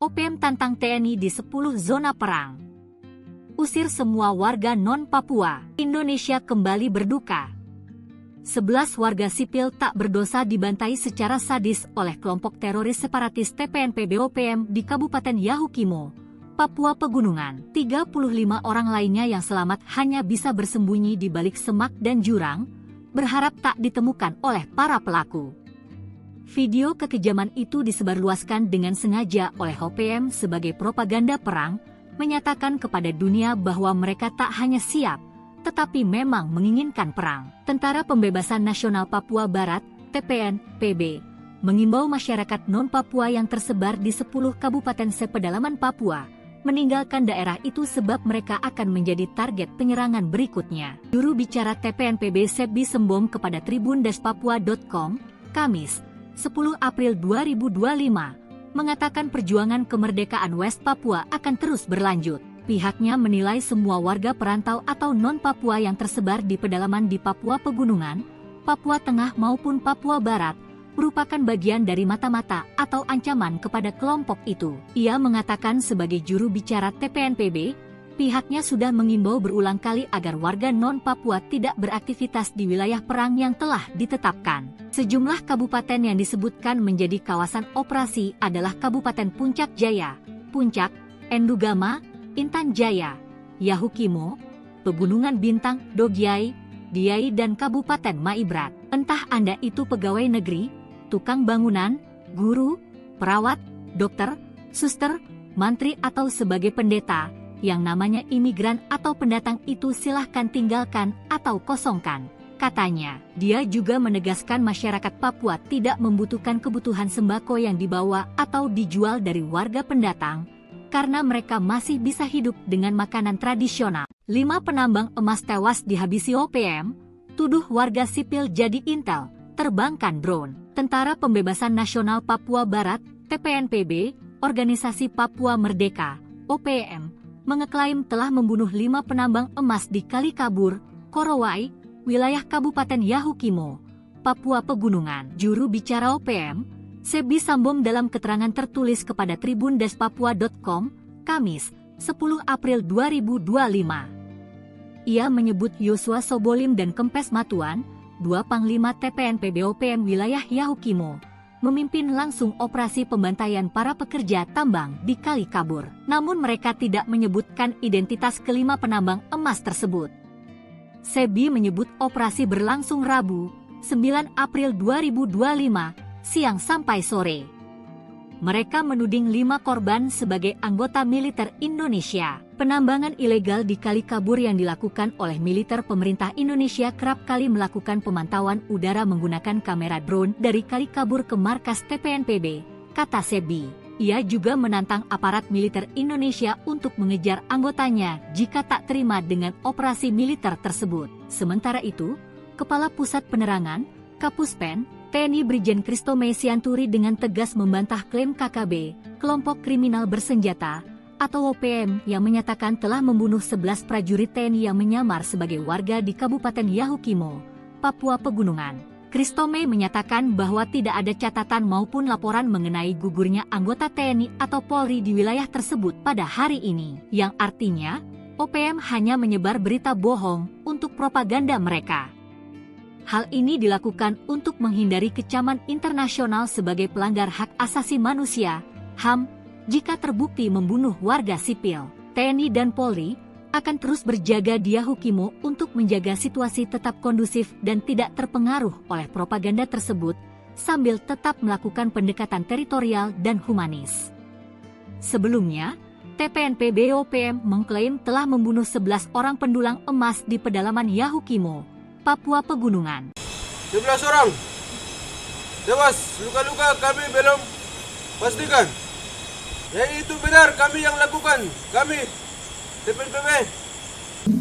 OPM tantang TNI di 10 zona perang. Usir semua warga non-Papua. Indonesia kembali berduka. 11 warga sipil tak berdosa dibantai secara sadis oleh kelompok teroris separatis TPNPB-OPM di Kabupaten Yahukimo, Papua Pegunungan. 35 orang lainnya yang selamat hanya bisa bersembunyi di balik semak dan jurang, berharap tak ditemukan oleh para pelaku. Video kekejaman itu disebarluaskan dengan sengaja oleh OPM sebagai propaganda perang, menyatakan kepada dunia bahwa mereka tak hanya siap, tetapi memang menginginkan perang. Tentara Pembebasan Nasional Papua Barat, TPNPB, mengimbau masyarakat non-Papua yang tersebar di 10 kabupaten sepedalaman Papua, meninggalkan daerah itu sebab mereka akan menjadi target penyerangan berikutnya. Juru bicara TPNPB Sebi Sembom kepada tribun-papua.com, Kamis, 10 April 2025, mengatakan perjuangan kemerdekaan West Papua akan terus berlanjut. Pihaknya menilai semua warga perantau atau non-Papua yang tersebar di pedalaman di Papua Pegunungan, Papua Tengah maupun Papua Barat, merupakan bagian dari mata-mata atau ancaman kepada kelompok itu. Ia mengatakan sebagai juru bicara TPNPB, pihaknya sudah mengimbau berulang kali agar warga non-Papua tidak beraktivitas di wilayah perang yang telah ditetapkan. Sejumlah kabupaten yang disebutkan menjadi kawasan operasi adalah Kabupaten Puncak Jaya, Puncak, Endugama, Intan Jaya, Yahukimo, Pegunungan Bintang, Dogyai, Diai dan Kabupaten Maibrat. Entah Anda itu pegawai negeri, tukang bangunan, guru, perawat, dokter, suster, mantri atau sebagai pendeta, yang namanya imigran atau pendatang itu silahkan tinggalkan atau kosongkan. Katanya, dia juga menegaskan masyarakat Papua tidak membutuhkan kebutuhan sembako yang dibawa atau dijual dari warga pendatang, karena mereka masih bisa hidup dengan makanan tradisional. 5 penambang emas tewas dihabisi OPM, tuduh warga sipil jadi intel, terbangkan drone. Tentara Pembebasan Nasional Papua Barat, TPNPB, Organisasi Papua Merdeka, OPM, mengeklaim telah membunuh 5 penambang emas di Kali Kabur, Korowai, wilayah Kabupaten Yahukimo, Papua Pegunungan. Juru bicara OPM, Sebi Sambom dalam keterangan tertulis kepada tribun-papua.com, Kamis, 10 April 2025. Ia menyebut Yosua Sobolim dan Kempes Matuan, 2 Panglima TPNPB OPM wilayah Yahukimo, memimpin langsung operasi pembantaian para pekerja tambang di Kali Kabur. Namun mereka tidak menyebutkan identitas kelima penambang emas tersebut. Sebi menyebut operasi berlangsung Rabu, 9 April 2025, siang sampai sore. Mereka menuding 5 korban sebagai anggota militer Indonesia. Penambangan ilegal di Kali Kabur yang dilakukan oleh militer pemerintah Indonesia kerap kali melakukan pemantauan udara menggunakan kamera drone dari Kali Kabur ke markas TPNPB, kata Sebi. Ia juga menantang aparat militer Indonesia untuk mengejar anggotanya jika tak terima dengan operasi militer tersebut. Sementara itu, Kepala Pusat Penerangan, Kapuspen, TNI Brigjen Kristome Sianturi dengan tegas membantah klaim KKB, kelompok kriminal bersenjata, atau OPM yang menyatakan telah membunuh 11 prajurit TNI yang menyamar sebagai warga di Kabupaten Yahukimo, Papua Pegunungan. Kristome menyatakan bahwa tidak ada catatan maupun laporan mengenai gugurnya anggota TNI atau Polri di wilayah tersebut pada hari ini, yang artinya OPM hanya menyebar berita bohong untuk propaganda mereka. Hal ini dilakukan untuk menghindari kecaman internasional sebagai pelanggar hak asasi manusia, HAM, jika terbukti membunuh warga sipil. TNI dan Polri akan terus berjaga di Yahukimo untuk menjaga situasi tetap kondusif dan tidak terpengaruh oleh propaganda tersebut, sambil tetap melakukan pendekatan teritorial dan humanis. Sebelumnya, TPNPB OPM mengklaim telah membunuh 11 orang pendulang emas di pedalaman Yahukimo, Papua Pegunungan. 11 orang tewas, luka-luka kami belum pastikan. Ya itu benar kami yang lakukan, kami TPNPB.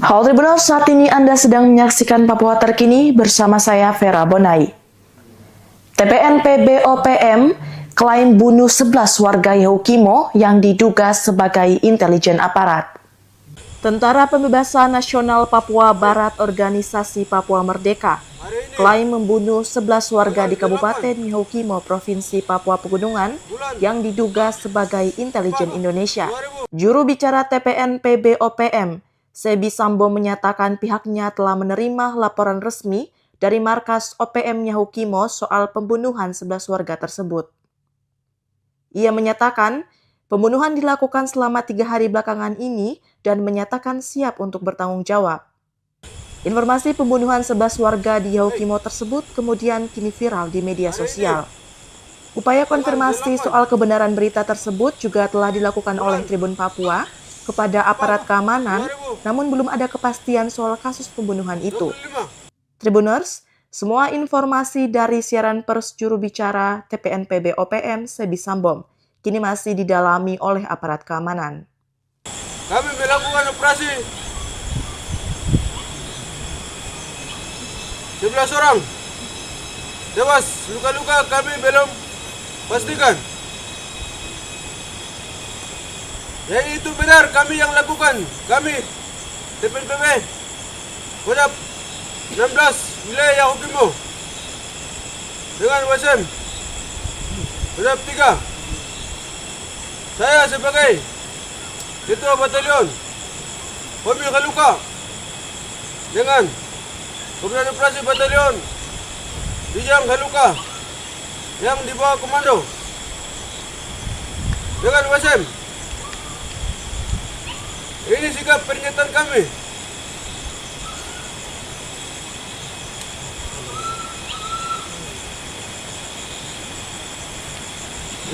Halo Tribuners, saat ini Anda sedang menyaksikan Papua Terkini bersama saya Vera Bonai. TPNPB OPM klaim bunuh 11 warga Yahukimo yang diduga sebagai intelijen aparat. Tentara Pembebasan Nasional Papua Barat Organisasi Papua Merdeka klaim membunuh 11 warga di Kabupaten Yahukimo, Provinsi Papua Pegunungan yang diduga sebagai intelijen Indonesia. Juru bicara TPN PB-OPM, Sebi Sambo menyatakan pihaknya telah menerima laporan resmi dari markas OPM Yahukimo soal pembunuhan 11 warga tersebut. Ia menyatakan pembunuhan dilakukan selama 3 hari belakangan ini dan menyatakan siap untuk bertanggung jawab. Informasi pembunuhan 11 warga di Yahukimo tersebut kemudian kini viral di media sosial. Upaya konfirmasi soal kebenaran berita tersebut juga telah dilakukan oleh Tribun Papua kepada aparat keamanan, namun belum ada kepastian soal kasus pembunuhan itu. Tribuners, semua informasi dari siaran pers juru bicara TPN PB-OPM Sebi Sambom kini masih didalami oleh aparat keamanan. Kami melakukan operasi 11 orang tewas, luka-luka kami belum pastikan. Ya itu benar kami yang lakukan. Kami TPN PB Kodam 16 wilayah Yahukimo dengan WSM Kodam 3. Saya sebagai Ketua Batalion Homi Kaluka dengan Komandan Operasi Batalion Bijang Kaluka yang di bawah komando dengan WSM. Ini sikap pernyataan kami.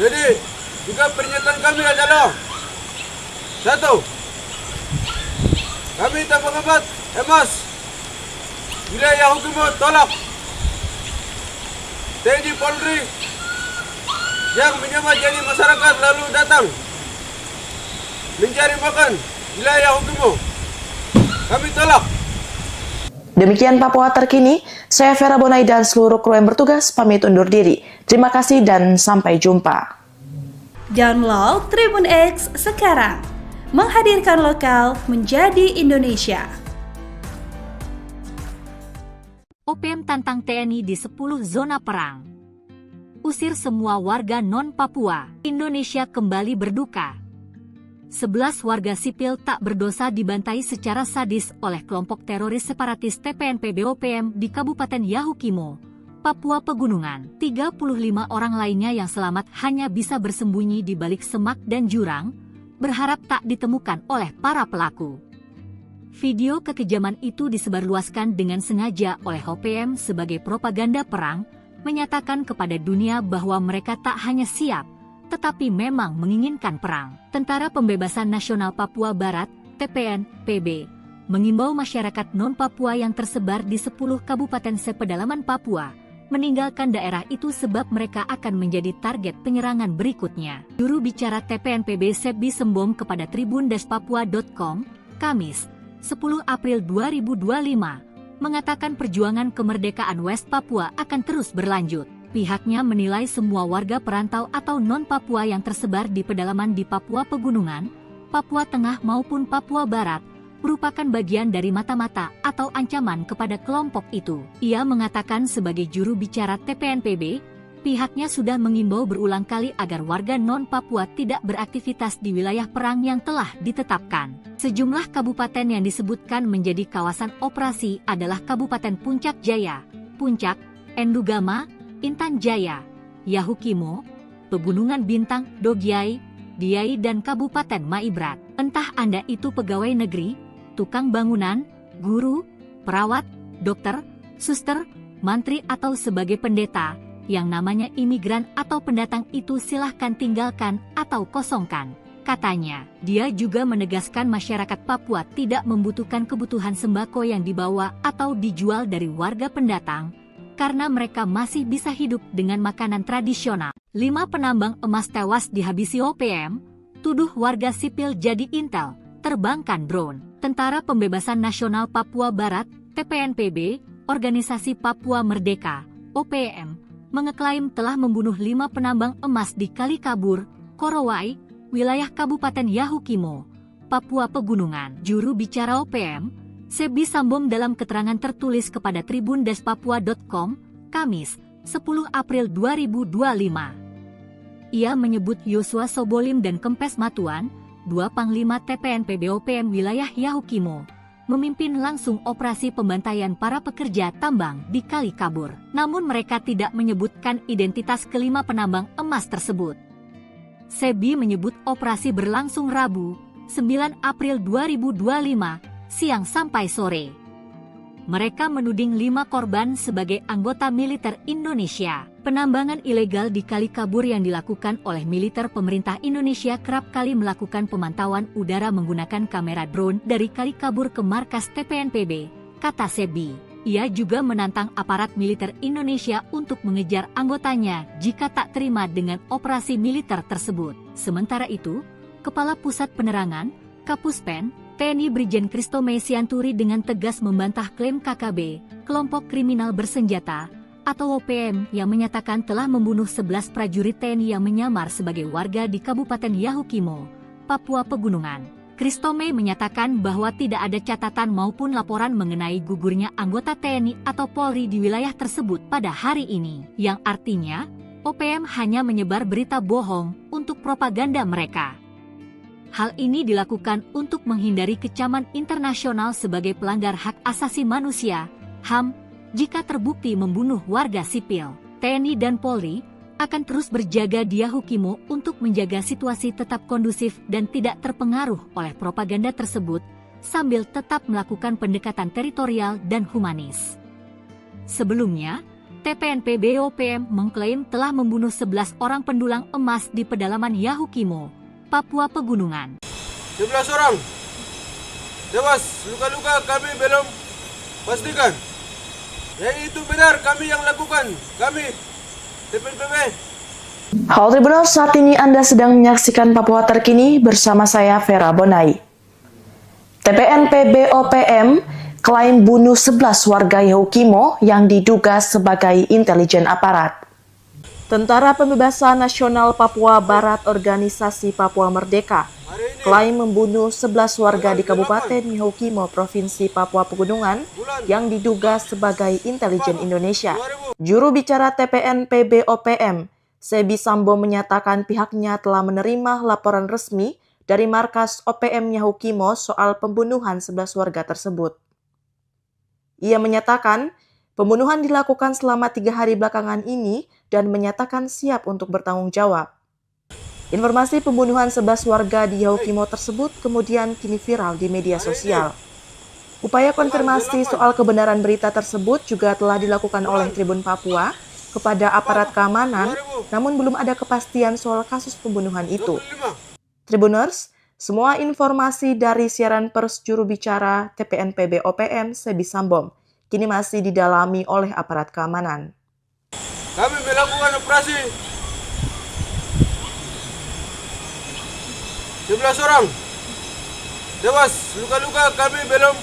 Jadi, sikap pernyataan kami adalah 1. Kami tak pengabat emas wilayah Yahukimo tolak TNI Polri yang menyamajani masyarakat lalu datang mencari makan wilayah Yahukimo. Kami tolak. Demikian Papua Terkini, saya Vera Bonai dan seluruh kru yang bertugas pamit undur diri. Terima kasih dan sampai jumpa. Download Tribun X sekarang. Menghadirkan lokal menjadi Indonesia. OPM tantang TNI di 10 zona perang. Usir semua warga non-Papua. Indonesia kembali berduka. 11 warga sipil tak berdosa dibantai secara sadis oleh kelompok teroris separatis TPN PB-OPM di Kabupaten Yahukimo, Papua Pegunungan. 35 orang lainnya yang selamat hanya bisa bersembunyi di balik semak dan jurang, berharap tak ditemukan oleh para pelaku. Video kekejaman itu disebarluaskan dengan sengaja oleh OPM sebagai propaganda perang, menyatakan kepada dunia bahwa mereka tak hanya siap, tetapi memang menginginkan perang. Tentara Pembebasan Nasional Papua Barat, TPN, PB, mengimbau masyarakat non-Papua yang tersebar di 10 kabupaten sepedalaman Papua, meninggalkan daerah itu sebab mereka akan menjadi target penyerangan berikutnya. Juru bicara TPN PB Sebi Sembom kepada tribun-papua.com, Kamis, 10 April 2025, mengatakan perjuangan kemerdekaan West Papua akan terus berlanjut. Pihaknya menilai semua warga perantau atau non-Papua yang tersebar di pedalaman di Papua Pegunungan, Papua Tengah maupun Papua Barat, merupakan bagian dari mata-mata atau ancaman kepada kelompok itu. Ia mengatakan sebagai juru bicara TPNPB, pihaknya sudah mengimbau berulang kali agar warga non-Papua tidak beraktivitas di wilayah perang yang telah ditetapkan. Sejumlah kabupaten yang disebutkan menjadi kawasan operasi adalah Kabupaten Puncak Jaya, Puncak, Endugama, Intan Jaya, Yahukimo, Pegunungan Bintang, Dogiai, Diai dan Kabupaten Maibrat. Entah Anda itu pegawai negeri, tukang bangunan, guru, perawat, dokter, suster, mantri atau sebagai pendeta, yang namanya imigran atau pendatang itu silahkan tinggalkan atau kosongkan. Katanya, dia juga menegaskan masyarakat Papua tidak membutuhkan kebutuhan sembako yang dibawa atau dijual dari warga pendatang, karena mereka masih bisa hidup dengan makanan tradisional. 5 penambang emas tewas dihabisi OPM, tuduh warga sipil jadi intel, terbangkan drone. Tentara Pembebasan Nasional Papua Barat, TPNPB, Organisasi Papua Merdeka, OPM, mengeklaim telah membunuh 5 penambang emas di Kali Kabur, Korowai, wilayah Kabupaten Yahukimo, Papua Pegunungan. Juru bicara OPM, Sebi Sambom dalam keterangan tertulis kepada tribundespapua.com, Kamis, 10 April 2025. Ia menyebut Yosua Sobolim dan Kempes Matuan, dua Panglima TPNPB OPM wilayah Yahukimo, memimpin langsung operasi pembantaian para pekerja tambang di Kali Kabur. Namun mereka tidak menyebutkan identitas kelima penambang emas tersebut. Sebi menyebut operasi berlangsung Rabu, 9 April 2025, siang sampai sore. Mereka menuding 5 korban sebagai anggota militer Indonesia. Penambangan ilegal di Kali Kabur yang dilakukan oleh militer pemerintah Indonesia kerap kali melakukan pemantauan udara menggunakan kamera drone dari Kali Kabur ke markas TPNPB, kata Sebi. Ia juga menantang aparat militer Indonesia untuk mengejar anggotanya jika tak terima dengan operasi militer tersebut. Sementara itu, Kepala Pusat Penerangan, Kapuspen, TNI Brigjen Kristome Sianturi dengan tegas membantah klaim KKB, kelompok kriminal bersenjata, atau OPM yang menyatakan telah membunuh 11 prajurit TNI yang menyamar sebagai warga di Kabupaten Yahukimo, Papua Pegunungan. Kristome menyatakan bahwa tidak ada catatan maupun laporan mengenai gugurnya anggota TNI atau Polri di wilayah tersebut pada hari ini, yang artinya OPM hanya menyebar berita bohong untuk propaganda mereka. Hal ini dilakukan untuk menghindari kecaman internasional sebagai pelanggar hak asasi manusia, HAM, jika terbukti membunuh warga sipil. TNI dan Polri akan terus berjaga di Yahukimo untuk menjaga situasi tetap kondusif dan tidak terpengaruh oleh propaganda tersebut, sambil tetap melakukan pendekatan teritorial dan humanis. Sebelumnya, TPNPB OPM mengklaim telah membunuh 11 orang pendulang emas di pedalaman Yahukimo, Papua Pegunungan. 11 orang tewas, luka-luka kami belum pastikan. Ya itu benar kami yang lakukan, kami TPNPB. Halo Tribuners, saat ini Anda sedang menyaksikan Papua Terkini bersama saya Vera Bonai. TPNPB OPM klaim bunuh 11 warga Yahukimo yang diduga sebagai intelijen aparat. Tentara Pembebasan Nasional Papua Barat Organisasi Papua Merdeka klaim membunuh 11 warga di Kabupaten Yahukimo, Provinsi Papua Pegunungan yang diduga sebagai intelijen Indonesia. Juru bicara TPNPB OPM, Sebi Sambom menyatakan pihaknya telah menerima laporan resmi dari markas OPM Yahukimo soal pembunuhan 11 warga tersebut. Ia menyatakan pembunuhan dilakukan selama 3 hari belakangan ini dan menyatakan siap untuk bertanggung jawab. Informasi pembunuhan 11 warga di Yahukimo tersebut kemudian kini viral di media sosial. Upaya konfirmasi soal kebenaran berita tersebut juga telah dilakukan oleh Tribun Papua kepada aparat keamanan, namun belum ada kepastian soal kasus pembunuhan itu. Tribuners, semua informasi dari siaran pers juru bicara TPNPB OPM Sebi Sambom kini masih didalami oleh aparat keamanan. Kami melakukan operasi 11 orang tewas, luka-luka kami belum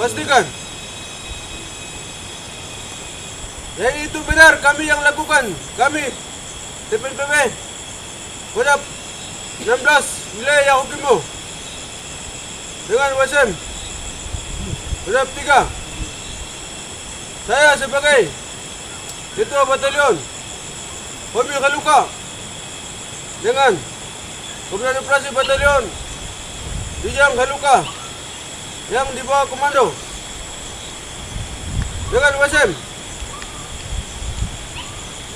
pastikan. Ya itu benar kami yang lakukan, kami TPNPB Kodam 16 wilayah Yahukimo dengan WSM Kodam 3. Saya sebagai Ketua Batalion Hobi Kaluka dengan Komandan Operasi Batalion Bijang Kaluka yang di bawah komando dengan WSM.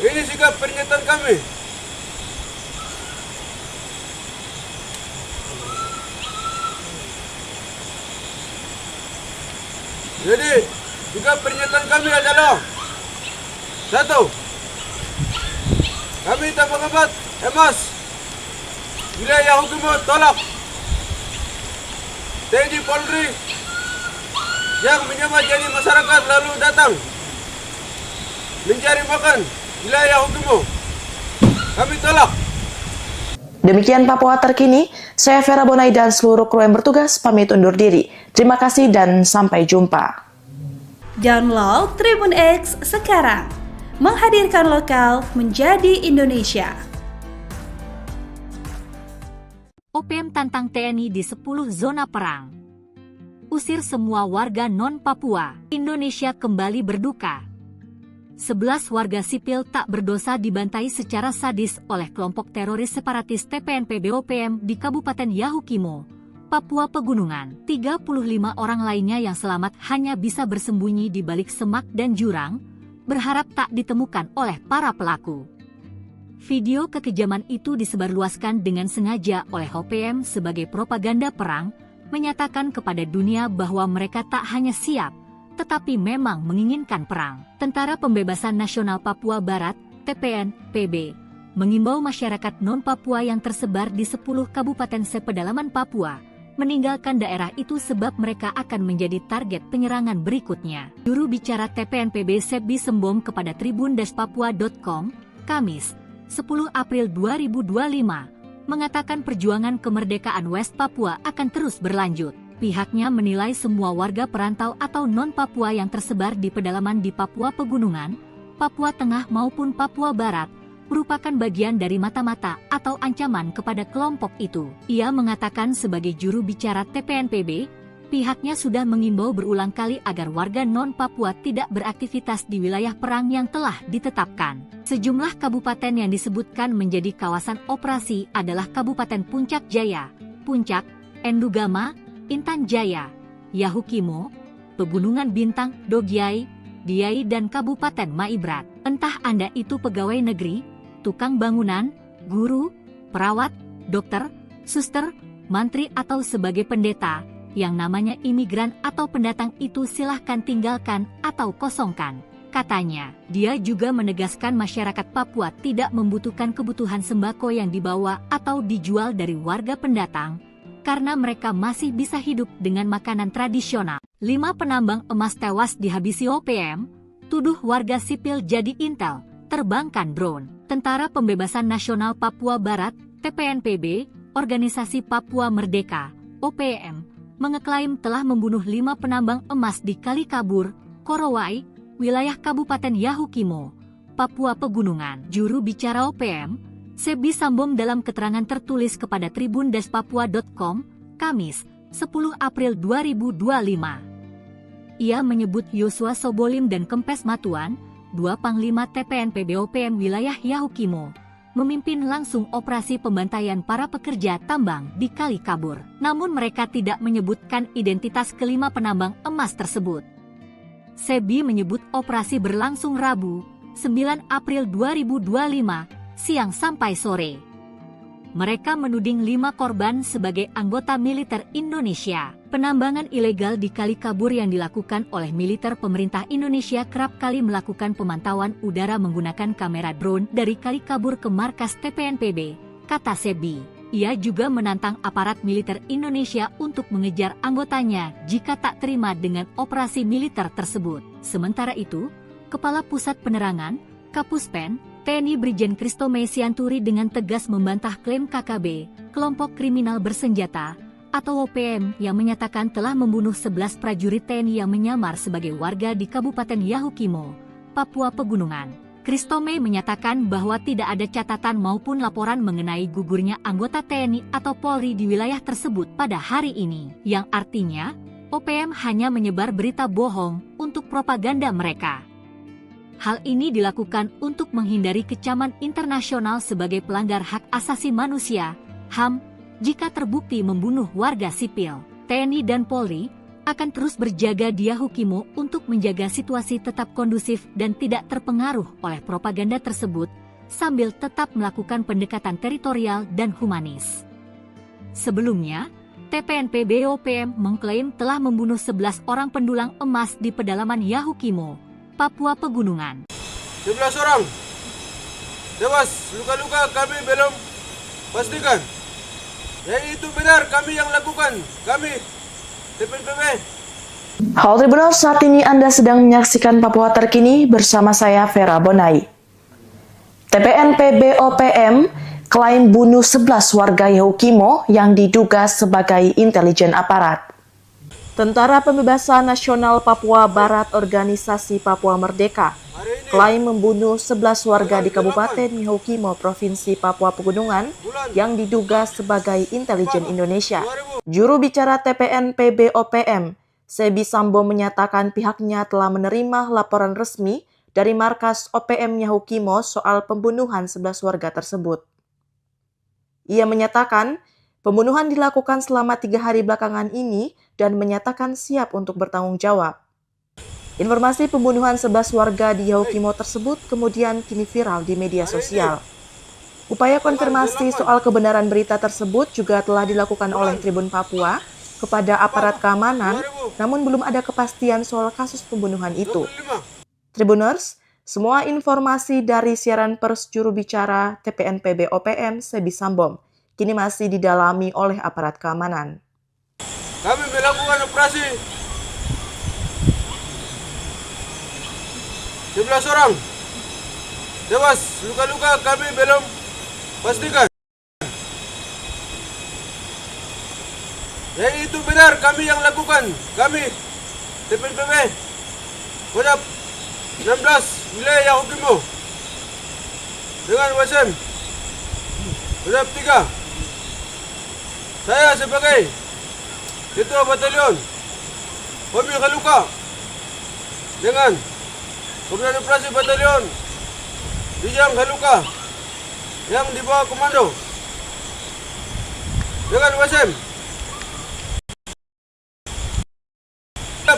Ini sikap pernyataan kami. Jadi, sikap pernyataan kami adalah 1. Kami tak mengembat emas wilayah Yahukimo tolak TNI Polri yang menyamar jadi masyarakat lalu datang mencari makan wilayah Yahukimo. Kami tolak. Demikian Papua Terkini, saya Vera Bonai dan seluruh kru yang bertugas pamit undur diri. Terima kasih dan sampai jumpa. Download Tribun X sekarang, menghadirkan lokal menjadi Indonesia. OPM tantang TNI di 10 zona perang. Usir semua warga non-Papua. Indonesia kembali berduka. 11 warga sipil tak berdosa dibantai secara sadis oleh kelompok teroris separatis TPNPB-OPM di Kabupaten Yahukimo, Papua Pegunungan. 35 orang lainnya yang selamat hanya bisa bersembunyi di balik semak dan jurang, berharap tak ditemukan oleh para pelaku. Video kekejaman itu disebarluaskan dengan sengaja oleh OPM sebagai propaganda perang, menyatakan kepada dunia bahwa mereka tak hanya siap, tetapi memang menginginkan perang. Tentara Pembebasan Nasional Papua Barat, TPNPB, mengimbau masyarakat non-Papua yang tersebar di 10 kabupaten sepedalaman Papua, meninggalkan daerah itu sebab mereka akan menjadi target penyerangan berikutnya. Juru bicara TPNPB Sebi Sembom kepada tribun-papua.com, Kamis, 10 April 2025, mengatakan perjuangan kemerdekaan West Papua akan terus berlanjut. Pihaknya menilai semua warga perantau atau non-Papua yang tersebar di pedalaman di Papua Pegunungan, Papua Tengah maupun Papua Barat, merupakan bagian dari mata-mata atau ancaman kepada kelompok itu. Ia mengatakan sebagai juru bicara TPNPB, pihaknya sudah mengimbau berulang kali agar warga non-Papua tidak beraktivitas di wilayah perang yang telah ditetapkan. Sejumlah kabupaten yang disebutkan menjadi kawasan operasi adalah Kabupaten Puncak Jaya, Puncak, Endugama, Intan Jaya, Yahukimo, Pegunungan Bintang, Dogiai, Diai dan Kabupaten Maibrat. Entah Anda itu pegawai negeri, tukang bangunan, guru, perawat, dokter, suster, mantri atau sebagai pendeta, yang namanya imigran atau pendatang itu silahkan tinggalkan atau kosongkan, katanya. Dia juga menegaskan masyarakat Papua tidak membutuhkan kebutuhan sembako yang dibawa atau dijual dari warga pendatang, karena mereka masih bisa hidup dengan makanan tradisional. 5 penambang emas tewas dihabisi OPM, tuduh warga sipil jadi intel, terbangkan drone. Tentara Pembebasan Nasional Papua Barat, TPNPB, Organisasi Papua Merdeka, OPM, mengeklaim telah membunuh 5 penambang emas di Kalikabur, Korowai, wilayah Kabupaten Yahukimo, Papua Pegunungan. Juru bicara OPM, Sebi Sambom dalam keterangan tertulis kepada tribun-papua.com, Kamis, 10 April 2025. Ia menyebut Yosua Sobolim dan Kempes Matuan, 2 Panglima TPNPB OPM wilayah Yahukimo, memimpin langsung operasi pembantaian para pekerja tambang di Kalikabur. Namun mereka tidak menyebutkan identitas kelima penambang emas tersebut. Sebi menyebut operasi berlangsung Rabu, 9 April 2025, siang sampai sore. Mereka menuding 5 korban sebagai anggota militer Indonesia. Penambangan ilegal di Kalikabur yang dilakukan oleh militer pemerintah Indonesia kerap kali melakukan pemantauan udara menggunakan kamera drone dari Kalikabur ke markas TPNPB, kata Sebi. Ia juga menantang aparat militer Indonesia untuk mengejar anggotanya jika tak terima dengan operasi militer tersebut. Sementara itu, Kepala Pusat Penerangan, Kapuspen, TNI Brigjen Kristome Sianturi dengan tegas membantah klaim KKB, kelompok kriminal bersenjata, atau OPM yang menyatakan telah membunuh 11 prajurit TNI yang menyamar sebagai warga di Kabupaten Yahukimo, Papua Pegunungan. Kristome menyatakan bahwa tidak ada catatan maupun laporan mengenai gugurnya anggota TNI atau Polri di wilayah tersebut pada hari ini, yang artinya OPM hanya menyebar berita bohong untuk propaganda mereka. Hal ini dilakukan untuk menghindari kecaman internasional sebagai pelanggar hak asasi manusia, HAM, jika terbukti membunuh warga sipil. TNI dan Polri akan terus berjaga di Yahukimo untuk menjaga situasi tetap kondusif dan tidak terpengaruh oleh propaganda tersebut, sambil tetap melakukan pendekatan teritorial dan humanis. Sebelumnya, TPNPB OPM mengklaim telah membunuh 11 orang pendulang emas di pedalaman Yahukimo, Papua Pegunungan. 11 orang tewas, luka-luka kami belum pastikan. Ya itu benar kami yang lakukan, kami TPNPB. Halo Tribuners, saat ini Anda sedang menyaksikan Papua Terkini bersama saya Vera Bonai. TPNPB OPM klaim bunuh 11 warga Yahukimo yang diduga sebagai intelijen aparat. Tentara Pembebasan Nasional Papua Barat Organisasi Papua Merdeka klaim membunuh 11 warga di Kabupaten Mihokimo, Provinsi Papua Pegunungan yang diduga sebagai intelijen Indonesia. Juru bicara TPNPB OPM, Sebi Sambo menyatakan pihaknya telah menerima laporan resmi dari markas OPM Mihokimo soal pembunuhan 11 warga tersebut. Ia menyatakan pembunuhan dilakukan selama 3 hari belakangan ini dan menyatakan siap untuk bertanggung jawab. Informasi pembunuhan 11 warga di Yahukimo tersebut kemudian kini viral di media sosial. Upaya konfirmasi soal kebenaran berita tersebut juga telah dilakukan oleh Tribun Papua kepada aparat keamanan, namun belum ada kepastian soal kasus pembunuhan itu. Tribuners, semua informasi dari siaran pers juru bicara TPNPB OPM Sebi Sambom kini masih didalami oleh aparat keamanan. Kami melakukan operasi 11 orang tewas, luka-luka kami belum pastikan. Ya, itu benar kami yang lakukan. Kami TPNPB Kodam 16 wilayah Yahukimo dengan WSM Kodam 3. Saya sebagai Ketua Batalion Hobi Kaluka dengan Komandan Operasi Batalion Bijang Kaluka yang di bawah komando dengan WSM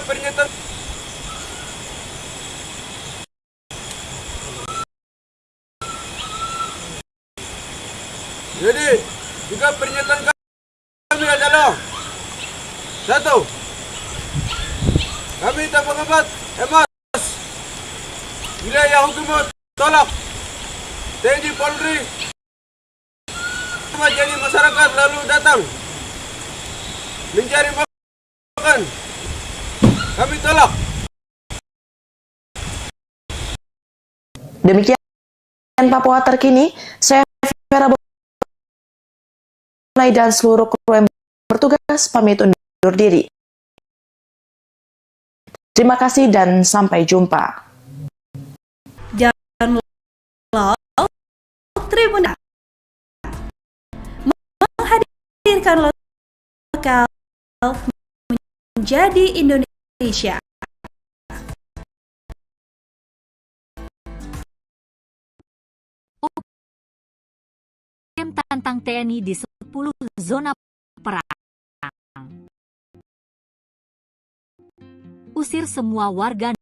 pernyataan jadi juga pernyataan kami adalah 1. Kami tak mengembat emas wilayah Yahukimo tolak TNI Polri jadi masyarakat lalu datang mencari makan. Kami tolak. Demikian Papua terkini, saya Vera Bonai dan seluruh kru yang bertugas pamit undur diri. Terima kasih dan sampai jumpa. Download Tribun X menghadirkan lokal menjadi Indonesia. OPM tantang TNI di 10 zona perang. Usir semua warga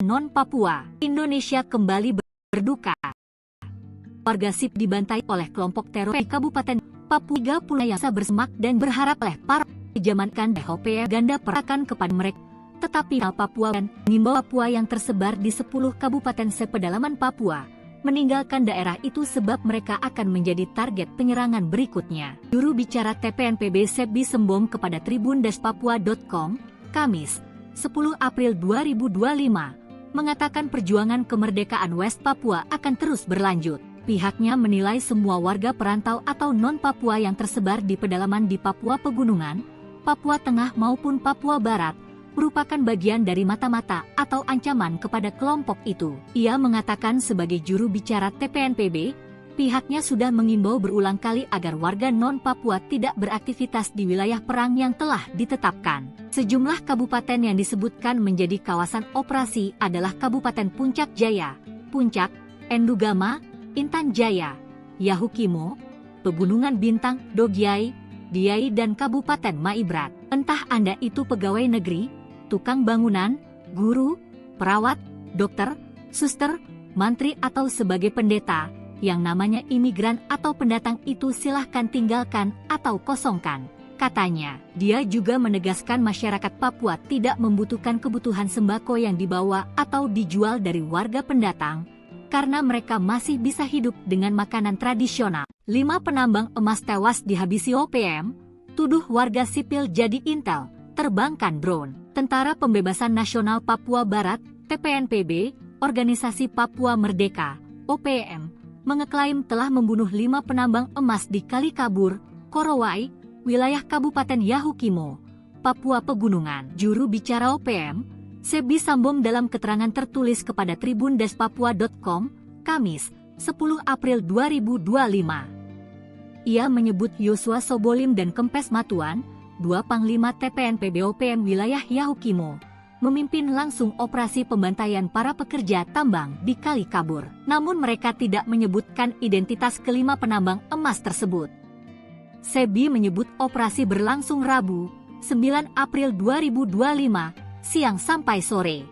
non-Papua. Indonesia kembali berduka. Warga sipil dibantai oleh kelompok teror di Kabupaten Papua. 30 yang bersemak dan berharap oleh para dijamankan OPM ganda perakan kepada mereka. Tetapi Papua dan Nimbau Papua yang tersebar di 10 kabupaten sepedalaman Papua meninggalkan daerah itu sebab mereka akan menjadi target penyerangan berikutnya. Juru bicara TPNPB Sebi Sembom kepada tribun-papua.com, Kamis, 10 April 2025, mengatakan perjuangan kemerdekaan West Papua akan terus berlanjut. Pihaknya menilai semua warga perantau atau non-Papua yang tersebar di pedalaman di Papua Pegunungan, Papua Tengah maupun Papua Barat, merupakan bagian dari mata-mata atau ancaman kepada kelompok itu. Ia mengatakan sebagai juru bicara TPNPB, pihaknya sudah mengimbau berulang kali agar warga non-Papua tidak beraktivitas di wilayah perang yang telah ditetapkan. Sejumlah kabupaten yang disebutkan menjadi kawasan operasi adalah Kabupaten Puncak Jaya, Puncak, Endugama, Intan Jaya, Yahukimo, Pegunungan Bintang, Dogiai, Diai dan Kabupaten Maibrat. Entah Anda itu pegawai negeri, tukang bangunan, guru, perawat, dokter, suster, mantri atau sebagai pendeta, yang namanya imigran atau pendatang itu silahkan tinggalkan atau kosongkan. Katanya, dia juga menegaskan masyarakat Papua tidak membutuhkan kebutuhan sembako yang dibawa atau dijual dari warga pendatang, karena mereka masih bisa hidup dengan makanan tradisional. 5 penambang emas tewas dihabisi OPM, tuduh warga sipil jadi intel, terbangkan drone. Tentara Pembebasan Nasional Papua Barat, TPNPB, Organisasi Papua Merdeka, OPM, mengeklaim telah membunuh 5 penambang emas di Kali Kabur, Korowai, wilayah Kabupaten Yahukimo, Papua Pegunungan. Juru bicara OPM, Sebi Sambom dalam keterangan tertulis kepada tribun-papua.com, Kamis, 10 April 2025. Ia menyebut Yosua Sobolim dan Kempes Matuan, dua Panglima TPNPB OPM wilayah Yahukimo, memimpin langsung operasi pembantaian para pekerja tambang di Kali Kabur. Namun mereka tidak menyebutkan identitas kelima penambang emas tersebut. Sebi menyebut operasi berlangsung Rabu, 9 April 2025, siang sampai sore.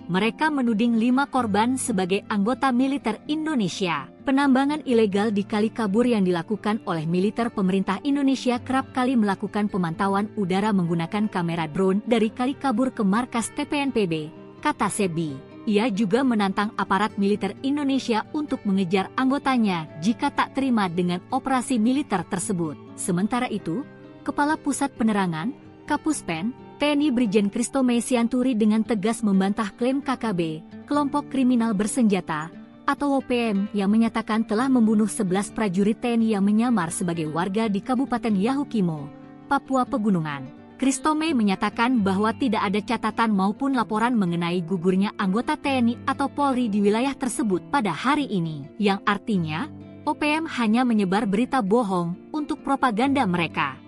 Mereka menuding 5 korban sebagai anggota militer Indonesia. Penambangan ilegal di Kali Kabur yang dilakukan oleh militer pemerintah Indonesia kerap kali melakukan pemantauan udara menggunakan kamera drone dari Kali Kabur ke markas TPNPB, kata Sebi. Ia juga menantang aparat militer Indonesia untuk mengejar anggotanya jika tak terima dengan operasi militer tersebut. Sementara itu, Kepala Pusat Penerangan, Kapuspen, TNI Brigjen Kristome Sianturi dengan tegas membantah klaim KKB, kelompok kriminal bersenjata, atau OPM yang menyatakan telah membunuh 11 prajurit TNI yang menyamar sebagai warga di Kabupaten Yahukimo, Papua Pegunungan. Kristome menyatakan bahwa tidak ada catatan maupun laporan mengenai gugurnya anggota TNI atau Polri di wilayah tersebut pada hari ini, yang artinya OPM hanya menyebar berita bohong untuk propaganda mereka.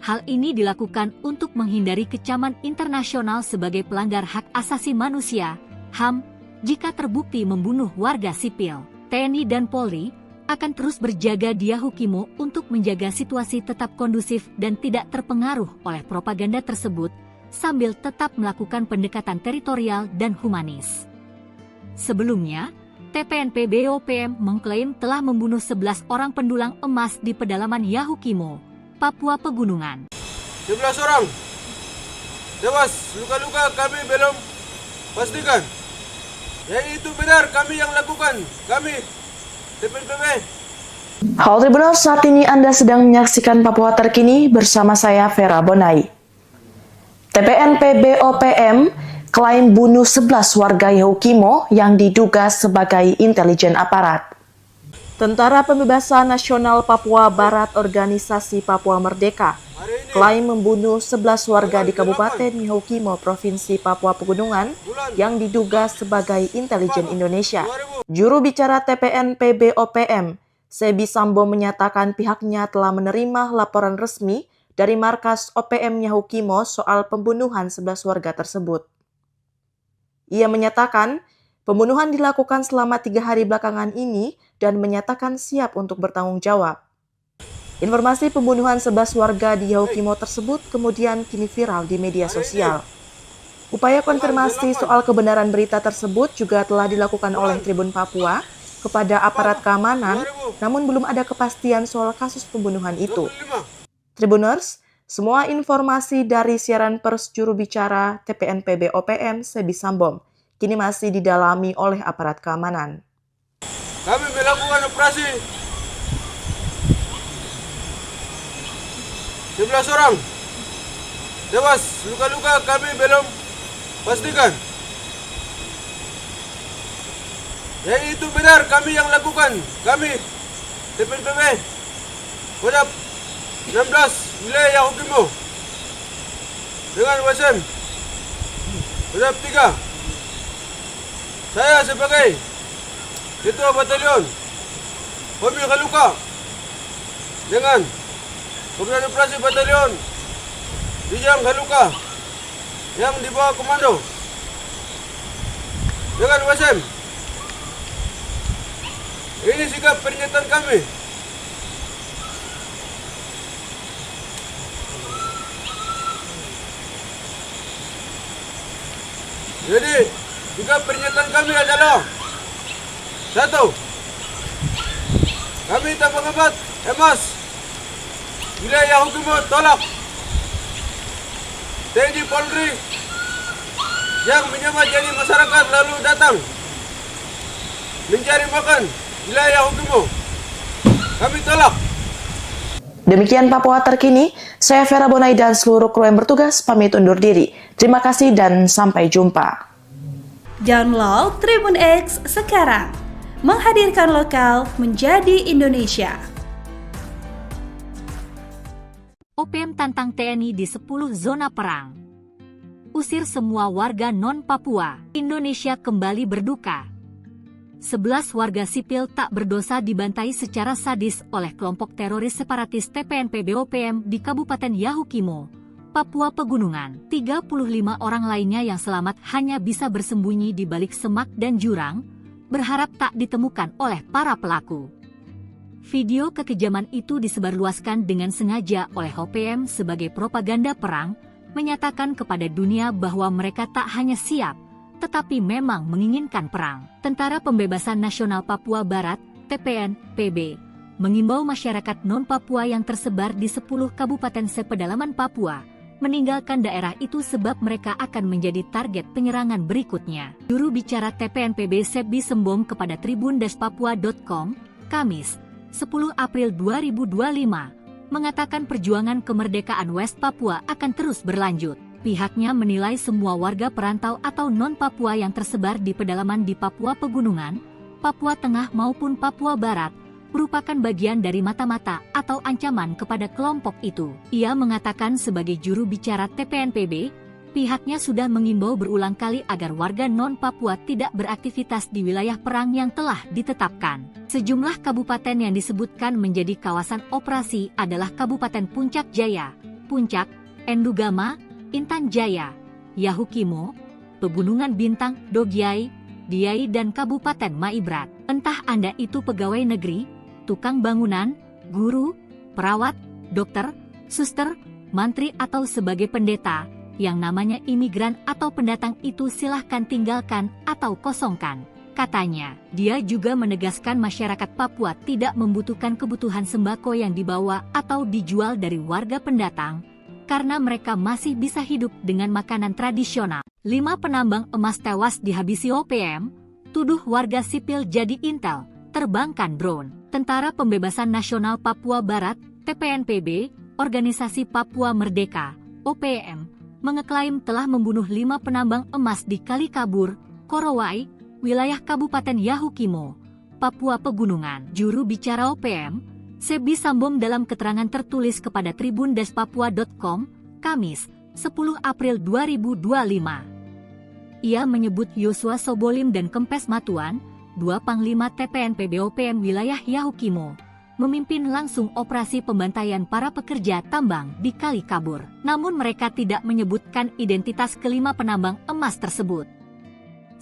Hal ini dilakukan untuk menghindari kecaman internasional sebagai pelanggar hak asasi manusia, HAM, jika terbukti membunuh warga sipil. TNI dan Polri akan terus berjaga di Yahukimo untuk menjaga situasi tetap kondusif dan tidak terpengaruh oleh propaganda tersebut, sambil tetap melakukan pendekatan teritorial dan humanis. Sebelumnya, TPNPB OPM mengklaim telah membunuh 11 orang pendulang emas di pedalaman Yahukimo, Papua Pegunungan. 11 orang tewas, luka-luka kami belum pastikan. Ya itu benar, kami yang lakukan, kami TPNPB. Halo Tribuners, saat ini Anda sedang menyaksikan Papua Terkini bersama saya Vera Bonai. TPNPB OPM klaim bunuh 11 warga Yahukimo yang diduga sebagai intelijen aparat. Tentara Pembebasan Nasional Papua Barat Organisasi Papua Merdeka klaim membunuh 11 warga di Kabupaten Yahukimo, Provinsi Papua Pegunungan yang diduga sebagai intelijen Indonesia. Juru bicara TPNPB OPM, Sebi Sambom menyatakan pihaknya telah menerima laporan resmi dari markas OPM Yahukimo soal pembunuhan 11 warga tersebut. Ia menyatakan pembunuhan dilakukan selama 3 hari belakangan ini dan menyatakan siap untuk bertanggung jawab. Informasi pembunuhan 11 warga di Yahukimo tersebut kemudian kini viral di media sosial. Upaya konfirmasi soal kebenaran berita tersebut juga telah dilakukan oleh Tribun Papua kepada aparat keamanan, namun belum ada kepastian soal kasus pembunuhan itu. Tribuners, semua informasi dari siaran pers juru bicara TPNPB OPM Sebi Sambom kini masih didalami oleh aparat keamanan. Kami melakukan operasi 11 orang tewas, luka-luka kami belum pastikan. Ya itu benar, kami yang lakukan, kami TPNPB Kodam 16 wilayah Yahukimo dengan WSM Kodam 3. Saya sebagai Ketua Batalion Homi Kaluka dengan Komandan Operasi Batalion Bijang Kaluka yang di bawah komando dengan WSM. Ini sikap pernyataan kami. Jadi, sikap pernyataan kami adalah 1. Kami tambang ebat emas wilayah Yahukimo tolak TNI Polri yang menyamar jadi masyarakat lalu datang mencari makan wilayah Yahukimo. Kami tolak. Demikian Papua Terkini, saya Vera Bonai dan seluruh kru yang bertugas pamit undur diri. Terima kasih dan sampai jumpa. Download Tribun X sekarang, menghadirkan lokal menjadi Indonesia. OPM tantang TNI di 10 zona perang. Usir semua warga non-Papua. Indonesia kembali berduka. 11 warga sipil tak berdosa dibantai secara sadis oleh kelompok teroris separatis TPNPB-OPM di Kabupaten Yahukimo, Papua Pegunungan. 35 orang lainnya yang selamat hanya bisa bersembunyi di balik semak dan jurang, berharap tak ditemukan oleh para pelaku. Video kekejaman itu disebarluaskan dengan sengaja oleh OPM sebagai propaganda perang, menyatakan kepada dunia bahwa mereka tak hanya siap, tetapi memang menginginkan perang. Tentara Pembebasan Nasional Papua Barat, TPNPB, mengimbau masyarakat non-Papua yang tersebar di 10 kabupaten sepedalaman Papua, meninggalkan daerah itu sebab mereka akan menjadi target penyerangan berikutnya. Juru bicara TPNPB Sebi Sembom kepada tribundespapua.com, Kamis, 10 April 2025, mengatakan perjuangan kemerdekaan West Papua akan terus berlanjut. Pihaknya menilai semua warga perantau atau non-Papua yang tersebar di pedalaman di Papua Pegunungan, Papua Tengah maupun Papua Barat, merupakan bagian dari mata-mata atau ancaman kepada kelompok itu. Ia mengatakan sebagai juru bicara TPNPB, pihaknya sudah mengimbau berulang kali agar warga non-Papua tidak beraktivitas di wilayah perang yang telah ditetapkan. Sejumlah kabupaten yang disebutkan menjadi kawasan operasi adalah Kabupaten Puncak Jaya, Puncak, Endugama, Intan Jaya, Yahukimo, Pegunungan Bintang, Dogyai, Diai dan Kabupaten Maibrat. Entah Anda itu pegawai negeri, tukang bangunan, guru, perawat, dokter, suster, mantri atau sebagai pendeta, yang namanya imigran atau pendatang itu silahkan tinggalkan atau kosongkan. Katanya, dia juga menegaskan masyarakat Papua tidak membutuhkan kebutuhan sembako yang dibawa atau dijual dari warga pendatang, karena mereka masih bisa hidup dengan makanan tradisional. 5 penambang emas tewas dihabisi OPM, tuduh warga sipil jadi intel, terbangkan drone. Tentara Pembebasan Nasional Papua Barat, TPNPB, Organisasi Papua Merdeka, OPM, mengeklaim telah membunuh 5 penambang emas di Kali Kabur, Korowai, wilayah Kabupaten Yahukimo, Papua Pegunungan. Juru bicara OPM, Sebi Sambom dalam keterangan tertulis kepada tribundespapua.com, Kamis, 10 April 2025. Ia menyebut Yosua Sobolim dan Kempes Matuan, 2 Panglima TPNPB OPM wilayah Yahukimo, memimpin langsung operasi pembantaian para pekerja tambang di Kali Kabur. Namun mereka tidak menyebutkan identitas kelima penambang emas tersebut.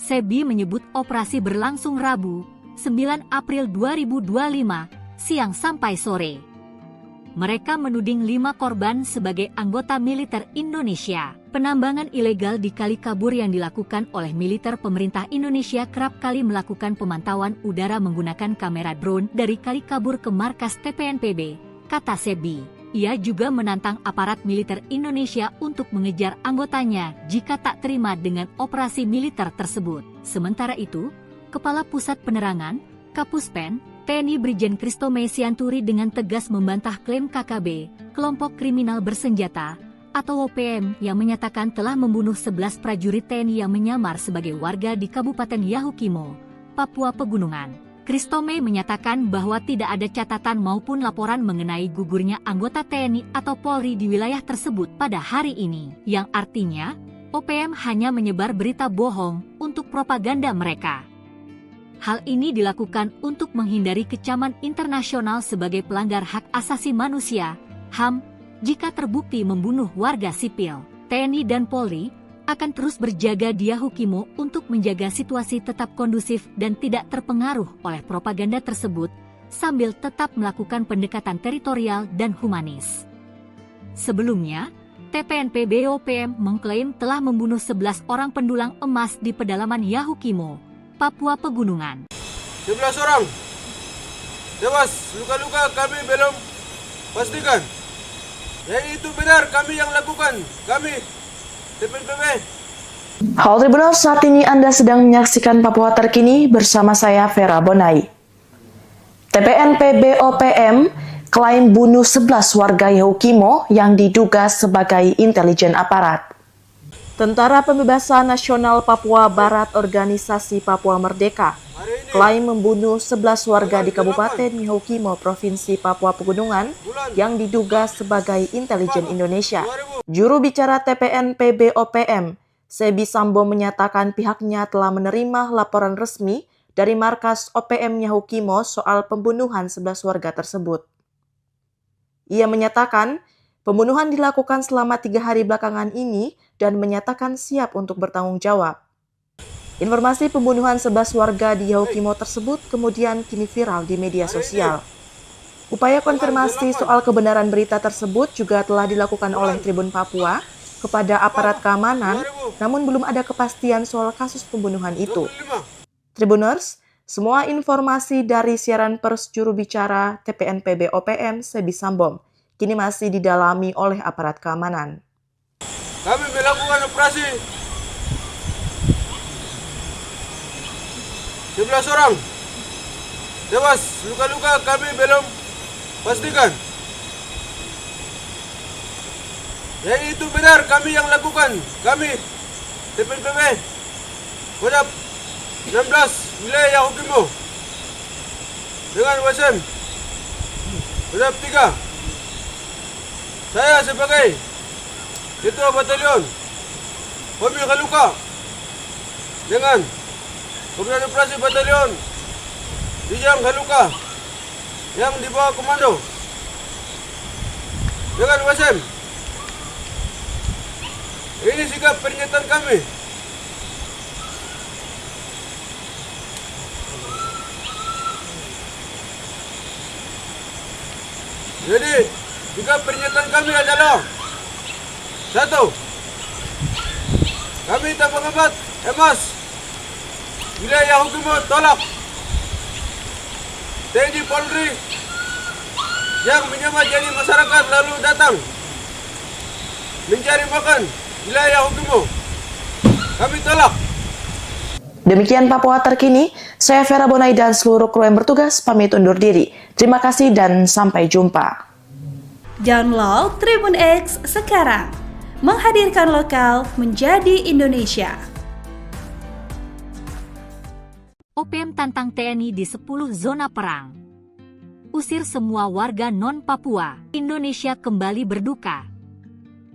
Sebi menyebut operasi berlangsung Rabu, 9 April 2025, siang sampai sore. Mereka menuding 5 korban sebagai anggota militer Indonesia. Penambangan ilegal di Kali Kabur yang dilakukan oleh militer pemerintah Indonesia kerap kali melakukan pemantauan udara menggunakan kamera drone dari Kali Kabur ke markas TPNPB, kata Sebi. Ia juga menantang aparat militer Indonesia untuk mengejar anggotanya jika tak terima dengan operasi militer tersebut. Sementara itu, Kepala Pusat Penerangan, Kapuspen, TNI Brigjen Kristome Sianturi dengan tegas membantah klaim KKB, kelompok kriminal bersenjata, atau OPM yang menyatakan telah membunuh 11 prajurit TNI yang menyamar sebagai warga di Kabupaten Yahukimo, Papua Pegunungan. Kristome menyatakan bahwa tidak ada catatan maupun laporan mengenai gugurnya anggota TNI atau Polri di wilayah tersebut pada hari ini, yang artinya OPM hanya menyebar berita bohong untuk propaganda mereka. Hal ini dilakukan untuk menghindari kecaman internasional sebagai pelanggar hak asasi manusia, HAM, jika terbukti membunuh warga sipil. TNI dan Polri akan terus berjaga di Yahukimo untuk menjaga situasi tetap kondusif dan tidak terpengaruh oleh propaganda tersebut, sambil tetap melakukan pendekatan teritorial dan humanis. Sebelumnya, TPNPB OPM mengklaim telah membunuh 11 orang pendulang emas di pedalaman Yahukimo, Papua Pegunungan. 11 orang tewas, luka-luka kami belum pastikan. Ya itu benar, kami yang lakukan, kami TPNPB. Halo Tribunal, saat ini Anda sedang menyaksikan Papua Terkini bersama saya Vera Bonai. TPNPB OPM klaim bunuh 11 warga Yahukimo yang diduga sebagai intelijen aparat. Tentara Pembebasan Nasional Papua Barat Organisasi Papua Merdeka klaim membunuh 11 warga di Kabupaten Mihokimo, Provinsi Papua Pegunungan yang diduga sebagai intelijen Indonesia. Juru bicara TPN-PB OPM, Sebi Sambo menyatakan pihaknya telah menerima laporan resmi dari markas OPM Mihokimo soal pembunuhan 11 warga tersebut. Ia menyatakan pembunuhan dilakukan selama 3 hari belakangan ini dan menyatakan siap untuk bertanggung jawab. Informasi pembunuhan 11 warga di Mihokimo tersebut kemudian kini viral di media sosial. Upaya konfirmasi soal kebenaran berita tersebut juga telah dilakukan oleh Tribun Papua kepada aparat keamanan, namun belum ada kepastian soal kasus pembunuhan itu. Tribuners, semua informasi dari siaran pers juru bicara TPN-PB OPM Sebi Sambo kini masih didalami oleh aparat keamanan. Kami melakukan operasi 11 orang tewas, luka-luka kami belum pastikan. Ya itu benar, kami yang lakukan. Kami TPN-PB Kodam 16 wilayah Yahukimo dengan WSM Kodam 3. Saya sebagai Ketua Batalion Homi Kaluka dengan Komandan Operasi Batalion Dijang Kaluka yang di bawah komando dengan WSM. Ini sikap pernyataan kami. Jadi, sikap pernyataan kami adalah 1. Kami tak mengembat emas wilayah Yahukimo tolak TNI Polri yang menyamar jadi masyarakat lalu datang mencari makan wilayah Yahukimo. Kami tolak. Demikian Papua Terkini, saya Vera Bonai dan seluruh kru yang bertugas pamit undur diri. Terima kasih dan sampai jumpa. Download Tribun X sekarang, menghadirkan lokal menjadi Indonesia. OPM tantang TNI di 10 zona perang. Usir semua warga non-Papua. Indonesia kembali berduka.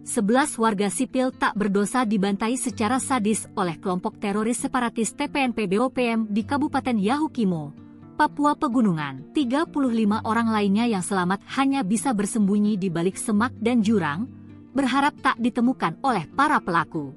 11 warga sipil tak berdosa dibantai secara sadis oleh kelompok teroris separatis TPN-PB OPM di Kabupaten Yahukimo, Papua Pegunungan. 35 orang lainnya yang selamat hanya bisa bersembunyi di balik semak dan jurang, berharap tak ditemukan oleh para pelaku.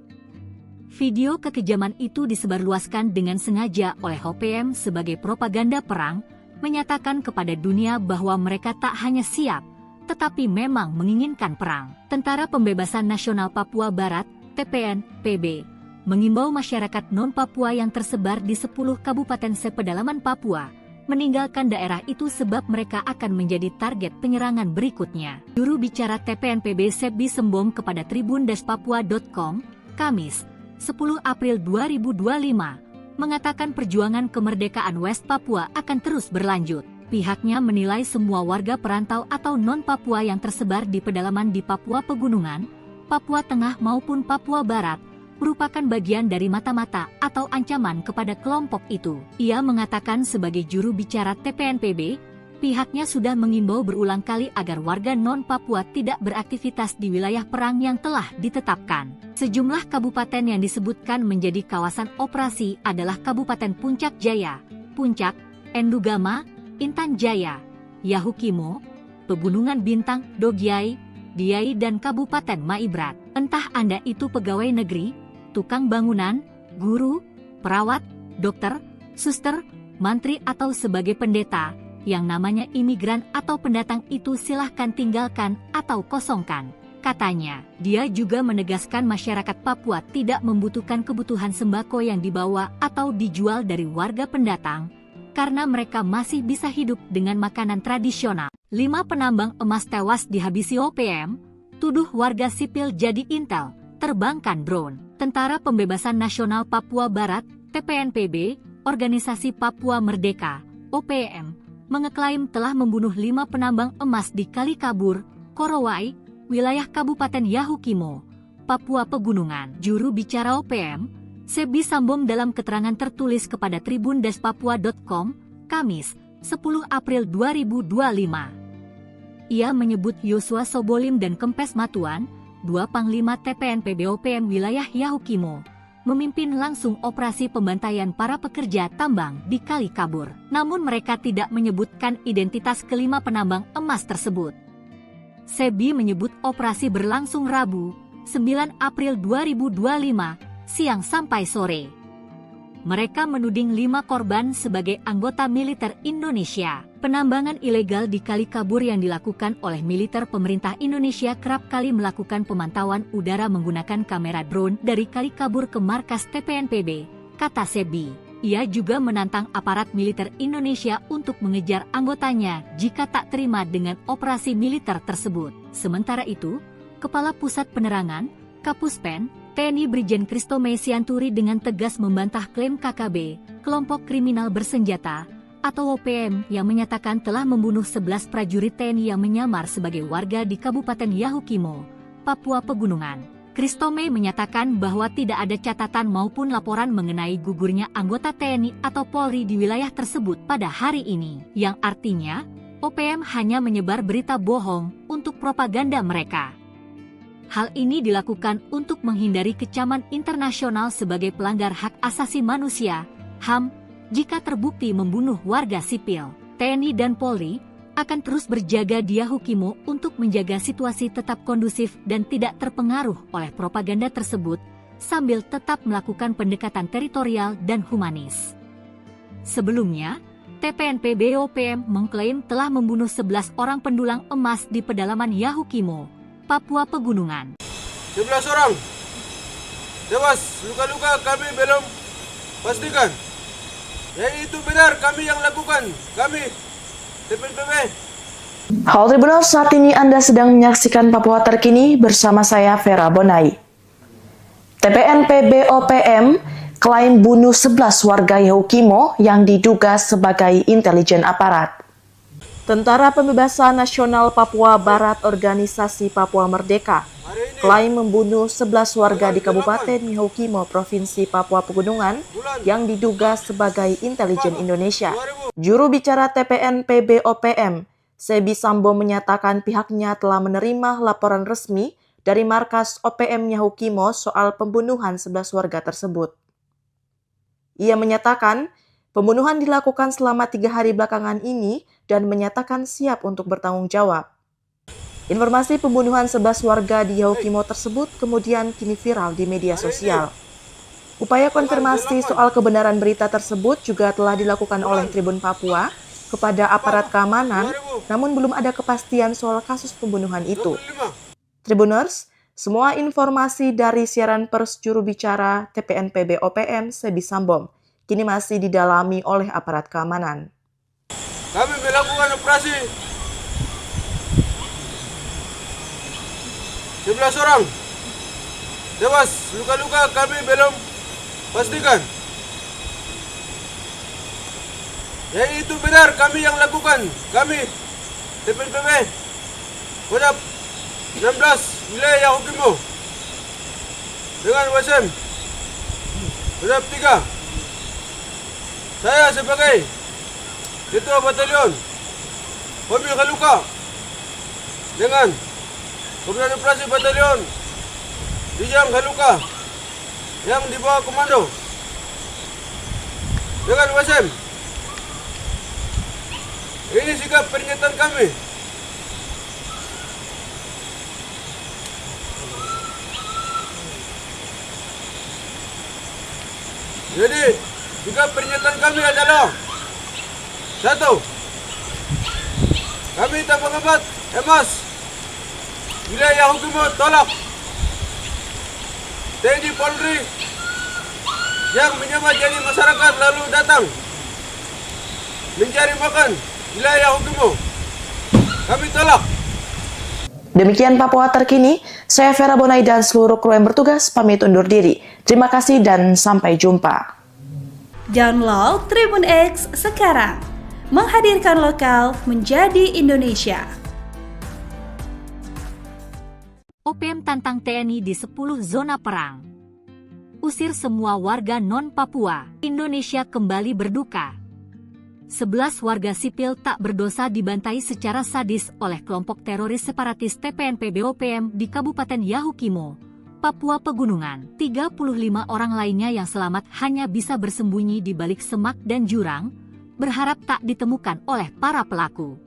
Video kekejaman itu disebarluaskan dengan sengaja oleh OPM sebagai propaganda perang, menyatakan kepada dunia bahwa mereka tak hanya siap, tetapi memang menginginkan perang. Tentara Pembebasan Nasional Papua Barat, TPN-PB, mengimbau masyarakat non-Papua yang tersebar di 10 kabupaten sepedalaman Papua, meninggalkan daerah itu sebab mereka akan menjadi target penyerangan berikutnya. Juru bicara TPN-PB Sebi Sembom kepada tribun-papua.com, Kamis, 10 April 2025, mengatakan perjuangan kemerdekaan West Papua akan terus berlanjut. Pihaknya menilai semua warga perantau atau non-Papua yang tersebar di pedalaman di Papua Pegunungan, Papua Tengah maupun Papua Barat, merupakan bagian dari mata-mata atau ancaman kepada kelompok itu. Ia mengatakan sebagai juru bicara TPN-PB, pihaknya sudah mengimbau berulang kali agar warga non-Papua tidak beraktivitas di wilayah perang yang telah ditetapkan. Sejumlah kabupaten yang disebutkan menjadi kawasan operasi adalah Kabupaten Puncak Jaya, Puncak, Endugama, Intan Jaya, Yahukimo, Pegunungan Bintang, Dogyai, Diai dan Kabupaten Maibrat. Entah Anda itu pegawai negeri, tukang bangunan, guru, perawat, dokter, suster, mantri atau sebagai pendeta, yang namanya imigran atau pendatang itu silahkan tinggalkan atau kosongkan. Katanya, dia juga menegaskan masyarakat Papua tidak membutuhkan kebutuhan sembako yang dibawa atau dijual dari warga pendatang, karena mereka masih bisa hidup dengan makanan tradisional. 5 penambang emas tewas dihabisi OPM, tuduh warga sipil jadi intel, terbangkan drone. Tentara Pembebasan Nasional Papua Barat, TPN-PB, Organisasi Papua Merdeka, OPM, mengeklaim telah membunuh 5 penambang emas di Kalikabur, Korowai, wilayah Kabupaten Yahukimo, Papua Pegunungan. Juru bicara OPM, Sebi Sambom dalam keterangan tertulis kepada tribun-papua.com, Kamis, 10 April 2025. Ia menyebut Yosua Sobolim dan Kempes Matuan, dua Panglima TPNP BOPM wilayah Yahukimo, memimpin langsung operasi pembantaian para pekerja tambang di Kali Kabur. Namun mereka tidak menyebutkan identitas kelima penambang emas tersebut. Sebi menyebut operasi berlangsung Rabu, 9 April 2025, siang sampai sore. Mereka menuding 5 korban sebagai anggota militer Indonesia. Penambangan ilegal di Kali Kabur yang dilakukan oleh militer pemerintah Indonesia kerap kali melakukan pemantauan udara menggunakan kamera drone dari Kali Kabur ke markas TPNPB, kata Sebi. Ia juga menantang aparat militer Indonesia untuk mengejar anggotanya jika tak terima dengan operasi militer tersebut. Sementara itu, Kepala Pusat Penerangan, Kapuspen, TNI Brigjen Kristome Sianturi dengan tegas membantah klaim KKB, kelompok kriminal bersenjata, atau OPM yang menyatakan telah membunuh 11 prajurit TNI yang menyamar sebagai warga di Kabupaten Yahukimo, Papua Pegunungan. Kristome menyatakan bahwa tidak ada catatan maupun laporan mengenai gugurnya anggota TNI atau Polri di wilayah tersebut pada hari ini, yang artinya OPM hanya menyebar berita bohong untuk propaganda mereka. Hal ini dilakukan untuk menghindari kecaman internasional sebagai pelanggar hak asasi manusia, HAM, jika terbukti membunuh warga sipil. TNI dan Polri akan terus berjaga di Yahukimo untuk menjaga situasi tetap kondusif dan tidak terpengaruh oleh propaganda tersebut, sambil tetap melakukan pendekatan teritorial dan humanis. Sebelumnya, TPNP BOPM mengklaim telah membunuh 11 orang pendulang emas di pedalaman Yahukimo, Papua Pegunungan. 11 orang tewas, luka-luka kami belum pastikan. Ya itu benar kami yang lakukan, kami TPNPB. Halo Tribuners, saat ini Anda sedang menyaksikan Papua Terkini bersama saya Vera Bonai. TPNP BOPM klaim bunuh 11 warga Yahukimo yang diduga sebagai intelijen aparat. Tentara Pembebasan Nasional Papua Barat Organisasi Papua Merdeka klaim membunuh 11 warga di Kabupaten Yahukimo, Provinsi Papua Pegunungan yang diduga sebagai intelijen Indonesia. Juru bicara TPNP BOPM, Sebi Sambom menyatakan pihaknya telah menerima laporan resmi dari markas OPM Yahukimo soal pembunuhan 11 warga tersebut. Ia menyatakan pembunuhan dilakukan selama 3 hari belakangan ini dan menyatakan siap untuk bertanggung jawab. Informasi pembunuhan 11 warga di Yahukimo tersebut kemudian kini viral di media sosial. Upaya konfirmasi soal kebenaran berita tersebut juga telah dilakukan oleh Tribun Papua kepada aparat keamanan, namun belum ada kepastian soal kasus pembunuhan itu. Tribuners, semua informasi dari siaran pers juru bicara TPNP BOPM Sebi Sambom kini masih didalami oleh aparat keamanan. Kami melakukan operasi 11 orang tewas, luka-luka kami belum pastikan. Ya itu benar kami yang lakukan, kami TPNPB Kodam 16 wilayah Yahukimo dengan WSM Kodam 3. Saya sebagai Ketua Batalion Homi Kaluka dengan Komandan Operasi Batalion Dijang Kaluka yang di bawah komando dengan WSM. Ini sikap pernyataan kami. Jadi, sikap pernyataan kami adalah 1. Kami Tabang 4 Emas wilayah Yahukimo tolak TNI Polri yang menyamar jadi masyarakat lalu datang mencari makan wilayah Yahukimo. Kami tolak. Demikian Papua Terkini, saya Vera Bonai dan seluruh kru yang bertugas pamit undur diri. Terima kasih dan sampai jumpa. Download Tribun X sekarang. Menghadirkan lokal menjadi Indonesia. OPM tantang TNI di 10 zona perang. usir semua warga non-Papua. Indonesia kembali berduka. 11 warga sipil tak berdosa dibantai secara sadis oleh kelompok teroris separatis TPNPB-OPM di Kabupaten Yahukimo, Papua Pegunungan. 35 orang lainnya yang selamat hanya bisa bersembunyi di balik semak dan jurang, berharap tak ditemukan oleh para pelaku.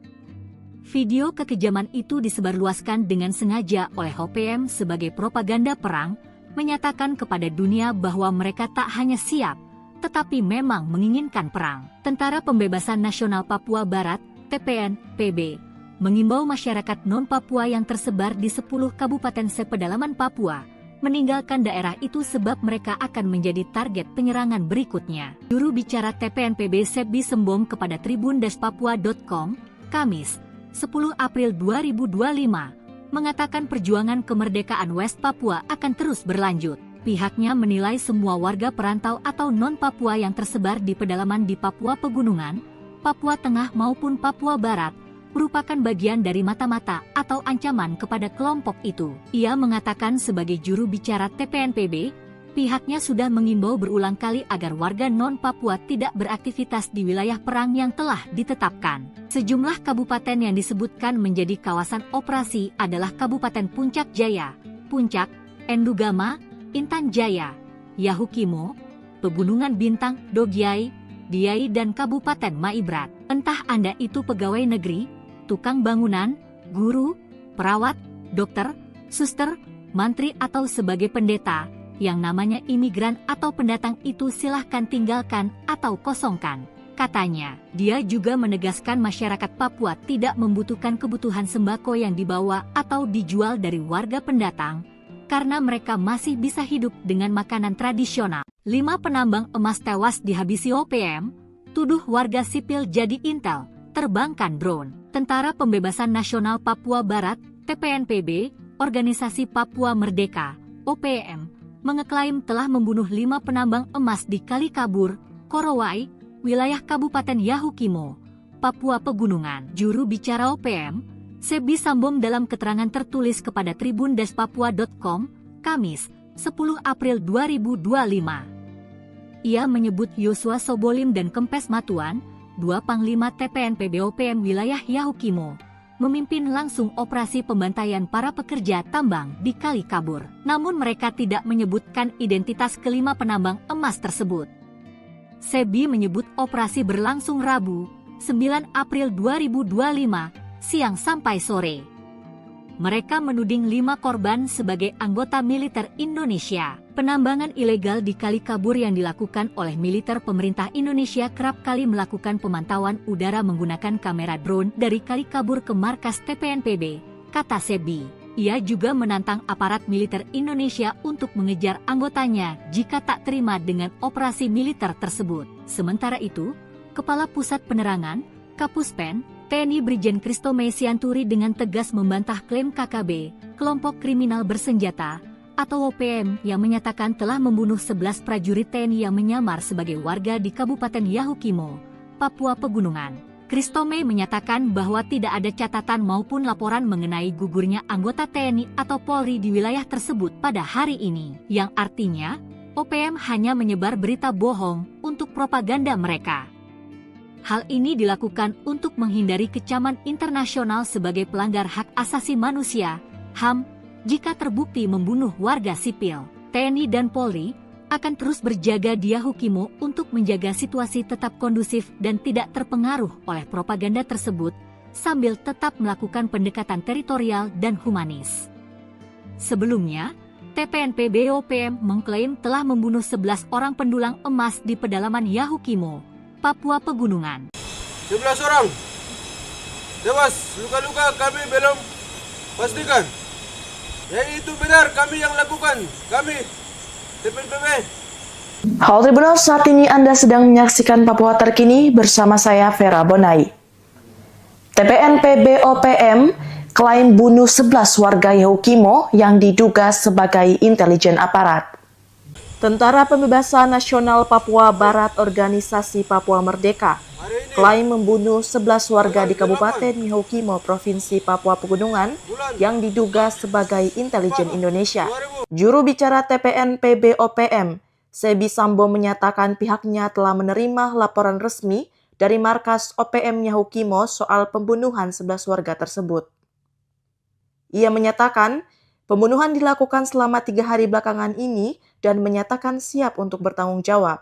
Video kekejaman itu disebarluaskan dengan sengaja oleh OPM sebagai propaganda perang, menyatakan kepada dunia bahwa mereka tak hanya siap, tetapi memang menginginkan perang. Tentara Pembebasan Nasional Papua Barat, TPNPB, mengimbau masyarakat non-Papua yang tersebar di 10 kabupaten sepedalaman Papua, meninggalkan daerah itu sebab mereka akan menjadi target penyerangan berikutnya. Juru bicara TPNPB Sebi Sembom kepada tribun-papua.com, Kamis, 10 April 2025, mengatakan perjuangan kemerdekaan West Papua akan terus berlanjut. Pihaknya menilai semua warga perantau atau non-Papua yang tersebar di pedalaman di Papua Pegunungan, Papua Tengah maupun Papua Barat, merupakan bagian dari mata-mata atau ancaman kepada kelompok itu. Ia mengatakan sebagai juru bicara TPNPB, pihaknya sudah mengimbau berulang kali agar warga non-Papua tidak beraktivitas di wilayah perang yang telah ditetapkan. Sejumlah kabupaten yang disebutkan menjadi kawasan operasi adalah Kabupaten Puncak Jaya, Puncak, Endugama, Intan Jaya, Yahukimo, Pegunungan Bintang, Dogyai, Diai dan Kabupaten Maibrat. Entah Anda itu pegawai negeri, tukang bangunan, guru, perawat, dokter, suster, mantri atau sebagai pendeta, yang namanya imigran atau pendatang itu silahkan tinggalkan atau kosongkan. Katanya, dia juga menegaskan masyarakat Papua tidak membutuhkan kebutuhan sembako yang dibawa atau dijual dari warga pendatang, karena mereka masih bisa hidup dengan makanan tradisional. 5 penambang emas tewas dihabisi OPM, tuduh warga sipil jadi intel, terbangkan drone. Tentara Pembebasan Nasional Papua Barat, TPNPB, Organisasi Papua Merdeka, OPM, mengeklaim telah membunuh 5 penambang emas di Kali Kabur, Korowai, wilayah Kabupaten Yahukimo, Papua Pegunungan. Juru bicara OPM, Sebi Sambom dalam keterangan tertulis kepada tribun-papua.com, Kamis, 10 April 2025. Ia menyebut Yosua Sobolim dan Kempes Matuan, 2 Panglima TPNPB OPM wilayah Yahukimo, memimpin langsung operasi pembantaian para pekerja tambang di Kali Kabur. Namun mereka tidak menyebutkan identitas kelima penambang emas tersebut. Sebi menyebut operasi berlangsung Rabu, 9 April 2025, siang sampai sore. Mereka menuding 5 korban sebagai anggota militer Indonesia. Penambangan ilegal di Kali Kabur yang dilakukan oleh militer pemerintah Indonesia kerap kali melakukan pemantauan udara menggunakan kamera drone dari Kali Kabur ke markas TPNPB, kata Sebi. Ia juga menantang aparat militer Indonesia untuk mengejar anggotanya jika tak terima dengan operasi militer tersebut. Sementara itu, Kepala Pusat Penerangan, Kapuspen, TNI Brigjen Kristo Sianturi dengan tegas membantah klaim KKB, kelompok kriminal bersenjata, atau OPM yang menyatakan telah membunuh 11 prajurit TNI yang menyamar sebagai warga di Kabupaten Yahukimo, Papua Pegunungan. Kristo menyatakan bahwa tidak ada catatan maupun laporan mengenai gugurnya anggota TNI atau Polri di wilayah tersebut pada hari ini, yang artinya OPM hanya menyebar berita bohong untuk propaganda mereka. Hal ini dilakukan untuk menghindari kecaman internasional sebagai pelanggar hak asasi manusia, HAM, jika terbukti membunuh warga sipil. TNI dan Polri akan terus berjaga di Yahukimo untuk menjaga situasi tetap kondusif dan tidak terpengaruh oleh propaganda tersebut, sambil tetap melakukan pendekatan teritorial dan humanis. Sebelumnya, TPNPB OPM mengklaim telah membunuh 11 orang pendulang emas di pedalaman Yahukimo, Papua Pegunungan. 11 orang tewas, luka-luka kami belum pastikan. Ya itu benar kami yang lakukan, kami TPNPB. Halo Tribuners, saat ini Anda sedang menyaksikan Papua Terkini bersama saya Vera Bonai. TPNPB OPM klaim bunuh 11 warga Yahukimo yang diduga sebagai intelijen aparat. Tentara Pembebasan Nasional Papua Barat Organisasi Papua Merdeka klaim membunuh 11 warga di Kabupaten Yahukimo, Provinsi Papua Pegunungan yang diduga sebagai intelijen Indonesia. Juru bicara TPN PB-OPM, Sebi Sambo menyatakan pihaknya telah menerima laporan resmi dari markas OPM Yahukimo soal pembunuhan 11 warga tersebut. Ia menyatakan pembunuhan dilakukan selama 3 hari belakangan ini dan menyatakan siap untuk bertanggung jawab.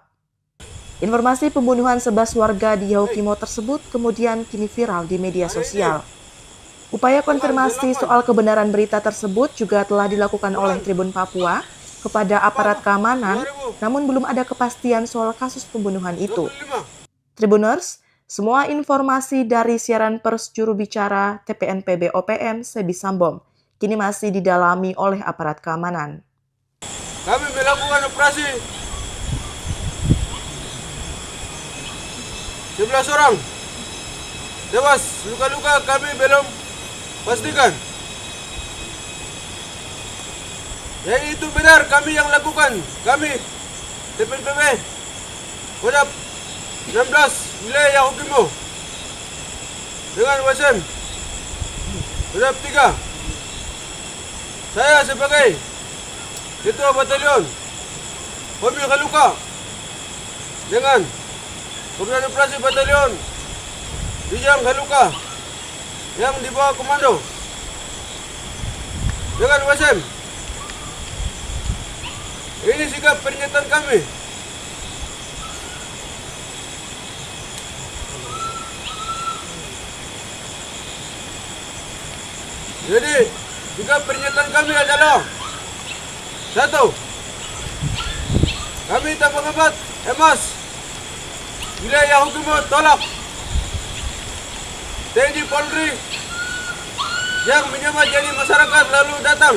Informasi pembunuhan 11 warga di Yahukimo tersebut kemudian kini viral di media sosial. Upaya konfirmasi soal kebenaran berita tersebut juga telah dilakukan oleh Tribun Papua kepada aparat keamanan, namun belum ada kepastian soal kasus pembunuhan itu. Tribuners, semua informasi dari siaran pers juru bicara TPN PB-OPM Sebi Sambom kini masih didalami oleh aparat keamanan. Kami melakukan operasi 11 orang tewas, luka-luka kami belum pastikan. Ya itu benar kami yang lakukan. Kami TPN PB Kodam 16 wilayah Yahukimo dengan WSM Kodam 3. Saya sebagai Ketua Batalion kami luka dengan Komandan Operasi Batalion Bijang Haluka yang di bawah komando dengan WSM. Ini sikap pernyataan kami. Jadi, sikap pernyataan kami adalah 1. Kami tak mengembat emas wilayah Yahukimo tolak TNI Polri yang menyamar jadi masyarakat lalu datang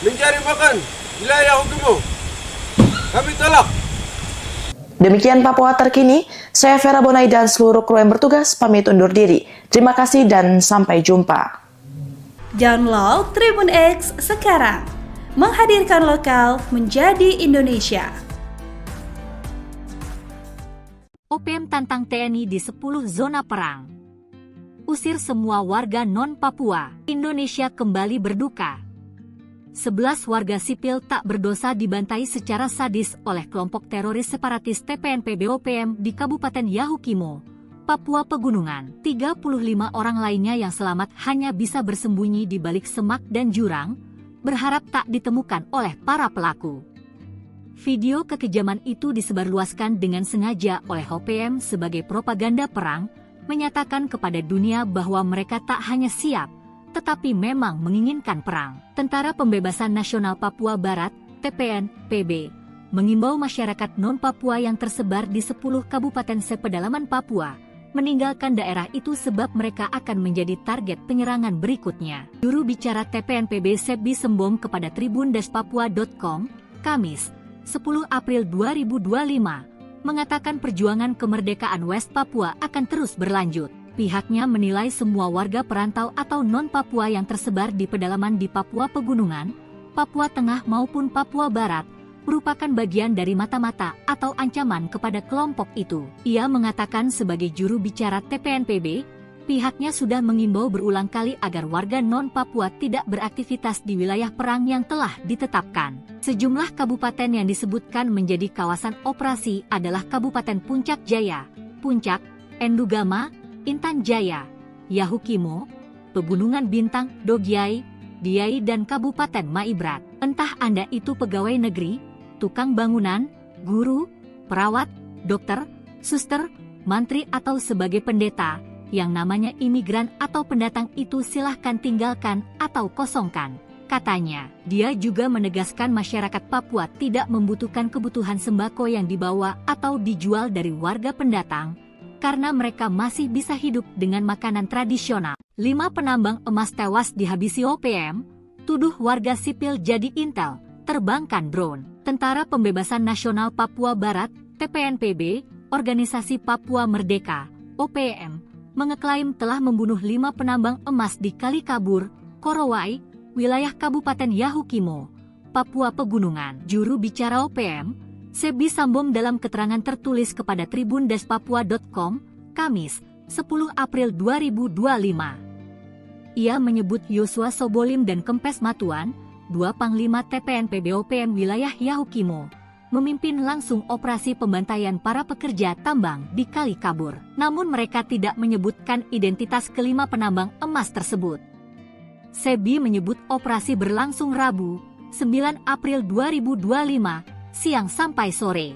mencari makan wilayah Yahukimo. Kami tolak. Demikian Papua Terkini, saya Vera Bonai dan seluruh kru yang bertugas pamit undur diri. Terima kasih dan sampai jumpa. Download Tribun X sekarang, menghadirkan lokal menjadi Indonesia. OPM tantang TNI di 10 zona perang. Usir semua warga non-Papua. Indonesia kembali berduka. 11 warga sipil tak berdosa dibantai secara sadis oleh kelompok teroris separatis TPN PB-OPM di Kabupaten Yahukimo, Papua Pegunungan. 35 orang lainnya yang selamat hanya bisa bersembunyi di balik semak dan jurang, berharap tak ditemukan oleh para pelaku. Video kekejaman itu disebarluaskan dengan sengaja oleh OPM sebagai propaganda perang, menyatakan kepada dunia bahwa mereka tak hanya siap, tetapi memang menginginkan perang. Tentara Pembebasan Nasional Papua Barat, TPN, PB, mengimbau masyarakat non-Papua yang tersebar di 10 kabupaten sepedalaman Papua, meninggalkan daerah itu sebab mereka akan menjadi target penyerangan berikutnya. Juru bicara TPN PB Sebi Sembom kepada tribun-papua.com, Kamis, 10 April 2025, mengatakan perjuangan kemerdekaan West Papua akan terus berlanjut. Pihaknya menilai semua warga perantau atau non-Papua yang tersebar di pedalaman di Papua Pegunungan, Papua Tengah maupun Papua Barat, merupakan bagian dari mata-mata atau ancaman kepada kelompok itu. Ia mengatakan sebagai juru bicara TPNPB, pihaknya sudah mengimbau berulang kali agar warga non-Papua tidak beraktivitas di wilayah perang yang telah ditetapkan. Sejumlah kabupaten yang disebutkan menjadi kawasan operasi adalah Kabupaten Puncak Jaya, Puncak, Endugama, Intan Jaya, Yahukimo, Pegunungan Bintang, Dogyai, Diai dan Kabupaten Maibrat. Entah Anda itu pegawai negeri, tukang bangunan, guru, perawat, dokter, suster, mantri atau sebagai pendeta, yang namanya imigran atau pendatang itu silahkan tinggalkan atau kosongkan. Katanya, dia juga menegaskan masyarakat Papua tidak membutuhkan kebutuhan sembako yang dibawa atau dijual dari warga pendatang, karena mereka masih bisa hidup dengan makanan tradisional. 5 penambang emas tewas dihabisi OPM, tuduh warga sipil jadi intel, terbangkan drone. Tentara Pembebasan Nasional Papua Barat, TPNPB, Organisasi Papua Merdeka, OPM, mengeklaim telah membunuh 5 penambang emas di Kalikabur, Korowai, wilayah Kabupaten Yahukimo, Papua Pegunungan. Juru bicara OPM, Sebi Sambom dalam keterangan tertulis kepada tribun-papua.com, Kamis, 10 April 2025. Ia menyebut Yosua Sobolim dan Kempes Matuan, dua Panglima TPNP BOPM wilayah Yahukimo, memimpin langsung operasi pembantaian para pekerja tambang di Kali Kabur. Namun mereka tidak menyebutkan identitas kelima penambang emas tersebut. Sebi menyebut operasi berlangsung Rabu, 9 April 2025, siang sampai sore.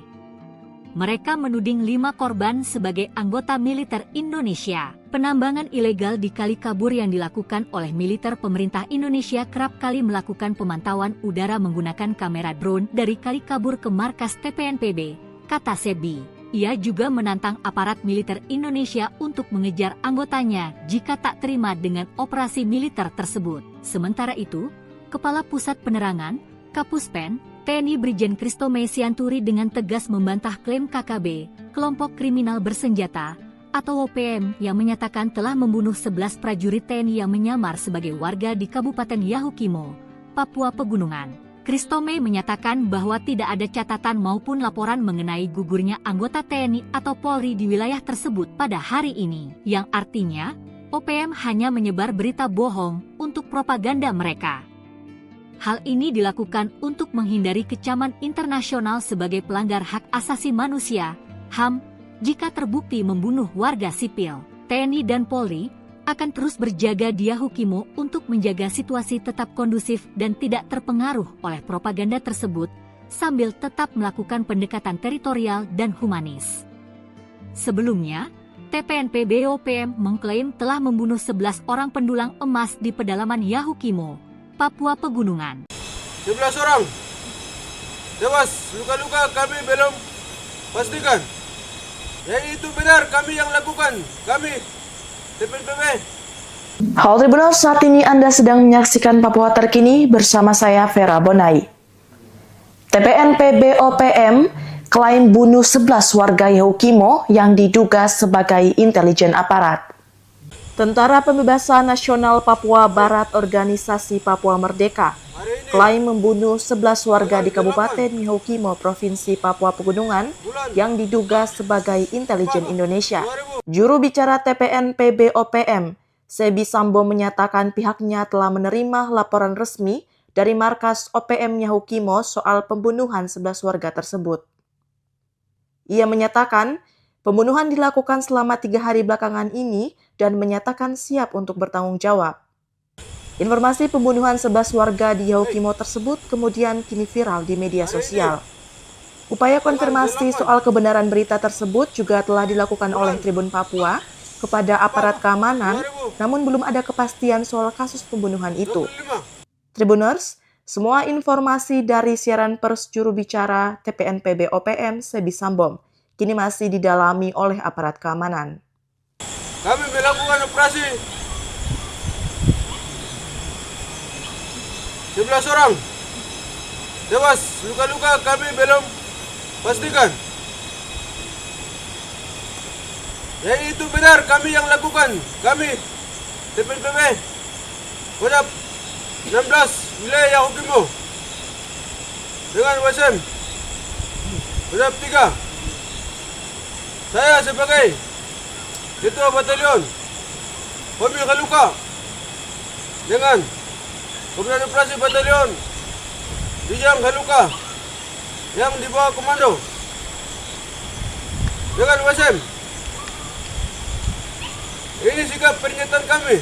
Mereka menuding 5 korban sebagai anggota militer Indonesia. Penambangan ilegal di Kali Kabur yang dilakukan oleh militer pemerintah Indonesia kerap kali melakukan pemantauan udara menggunakan kamera drone dari Kali Kabur ke markas TPNPB, kata Sebi. Ia juga menantang aparat militer Indonesia untuk mengejar anggotanya jika tak terima dengan operasi militer tersebut. Sementara itu, Kepala Pusat Penerangan, Kapuspen, TNI Brigjen Kristome Sianturi dengan tegas membantah klaim KKB, kelompok kriminal bersenjata, atau OPM yang menyatakan telah membunuh 11 prajurit TNI yang menyamar sebagai warga di Kabupaten Yahukimo, Papua Pegunungan. Kristome menyatakan bahwa tidak ada catatan maupun laporan mengenai gugurnya anggota TNI atau Polri di wilayah tersebut pada hari ini, yang artinya OPM hanya menyebar berita bohong untuk propaganda mereka. Hal ini dilakukan untuk menghindari kecaman internasional sebagai pelanggar hak asasi manusia, HAM, jika terbukti membunuh warga sipil. TNI dan Polri akan terus berjaga di Yahukimo untuk menjaga situasi tetap kondusif dan tidak terpengaruh oleh propaganda tersebut, sambil tetap melakukan pendekatan teritorial dan humanis. Sebelumnya, TPNP BOPM mengklaim telah membunuh 11 orang pendulang emas di pedalaman Yahukimo, Papua Pegunungan. 11 orang tewas, luka-luka kami belum pastikan. Ya itu benar kami yang lakukan, kami TPNPB. Halo Tribuners, saat ini Anda sedang menyaksikan Papua Terkini bersama saya Vera Bonai. TPNP BOPM klaim bunuh 11 warga Yahukimo yang diduga sebagai intelijen aparat. Tentara Pembebasan Nasional Papua Barat Organisasi Papua Merdeka klaim membunuh 11 warga di Kabupaten Yahukimo, Provinsi Papua Pegunungan yang diduga sebagai intelijen Indonesia. Juru bicara TPNP BOPM, Sebi Sambom menyatakan pihaknya telah menerima laporan resmi dari markas OPM Yahukimo soal pembunuhan 11 warga tersebut. Ia menyatakan pembunuhan dilakukan selama 3 hari belakangan ini dan menyatakan siap untuk bertanggung jawab. Informasi pembunuhan 11 warga di Yahukimo tersebut kemudian kini viral di media sosial. Upaya konfirmasi soal kebenaran berita tersebut juga telah dilakukan oleh Tribun Papua kepada aparat keamanan, namun belum ada kepastian soal kasus pembunuhan itu. Tribuners, semua informasi dari siaran pers juru bicara TPNP BOPM Sebi Sambom kini masih didalami oleh aparat keamanan. Kami melakukan operasi 11 orang tewas, luka-luka kami belum pastikan. Ya itu benar kami yang lakukan, kami TPNPB Kodam 16 wilayah Yahukimo dengan WSM Kodam 3. Saya sebagai Ketua Batalion Hobi Kaluka dengan Komandan Operasi Batalion Bijang Kaluka yang di bawah komando dengan WSM. Ini sikap pernyataan kami.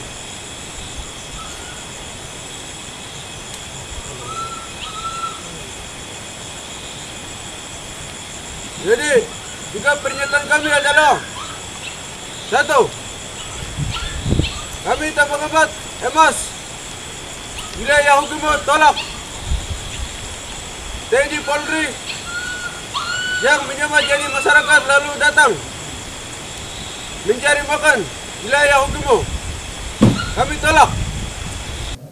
Jadi, sikap pernyataan kami adalah 1. Kami tak mengembat emas wilayah Yahukimo tolak TNI Polri yang menyamar jadi masyarakat lalu datang mencari makan wilayah Yahukimo. Kami tolak.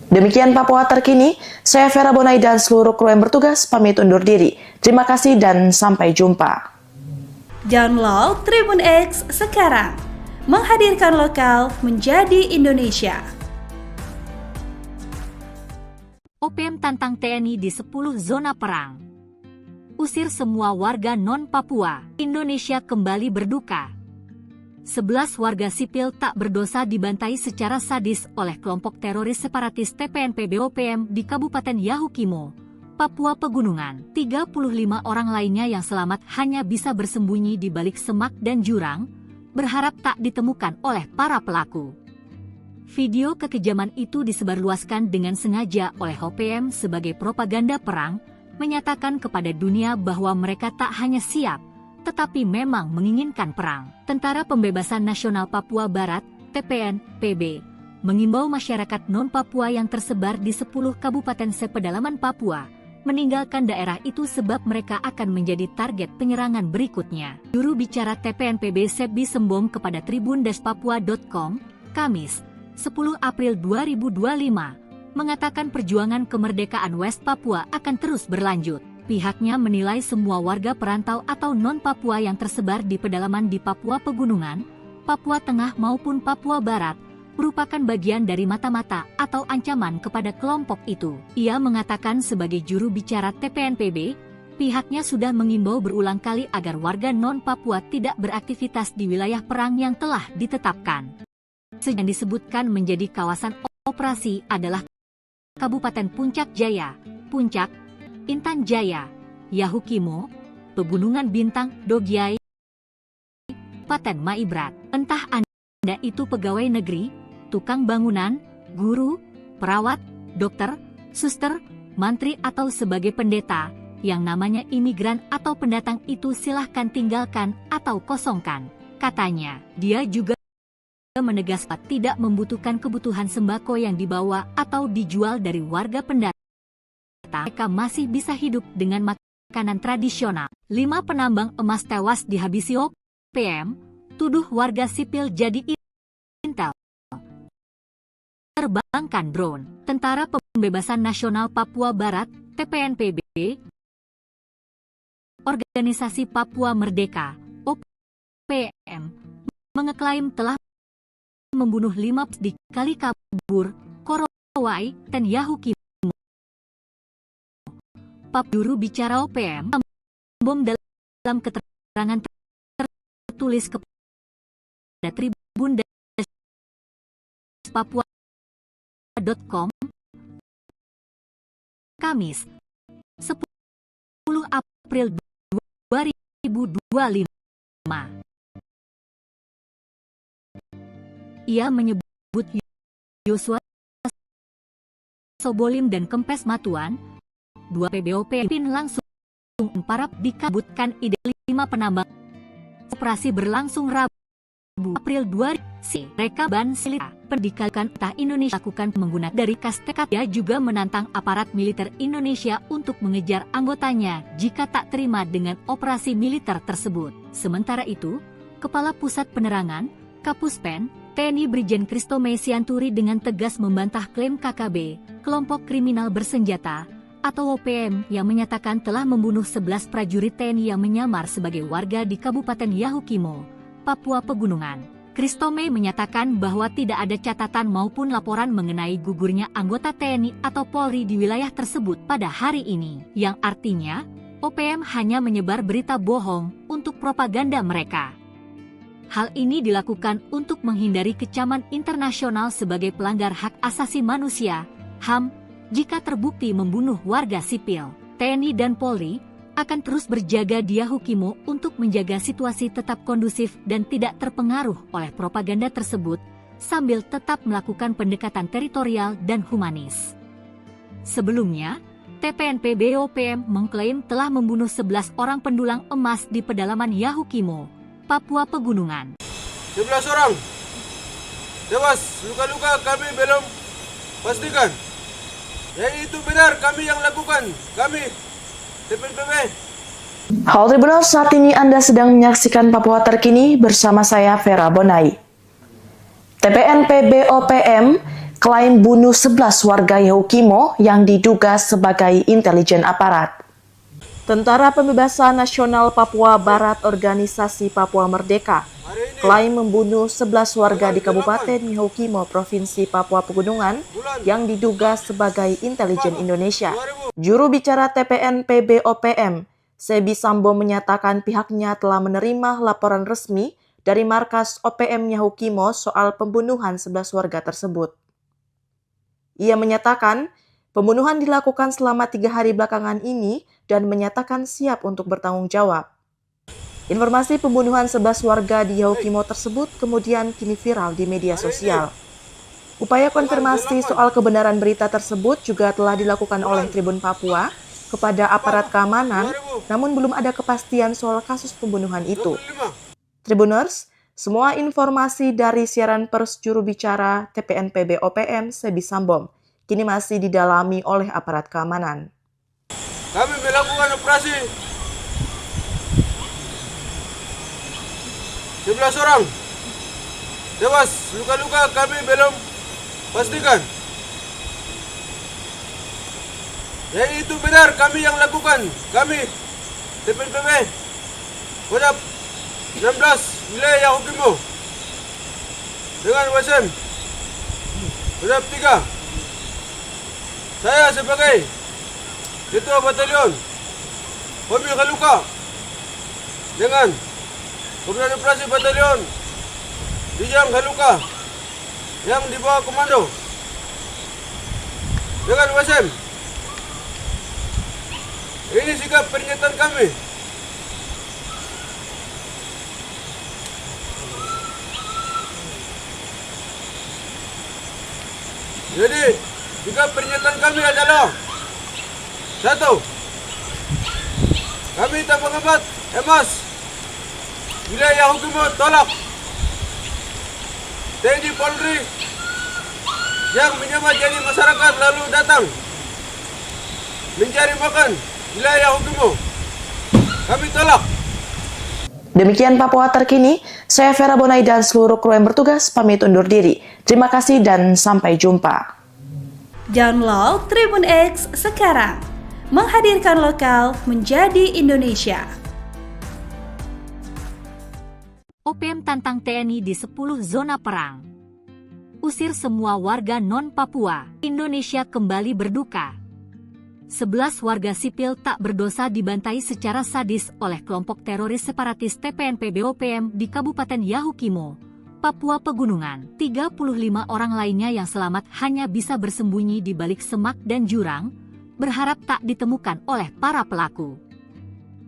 Demikian Papua Terkini, saya Vera Bonai dan seluruh kru yang bertugas pamit undur diri. Terima kasih dan sampai jumpa. Download Tribun X sekarang, menghadirkan lokal menjadi Indonesia. OPM tantang TNI di 10 zona perang. usir semua warga non-Papua. Indonesia kembali berduka. 11 warga sipil tak berdosa dibantai secara sadis oleh kelompok teroris separatis TPNP-BOPM di Kabupaten Yahukimo, Papua Pegunungan. 35 orang lainnya yang selamat hanya bisa bersembunyi di balik semak dan jurang, berharap tak ditemukan oleh para pelaku. Video kekejaman itu disebarluaskan dengan sengaja oleh OPM sebagai propaganda perang, menyatakan kepada dunia bahwa mereka tak hanya siap, tetapi memang menginginkan perang. Tentara Pembebasan Nasional Papua Barat, TPN-PB, mengimbau masyarakat non-Papua yang tersebar di 10 kabupaten sepedalaman Papua, meninggalkan daerah itu sebab mereka akan menjadi target penyerangan berikutnya. Juru bicara TPN-PB Sebbi Sembom kepada tribun-papua.com, Kamis, 10 April 2025, mengatakan perjuangan kemerdekaan West Papua akan terus berlanjut. Pihaknya menilai semua warga perantau atau non-Papua yang tersebar di pedalaman di Papua Pegunungan, Papua Tengah maupun Papua Barat, merupakan bagian dari mata-mata atau ancaman kepada kelompok itu. Ia mengatakan sebagai juru bicara TPNPB, pihaknya sudah mengimbau berulang kali agar warga non-Papua tidak beraktivitas di wilayah perang yang telah ditetapkan. Yang disebutkan menjadi kawasan operasi adalah Kabupaten Puncak Jaya, Puncak, Intan Jaya, Yahukimo, Pegunungan Bintang, Dogiai, Paten Maibrat. Entah Anda itu pegawai negeri, tukang bangunan, guru, perawat, dokter, suster, mantri atau sebagai pendeta, yang namanya imigran atau pendatang itu silahkan tinggalkan atau kosongkan, katanya. Dia juga menegaskan tidak membutuhkan kebutuhan sembako yang dibawa atau dijual dari warga pendatang. Mereka masih bisa hidup dengan makanan tradisional. 5 penambang emas tewas dihabisi OPM, tuduh warga sipil jadi intel. Terbangkan drone. Tentara Pembebasan Nasional Papua Barat, TPNPB, Organisasi Papua Merdeka, OPM, mengeklaim telah membunuh 5 di Kali Kabur, Korowai, dan Yahukimo. Juru bicara OPM, bom dalam keterangan tertulis kepada Tribun Papua.com, Kamis, 10 April 2025. Ia menyebut Yosua Sobolim dan Kempes Matuan, 2 PBOP pin langsung para dikabutkan ide 5 penambang. Operasi berlangsung Rabu, April 2. Mereka ban silita pendidikan entah Indonesia lakukan menggunakan dari Kastekad. Dia juga menantang aparat militer Indonesia untuk mengejar anggotanya jika tak terima dengan operasi militer tersebut. Sementara itu, Kepala Pusat Penerangan, Kapuspen, TNI Brigjen Kristome Sianturi dengan tegas membantah klaim KKB, kelompok kriminal bersenjata, atau OPM yang menyatakan telah membunuh 11 prajurit TNI yang menyamar sebagai warga di Kabupaten Yahukimo, Papua Pegunungan. Kristome menyatakan bahwa tidak ada catatan maupun laporan mengenai gugurnya anggota TNI atau Polri di wilayah tersebut pada hari ini, yang artinya OPM hanya menyebar berita bohong untuk propaganda mereka. Hal ini dilakukan untuk menghindari kecaman internasional sebagai pelanggar hak asasi manusia, HAM, jika terbukti membunuh warga sipil. TNI dan Polri akan terus berjaga di Yahukimo untuk menjaga situasi tetap kondusif dan tidak terpengaruh oleh propaganda tersebut, sambil tetap melakukan pendekatan teritorial dan humanis. Sebelumnya, TPNP-BOPM mengklaim telah membunuh 11 orang pendulang emas di pedalaman Yahukimo, Papua Pegunungan. 11 orang tewas, luka-luka kami belum pastikan. Ya itu benar, kami yang lakukan, kami TPNPB. Halo Tribunal, saat ini Anda sedang menyaksikan Papua Terkini bersama saya Vera Bonai. TPNP-BOPM klaim bunuh 11 warga Yahukimo yang diduga sebagai intelijen aparat. Tentara Pembebasan Nasional Papua Barat Organisasi Papua Merdeka klaim membunuh 11 warga di Kabupaten Yahukimo, Provinsi Papua Pegunungan yang diduga sebagai intelijen Indonesia. Juru bicara TPNP-BOPM, Sebi Sambo menyatakan pihaknya telah menerima laporan resmi dari markas OPM Yahukimo soal pembunuhan 11 warga tersebut. Ia menyatakan pembunuhan dilakukan selama 3 hari belakangan ini dan menyatakan siap untuk bertanggung jawab. Informasi pembunuhan 11 warga di Yahukimo tersebut kemudian kini viral di media sosial. Upaya konfirmasi soal kebenaran berita tersebut juga telah dilakukan oleh Tribun Papua kepada aparat keamanan, namun belum ada kepastian soal kasus pembunuhan itu. Tribuners, semua informasi dari siaran pers juru bicara TPNPB OPM Sebi Sambom kini masih didalami oleh aparat keamanan. Kami melakukan operasi 11 orang tewas, luka-luka kami belum pastikan. Ya itu benar kami yang lakukan. Kami TPNPB Kodam 16 wilayah Yahukimo dengan WSM Kodam 3. Saya sebagai Ketua Batalion Hobi Kaluka dengan Komandan Operasi Batalion Bijang Kaluka yang di bawah komando dengan WSM. Ini sikap pernyataan kami. Jadi, sikap pernyataan kami adalah 1. Kami tak mengembat emas wilayah Yahukimo tolak TNI Polri yang menyamar jadi masyarakat lalu datang mencari makan wilayah Yahukimo. Kami tolak. Demikian Papua terkini, saya Vera Bonai dan seluruh kru yang bertugas pamit undur diri. Terima kasih dan sampai jumpa. Download Tribun X sekarang, menghadirkan lokal menjadi Indonesia. OPM tantang TNI di 10 zona perang. Usir semua warga non-Papua. Indonesia kembali berduka. 11 warga sipil tak berdosa dibantai secara sadis oleh kelompok teroris separatis TPNPB OPM di Kabupaten Yahukimo, Papua Pegunungan. 35 orang lainnya yang selamat hanya bisa bersembunyi di balik semak dan jurang, berharap tak ditemukan oleh para pelaku.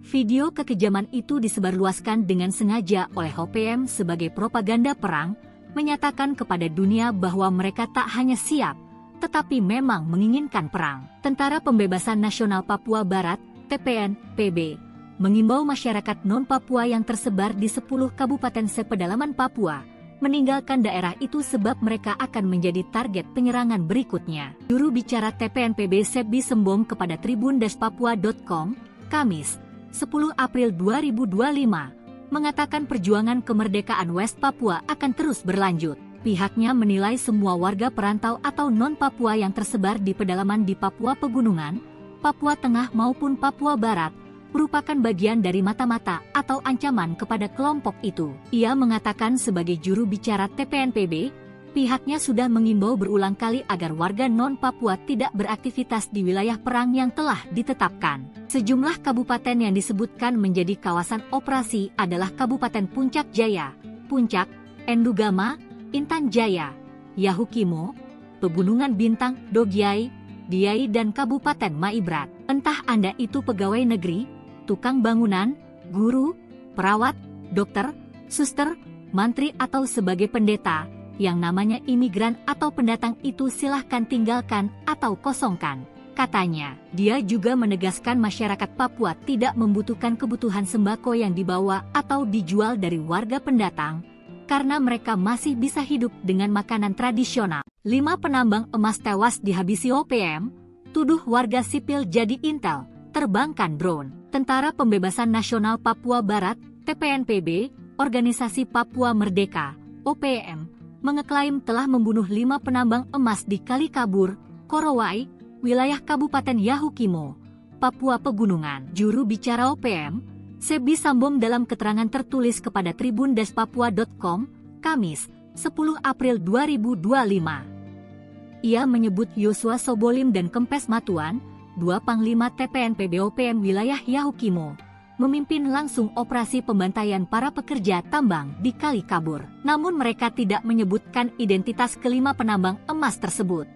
Video kekejaman itu disebarluaskan dengan sengaja oleh OPM sebagai propaganda perang, menyatakan kepada dunia bahwa mereka tak hanya siap, tetapi memang menginginkan perang. Tentara Pembebasan Nasional Papua Barat, TPNPB, mengimbau masyarakat non-Papua yang tersebar di 10 kabupaten sepedalaman Papua, meninggalkan daerah itu sebab mereka akan menjadi target penyerangan berikutnya. Juru bicara TPNPB Sebi Sembom kepada tribun-papua.com, Kamis, 10 April 2025, mengatakan perjuangan kemerdekaan West Papua akan terus berlanjut. Pihaknya menilai semua warga perantau atau non-Papua yang tersebar di pedalaman di Papua Pegunungan, Papua Tengah maupun Papua Barat, merupakan bagian dari mata-mata atau ancaman kepada kelompok itu. Ia mengatakan sebagai juru bicara TPNPB, pihaknya sudah mengimbau berulang kali agar warga non-Papua tidak beraktivitas di wilayah perang yang telah ditetapkan. Sejumlah kabupaten yang disebutkan menjadi kawasan operasi adalah Kabupaten Puncak Jaya, Puncak, Endugama, Intan Jaya, Yahukimo, Pegunungan Bintang, Dogyai, Diai dan Kabupaten Maibrat. Entah Anda itu pegawai negeri, tukang bangunan, guru, perawat, dokter, suster, mantri atau sebagai pendeta, yang namanya imigran atau pendatang itu silahkan tinggalkan atau kosongkan. Katanya, dia juga menegaskan masyarakat Papua tidak membutuhkan kebutuhan sembako yang dibawa atau dijual dari warga pendatang, karena mereka masih bisa hidup dengan makanan tradisional. 5 penambang emas tewas dihabisi OPM, tuduh warga sipil jadi intel, terbangkan drone. Tentara Pembebasan Nasional Papua Barat, TPNPB, Organisasi Papua Merdeka, OPM, mengeklaim telah membunuh 5 penambang emas di Kalikabur, Korowai, wilayah Kabupaten Yahukimo, Papua Pegunungan. Juru bicara OPM, Sebi Sambom dalam keterangan tertulis kepada tribun-papua.com, Kamis, 10 April 2025. Ia menyebut Yosua Sobolim dan Kempes Matuan, dua Panglima TPNPB OPM wilayah Yahukimo memimpin langsung operasi pembantaian para pekerja tambang di Kali Kabur. Namun mereka tidak menyebutkan identitas kelima penambang emas tersebut.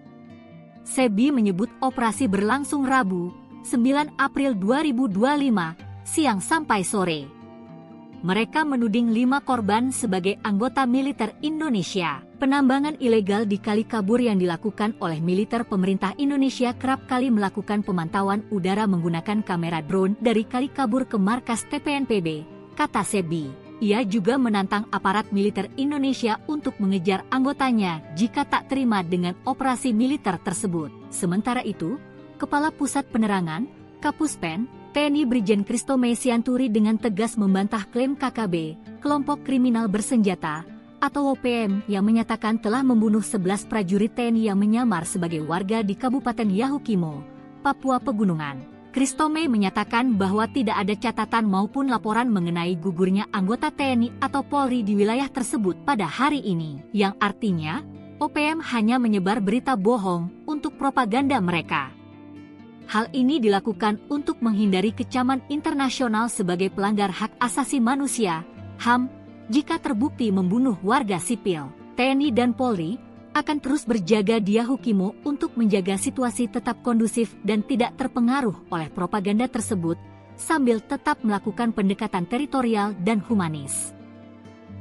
SEBI menyebut operasi berlangsung Rabu, 9 April 2025, siang sampai sore. Mereka menuding 5 korban sebagai anggota militer Indonesia. Penambangan ilegal di Kali Kabur yang dilakukan oleh militer pemerintah Indonesia kerap kali melakukan pemantauan udara menggunakan kamera drone dari Kali Kabur ke markas TPNPB, kata SEBI. Ia juga menantang aparat militer Indonesia untuk mengejar anggotanya jika tak terima dengan operasi militer tersebut. Sementara itu, Kepala Pusat Penerangan, Kapuspen, TNI Brigjen Kristome Sianturi dengan tegas membantah klaim KKB, kelompok kriminal bersenjata, atau OPM yang menyatakan telah membunuh 11 prajurit TNI yang menyamar sebagai warga di Kabupaten Yahukimo, Papua Pegunungan. Kristome menyatakan bahwa tidak ada catatan maupun laporan mengenai gugurnya anggota TNI atau Polri di wilayah tersebut pada hari ini, yang artinya OPM hanya menyebar berita bohong untuk propaganda mereka. Hal ini dilakukan untuk menghindari kecaman internasional sebagai pelanggar hak asasi manusia, HAM, jika terbukti membunuh warga sipil. TNI dan Polri akan terus berjaga di Yahukimo untuk menjaga situasi tetap kondusif dan tidak terpengaruh oleh propaganda tersebut, sambil tetap melakukan pendekatan teritorial dan humanis.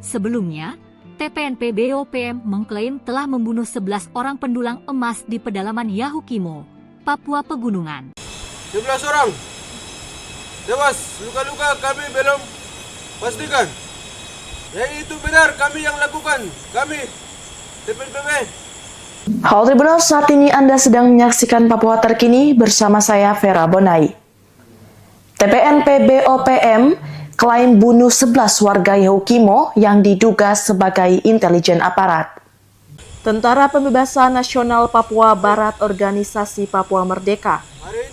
Sebelumnya, TPNPB OPM mengklaim telah membunuh 11 orang pendulang emas di pedalaman Yahukimo, Papua Pegunungan. 11 orang tewas, luka-luka kami belum pastikan. Ya itu benar kami yang lakukan, kami TPNPB. Halo Tribuners, saat ini Anda sedang menyaksikan Papua Terkini bersama saya Vera Bonai. TPNPB OPM klaim bunuh 11 warga Yahukimo yang diduga sebagai intelijen aparat. Tentara Pembebasan Nasional Papua Barat Organisasi Papua Merdeka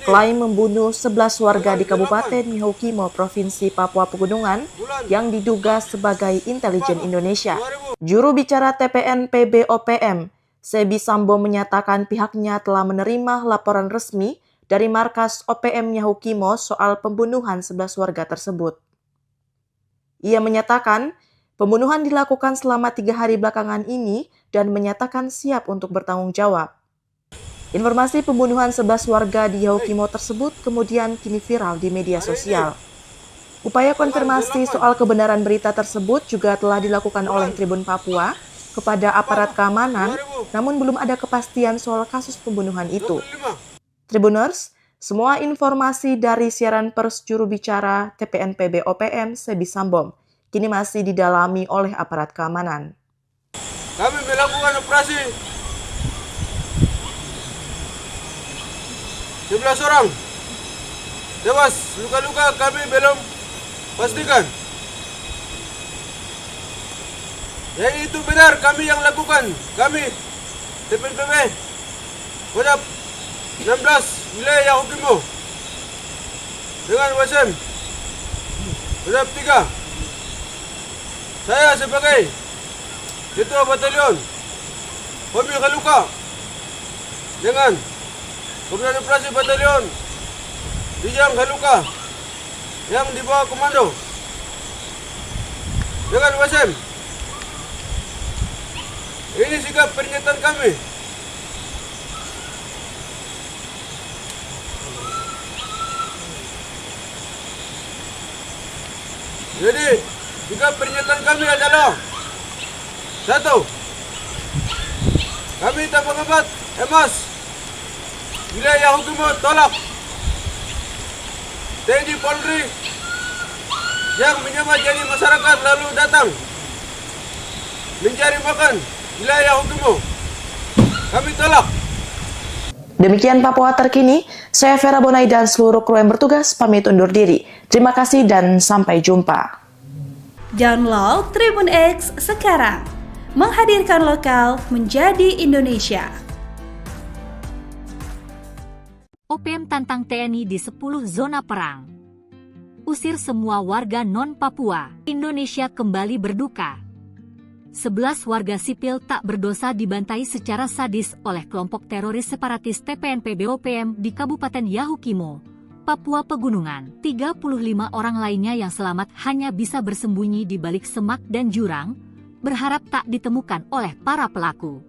klaim membunuh 11 warga di Kabupaten Yahukimo, Provinsi Papua Pegunungan yang diduga sebagai intelijen Indonesia. Juru bicara TPNPB OPM, Sebi Sambo menyatakan pihaknya telah menerima laporan resmi dari markas OPM Yahukimo soal pembunuhan 11 warga tersebut. Ia menyatakan pembunuhan dilakukan selama 3 hari belakangan ini dan menyatakan siap untuk bertanggung jawab. Informasi pembunuhan 11 warga di Yahukimo tersebut kemudian kini viral di media sosial. Upaya konfirmasi soal kebenaran berita tersebut juga telah dilakukan oleh Tribun Papua kepada aparat keamanan, namun belum ada kepastian soal kasus pembunuhan itu. Tribuners, semua informasi dari siaran pers juru bicara TPNPB OPM Sebi Sambom kini masih didalami oleh aparat keamanan. Kami melakukan operasi 11 orang tewas, luka-luka kami belum pastikan. Ya itu benar kami yang lakukan, kami TPNPB Kodam 16 wilayah Yahukimo dengan WSM Kodam 3. Saya sebagai Ketua Batalion Homi Khaluka dengan Komandan Operasi Batalion Bijang Khaluka yang di bawah komando dengan WSM. Ini sikap pernyataan kami. Jadi, sikap pernyataan kami adalah 1. Kami tambang emas wilayah Yahukimo tolak TNI Polri yang menyamar jadi masyarakat lalu datang mencari makan wilayah Yahukimo. Kami tolak. Demikian Papua Terkini, saya Vera Bonai dan seluruh kru yang bertugas pamit undur diri. Terima kasih dan sampai jumpa. Download Tribun X sekarang, menghadirkan lokal menjadi Indonesia. OPM tantang TNI di 10 zona perang. Usir semua warga non-Papua. Indonesia kembali berduka. 11 warga sipil tak berdosa dibantai secara sadis oleh kelompok teroris separatis TPNPB-OPM di Kabupaten Yahukimo, Papua Pegunungan. 35 orang lainnya yang selamat hanya bisa bersembunyi di balik semak dan jurang, berharap tak ditemukan oleh para pelaku.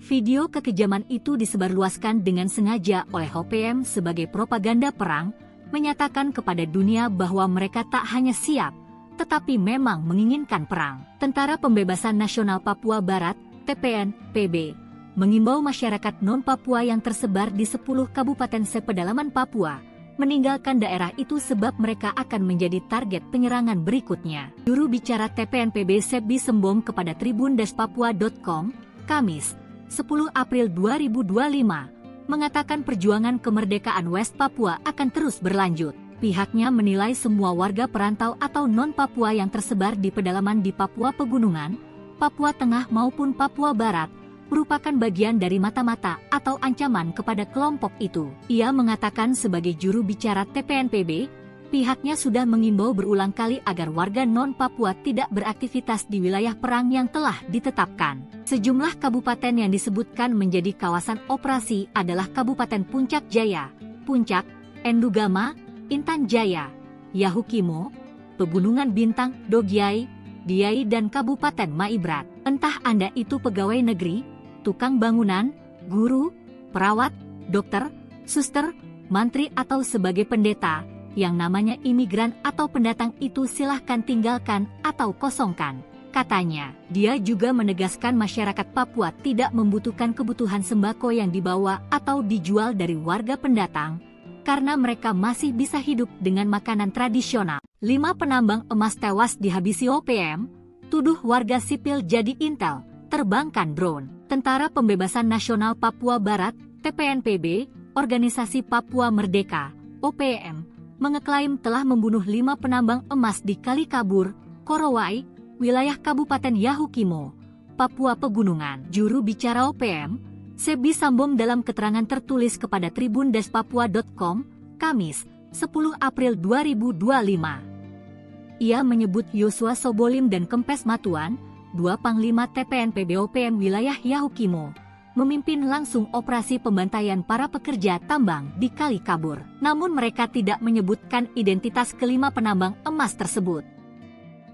Video kekejaman itu disebarluaskan dengan sengaja oleh OPM sebagai propaganda perang, menyatakan kepada dunia bahwa mereka tak hanya siap, tetapi memang menginginkan perang. Tentara Pembebasan Nasional Papua Barat, TPNPB, mengimbau masyarakat non-Papua yang tersebar di 10 kabupaten sepedalaman Papua, meninggalkan daerah itu sebab mereka akan menjadi target penyerangan berikutnya. Juru bicara TPNPB Sebi Sembom kepada tribundespapua.com, Kamis, 10 April 2025, mengatakan perjuangan kemerdekaan West Papua akan terus berlanjut. Pihaknya menilai semua warga perantau atau non-Papua yang tersebar di pedalaman di Papua Pegunungan, Papua Tengah maupun Papua Barat, merupakan bagian dari mata-mata atau ancaman kepada kelompok itu. Ia mengatakan sebagai juru bicara TPNPB, pihaknya sudah mengimbau berulang kali agar warga non-Papua tidak beraktivitas di wilayah perang yang telah ditetapkan. Sejumlah kabupaten yang disebutkan menjadi kawasan operasi adalah Kabupaten Puncak Jaya, Puncak, Endugama, Intan Jaya, Yahukimo, Pegunungan Bintang, Dogyai, Diai dan Kabupaten Maibrat. Entah Anda itu pegawai negeri, tukang bangunan, guru, perawat, dokter, suster, mantri atau sebagai pendeta, yang namanya imigran atau pendatang itu silahkan tinggalkan atau kosongkan, katanya. Dia juga menegaskan masyarakat Papua tidak membutuhkan kebutuhan sembako yang dibawa atau dijual dari warga pendatang, karena mereka masih bisa hidup dengan makanan tradisional. 5 penambang emas tewas dihabisi OPM, tuduh warga sipil jadi intel, terbangkan drone. Tentara Pembebasan Nasional Papua Barat, TPNPB, Organisasi Papua Merdeka, OPM, mengeklaim telah membunuh 5 penambang emas di Kalikabur, Korowai, wilayah Kabupaten Yahukimo, Papua Pegunungan. Juru bicara OPM, Sebi Sambom dalam keterangan tertulis kepada tribundespapua.com, Kamis, 10 April 2025. Ia menyebut Yosua Sobolim dan Kempes Matuan, 2 Panglima TPNPB OPM wilayah Yahukimo, memimpin langsung operasi pembantaian para pekerja tambang di Kalikabur. Namun mereka tidak menyebutkan identitas kelima penambang emas tersebut.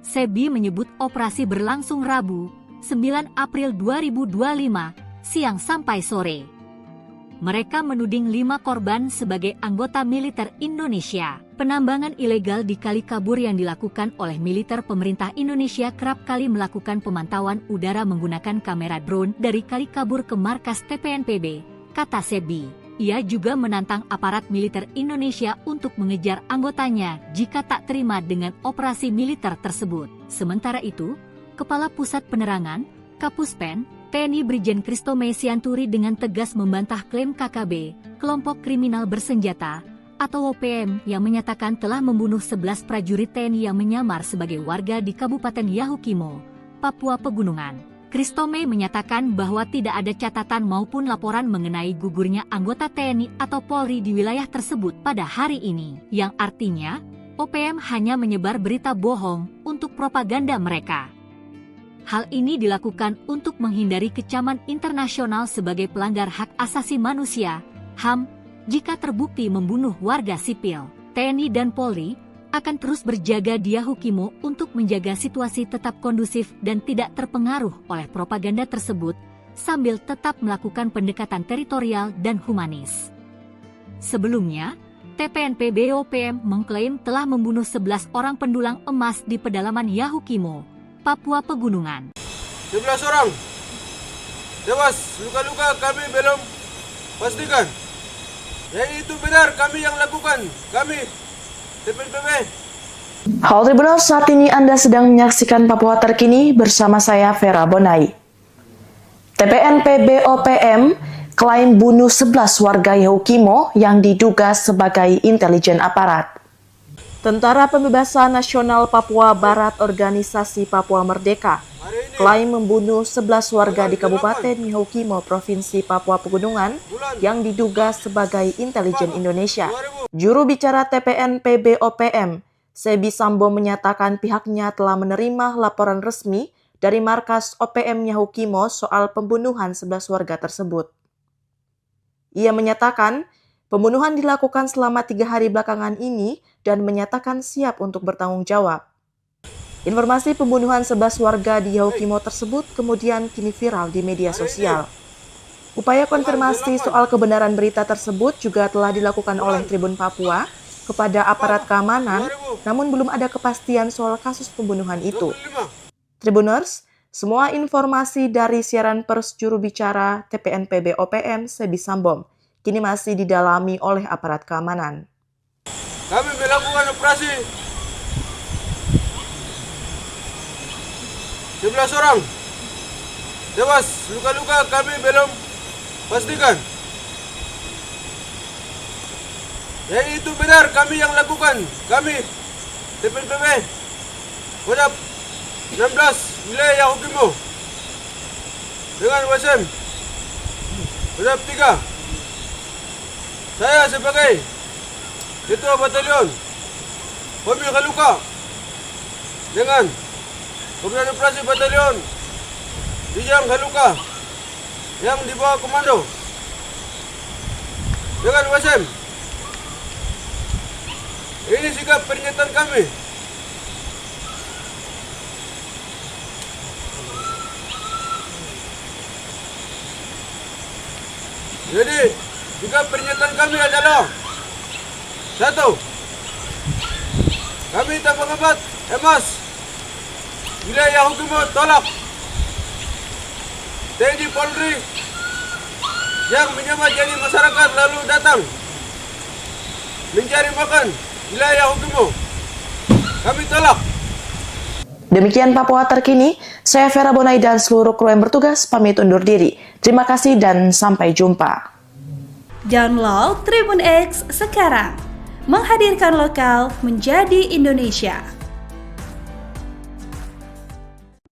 Sebi menyebut operasi berlangsung Rabu, 9 April 2025, siang sampai sore. Mereka menuding 5 korban sebagai anggota militer Indonesia. Penambangan ilegal di Kalikabur yang dilakukan oleh militer pemerintah Indonesia kerap kali melakukan pemantauan udara menggunakan kamera drone dari Kalikabur ke markas TPNPB, kata Sebi. Ia juga menantang aparat militer Indonesia untuk mengejar anggotanya jika tak terima dengan operasi militer tersebut. Sementara itu, Kepala Pusat Penerangan, Kapuspen, TNI Brigjen Kristome Sianturi dengan tegas membantah klaim KKB, kelompok kriminal bersenjata, atau OPM yang menyatakan telah membunuh 11 prajurit TNI yang menyamar sebagai warga di Kabupaten Yahukimo, Papua Pegunungan. Kristome menyatakan bahwa tidak ada catatan maupun laporan mengenai gugurnya anggota TNI atau Polri di wilayah tersebut pada hari ini, yang artinya OPM hanya menyebar berita bohong untuk propaganda mereka. Hal ini dilakukan untuk menghindari kecaman internasional sebagai pelanggar hak asasi manusia, HAM, jika terbukti membunuh warga sipil. TNI dan Polri akan terus berjaga di Yahukimo untuk menjaga situasi tetap kondusif dan tidak terpengaruh oleh propaganda tersebut, sambil tetap melakukan pendekatan teritorial dan humanis. Sebelumnya, TPNPB OPM mengklaim telah membunuh 11 orang pendulang emas di pedalaman Yahukimo, Papua Pegunungan. 11 orang tewas, luka-luka kami belum pastikan. Ya itu benar, kami yang lakukan, kami TPNPB. Halo Tribuners, saat ini Anda sedang menyaksikan Papua Terkini bersama saya Vera Bonai. TPNPB OPM klaim bunuh 11 warga Yahukimo yang diduga sebagai intelijen aparat. Tentara Pembebasan Nasional Papua Barat Organisasi Papua Merdeka klaim membunuh 11 warga di Kabupaten Yahukimo, Provinsi Papua Pegunungan yang diduga sebagai intelijen Indonesia. Juru bicara TPNPB OPM, Sebi Sambom menyatakan pihaknya telah menerima laporan resmi dari markas OPM Yahukimo soal pembunuhan 11 warga tersebut. Ia menyatakan pembunuhan dilakukan selama 3 hari belakangan ini dan menyatakan siap untuk bertanggung jawab. Informasi pembunuhan 11 warga di Yahukimo tersebut kemudian kini viral di media sosial. Upaya konfirmasi soal kebenaran berita tersebut juga telah dilakukan oleh Tribun Papua kepada aparat keamanan, namun belum ada kepastian soal kasus pembunuhan itu. Tribuners, semua informasi dari siaran pers juru bicara TPNPB OPM Sebi Sambom kini masih didalami oleh aparat keamanan. Kami melakukan operasi 11 orang tewas, luka-luka kami belum pastikan. Ya itu benar kami yang lakukan. Kami TPNPB Kodam 16 wilayah Yahukimo dengan WSM Kodam 3. Saya sebagai Ketua Batalion Pemil Kaluka dengan Komandan Operasi Batalion Bijang Kaluka yang di bawah komando dengan WSM. Ini sikap pernyataan kami. Jadi, sikap pernyataan kami adalah 1. Kami Tabang Abad Emas wilayah Yahukimo tolak TNI Polri yang menyamar jadi masyarakat lalu datang mencari makan wilayah Yahukimo. Kami tolak. Demikian Papua Terkini, saya Vera Bonai dan seluruh kru yang bertugas pamit undur diri. Terima kasih dan sampai jumpa. Download Tribun X sekarang, menghadirkan lokal menjadi Indonesia.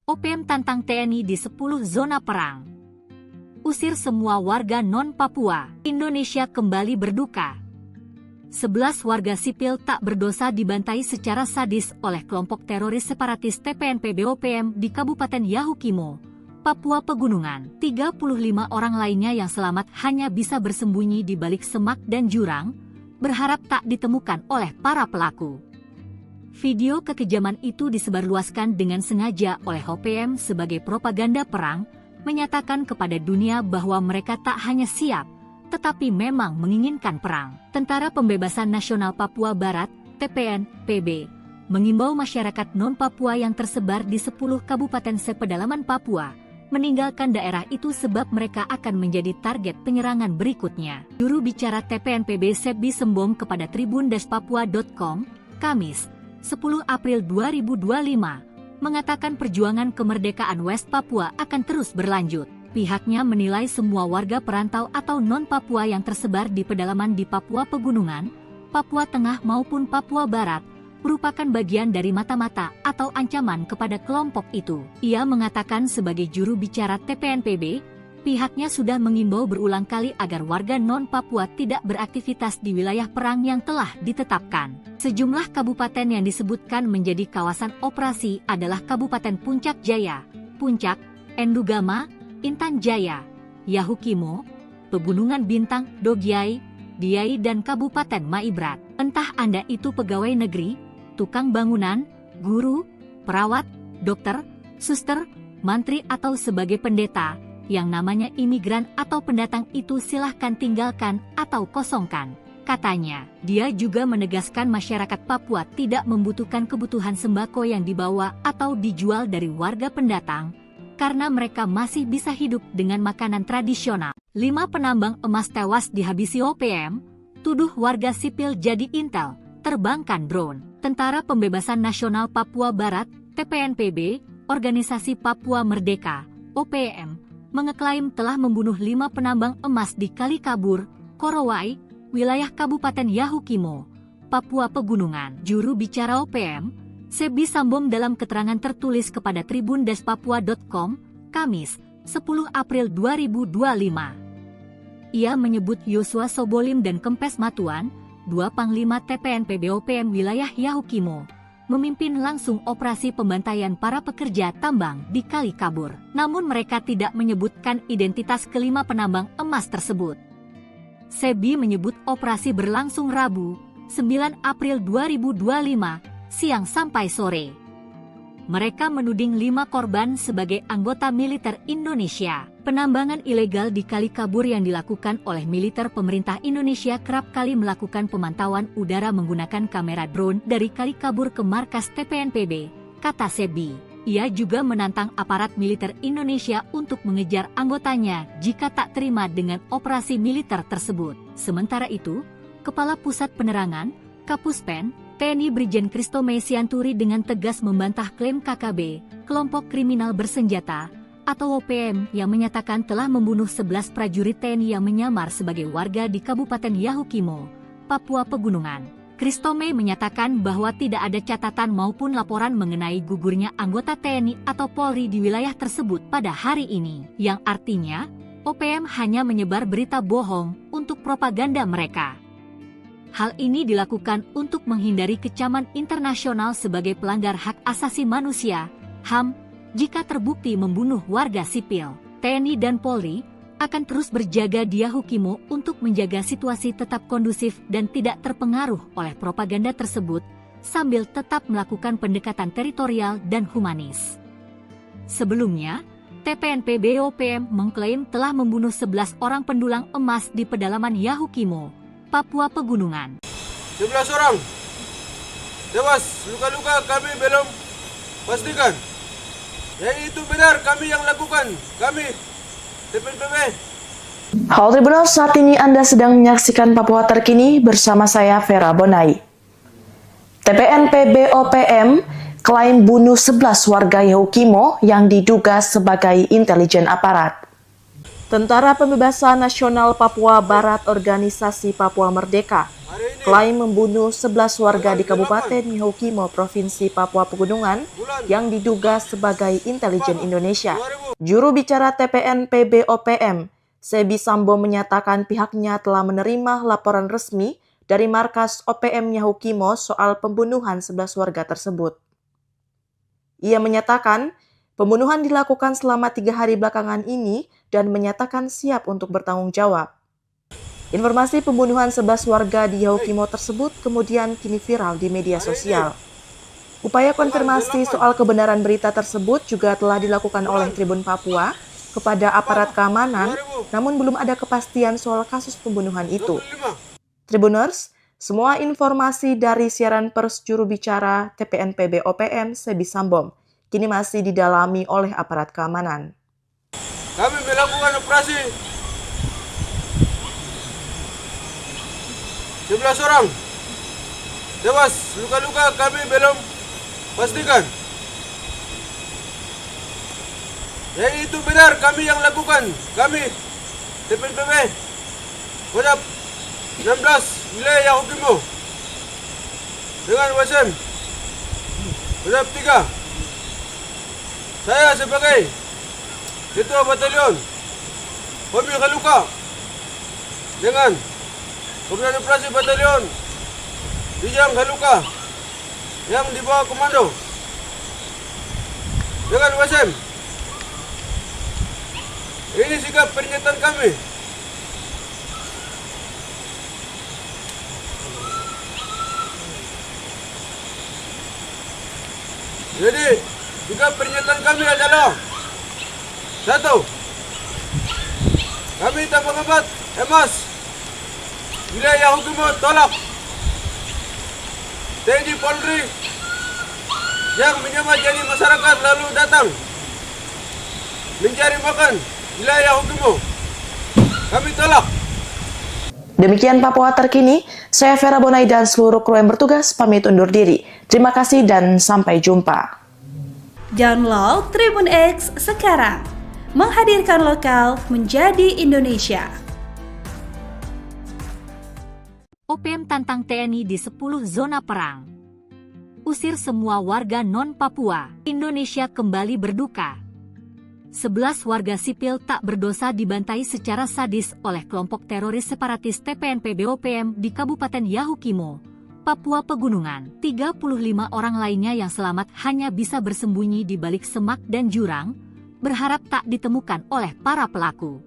OPM tantang TNI di 10 zona perang. Usir semua warga non-Papua. Indonesia kembali berduka. 11 warga sipil tak berdosa dibantai secara sadis oleh kelompok teroris separatis TPNPB OPM di Kabupaten Yahukimo, Papua Pegunungan. 35 orang lainnya yang selamat hanya bisa bersembunyi di balik semak dan jurang, berharap tak ditemukan oleh para pelaku. Video kekejaman itu disebarluaskan dengan sengaja oleh OPM sebagai propaganda perang, menyatakan kepada dunia bahwa mereka tak hanya siap, tetapi memang menginginkan perang. Tentara Pembebasan Nasional Papua Barat, TPNPB, mengimbau masyarakat non-Papua yang tersebar di 10 kabupaten sepedalaman Papua, meninggalkan daerah itu sebab mereka akan menjadi target penyerangan berikutnya. Juru bicara TPNPB Sebi Sembom kepada tribun-papua.com, Kamis, 10 April 2025, mengatakan perjuangan kemerdekaan West Papua akan terus berlanjut. Pihaknya menilai semua warga perantau atau non-Papua yang tersebar di pedalaman di Papua Pegunungan, Papua Tengah maupun Papua Barat, merupakan bagian dari mata-mata atau ancaman kepada kelompok itu. Ia mengatakan sebagai juru bicara TPNPB, pihaknya sudah mengimbau berulang kali agar warga non-Papua tidak beraktivitas di wilayah perang yang telah ditetapkan. Sejumlah kabupaten yang disebutkan menjadi kawasan operasi adalah Kabupaten Puncak Jaya, Puncak, Endugama, Intan Jaya, Yahukimo, Pegunungan Bintang, Dogiai, Diai dan Kabupaten Maibrat. Entah Anda itu pegawai negeri, tukang bangunan, guru, perawat, dokter, suster, mantri atau sebagai pendeta, yang namanya imigran atau pendatang itu silahkan tinggalkan atau kosongkan. Katanya, dia juga menegaskan masyarakat Papua tidak membutuhkan kebutuhan sembako yang dibawa atau dijual dari warga pendatang, karena mereka masih bisa hidup dengan makanan tradisional. 5 penambang emas tewas dihabisi OPM, tuduh warga sipil jadi intel, terbangkan drone. Tentara Pembebasan Nasional Papua Barat, TPNPB, Organisasi Papua Merdeka, OPM, mengeklaim telah membunuh 5 penambang emas di Kalikabur, Korowai, wilayah Kabupaten Yahukimo, Papua Pegunungan. Juru bicara OPM, Sebi Sambom dalam keterangan tertulis kepada tribun-papua.com, Kamis, 10 April 2025. Ia menyebut Yosua Sobolim dan Kempes Matuan, 2 Panglima TPNPB OPM wilayah Yahukimo, memimpin langsung operasi pembantaian para pekerja tambang di Kali Kabur. Namun mereka tidak menyebutkan identitas kelima penambang emas tersebut. SEBI menyebut operasi berlangsung Rabu, 9 April 2025, siang sampai sore. Mereka menuding 5 korban sebagai anggota militer Indonesia. Penambangan ilegal di Kali Kabur yang dilakukan oleh militer pemerintah Indonesia kerap kali melakukan pemantauan udara menggunakan kamera drone dari Kali Kabur ke markas TPNPB, kata SEBI. Ia juga menantang aparat militer Indonesia untuk mengejar anggotanya jika tak terima dengan operasi militer tersebut. Sementara itu, Kepala Pusat Penerangan, Kapuspen, TNI Brigjen Christomay Sianturi dengan tegas membantah klaim KKB, kelompok kriminal bersenjata, atau OPM yang menyatakan telah membunuh 11 prajurit TNI yang menyamar sebagai warga di Kabupaten Yahukimo, Papua Pegunungan. Christomay menyatakan bahwa tidak ada catatan maupun laporan mengenai gugurnya anggota TNI atau Polri di wilayah tersebut pada hari ini, yang artinya OPM hanya menyebar berita bohong untuk propaganda mereka. Hal ini dilakukan untuk menghindari kecaman internasional sebagai pelanggar hak asasi manusia, HAM, jika terbukti membunuh warga sipil. TNI dan Polri akan terus berjaga di Yahukimo untuk menjaga situasi tetap kondusif dan tidak terpengaruh oleh propaganda tersebut, sambil tetap melakukan pendekatan teritorial dan humanis. Sebelumnya, TPNPB OPM mengklaim telah membunuh 11 orang pendulang emas di pedalaman Yahukimo, Papua Pegunungan. 11 orang tewas, luka-luka kami belum pastikan. Ya itu benar kami yang lakukan, kami TPNPB. Halo Tribuners, saat ini Anda sedang menyaksikan Papua Terkini bersama saya Vera Bonai. TPNPB OPM klaim bunuh 11 warga Yahukimo yang diduga sebagai intelijen aparat. Tentara Pembebasan Nasional Papua Barat Organisasi Papua Merdeka klaim membunuh 11 warga di Kabupaten Yahukimo, Provinsi Papua Pegunungan yang diduga sebagai intelijen Indonesia. Juru bicara TPNPB OPM, Sebi Sambo menyatakan pihaknya telah menerima laporan resmi dari markas OPM Yahukimo soal pembunuhan 11 warga tersebut. Ia menyatakan pembunuhan dilakukan selama 3 hari belakangan ini dan menyatakan siap untuk bertanggung jawab. Informasi pembunuhan 11 warga di Yahukimo tersebut kemudian kini viral di media sosial. Upaya konfirmasi soal kebenaran berita tersebut juga telah dilakukan oleh Tribun Papua kepada aparat keamanan, namun belum ada kepastian soal kasus pembunuhan itu. Tribuners, semua informasi dari siaran pers juru bicara TPNPB OPM Sebi Sambom kini masih didalami oleh aparat keamanan. Kami melakukan operasi 11 orang tewas, luka-luka kami belum pastikan. Ya itu benar kami yang lakukan, kami TPNPB Kodam 16 wilayah Yahukimo dengan WSM Kodam 3. Saya sebagai Ketua Batalion Homi Kaluka dengan Komandan Operasi Batalion Bijang Kaluka yang di bawah komando dengan WSM. Ini sikap pernyataan kami. Jadi, sikap pernyataan kami adalah 1. Kami tabung obat emas wilayah Yahukimo tolak TNI Polri yang menyamar jadi masyarakat lalu datang mencari makan wilayah Yahukimo. Kami tolak. Demikian Papua Terkini, saya Vera Bonai dan seluruh kru yang bertugas pamit undur diri. Terima kasih dan sampai jumpa. Download Tribun X sekarang, menghadirkan lokal menjadi Indonesia. OPM tantang TNI di 10 zona perang. Usir semua warga non-Papua. Indonesia kembali berduka. 11 warga sipil tak berdosa dibantai secara sadis oleh kelompok teroris separatis TPNPB OPM di Kabupaten Yahukimo, Papua Pegunungan. 35 orang lainnya yang selamat hanya bisa bersembunyi di balik semak dan jurang, berharap tak ditemukan oleh para pelaku.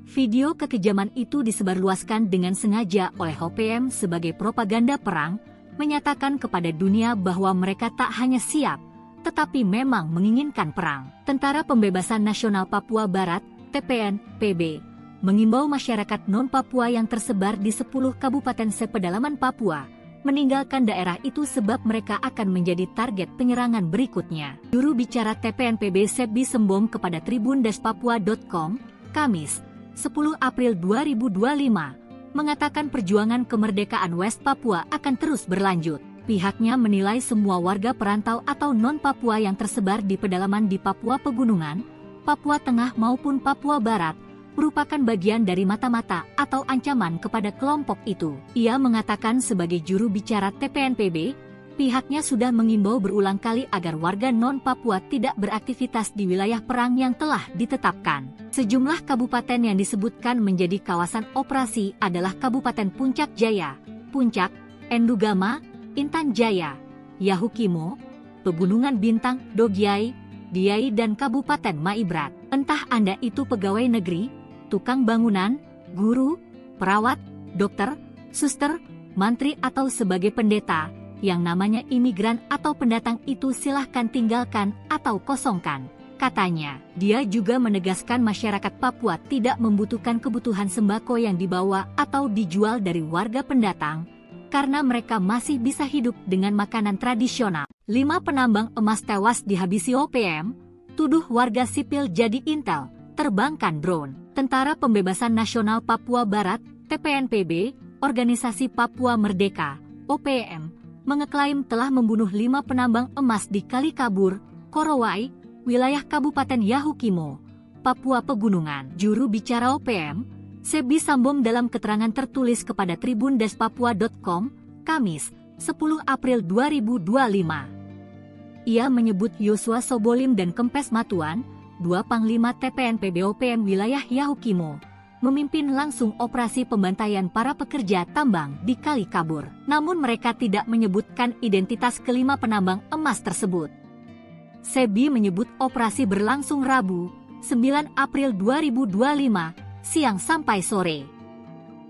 Video kekejaman itu disebarluaskan dengan sengaja oleh OPM sebagai propaganda perang, menyatakan kepada dunia bahwa mereka tak hanya siap, tetapi memang menginginkan perang. Tentara Pembebasan Nasional Papua Barat, TPNPB, mengimbau masyarakat non-Papua yang tersebar di 10 kabupaten sepedalaman Papua, meninggalkan daerah itu sebab mereka akan menjadi target penyerangan berikutnya. Juru bicara TPNPB Sebi Sembom kepada tribun-papua.com, Kamis, 10 April 2025, mengatakan perjuangan kemerdekaan West Papua akan terus berlanjut. Pihaknya menilai semua warga perantau atau non-Papua yang tersebar di pedalaman di Papua Pegunungan, Papua Tengah maupun Papua Barat, merupakan bagian dari mata-mata atau ancaman kepada kelompok itu. Ia mengatakan sebagai juru bicara TPNPB, pihaknya sudah mengimbau berulang kali agar warga non-Papua tidak beraktivitas di wilayah perang yang telah ditetapkan. Sejumlah kabupaten yang disebutkan menjadi kawasan operasi adalah Kabupaten Puncak Jaya, Puncak, Endugama, Intan Jaya, Yahukimo, Pegunungan Bintang, Dogyai, Diai dan Kabupaten Maibrat. Entah Anda itu pegawai negeri, tukang bangunan, guru, perawat, dokter, suster, mantri atau sebagai pendeta, yang namanya imigran atau pendatang itu silahkan tinggalkan atau kosongkan. Katanya, dia juga menegaskan masyarakat Papua tidak membutuhkan kebutuhan sembako yang dibawa atau dijual dari warga pendatang, karena mereka masih bisa hidup dengan makanan tradisional. 5 penambang emas tewas dihabisi OPM, tuduh warga sipil jadi intel, terbangkan drone. Tentara Pembebasan Nasional Papua Barat, TPNPB, Organisasi Papua Merdeka, OPM, mengeklaim telah membunuh 5 penambang emas di Kalikabur, Korowai, wilayah Kabupaten Yahukimo, Papua Pegunungan. Juru bicara OPM, Sebi Sambom dalam keterangan tertulis kepada tribun-papua.com, Kamis, 10 April 2025. Ia menyebut Yosua Sobolim dan Kempes Matuan, 2 Panglima TPNPB OPM wilayah Yahukimo, memimpin langsung operasi pembantaian para pekerja tambang di Kalikabur. Namun mereka tidak menyebutkan identitas kelima penambang emas tersebut. Sebi menyebut operasi berlangsung Rabu, 9 April 2025, siang sampai sore.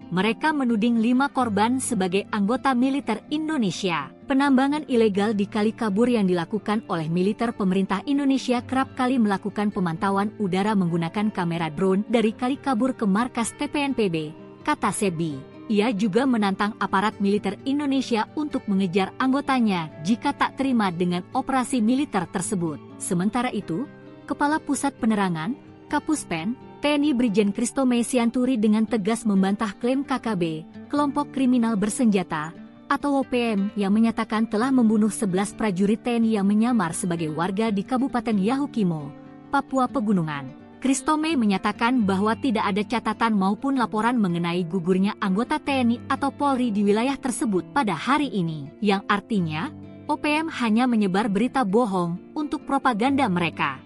Mereka menuding 5 korban sebagai anggota militer Indonesia. Penambangan ilegal di Kalikabur yang dilakukan oleh militer pemerintah Indonesia kerap kali melakukan pemantauan udara menggunakan kamera drone dari Kalikabur ke markas TPNPB, kata Sebi. Ia juga menantang aparat militer Indonesia untuk mengejar anggotanya jika tak terima dengan operasi militer tersebut. Sementara itu, Kepala Pusat Penerangan, Kapuspen, TNI Brigjen Kristome Sianturi dengan tegas membantah klaim KKB, kelompok kriminal bersenjata, atau OPM yang menyatakan telah membunuh 11 prajurit TNI yang menyamar sebagai warga di Kabupaten Yahukimo, Papua Pegunungan. Kristome menyatakan bahwa tidak ada catatan maupun laporan mengenai gugurnya anggota TNI atau Polri di wilayah tersebut pada hari ini, yang artinya OPM hanya menyebar berita bohong untuk propaganda mereka.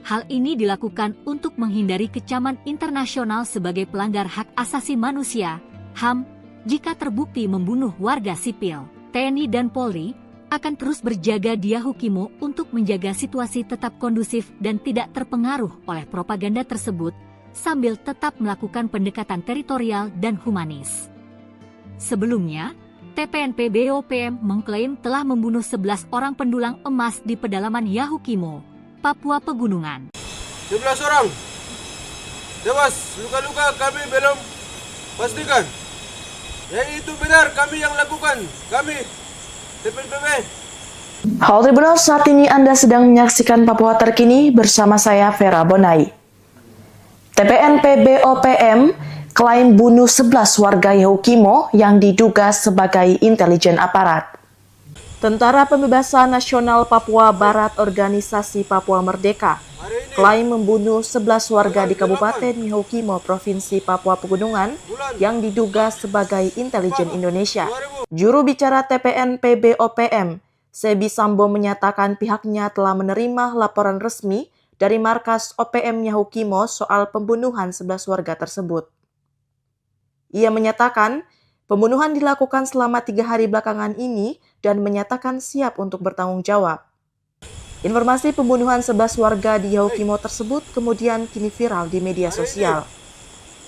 Hal ini dilakukan untuk menghindari kecaman internasional sebagai pelanggar hak asasi manusia, HAM, jika terbukti membunuh warga sipil. TNI dan Polri akan terus berjaga di Yahukimo untuk menjaga situasi tetap kondusif dan tidak terpengaruh oleh propaganda tersebut, sambil tetap melakukan pendekatan teritorial dan humanis. Sebelumnya, TPNPB OPM mengklaim telah membunuh 11 orang pendulang emas di pedalaman Yahukimo, Papua Pegunungan. 11 orang tewas, luka-luka kami belum pastikan. Ya itu benar kami yang lakukan, kami TPNPB. Halo Tribuners, saat ini Anda sedang menyaksikan Papua Terkini bersama saya Vera Bonai. TPNPB OPM klaim bunuh 11 warga Yahukimo yang diduga sebagai intelijen aparat. Tentara Pembebasan Nasional Papua Barat Organisasi Papua Merdeka klaim membunuh 11 warga di Kabupaten Yahukimo, Provinsi Papua Pegunungan yang diduga sebagai intelijen Indonesia. Juru bicara TPNPB OPM, Sebi Sambo menyatakan pihaknya telah menerima laporan resmi dari markas OPM Yahukimo soal pembunuhan 11 warga tersebut. Ia menyatakan Pembunuhan dilakukan selama 3 hari belakangan ini dan menyatakan siap untuk bertanggung jawab. Informasi pembunuhan 11 warga di Yahukimo tersebut kemudian kini viral di media sosial.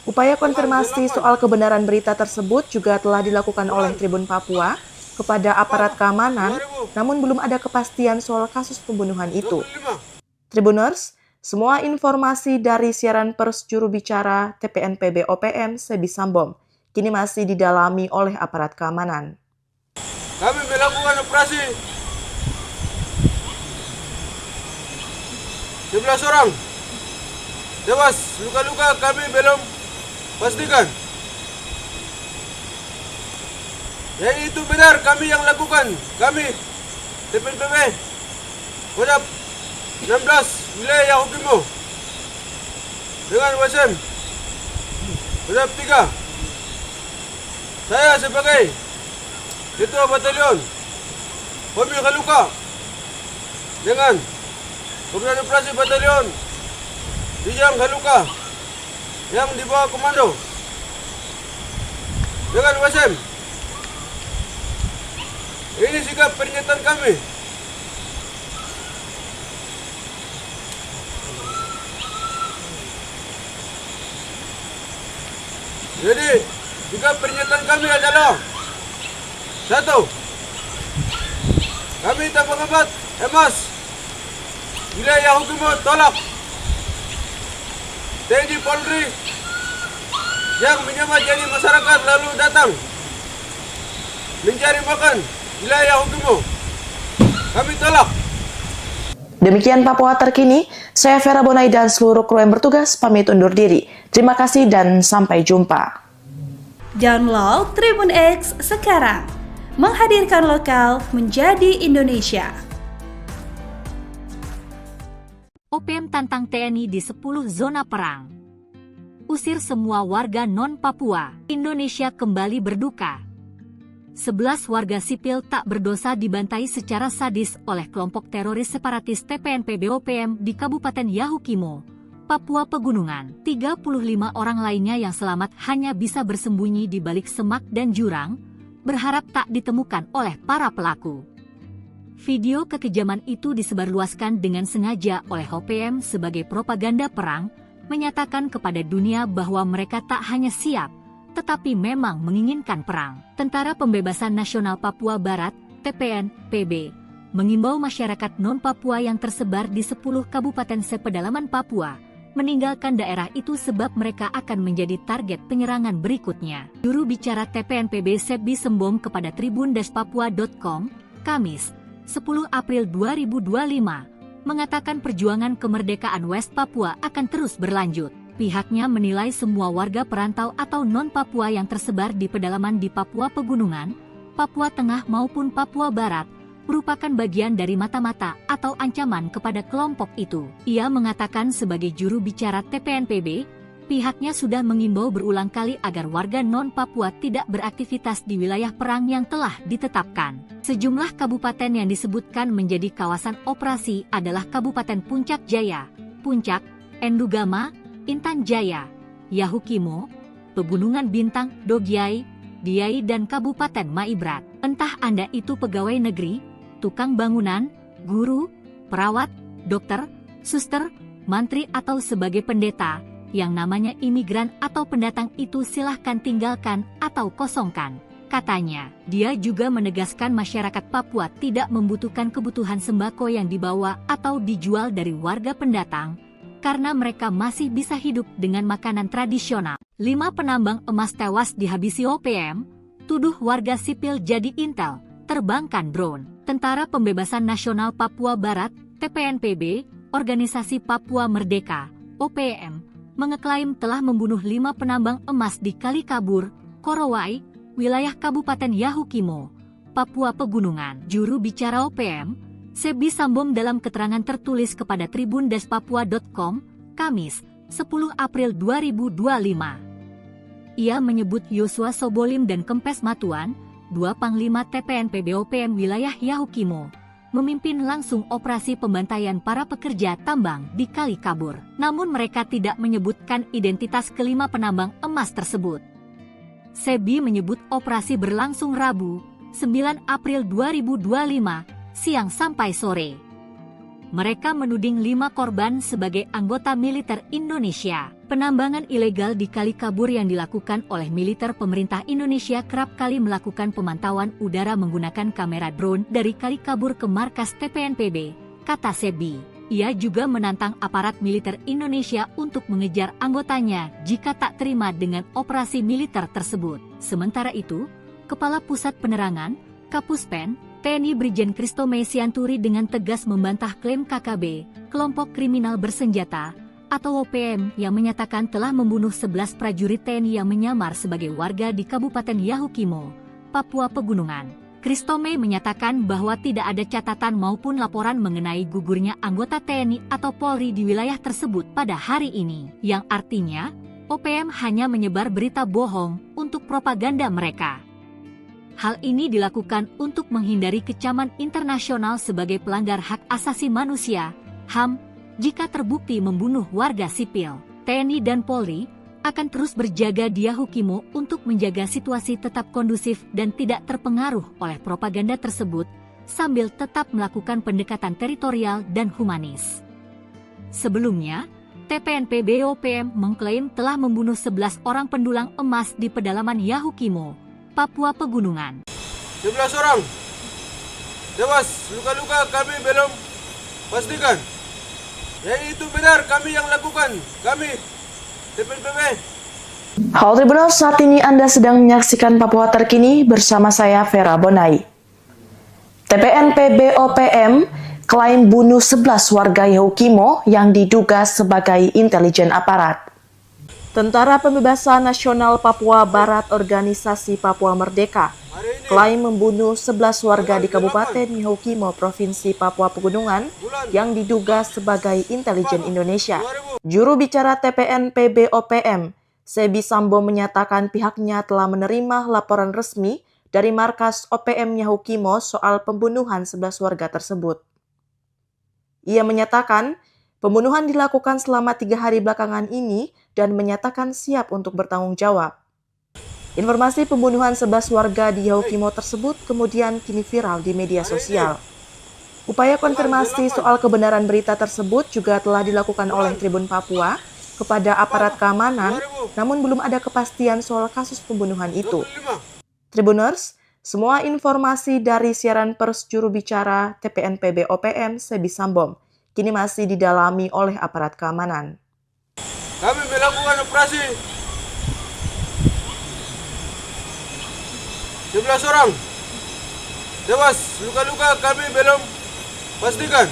Upaya konfirmasi soal kebenaran berita tersebut juga telah dilakukan oleh Tribun Papua kepada aparat keamanan, namun belum ada kepastian soal kasus pembunuhan itu. Tribuners, semua informasi dari siaran pers juru bicara TPNPB OPM Sebi Sambom kini masih didalami oleh aparat keamanan. Kami melakukan operasi 11 orang tewas, luka-luka kami belum pastikan. Ya itu benar kami yang lakukan. Kami TPNPB Kodam 16 wilayah Yahukimo dengan WSM Kodam 3. Saya sebagai Ketua Batalion Homi Kaluka dengan Komandan Operasi Batalion Dijang Kaluka yang di bawah komando dengan WSM. Ini sikap pernyataan kami. Jadi, sikap pernyataan kami adalah 1. Kami tak pengabat emas wilayah Yahukimo tolak TNI Polri yang menyamar jadi masyarakat lalu datang mencari makan wilayah Yahukimo. Kami tolak. Demikian Papua terkini, saya Vera Bonai dan seluruh kru yang bertugas pamit undur diri. Terima kasih dan sampai jumpa. Download Tribun X sekarang, menghadirkan lokal menjadi Indonesia. OPM tantang TNI di 10 zona perang. Usir semua warga non-Papua. Indonesia kembali berduka. 11 warga sipil tak berdosa dibantai secara sadis oleh kelompok teroris separatis TPNPB OPM di Kabupaten Yahukimo, Papua Pegunungan. 35 orang lainnya yang selamat hanya bisa bersembunyi di balik semak dan jurang, berharap tak ditemukan oleh para pelaku. Video kekejaman itu disebarluaskan dengan sengaja oleh OPM sebagai propaganda perang, menyatakan kepada dunia bahwa mereka tak hanya siap, tetapi memang menginginkan perang. Tentara Pembebasan Nasional Papua Barat, TPNPB, mengimbau masyarakat non-Papua yang tersebar di 10 kabupaten sepedalaman Papua, meninggalkan daerah itu sebab mereka akan menjadi target penyerangan berikutnya. Juru bicara TPNPB Sebi Sambom kepada tribun-papua.com, Kamis, 10 April 2025, mengatakan perjuangan kemerdekaan West Papua akan terus berlanjut. Pihaknya menilai semua warga perantau atau non-Papua yang tersebar di pedalaman di Papua Pegunungan, Papua Tengah maupun Papua Barat, merupakan bagian dari mata-mata atau ancaman kepada kelompok itu. Ia mengatakan sebagai juru bicara TPNPB, pihaknya sudah mengimbau berulang kali agar warga non-Papua tidak beraktivitas di wilayah perang yang telah ditetapkan. Sejumlah kabupaten yang disebutkan menjadi kawasan operasi adalah Kabupaten Puncak Jaya, Puncak, Endugama, Intan Jaya, Yahukimo, Pegunungan Bintang, Dogyai, Diai dan Kabupaten Maibrat. Entah Anda itu pegawai negeri, tukang bangunan, guru, perawat, dokter, suster, mantri atau sebagai pendeta, yang namanya imigran atau pendatang itu silahkan tinggalkan atau kosongkan. Katanya, dia juga menegaskan masyarakat Papua tidak membutuhkan kebutuhan sembako yang dibawa atau dijual dari warga pendatang, karena mereka masih bisa hidup dengan makanan tradisional. 5 penambang emas tewas dihabisi OPM, tuduh warga sipil jadi intel, terbangkan drone. Tentara Pembebasan Nasional Papua Barat, TPNPB, Organisasi Papua Merdeka, OPM, mengeklaim telah membunuh 5 penambang emas di Kalikabur, Korowai, wilayah Kabupaten Yahukimo, Papua Pegunungan. Juru bicara OPM, Sebi Sambom dalam keterangan tertulis kepada tribun-papua.com, Kamis, 10 April 2025. Ia menyebut Yosua Sobolim dan Kempes Matuan, 2 Panglima TPNPB OPM wilayah Yahukimo, memimpin langsung operasi pembantaian para pekerja tambang di Kalikabur. Namun mereka tidak menyebutkan identitas kelima penambang emas tersebut. SEBI menyebut operasi berlangsung Rabu, 9 April 2025, siang sampai sore. Mereka menuding 5 korban sebagai anggota militer Indonesia. Penambangan ilegal di Kali Kabur yang dilakukan oleh militer pemerintah Indonesia kerap kali melakukan pemantauan udara menggunakan kamera drone dari Kali Kabur ke markas TPNPB, kata SEBI. Ia juga menantang aparat militer Indonesia untuk mengejar anggotanya jika tak terima dengan operasi militer tersebut. Sementara itu, Kepala Pusat Penerangan, Kapuspen, TNI Brigjen Kristome Sianturi dengan tegas membantah klaim KKB, kelompok kriminal bersenjata, atau OPM yang menyatakan telah membunuh 11 prajurit TNI yang menyamar sebagai warga di Kabupaten Yahukimo, Papua Pegunungan. Kristome menyatakan bahwa tidak ada catatan maupun laporan mengenai gugurnya anggota TNI atau Polri di wilayah tersebut pada hari ini, yang artinya OPM hanya menyebar berita bohong untuk propaganda mereka. Hal ini dilakukan untuk menghindari kecaman internasional sebagai pelanggar hak asasi manusia, HAM, jika terbukti membunuh warga sipil. TNI dan Polri akan terus berjaga di Yahukimo untuk menjaga situasi tetap kondusif dan tidak terpengaruh oleh propaganda tersebut, sambil tetap melakukan pendekatan teritorial dan humanis. Sebelumnya, TPNPB OPM mengklaim telah membunuh 11 orang pendulang emas di pedalaman Yahukimo, Papua Pegunungan. 11 orang tewas, luka-luka kami belum pastikan. Ya itu benar kami yang lakukan, kami TPNPB. Halo Tribuners, saat ini Anda sedang menyaksikan Papua Terkini bersama saya Vera Bonai. TPNPB OPM klaim bunuh 11 warga Yahukimo yang diduga sebagai intelijen aparat. Tentara Pembebasan Nasional Papua Barat Organisasi Papua Merdeka klaim membunuh 11 warga di Kabupaten Yahukimo, Provinsi Papua Pegunungan yang diduga sebagai intelijen Indonesia. Juru bicara TPNPB OPM, Sebi Sambo menyatakan pihaknya telah menerima laporan resmi dari markas OPM Yahukimo soal pembunuhan 11 warga tersebut. Ia menyatakan pembunuhan dilakukan selama 3 hari belakangan ini dan menyatakan siap untuk bertanggung jawab. Informasi pembunuhan 11 warga di Yahukimo tersebut kemudian kini viral di media sosial. Upaya konfirmasi soal kebenaran berita tersebut juga telah dilakukan oleh Tribun Papua kepada aparat keamanan, namun belum ada kepastian soal kasus pembunuhan itu. Tribuners, semua informasi dari siaran pers juru bicara TPNPB OPM Sebi Sambom kini masih didalami oleh aparat keamanan. Kami melakukan operasi 11 orang tewas, luka-luka kami belum pastikan.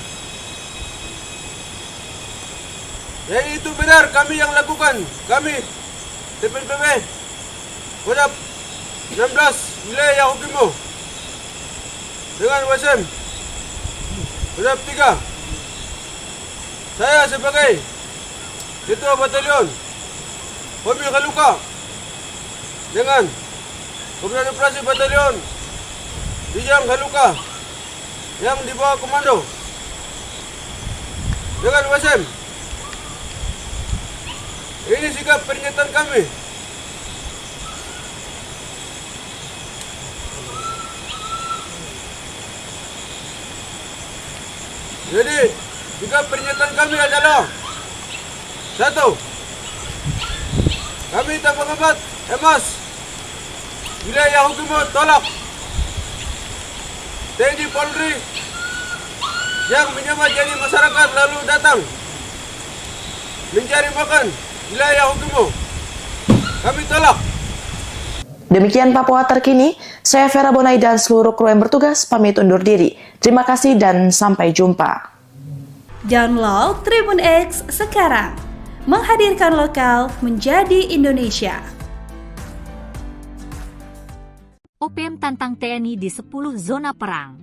Ya itu benar kami yang lakukan, kami TPNPB Kodam 16 wilayah Yahukimo dengan WSM Kodam 3. Saya sebagai Ketua Batalion Hobi Kaluka dengan Komandan Operasi Batalion Bijang Kaluka yang di bawah komando dengan WSM. Ini sikap pernyataan kami. Jadi, sikap pernyataan kami adalah 1. Kami tak mengembat emas wilayah Yahukimo tolak TNI Polri yang menyamar jadi masyarakat lalu datang mencari makan wilayah Yahukimo. Kami tolak. Demikian Papua Terkini, saya Vera Bonai dan seluruh kru yang bertugas pamit undur diri. Terima kasih dan sampai jumpa. Download Tribun X sekarang, menghadirkan lokal menjadi Indonesia. OPM tantang TNI di 10 zona perang.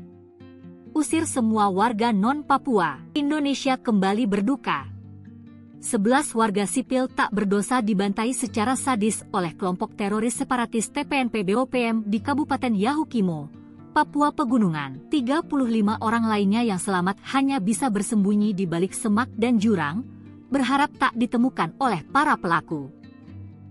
Usir semua warga non-Papua. Indonesia kembali berduka. 11 warga sipil tak berdosa dibantai secara sadis oleh kelompok teroris separatis TPNPB OPM di Kabupaten Yahukimo, Papua Pegunungan. 35 orang lainnya yang selamat hanya bisa bersembunyi di balik semak dan jurang, berharap tak ditemukan oleh para pelaku.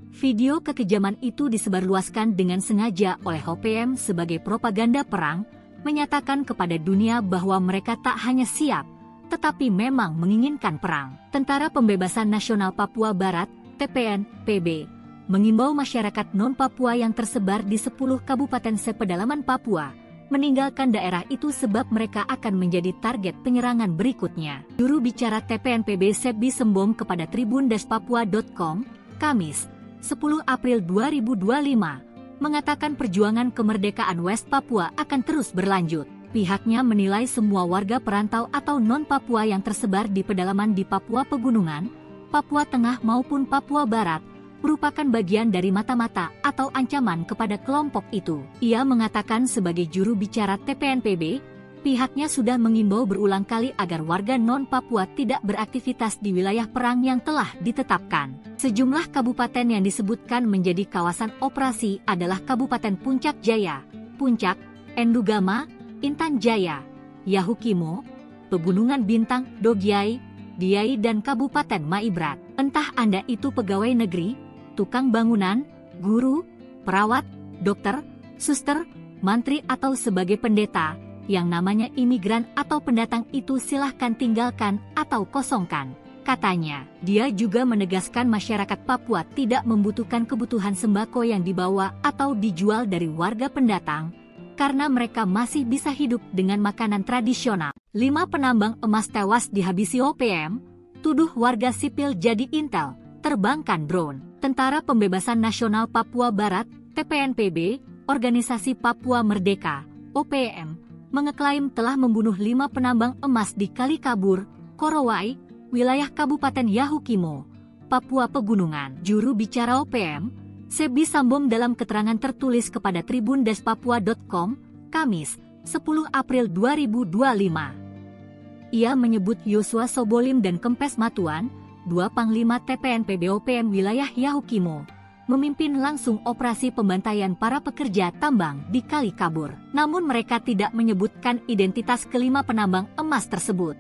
Video kekejaman itu disebarluaskan dengan sengaja oleh OPM sebagai propaganda perang, menyatakan kepada dunia bahwa mereka tak hanya siap, tetapi memang menginginkan perang. Tentara Pembebasan Nasional Papua Barat, TPNPB, mengimbau masyarakat non-Papua yang tersebar di 10 kabupaten sepedalaman Papua, meninggalkan daerah itu sebab mereka akan menjadi target penyerangan berikutnya. Juru bicara TPNPB Sebi Sembom kepada tribun-papua.com, Kamis, 10 April 2025, mengatakan perjuangan kemerdekaan West Papua akan terus berlanjut. Pihaknya menilai semua warga perantau atau non-Papua yang tersebar di pedalaman di Papua Pegunungan, Papua Tengah maupun Papua Barat, merupakan bagian dari mata-mata atau ancaman kepada kelompok itu. Ia mengatakan sebagai juru bicara TPNPB, pihaknya sudah mengimbau berulang kali agar warga non-Papua tidak beraktivitas di wilayah perang yang telah ditetapkan. Sejumlah kabupaten yang disebutkan menjadi kawasan operasi adalah Kabupaten Puncak Jaya, Puncak, Endugama, Intan Jaya, Yahukimo, Pegunungan Bintang, Dogiai, Diai dan Kabupaten Maibrat. Entah Anda itu pegawai negeri, tukang bangunan, guru, perawat, dokter, suster, mantri atau sebagai pendeta, yang namanya imigran atau pendatang itu silahkan tinggalkan atau kosongkan. Katanya, dia juga menegaskan masyarakat Papua tidak membutuhkan kebutuhan sembako yang dibawa atau dijual dari warga pendatang, karena mereka masih bisa hidup dengan makanan tradisional. 5 penambang emas tewas dihabisi OPM, tuduh warga sipil jadi intel, terbangkan drone. Tentara Pembebasan Nasional Papua Barat, TPNPB, Organisasi Papua Merdeka, OPM, mengeklaim telah membunuh 5 penambang emas di Kali Kabur, Korowai, wilayah Kabupaten Yahukimo, Papua Pegunungan. Juru bicara OPM, Sebi Sambom dalam keterangan tertulis kepada tribun-papua.com, Kamis, 10 April 2025. Ia menyebut Yosua Sobolim dan Kempes Matuan, 2 Panglima TPNPB OPM wilayah Yahukimo, memimpin langsung operasi pembantaian para pekerja tambang di Kali Kabur. Namun mereka tidak menyebutkan identitas kelima penambang emas tersebut.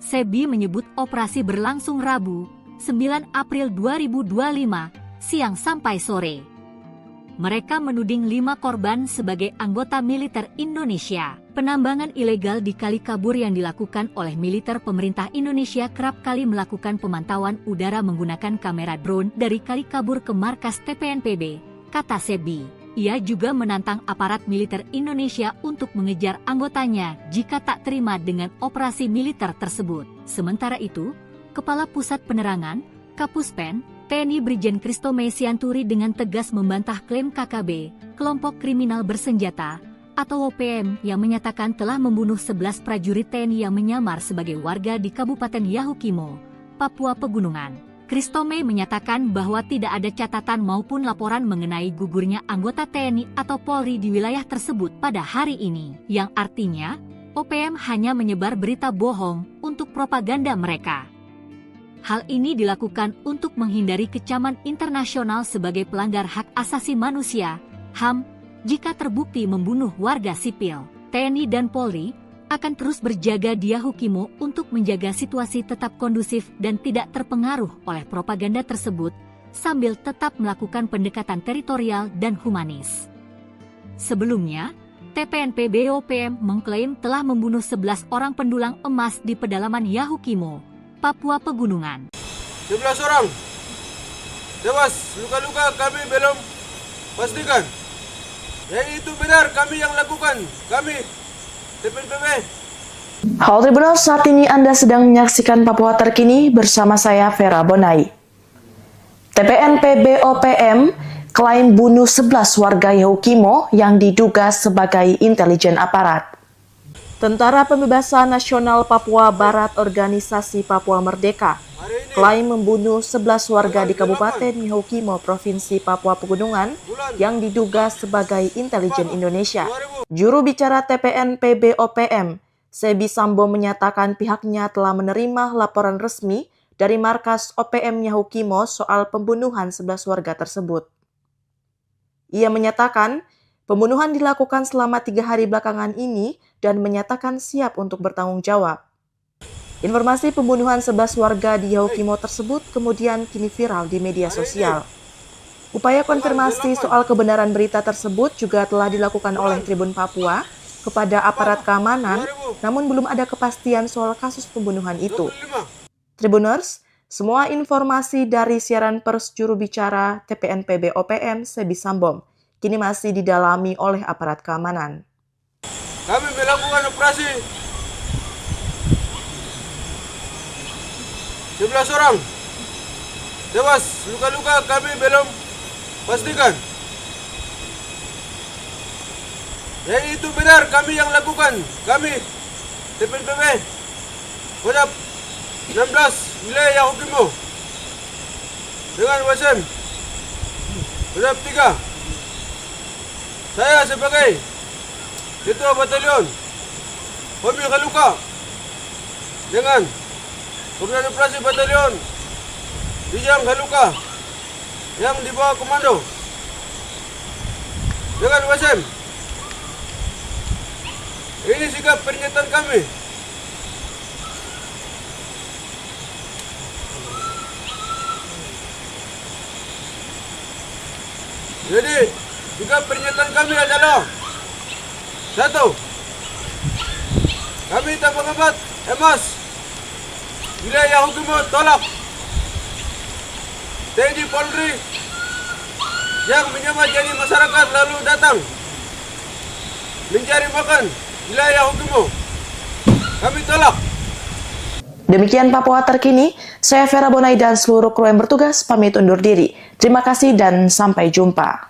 Sebi menyebut operasi berlangsung Rabu, 9 April 2025, siang sampai sore. Mereka menuding 5 korban sebagai anggota militer Indonesia. Penambangan ilegal di Kali Kabur yang dilakukan oleh militer pemerintah Indonesia kerap kali melakukan pemantauan udara menggunakan kamera drone dari Kali Kabur ke markas TPNPB, kata Sebi. Ia juga menantang aparat militer Indonesia untuk mengejar anggotanya jika tak terima dengan operasi militer tersebut. Sementara itu, Kepala Pusat Penerangan, Kapuspen, TNI Brigjen Kristome Sianturi dengan tegas membantah klaim KKB, kelompok kriminal bersenjata, atau OPM yang menyatakan telah membunuh 11 prajurit TNI yang menyamar sebagai warga di Kabupaten Yahukimo, Papua Pegunungan. Kristome menyatakan bahwa tidak ada catatan maupun laporan mengenai gugurnya anggota TNI atau Polri di wilayah tersebut pada hari ini, yang artinya OPM hanya menyebar berita bohong untuk propaganda mereka. Hal ini dilakukan untuk menghindari kecaman internasional sebagai pelanggar hak asasi manusia, HAM, jika terbukti membunuh warga sipil. TNI dan Polri akan terus berjaga di Yahukimo untuk menjaga situasi tetap kondusif dan tidak terpengaruh oleh propaganda tersebut, sambil tetap melakukan pendekatan teritorial dan humanis. Sebelumnya, TPNPB OPM mengklaim telah membunuh 11 orang pendulang emas di pedalaman Yahukimo, Papua Pegunungan. 11 orang tewas, luka-luka kami belum pastikan. Ya itu benar kami yang lakukan, kami TPNPB. Halo Tribunal, saat ini Anda sedang menyaksikan Papua Terkini bersama saya Vera Bonai. TPNPB OPM klaim bunuh 11 warga Yahukimo yang diduga sebagai intelijen aparat. Tentara Pembebasan Nasional Papua Barat Organisasi Papua Merdeka klaim membunuh 11 warga di Kabupaten Yahukimo, Provinsi Papua Pegunungan yang diduga sebagai intelijen Indonesia. Juru bicara TPNPB OPM, Sebi Sambo menyatakan pihaknya telah menerima laporan resmi dari markas OPM Yahukimo soal pembunuhan 11 warga tersebut. Ia menyatakan pembunuhan dilakukan selama 3 hari belakangan ini dan menyatakan siap untuk bertanggung jawab. Informasi pembunuhan 11 warga di Yahukimo tersebut kemudian kini viral di media sosial. Upaya konfirmasi soal kebenaran berita tersebut juga telah dilakukan oleh Tribun Papua kepada aparat keamanan, namun belum ada kepastian soal kasus pembunuhan itu. Tribuners, semua informasi dari siaran pers juru bicara TPNPB OPM Sebi Sambom kini masih didalami oleh aparat keamanan. Kami melakukan operasi 11 orang tewas, luka-luka kami belum pastikan. Jadi itu benar kami yang lakukan. Kami TPNPB Kodam 16 wilayah Yahukimo dengan WSM Kodam 3. Saya sebagai Ketua Batalion Hobi Kaluka dengan Komandan Operasi Batalion Bijang Kaluka yang di bawah komando dengan WSM. Ini sikap pernyataan kami. Jadi, sikap pernyataan kami adalah 1. Kami tak mengembat emas wilayah Yahukimo tolak TNI Polri yang menyamar jadi masyarakat lalu datang mencari makan wilayah Yahukimo. Kami tolak. Demikian Papua Terkini, saya Vera Bonai dan seluruh kru yang bertugas pamit undur diri. Terima kasih dan sampai jumpa.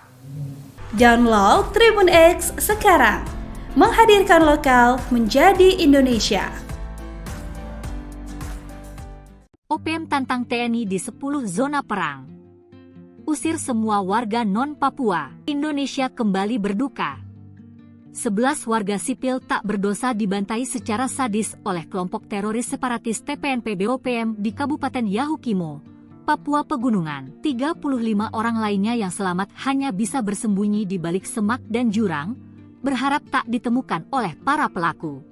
Download Tribun X sekarang, menghadirkan lokal menjadi Indonesia. OPM tantang TNI di 10 zona perang. Usir semua warga non-Papua. Indonesia kembali berduka. 11 warga sipil tak berdosa dibantai secara sadis oleh kelompok teroris separatis TPNPB OPM di Kabupaten Yahukimo, Papua Pegunungan. 35 orang lainnya yang selamat hanya bisa bersembunyi di balik semak dan jurang, berharap tak ditemukan oleh para pelaku.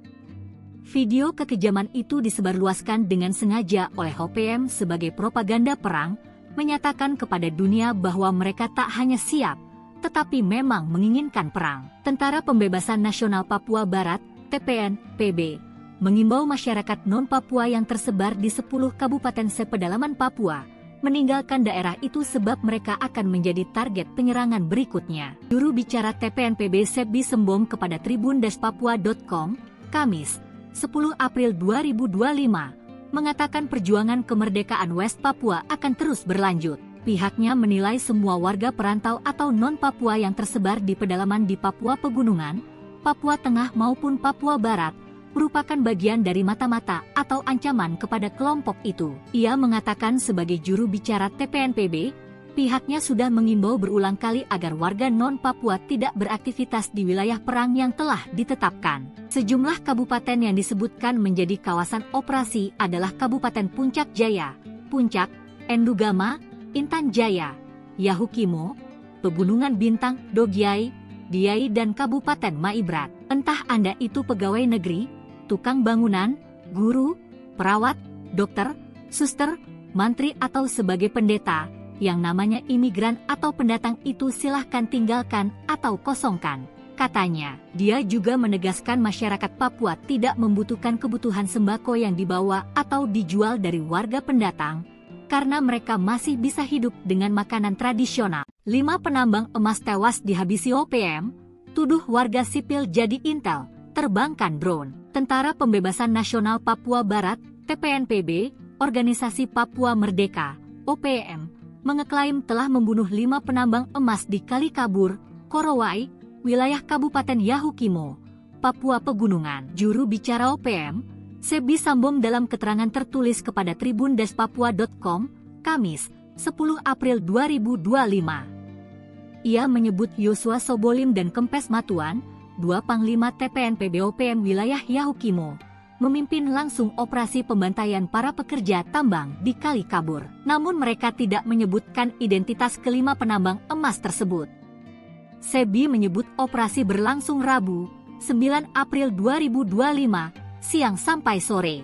Video kekejaman itu disebarluaskan dengan sengaja oleh OPM sebagai propaganda perang, menyatakan kepada dunia bahwa mereka tak hanya siap, tetapi memang menginginkan perang. Tentara Pembebasan Nasional Papua Barat, TPNPB, mengimbau masyarakat non-Papua yang tersebar di 10 kabupaten sepedalaman Papua, meninggalkan daerah itu sebab mereka akan menjadi target penyerangan berikutnya. Juru bicara TPNPB Sebi Sambom kepada tribun-papua.com, Kamis, 10 April 2025, mengatakan perjuangan kemerdekaan West Papua akan terus berlanjut. Pihaknya menilai semua warga perantau atau non-Papua yang tersebar di pedalaman di Papua Pegunungan, Papua Tengah maupun Papua Barat, merupakan bagian dari mata-mata atau ancaman kepada kelompok itu. Ia mengatakan sebagai juru bicara TPNPB, pihaknya sudah mengimbau berulang kali agar warga non-Papua tidak beraktivitas di wilayah perang yang telah ditetapkan. Sejumlah kabupaten yang disebutkan menjadi kawasan operasi adalah Kabupaten Puncak Jaya, Puncak, Endugama, Intan Jaya, Yahukimo, Pegunungan Bintang, Dogiai, Diai dan Kabupaten Maibrat. Entah Anda itu pegawai negeri, tukang bangunan, guru, perawat, dokter, suster, mantri atau sebagai pendeta, yang namanya imigran atau pendatang itu silahkan tinggalkan atau kosongkan. Katanya, dia juga menegaskan masyarakat Papua tidak membutuhkan kebutuhan sembako yang dibawa atau dijual dari warga pendatang, karena mereka masih bisa hidup dengan makanan tradisional. 5 penambang emas tewas dihabisi OPM, tuduh warga sipil jadi intel, terbangkan drone. Tentara Pembebasan Nasional Papua Barat, TPNPB, Organisasi Papua Merdeka, OPM, mengeklaim telah membunuh 5 penambang emas di Kalikabur, Korowai, wilayah Kabupaten Yahukimo, Papua Pegunungan. Juru bicara OPM, Sebi Sambom dalam keterangan tertulis kepada tribun-papua.com, Kamis, 10 April 2025. Ia menyebut Yosua Sobolim dan Kempes Matuan, 2 Panglima TPNPB OPM wilayah Yahukimo, memimpin langsung operasi pembantaian para pekerja tambang di Kalikabur. Namun mereka tidak menyebutkan identitas kelima penambang emas tersebut. Sebi menyebut operasi berlangsung Rabu, 9 April 2025, siang sampai sore.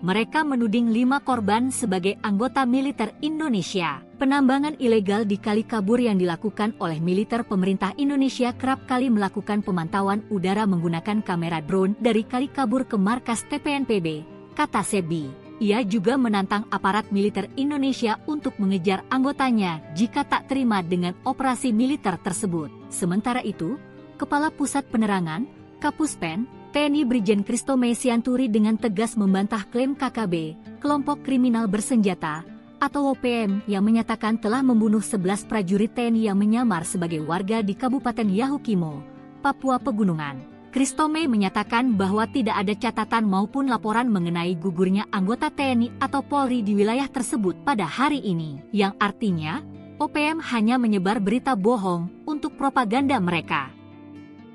Mereka menuding 5 korban sebagai anggota militer Indonesia. Penambangan ilegal di Kali Kabur yang dilakukan oleh militer pemerintah Indonesia kerap kali melakukan pemantauan udara menggunakan kamera drone dari Kali Kabur ke markas TPNPB, kata Sebi. Ia juga menantang aparat militer Indonesia untuk mengejar anggotanya jika tak terima dengan operasi militer tersebut. Sementara itu, Kepala Pusat Penerangan, Kapuspen, TNI Brigjen Kristome Sianturi dengan tegas membantah klaim KKB, kelompok kriminal bersenjata, atau OPM yang menyatakan telah membunuh 11 prajurit TNI yang menyamar sebagai warga di Kabupaten Yahukimo, Papua Pegunungan. Kristome menyatakan bahwa tidak ada catatan maupun laporan mengenai gugurnya anggota TNI atau Polri di wilayah tersebut pada hari ini, yang artinya OPM hanya menyebar berita bohong untuk propaganda mereka.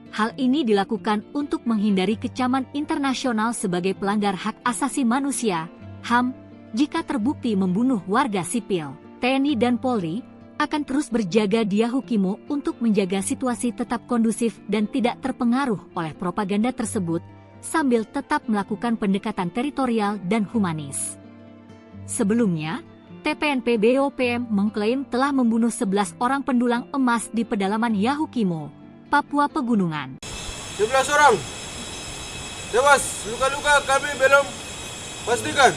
Hal ini dilakukan untuk menghindari kecaman internasional sebagai pelanggar hak asasi manusia, HAM, jika terbukti membunuh warga sipil. TNI dan Polri akan terus berjaga di Yahukimo untuk menjaga situasi tetap kondusif dan tidak terpengaruh oleh propaganda tersebut, sambil tetap melakukan pendekatan teritorial dan humanis. Sebelumnya, TPNPB OPM mengklaim telah membunuh 11 orang pendulang emas di pedalaman Yahukimo, Papua Pegunungan. 11 orang tewas, luka-luka kami belum pastikan.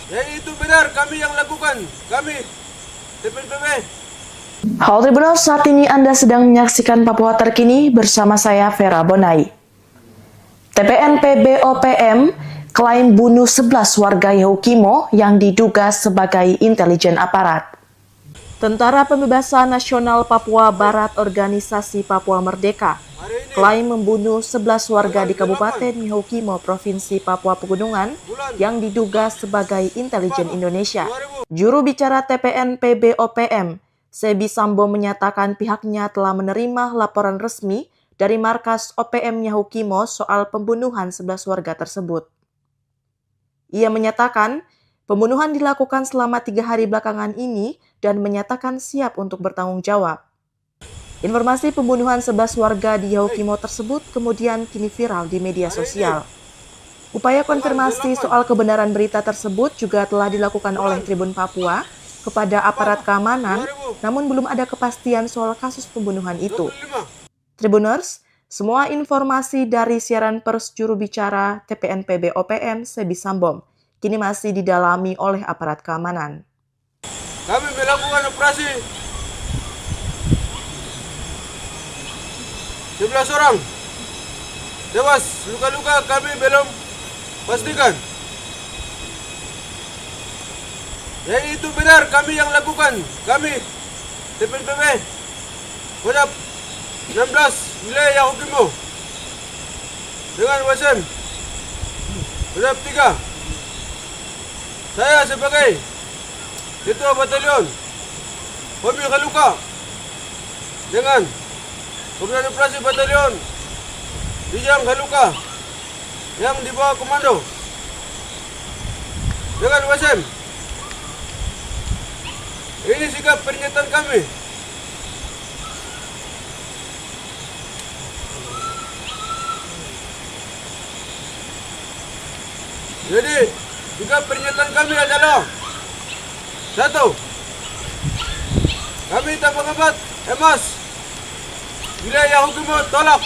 Ya itu benar kami yang lakukan, kami TPNPB. Halo Tribuners, saat ini Anda sedang menyaksikan Papua Terkini bersama saya Vera Bonai. TPNPB OPM klaim bunuh 11 warga Yahukimo yang diduga sebagai intelijen aparat. Tentara Pembebasan Nasional Papua Barat Organisasi Papua Merdeka klaim membunuh 11 warga di Kabupaten Yahukimo, Provinsi Papua Pegunungan yang diduga sebagai intelijen Indonesia. Juru bicara TPNPB OPM, Sebi Sambo menyatakan pihaknya telah menerima laporan resmi dari markas OPM Yahukimo soal pembunuhan 11 warga tersebut. Ia menyatakan pembunuhan dilakukan selama 3 hari belakangan ini dan menyatakan siap untuk bertanggung jawab. Informasi pembunuhan 11 warga di Yahukimo tersebut kemudian kini viral di media sosial. Upaya konfirmasi soal kebenaran berita tersebut juga telah dilakukan oleh Tribun Papua kepada aparat keamanan, namun belum ada kepastian soal kasus pembunuhan itu. Tribuners, semua informasi dari siaran pers juru bicara TPNPB OPM Sebi Sambom kini masih didalami oleh aparat keamanan. Kami melakukan operasi 11 orang tewas, luka-luka kami belum pastikan. Ya itu benar kami yang lakukan, kami TPNPB Kodam 16 wilayah Yahukimo dengan WSM Kodam 3. Saya sebagai Ketua Batalion Hobi Kaluka dengan Komandan Operasi Batalion Bijang Kaluka yang di bawah komando dengan WSM. Ini sikap pernyataan kami. Jadi, sikap pernyataan kami adalah 1. Kami Tapangabat Emas wilayah Yahukimo tolak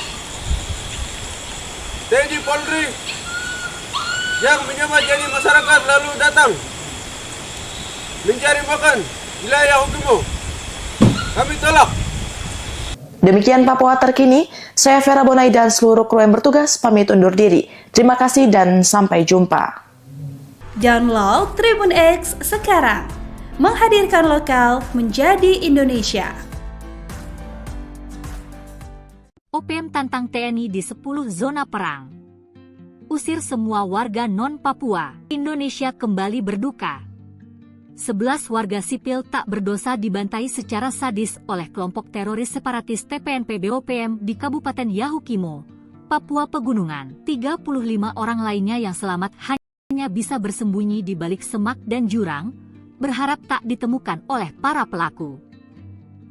TNI Polri yang menyamar jadi masyarakat lalu datang mencari makan wilayah Yahukimo. Kami tolak. Demikian Papua Terkini, saya Vera Bonai dan seluruh kru yang bertugas pamit undur diri. Terima kasih dan sampai jumpa. Download Tribun X sekarang, menghadirkan lokal menjadi Indonesia. OPM tantang TNI di 10 zona perang. Usir semua warga non-Papua. Indonesia kembali berduka. 11 warga sipil tak berdosa dibantai secara sadis oleh kelompok teroris separatis TPNPB OPM di Kabupaten Yahukimo, Papua Pegunungan. 35 orang lainnya yang selamat hanya bisa bersembunyi di balik semak dan jurang, berharap tak ditemukan oleh para pelaku.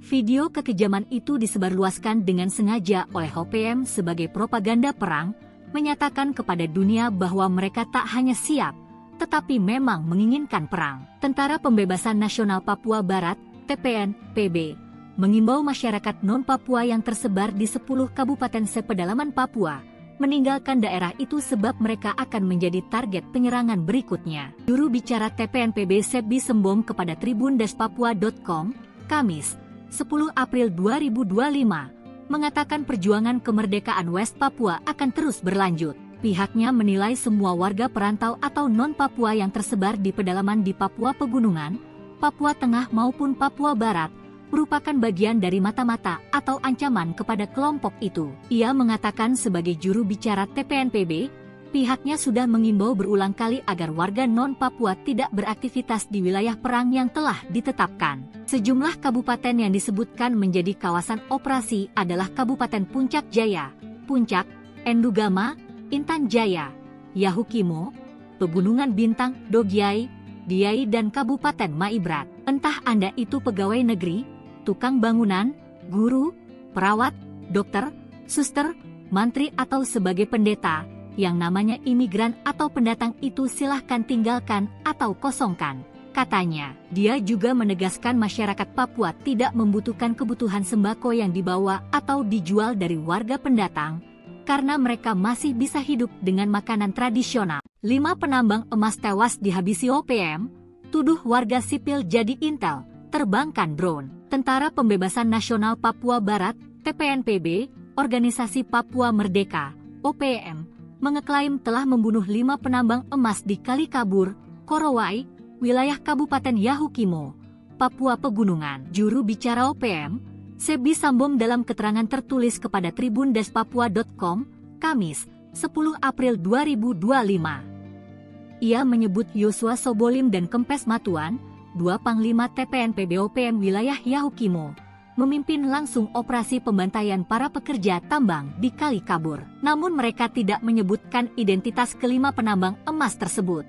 Video kekejaman itu disebarluaskan dengan sengaja oleh OPM sebagai propaganda perang, menyatakan kepada dunia bahwa mereka tak hanya siap, tetapi memang menginginkan perang. Tentara Pembebasan Nasional Papua Barat, TPNPB, mengimbau masyarakat non-Papua yang tersebar di 10 kabupaten sepedalaman Papua meninggalkan daerah itu sebab mereka akan menjadi target penyerangan berikutnya. Juru bicara TPNPB Sebi Sembom kepada tribundespapua.com, Kamis, 10 April 2025, mengatakan perjuangan kemerdekaan West Papua akan terus berlanjut. Pihaknya menilai semua warga perantau atau non-Papua yang tersebar di pedalaman di Papua Pegunungan, Papua Tengah maupun Papua Barat merupakan bagian dari mata-mata atau ancaman kepada kelompok itu. Ia mengatakan sebagai juru bicara TPNPB, pihaknya sudah mengimbau berulang kali agar warga non-Papua tidak beraktivitas di wilayah perang yang telah ditetapkan. Sejumlah kabupaten yang disebutkan menjadi kawasan operasi adalah Kabupaten Puncak Jaya, Puncak, Endugama, Intan Jaya, Yahukimo, Pegunungan Bintang, Dogiai, Diai dan Kabupaten Maibrat. Entah Anda itu pegawai negeri, tukang bangunan, guru, perawat, dokter, suster, mantri atau sebagai pendeta, yang namanya imigran atau pendatang itu silahkan tinggalkan atau kosongkan. Katanya, dia juga menegaskan masyarakat Papua tidak membutuhkan kebutuhan sembako yang dibawa atau dijual dari warga pendatang, karena mereka masih bisa hidup dengan makanan tradisional. 5 penambang emas tewas dihabisi OPM, tuduh warga sipil jadi intel, terbangkan drone. Tentara Pembebasan Nasional Papua Barat, TPNPB, Organisasi Papua Merdeka, OPM, mengeklaim telah membunuh 5 penambang emas di Kalikabur, Korowai, wilayah Kabupaten Yahukimo, Papua Pegunungan. Juru bicara OPM, Sebi Sambom dalam keterangan tertulis kepada tribundespapua.com, Kamis, 10 April 2025. Ia menyebut Yosua Sobolim dan Kempes Matuan, 2 Panglima TPNPB OPM wilayah Yahukimo, memimpin langsung operasi pembantaian para pekerja tambang di Kalikabur. Namun mereka tidak menyebutkan identitas kelima penambang emas tersebut.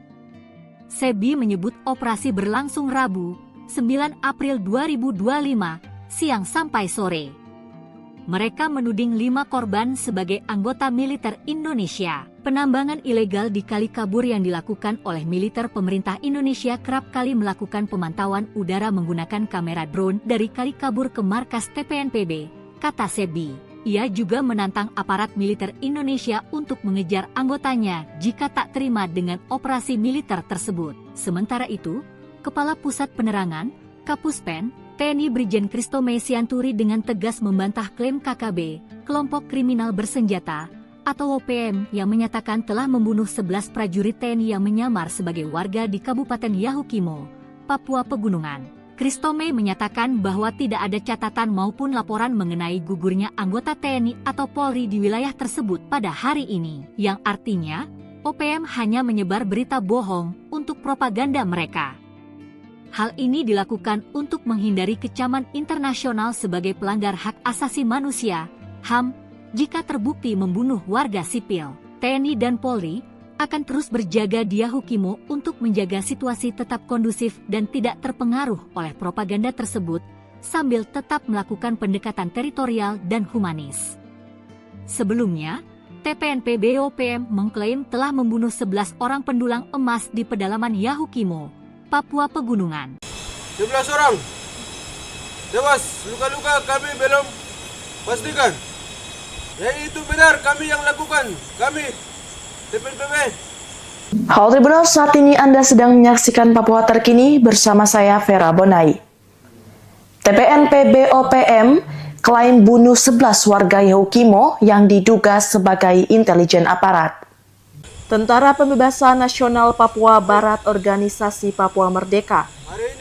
Sebi menyebut operasi berlangsung Rabu, 9 April 2025, siang sampai sore. Mereka menuding 5 korban sebagai anggota militer Indonesia. Penambangan ilegal di Kalikabur yang dilakukan oleh militer pemerintah Indonesia kerap kali melakukan pemantauan udara menggunakan kamera drone dari Kalikabur ke markas TPNPB, kata Sebi. Ia juga menantang aparat militer Indonesia untuk mengejar anggotanya jika tak terima dengan operasi militer tersebut. Sementara itu, Kepala Pusat Penerangan, Kapuspen, TNI Brigjen Kristome Sianturi dengan tegas membantah klaim KKB, kelompok kriminal bersenjata, atau OPM yang menyatakan telah membunuh 11 prajurit TNI yang menyamar sebagai warga di Kabupaten Yahukimo, Papua Pegunungan. Kristome menyatakan bahwa tidak ada catatan maupun laporan mengenai gugurnya anggota TNI atau Polri di wilayah tersebut pada hari ini, yang artinya OPM hanya menyebar berita bohong untuk propaganda mereka. Hal ini dilakukan untuk menghindari kecaman internasional sebagai pelanggar hak asasi manusia, HAM, jika terbukti membunuh warga sipil. TNI dan Polri akan terus berjaga di Yahukimo untuk menjaga situasi tetap kondusif dan tidak terpengaruh oleh propaganda tersebut, sambil tetap melakukan pendekatan teritorial dan humanis. Sebelumnya, TPNPB OPM mengklaim telah membunuh 11 orang pendulang emas di pedalaman Yahukimo, Papua Pegunungan. 11 orang tewas, luka-luka kami belum pastikan. Ya itu benar, kami yang lakukan, kami TPNPB. Halo Tribunal, saat ini Anda sedang menyaksikan Papua Terkini bersama saya Vera Bonai. TPNPB OPM klaim bunuh 11 warga Yahukimo yang diduga sebagai intelijen aparat. Tentara Pembebasan Nasional Papua Barat Organisasi Papua Merdeka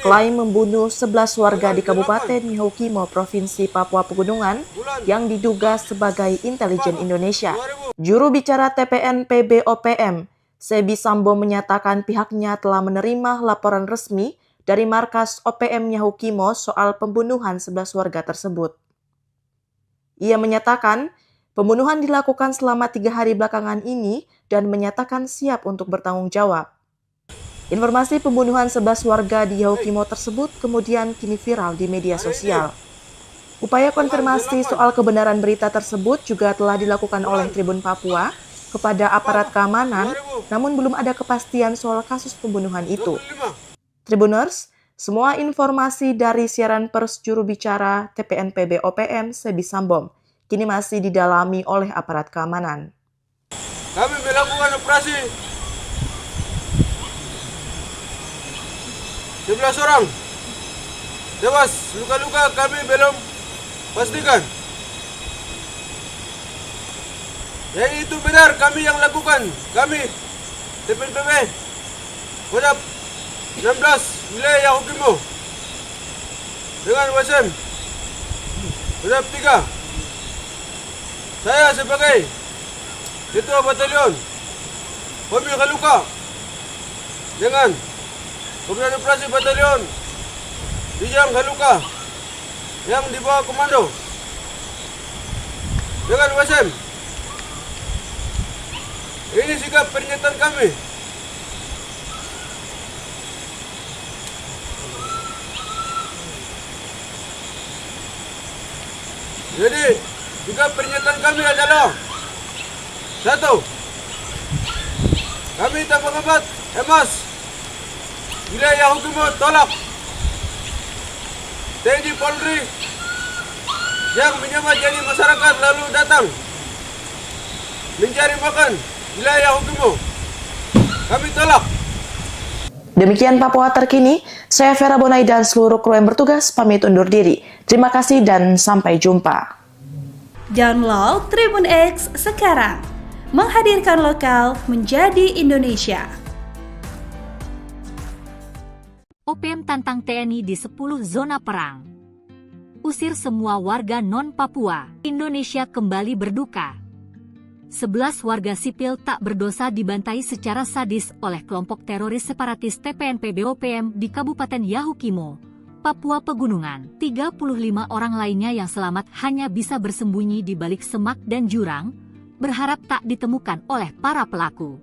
klaim membunuh 11 warga di Kabupaten Yahukimo, Provinsi Papua Pegunungan yang diduga sebagai intelijen Indonesia. Juru bicara TPNPB OPM, Sebi Sambo menyatakan pihaknya telah menerima laporan resmi dari markas OPM Yahukimo soal pembunuhan 11 warga tersebut. Ia menyatakan pembunuhan dilakukan selama 3 hari belakangan ini dan menyatakan siap untuk bertanggung jawab. Informasi pembunuhan 11 warga di Yahukimo tersebut kemudian kini viral di media sosial. Upaya konfirmasi soal kebenaran berita tersebut juga telah dilakukan oleh Tribun Papua kepada aparat keamanan, namun belum ada kepastian soal kasus pembunuhan itu. Tribuners, semua informasi dari siaran pers juru bicara TPNPB OPM Sebi Sambom kini masih didalami oleh aparat keamanan. Kami melakukan operasi 11 orang tewas, luka-luka kami belum pastikan. Ya itu benar kami yang lakukan. Kami TPNPB Kodam 16 wilayah Yahukimo dengan WSM Kodam 3. Saya sebagai Ketua Batalion Homi Kaluka dengan Komandan Operasi Batalion Bijang Kaluka yang di bawah komando dengan WSM. Ini sikap pernyataan kami. Jadi, sikap pernyataan kami adalah 1. Kami tak mengembat emas wilayah Yahukimo tolak TNI Polri yang menyamar jadi masyarakat lalu datang mencari makan wilayah Yahukimo. Kami tolak. Demikian Papua Terkini, saya Vera Bonai dan seluruh kru yang bertugas pamit undur diri. Terima kasih dan sampai jumpa. Download Tribun X sekarang, menghadirkan lokal menjadi Indonesia. OPM tantang TNI di 10 zona perang. Usir semua warga non-Papua. Indonesia kembali berduka. 11 warga sipil tak berdosa dibantai secara sadis oleh kelompok teroris separatis TPNPB OPM di Kabupaten Yahukimo, Papua Pegunungan. 35 orang lainnya yang selamat hanya bisa bersembunyi di balik semak dan jurang, berharap tak ditemukan oleh para pelaku.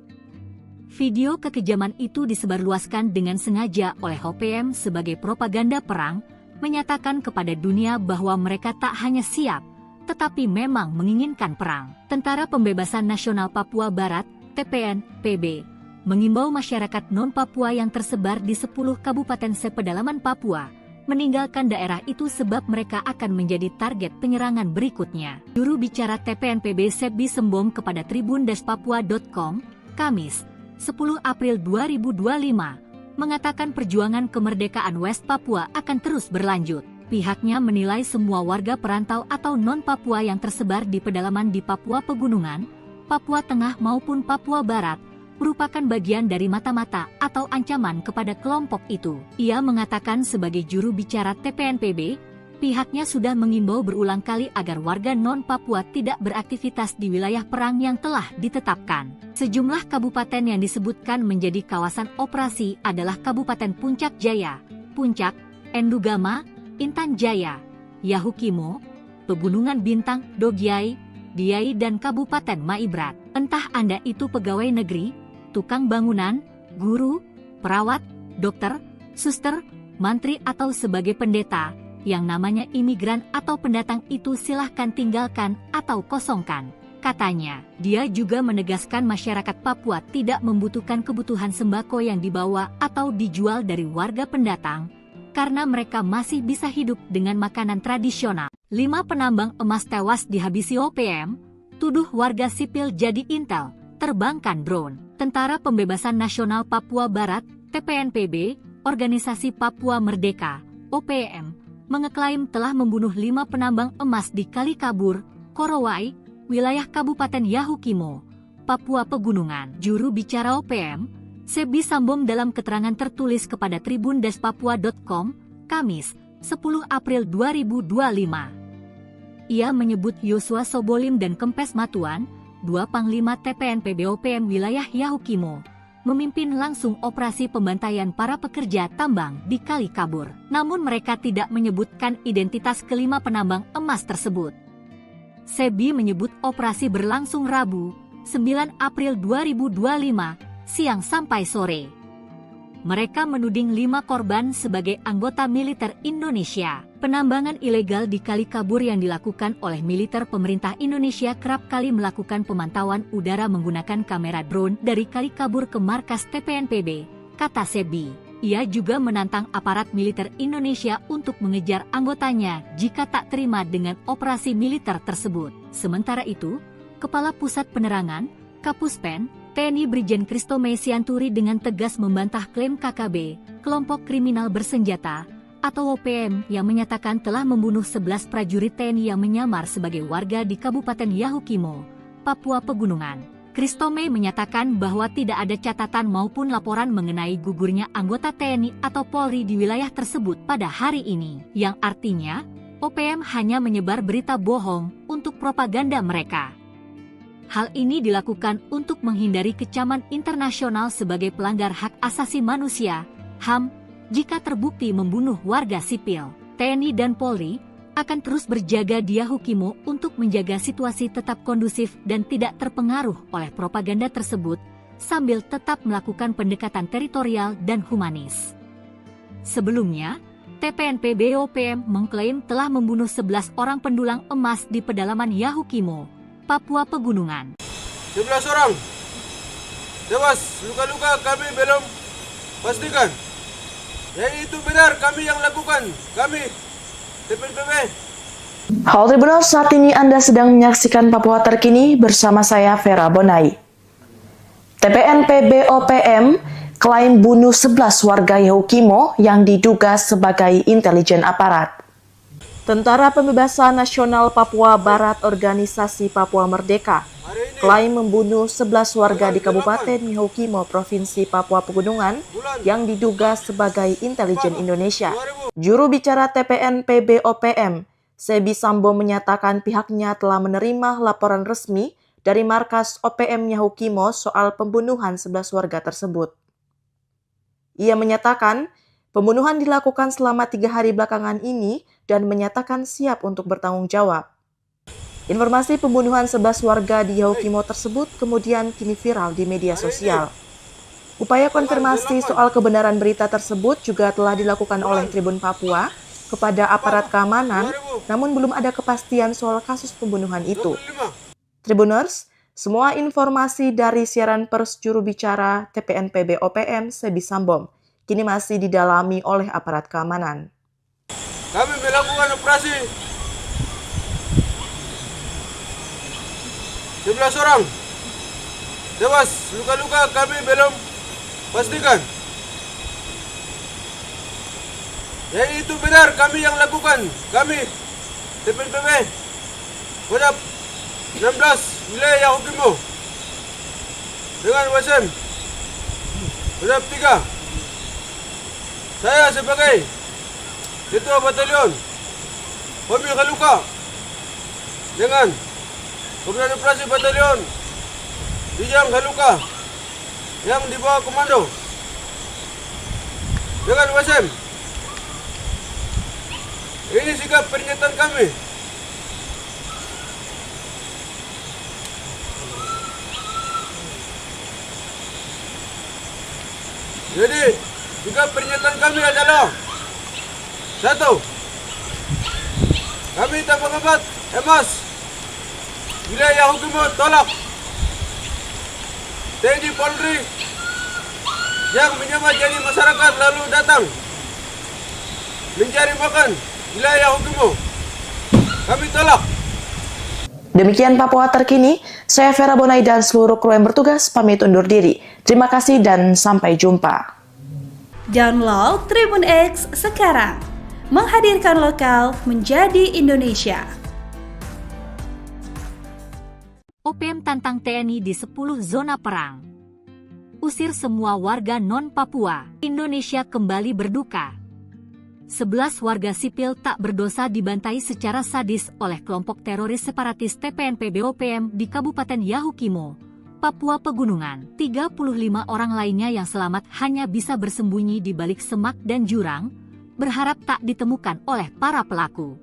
Video kekejaman itu disebarluaskan dengan sengaja oleh OPM sebagai propaganda perang, menyatakan kepada dunia bahwa mereka tak hanya siap, tetapi memang menginginkan perang. Tentara Pembebasan Nasional Papua Barat, TPNPB, mengimbau masyarakat non-Papua yang tersebar di 10 kabupaten sepedalaman Papua, meninggalkan daerah itu sebab mereka akan menjadi target penyerangan berikutnya. Juru bicara TPNPB Sebi Sambom kepada tribun-papua.com, Kamis, 10 April 2025, mengatakan perjuangan kemerdekaan West Papua akan terus berlanjut. Pihaknya menilai semua warga perantau atau non-Papua yang tersebar di pedalaman di Papua Pegunungan, Papua Tengah maupun Papua Barat, merupakan bagian dari mata-mata atau ancaman kepada kelompok itu. Ia mengatakan sebagai juru bicara TPNPB, pihaknya sudah mengimbau berulang kali agar warga non-Papua tidak beraktivitas di wilayah perang yang telah ditetapkan. Sejumlah kabupaten yang disebutkan menjadi kawasan operasi adalah Kabupaten Puncak Jaya, Puncak, Endugama, Intan Jaya, Yahukimo, Pegunungan Bintang, Dogyai, Diai dan Kabupaten Maibrat. Entah Anda itu pegawai negeri, tukang bangunan, guru, perawat, dokter, suster, mantri atau sebagai pendeta, yang namanya imigran atau pendatang itu silahkan tinggalkan atau kosongkan. Katanya, dia juga menegaskan masyarakat Papua tidak membutuhkan kebutuhan sembako yang dibawa atau dijual dari warga pendatang, karena mereka masih bisa hidup dengan makanan tradisional. 5 penambang emas tewas dihabisi OPM, tuduh warga sipil jadi intel, terbangkan drone. Tentara Pembebasan Nasional Papua Barat, TPNPB, Organisasi Papua Merdeka, OPM, mengeklaim telah membunuh 5 penambang emas di Kali Kabur, Korowai, wilayah Kabupaten Yahukimo, Papua Pegunungan. Juru bicara OPM, Sebi Sambom dalam keterangan tertulis kepada tribun-papua.com, Kamis, 10 April 2025. Ia menyebut Yosua Sobolim dan Kempes Matuan, 2 Panglima TPNPB OPM wilayah Yahukimo, memimpin langsung operasi pembantaian para pekerja tambang di Kali Kabur. Namun mereka tidak menyebutkan identitas kelima penambang emas tersebut. Sebi menyebut operasi berlangsung Rabu, 9 April 2025, siang sampai sore. Mereka menuding 5 korban sebagai anggota militer Indonesia. Penambangan ilegal di Kali Kabur yang dilakukan oleh militer pemerintah Indonesia kerap kali melakukan pemantauan udara menggunakan kamera drone dari Kali Kabur ke markas TPNPB, kata Sebi. Ia juga menantang aparat militer Indonesia untuk mengejar anggotanya jika tak terima dengan operasi militer tersebut. Sementara itu, Kepala Pusat Penerangan, Kapuspen, TNI Brigjen Christomay Sianturi dengan tegas membantah klaim KKB, kelompok kriminal bersenjata, atau OPM yang menyatakan telah membunuh 11 prajurit TNI yang menyamar sebagai warga di Kabupaten Yahukimo, Papua Pegunungan. Christomay menyatakan bahwa tidak ada catatan maupun laporan mengenai gugurnya anggota TNI atau Polri di wilayah tersebut pada hari ini, yang artinya OPM hanya menyebar berita bohong untuk propaganda mereka. Hal ini dilakukan untuk menghindari kecaman internasional sebagai pelanggar hak asasi manusia, HAM, jika terbukti membunuh warga sipil. TNI dan Polri akan terus berjaga di Yahukimo untuk menjaga situasi tetap kondusif dan tidak terpengaruh oleh propaganda tersebut, sambil tetap melakukan pendekatan teritorial dan humanis. Sebelumnya, TPNPB OPM mengklaim telah membunuh 11 orang pendulang emas di pedalaman Yahukimo, Papua Pegunungan. 11 orang tewas, luka-luka kami belum pastikan. Ya itu benar kami yang lakukan, kami TPNPB. Halo Tribuners, saat ini Anda sedang menyaksikan Papua Terkini bersama saya Vera Bonai. TPNPB OPM klaim bunuh 11 warga Yahukimo yang diduga sebagai intelijen aparat. Tentara Pembebasan Nasional Papua Barat Organisasi Papua Merdeka klaim membunuh 11 warga di Kabupaten Yahukimo, Provinsi Papua Pegunungan yang diduga sebagai intelijen Indonesia. Juru bicara TPNPB OPM, Sebi Sambo menyatakan pihaknya telah menerima laporan resmi dari markas OPM Yahukimo soal pembunuhan 11 warga tersebut. Ia menyatakan pembunuhan dilakukan selama 3 hari belakangan ini dan menyatakan siap untuk bertanggung jawab. Informasi pembunuhan 11 warga di Yahukimo tersebut kemudian kini viral di media sosial. Upaya konfirmasi soal kebenaran berita tersebut juga telah dilakukan oleh Tribun Papua kepada aparat keamanan, namun belum ada kepastian soal kasus pembunuhan itu. Tribuners, semua informasi dari siaran pers juru bicara TPNPB OPM Sebi Sambom kini masih didalami oleh aparat keamanan. Kami melakukan operasi 11 orang tewas, luka-luka kami belum pastikan. Ya itu benar kami yang lakukan, kami TPNPB Kodam 16 wilayah Yahukimo dengan WSM Kodam 3. Saya sebagai Ketua Batalion Homi Kaluka dengan Komandan Operasi Batalion Bijang Kaluka yang di bawah komando dengan WSM. Ini sikap pernyataan kami. Jadi juga pernyataan kami adalah 1. Kami tak mengembat emas wilayah Yahukimo tolak TNI Polri yang menyamar jadi masyarakat lalu datang mencari makan wilayah Yahukimo. Kami tolak. Demikian Papua Terkini, saya Vera Bonai dan seluruh kru yang bertugas pamit undur diri. Terima kasih dan sampai jumpa. Download Tribun X sekarang, menghadirkan lokal menjadi Indonesia. OPM tantang TNI di 10 zona perang. Usir semua warga non-Papua. Indonesia kembali berduka. 11 warga sipil tak berdosa dibantai secara sadis oleh kelompok teroris separatis TPNPB OPM di Kabupaten Yahukimo, Papua Pegunungan. 35 orang lainnya yang selamat hanya bisa bersembunyi di balik semak dan jurang, berharap tak ditemukan oleh para pelaku.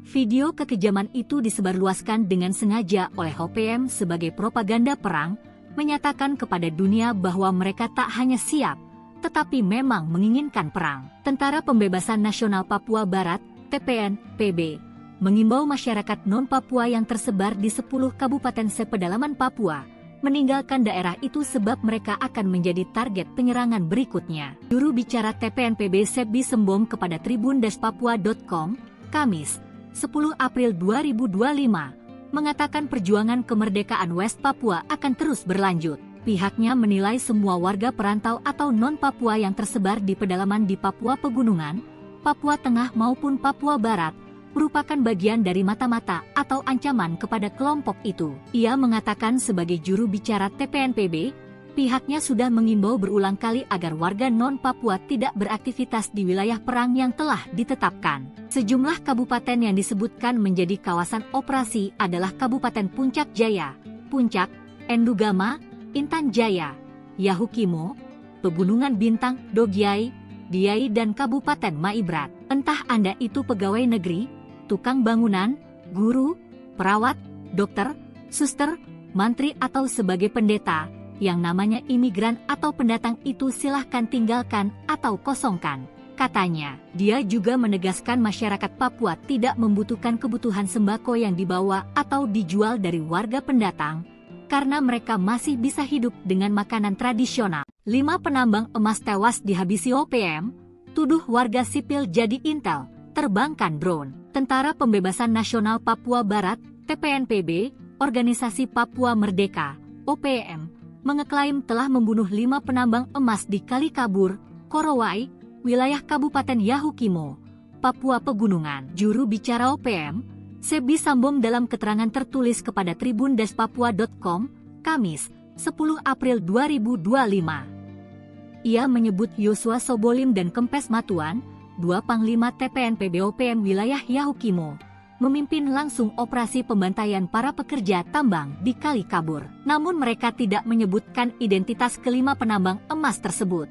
Video kekejaman itu disebarluaskan dengan sengaja oleh OPM sebagai propaganda perang, menyatakan kepada dunia bahwa mereka tak hanya siap, tetapi memang menginginkan perang. Tentara Pembebasan Nasional Papua Barat, TPNPB, mengimbau masyarakat non-Papua yang tersebar di 10 kabupaten sepedalaman Papua, meninggalkan daerah itu sebab mereka akan menjadi target penyerangan berikutnya. Juru bicara TPNPB Sebi Sembom kepada tribun-papua.com, Kamis, 10 April 2025, mengatakan perjuangan kemerdekaan West Papua akan terus berlanjut. Pihaknya menilai semua warga perantau atau non-Papua yang tersebar di pedalaman di Papua Pegunungan, Papua Tengah maupun Papua Barat, merupakan bagian dari mata-mata atau ancaman kepada kelompok itu. Ia mengatakan sebagai juru bicara TPNPB, pihaknya sudah mengimbau berulang kali agar warga non-Papua tidak beraktivitas di wilayah perang yang telah ditetapkan. Sejumlah kabupaten yang disebutkan menjadi kawasan operasi adalah Kabupaten Puncak Jaya, Puncak, Endugama, Intan Jaya, Yahukimo, Pegunungan Bintang, Dogiai, Diai dan Kabupaten Maibrat. Entah Anda itu pegawai negeri, tukang bangunan, guru, perawat, dokter, suster, mantri atau sebagai pendeta, yang namanya imigran atau pendatang itu silahkan tinggalkan atau kosongkan. Katanya, dia juga menegaskan masyarakat Papua tidak membutuhkan kebutuhan sembako yang dibawa atau dijual dari warga pendatang, karena mereka masih bisa hidup dengan makanan tradisional. 5 penambang emas tewas dihabisi OPM, tuduh warga sipil jadi intel, terbangkan drone. Tentara Pembebasan Nasional Papua Barat, TPNPB, Organisasi Papua Merdeka, OPM, mengeklaim telah membunuh 5 penambang emas di Kali Kabur, Korowai, wilayah Kabupaten Yahukimo, Papua Pegunungan. Juru bicara OPM, Sebi Sambom dalam keterangan tertulis kepada tribun-papua.com, Kamis, 10 April 2025. Ia menyebut Yosua Sobolim dan Kempes Matuan, 2 Panglima TPNPB OPM wilayah Yahukimo, memimpin langsung operasi pembantaian para pekerja tambang di Kali Kabur. Namun mereka tidak menyebutkan identitas kelima penambang emas tersebut.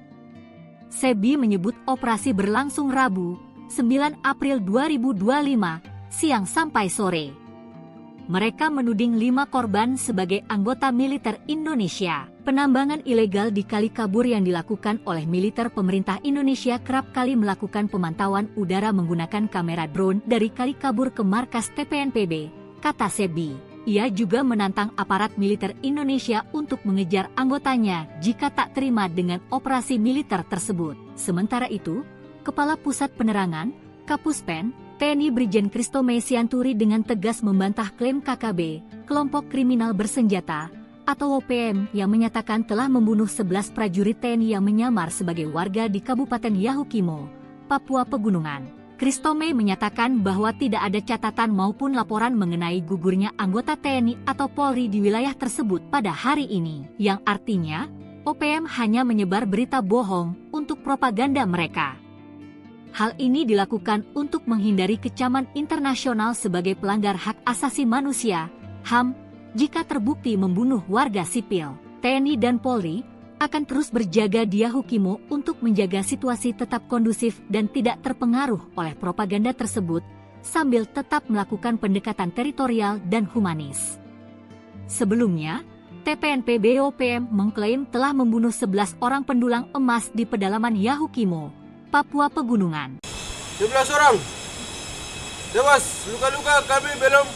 Sebi menyebut operasi berlangsung Rabu, 9 April 2025, siang sampai sore. Mereka menuding 5 korban sebagai anggota militer Indonesia. Penambangan ilegal di Kali Kabur yang dilakukan oleh militer pemerintah Indonesia kerap kali melakukan pemantauan udara menggunakan kamera drone dari Kali Kabur ke markas TPNPB, kata Sebi. Ia juga menantang aparat militer Indonesia untuk mengejar anggotanya jika tak terima dengan operasi militer tersebut. Sementara itu, Kepala Pusat Penerangan, Kapuspen, TNI Brigjen Kristome Sianturi dengan tegas membantah klaim KKB, kelompok kriminal bersenjata, atau OPM yang menyatakan telah membunuh 11 prajurit TNI yang menyamar sebagai warga di Kabupaten Yahukimo, Papua Pegunungan. Kristome menyatakan bahwa tidak ada catatan maupun laporan mengenai gugurnya anggota TNI atau Polri di wilayah tersebut pada hari ini, yang artinya OPM hanya menyebar berita bohong untuk propaganda mereka. Hal ini dilakukan untuk menghindari kecaman internasional sebagai pelanggar hak asasi manusia, HAM, jika terbukti membunuh warga sipil. TNI dan Polri akan terus berjaga di Yahukimo untuk menjaga situasi tetap kondusif dan tidak terpengaruh oleh propaganda tersebut, sambil tetap melakukan pendekatan teritorial dan humanis. Sebelumnya, TPNPB OPM mengklaim telah membunuh 11 orang pendulang emas di pedalaman Yahukimo, Papua Pegunungan. 11 orang tewas, luka-luka kami belum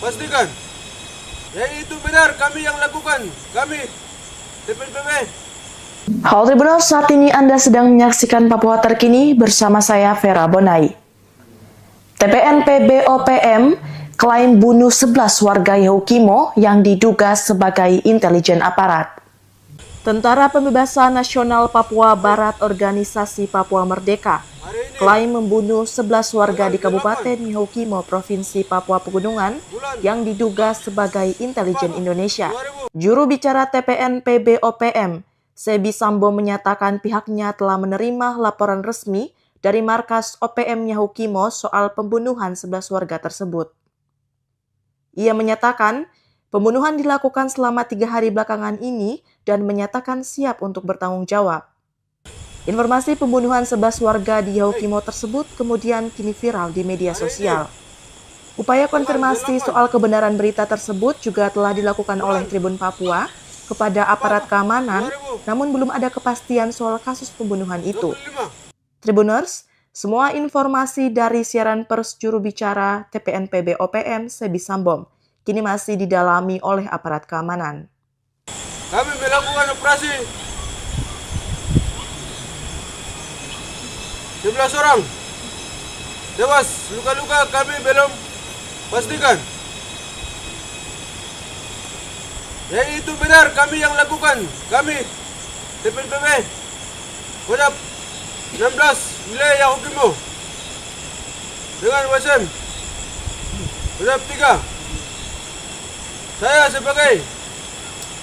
pastikan. Ya itu benar kami yang lakukan, kami TPNPB. Halo Tribuners, saat ini Anda sedang menyaksikan Papua Terkini bersama saya Vera Bonai. TPNPB OPM klaim bunuh 11 warga Yahukimo yang diduga sebagai intelijen aparat. Tentara Pembebasan Nasional Papua Barat Organisasi Papua Merdeka klaim membunuh 11 warga di Kabupaten Yahukimo, Provinsi Papua Pegunungan yang diduga sebagai intelijen Indonesia. Juru bicara TPNPB OPM, Sebi Sambo menyatakan pihaknya telah menerima laporan resmi dari markas OPM Yahukimo soal pembunuhan 11 warga tersebut. Ia menyatakan pembunuhan dilakukan selama 3 hari belakangan ini dan menyatakan siap untuk bertanggung jawab. Informasi pembunuhan 11 warga di Yahukimo tersebut kemudian kini viral di media sosial. Upaya konfirmasi soal kebenaran berita tersebut juga telah dilakukan oleh Tribun Papua kepada aparat keamanan, namun belum ada kepastian soal kasus pembunuhan itu. Tribuners, semua informasi dari siaran pers juru bicara TPNPB OPM Sebi Sambom kini masih didalami oleh aparat keamanan. Kami melakukan operasi 11 orang tewas, luka-luka kami belum pastikan. Ya itu benar kami yang lakukan. Kami TPNPB Kodam 16 wilayah Yahukimo dengan WSM Kodam 3. Saya sebagai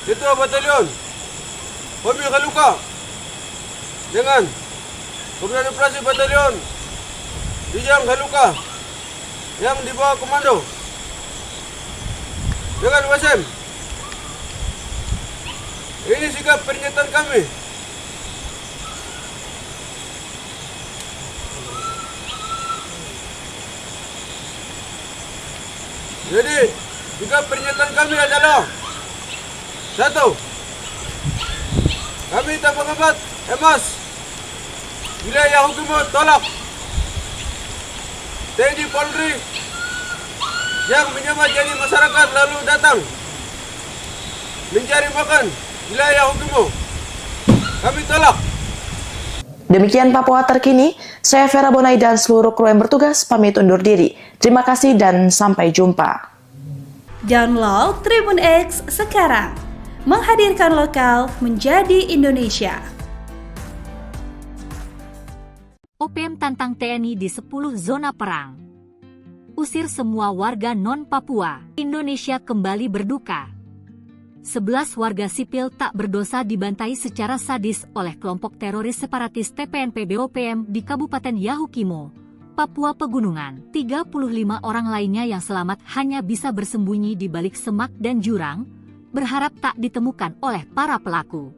Ketua Batalion Homi Khaluka dengan Komandan Operasi Batalion Dijang Khaluka yang di bawah komando dengan WSM. Ini sikap pernyataan kami. Jadi, sikap pernyataan kami adalah 1. Kami tak pengabat emas wilayah hukum tolak TNI Polri yang menyamar jadi masyarakat lalu datang mencari makan wilayah hukum. Kami tolak. Demikian Papua Terkini, saya Vera Bonai dan seluruh kru yang bertugas pamit undur diri. Terima kasih dan sampai jumpa. Download Tribun X sekarang, menghadirkan lokal menjadi Indonesia. OPM tantang TNI di 10 zona perang. Usir semua warga non-Papua. Indonesia kembali berduka. 11 warga sipil tak berdosa dibantai secara sadis oleh kelompok teroris separatis TPNPB OPM di Kabupaten Yahukimo, Papua Pegunungan. 35 orang lainnya yang selamat hanya bisa bersembunyi di balik semak dan jurang, berharap tak ditemukan oleh para pelaku.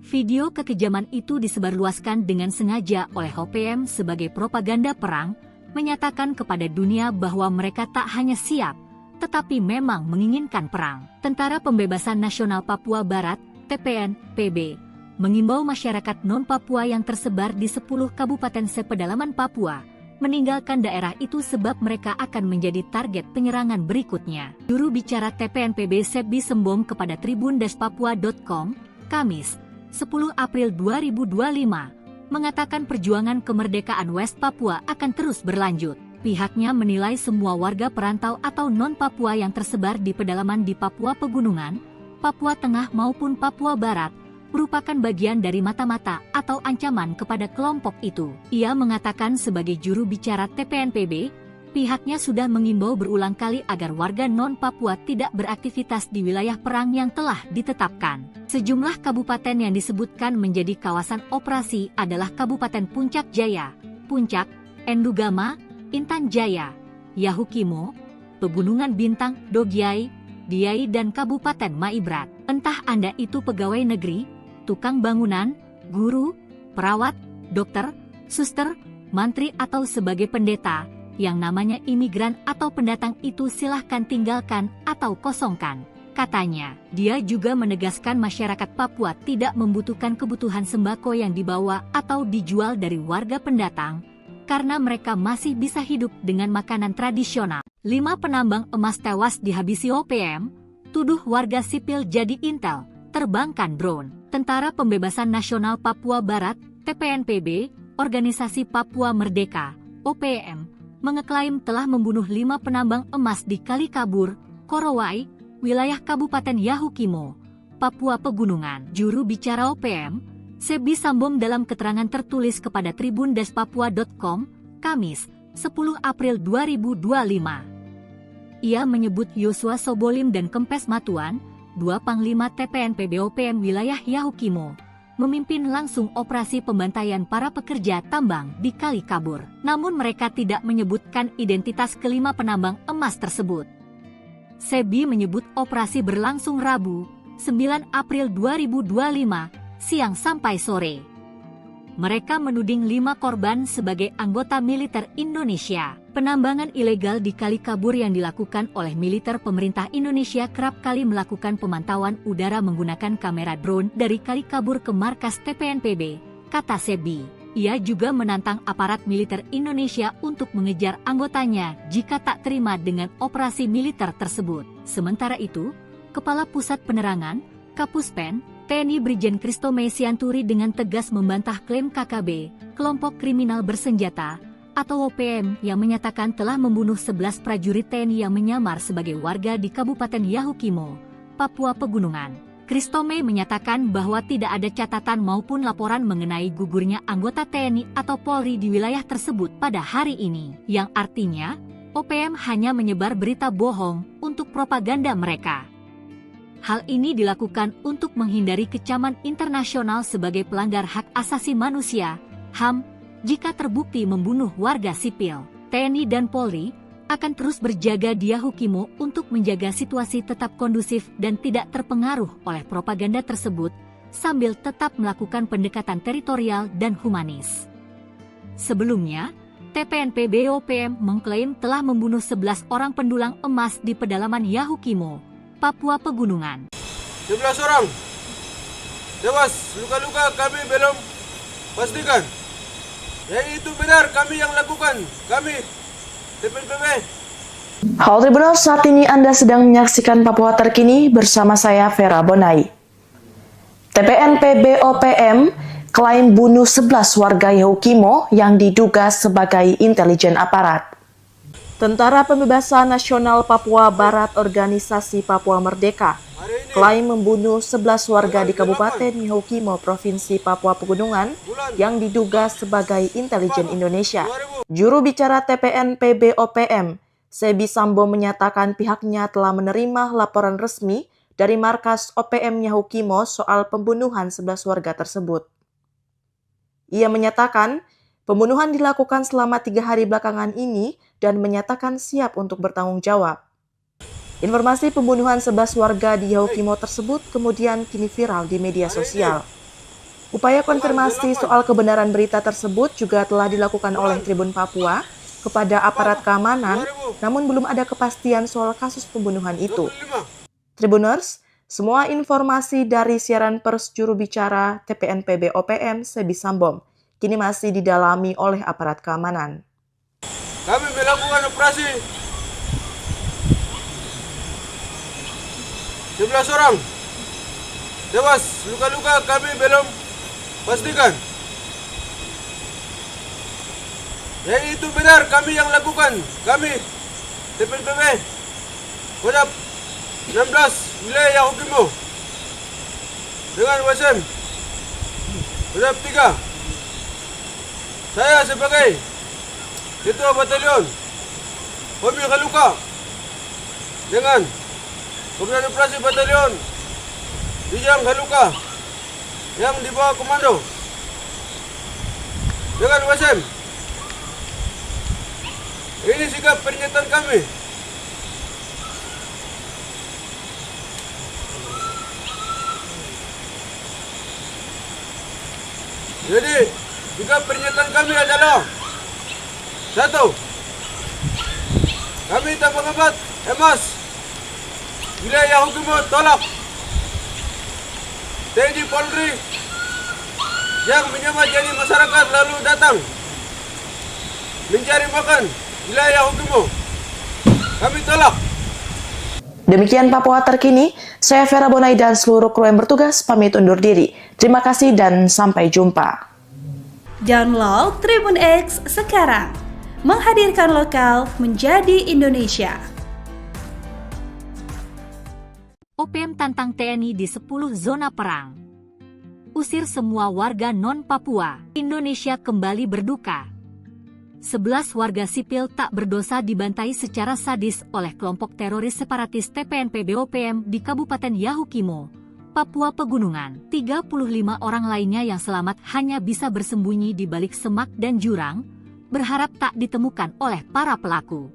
Video kekejaman itu disebarluaskan dengan sengaja oleh OPM sebagai propaganda perang, menyatakan kepada dunia bahwa mereka tak hanya siap, tetapi memang menginginkan perang. Tentara Pembebasan Nasional Papua Barat, TPNPB, mengimbau masyarakat non-Papua yang tersebar di 10 kabupaten sepedalaman Papua, meninggalkan daerah itu sebab mereka akan menjadi target penyerangan berikutnya. Juru bicara TPNPB Sebi Sambom kepada tribun-papua.com, Kamis, 10 April 2025, mengatakan perjuangan kemerdekaan West Papua akan terus berlanjut. Pihaknya menilai semua warga perantau atau non-Papua yang tersebar di pedalaman di Papua Pegunungan, Papua Tengah maupun Papua Barat, merupakan bagian dari mata-mata atau ancaman kepada kelompok itu. Ia mengatakan sebagai juru bicara TPNPB, pihaknya sudah mengimbau berulang kali agar warga non-Papua tidak beraktivitas di wilayah perang yang telah ditetapkan. Sejumlah kabupaten yang disebutkan menjadi kawasan operasi adalah Kabupaten Puncak Jaya, Puncak, Endugama, Intan Jaya, Yahukimo, Pegunungan Bintang, Dogiai, Diai dan Kabupaten Maibrat. Entah Anda itu pegawai negeri, tukang bangunan, guru, perawat, dokter, suster, mantri atau sebagai pendeta, yang namanya imigran atau pendatang itu silahkan tinggalkan atau kosongkan. Katanya, dia juga menegaskan masyarakat Papua tidak membutuhkan kebutuhan sembako yang dibawa atau dijual dari warga pendatang, karena mereka masih bisa hidup dengan makanan tradisional. 5 penambang emas tewas dihabisi OPM, tuduh warga sipil jadi intel, terbangkan drone. Tentara Pembebasan Nasional Papua Barat, TPNPB, Organisasi Papua Merdeka, OPM, mengeklaim telah membunuh 5 penambang emas di Kalikabur, Korowai, wilayah Kabupaten Yahukimo, Papua Pegunungan. Juru bicara OPM, Sebi Sambom dalam keterangan tertulis kepada tribun-papua.com, Kamis, 10 April 2025. Ia menyebut Yosua Sobolim dan Kempes Matuan, 2 Panglima TPNPB OPM wilayah Yahukimo, memimpin langsung operasi pembantaian para pekerja tambang di Kalikabur. Namun mereka tidak menyebutkan identitas kelima penambang emas tersebut. Sebi menyebut operasi berlangsung Rabu, 9 April 2025, siang sampai sore. Mereka menuding 5 korban sebagai anggota militer Indonesia. Penambangan ilegal di Kali Kabur yang dilakukan oleh militer pemerintah Indonesia kerap kali melakukan pemantauan udara menggunakan kamera drone dari Kali Kabur ke markas TPNPB, kata Sebi. Ia juga menantang aparat militer Indonesia untuk mengejar anggotanya jika tak terima dengan operasi militer tersebut. Sementara itu, Kepala Pusat Penerangan, Kapuspen, TNI Brigjen Kristome Sianturi dengan tegas membantah klaim KKB, kelompok kriminal bersenjata, atau OPM yang menyatakan telah membunuh 11 prajurit TNI yang menyamar sebagai warga di Kabupaten Yahukimo, Papua Pegunungan. Kristome menyatakan bahwa tidak ada catatan maupun laporan mengenai gugurnya anggota TNI atau Polri di wilayah tersebut pada hari ini, yang artinya OPM hanya menyebar berita bohong untuk propaganda mereka. Hal ini dilakukan untuk menghindari kecaman internasional sebagai pelanggar hak asasi manusia, HAM, jika terbukti membunuh warga sipil. TNI dan Polri akan terus berjaga di Yahukimo untuk menjaga situasi tetap kondusif dan tidak terpengaruh oleh propaganda tersebut, sambil tetap melakukan pendekatan teritorial dan humanis. Sebelumnya, TPNPB OPM mengklaim telah membunuh 11 orang pendulang emas di pedalaman Yahukimo, Papua Pegunungan. 11 orang tewas, luka-luka kami belum pastikan. Ya itu benar kami yang lakukan, kami TPNPB. Halo Tribuners, saat ini Anda sedang menyaksikan Papua Terkini bersama saya Vera Bonai. TPNPB OPM klaim bunuh 11 warga Yahukimo yang diduga sebagai intelijen aparat. Tentara Pembebasan Nasional Papua Barat Organisasi Papua Merdeka klaim membunuh 11 warga di Kabupaten Yahukimo, Provinsi Papua Pegunungan yang diduga sebagai intelijen Indonesia. Juru bicara TPNPB OPM, Sebi Sambo menyatakan pihaknya telah menerima laporan resmi dari markas OPM Yahukimo soal pembunuhan 11 warga tersebut. Ia menyatakan pembunuhan dilakukan selama 3 hari belakangan ini dan menyatakan siap untuk bertanggung jawab. Informasi pembunuhan 11 warga di Yahukimo tersebut kemudian kini viral di media sosial. Upaya konfirmasi soal kebenaran berita tersebut juga telah dilakukan oleh Tribun Papua kepada aparat keamanan, namun belum ada kepastian soal kasus pembunuhan itu. Tribuners, semua informasi dari siaran pers juru bicara TPNPB OPM Sebi Sambom kini masih didalami oleh aparat keamanan. Kami melakukan operasi 11 orang tewas, luka-luka kami belum pastikan. Ya itu benar kami yang lakukan, kami TPNPB Kodam 16 wilayah Yahukimo dengan WSM Kodam 3. Saya sebagai Ketua Batalion Hobi Kaluka dengan Komandan Operasi Batalion Bijang Kaluka yang di bawah komando dengan WSM. Ini sikap pernyataan kami. Jadi, sikap pernyataan kami adalah 1. Kami tak mengembat emas wilayah Yahukimo tolak TNI Polri yang menyamar jadi masyarakat lalu datang mencari makan wilayah Yahukimo. Kami tolak. Demikian Papua Terkini, saya Vera Bonai dan seluruh kru yang bertugas pamit undur diri. Terima kasih dan sampai jumpa. Download Tribun X sekarang, menghadirkan lokal menjadi Indonesia. OPM tantang TNI di 10 zona perang. Usir semua warga non-Papua. Indonesia kembali berduka. 11 warga sipil tak berdosa dibantai secara sadis oleh kelompok teroris separatis TPNPB OPM di Kabupaten Yahukimo, Papua Pegunungan. 35 orang lainnya yang selamat hanya bisa bersembunyi di balik semak dan jurang, berharap tak ditemukan oleh para pelaku.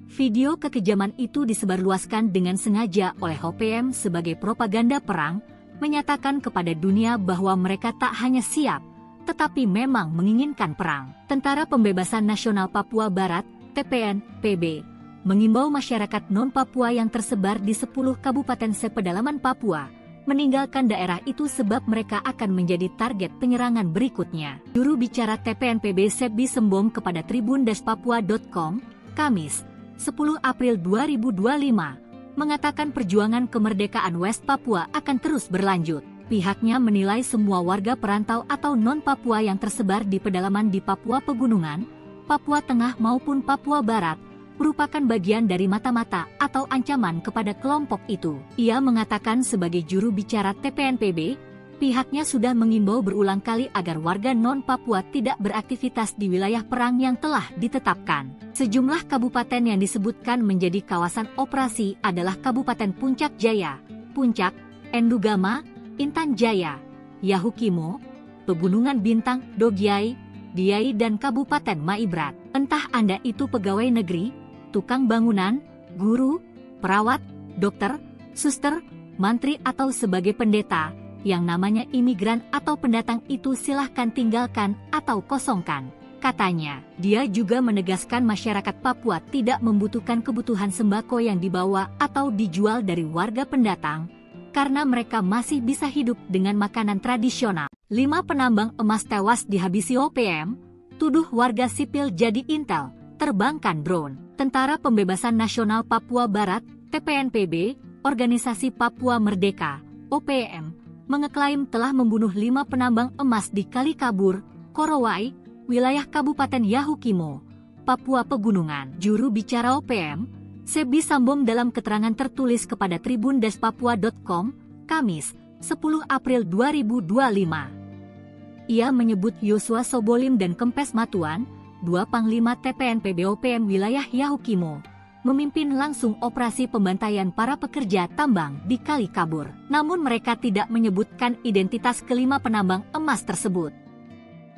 Video kekejaman itu disebarluaskan dengan sengaja oleh OPM sebagai propaganda perang, menyatakan kepada dunia bahwa mereka tak hanya siap, tetapi memang menginginkan perang. Tentara Pembebasan Nasional Papua Barat, TPNPB, mengimbau masyarakat non-Papua yang tersebar di 10 kabupaten sepedalaman Papua, meninggalkan daerah itu sebab mereka akan menjadi target penyerangan berikutnya. Juru bicara TPNPB Sebi Sembom kepada tribun-papua.com, Kamis, 10 April 2025, mengatakan perjuangan kemerdekaan West Papua akan terus berlanjut. Pihaknya menilai semua warga perantau atau non-Papua yang tersebar di pedalaman di Papua Pegunungan, Papua Tengah maupun Papua Barat, merupakan bagian dari mata-mata atau ancaman kepada kelompok itu. Ia mengatakan sebagai juru bicara TPNPB, pihaknya sudah mengimbau berulang kali agar warga non-Papua tidak beraktivitas di wilayah perang yang telah ditetapkan. Sejumlah kabupaten yang disebutkan menjadi kawasan operasi adalah Kabupaten Puncak Jaya, Puncak, Endugama, Intan Jaya, Yahukimo, Pegunungan Bintang, Dogiai, Diai dan Kabupaten Maibrat. Entah Anda itu pegawai negeri, tukang bangunan, guru, perawat, dokter, suster, mantri atau sebagai pendeta, yang namanya imigran atau pendatang itu silahkan tinggalkan atau kosongkan. Katanya, dia juga menegaskan masyarakat Papua tidak membutuhkan kebutuhan sembako yang dibawa atau dijual dari warga pendatang, karena mereka masih bisa hidup dengan makanan tradisional. 5 penambang emas tewas dihabisi OPM, tuduh warga sipil jadi intel, terbangkan drone. Tentara Pembebasan Nasional Papua Barat, TPNPB, Organisasi Papua Merdeka, OPM, mengeklaim telah membunuh 5 penambang emas di Kali Kabur, Korowai, wilayah Kabupaten Yahukimo, Papua Pegunungan. Juru bicara OPM, Sebi Sambom dalam keterangan tertulis kepada tribun-papua.com, Kamis, 10 April 2025. Ia menyebut Yosua Sobolim dan Kempes Matuan, 2 Panglima TPNPB OPM wilayah Yahukimo, memimpin langsung operasi pembantaian para pekerja tambang di Kali Kabur. Namun mereka tidak menyebutkan identitas kelima penambang emas tersebut.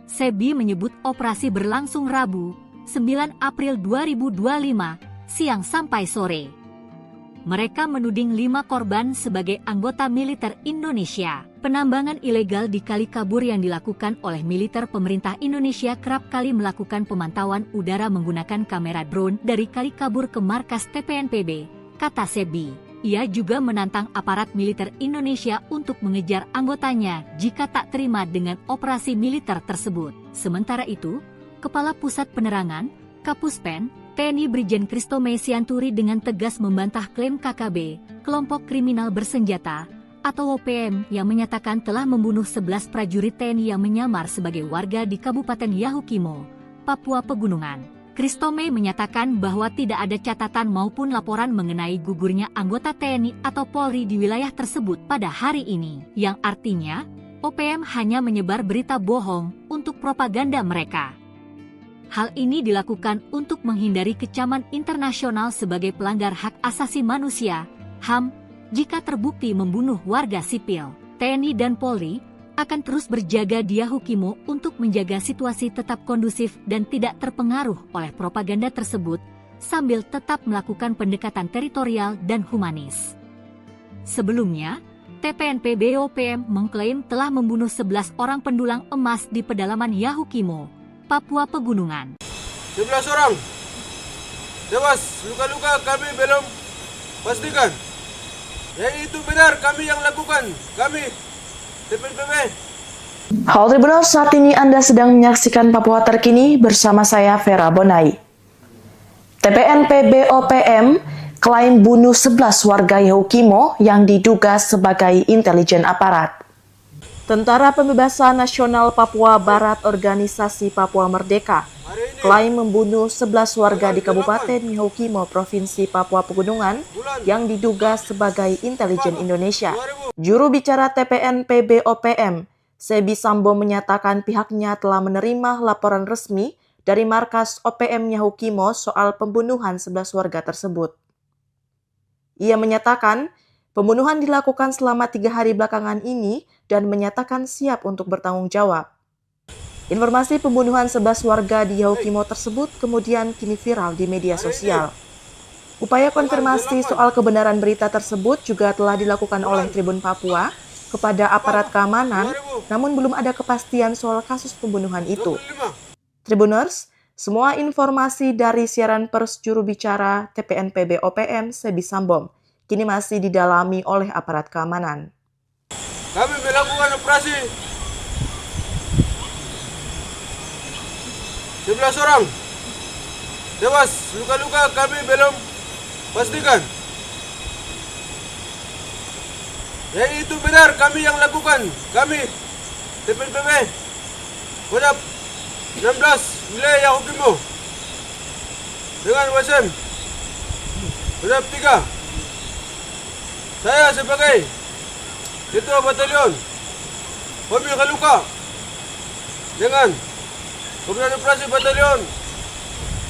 Sebi menyebut operasi berlangsung Rabu, 9 April 2025, siang sampai sore. Mereka menuding 5 korban sebagai anggota militer Indonesia. Penambangan ilegal di Kali Kabur yang dilakukan oleh militer pemerintah Indonesia kerap kali melakukan pemantauan udara menggunakan kamera drone dari Kali Kabur ke markas TPNPB, kata Sebi. Ia juga menantang aparat militer Indonesia untuk mengejar anggotanya jika tak terima dengan operasi militer tersebut. Sementara itu, Kepala Pusat Penerangan, Kapuspen, TNI Brigjen Kristome Sianturi dengan tegas membantah klaim KKB, kelompok kriminal bersenjata, atau OPM yang menyatakan telah membunuh 11 prajurit TNI yang menyamar sebagai warga di Kabupaten Yahukimo, Papua Pegunungan. Kristome menyatakan bahwa tidak ada catatan maupun laporan mengenai gugurnya anggota TNI atau Polri di wilayah tersebut pada hari ini, yang artinya OPM hanya menyebar berita bohong untuk propaganda mereka. Hal ini dilakukan untuk menghindari kecaman internasional sebagai pelanggar hak asasi manusia, HAM, jika terbukti membunuh warga sipil. TNI dan Polri akan terus berjaga di Yahukimo untuk menjaga situasi tetap kondusif dan tidak terpengaruh oleh propaganda tersebut, sambil tetap melakukan pendekatan teritorial dan humanis. Sebelumnya, TPNPB OPM mengklaim telah membunuh 11 orang pendulang emas di pedalaman Yahukimo, Papua Pegunungan. 11 orang tewas, luka-luka kami belum pastikan. Ya itu benar kami yang lakukan, kami TPNPB. Halo Tribunal, saat ini Anda sedang menyaksikan Papua Terkini bersama saya Vera Bonai. TPNPB OPM klaim bunuh 11 warga Yahukimo yang diduga sebagai intelijen aparat. Tentara Pembebasan Nasional Papua Barat Organisasi Papua Merdeka klaim membunuh 11 warga di Kabupaten Yahukimo, Provinsi Papua Pegunungan yang diduga sebagai intelijen Indonesia. Juru bicara TPNPB OPM, Sebi Sambo menyatakan pihaknya telah menerima laporan resmi dari markas OPM Yahukimo soal pembunuhan 11 warga tersebut. Ia menyatakan pembunuhan dilakukan selama 3 hari belakangan ini dan menyatakan siap untuk bertanggung jawab. Informasi pembunuhan 11 warga di Yahukimo tersebut kemudian kini viral di media sosial. Upaya konfirmasi soal kebenaran berita tersebut juga telah dilakukan oleh Tribun Papua kepada aparat keamanan, namun belum ada kepastian soal kasus pembunuhan itu. 25. Tribuners, semua informasi dari siaran pers juru bicara TPNPB OPM Sebi Sambom kini masih didalami oleh aparat keamanan. Kami melakukan operasi 11 orang tewas, luka-luka kami belum pastikan. Yang itu benar kami yang lakukan. Kami TPNPB Kodam 16 wilayah Yahukimo dengan WSM Kodam 3. Saya sebagai Ketua Batalion Mobil Kaluka dengan Komandan Operasi Batalion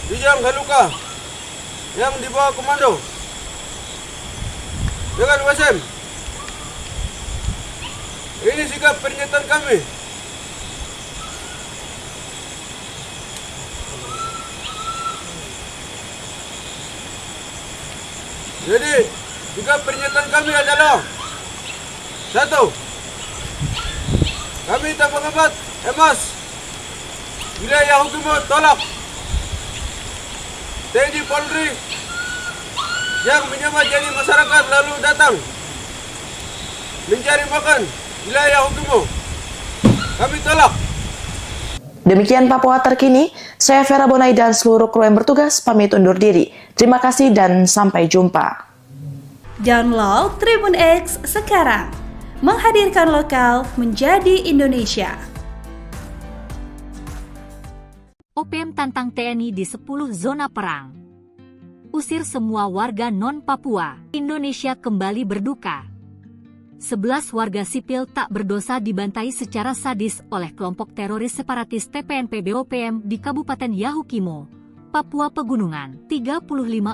Bijang Kaluka yang di bawah komando dengan WSM. Ini sikap pernyataan kami. Jadi, sikap pernyataan kami adalah 1. Kami tak mengembat emas wilayah Yahukimo tolak TNI Polri yang menyamar jadi masyarakat lalu datang mencari makan wilayah Yahukimo. Kami tolak. Demikian Papua Terkini, saya Vera Bonai dan seluruh kru yang bertugas pamit undur diri. Terima kasih dan sampai jumpa. Download Tribun X sekarang, menghadirkan lokal menjadi Indonesia. OPM tantang TNI di 10 zona perang. Usir semua warga non-Papua. Indonesia kembali berduka. 11 warga sipil tak berdosa dibantai secara sadis oleh kelompok teroris separatis TPNPB OPM di Kabupaten Yahukimo, Papua Pegunungan. 35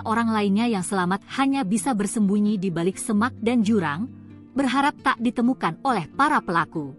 orang lainnya yang selamat hanya bisa bersembunyi di balik semak dan jurang, berharap tak ditemukan oleh para pelaku.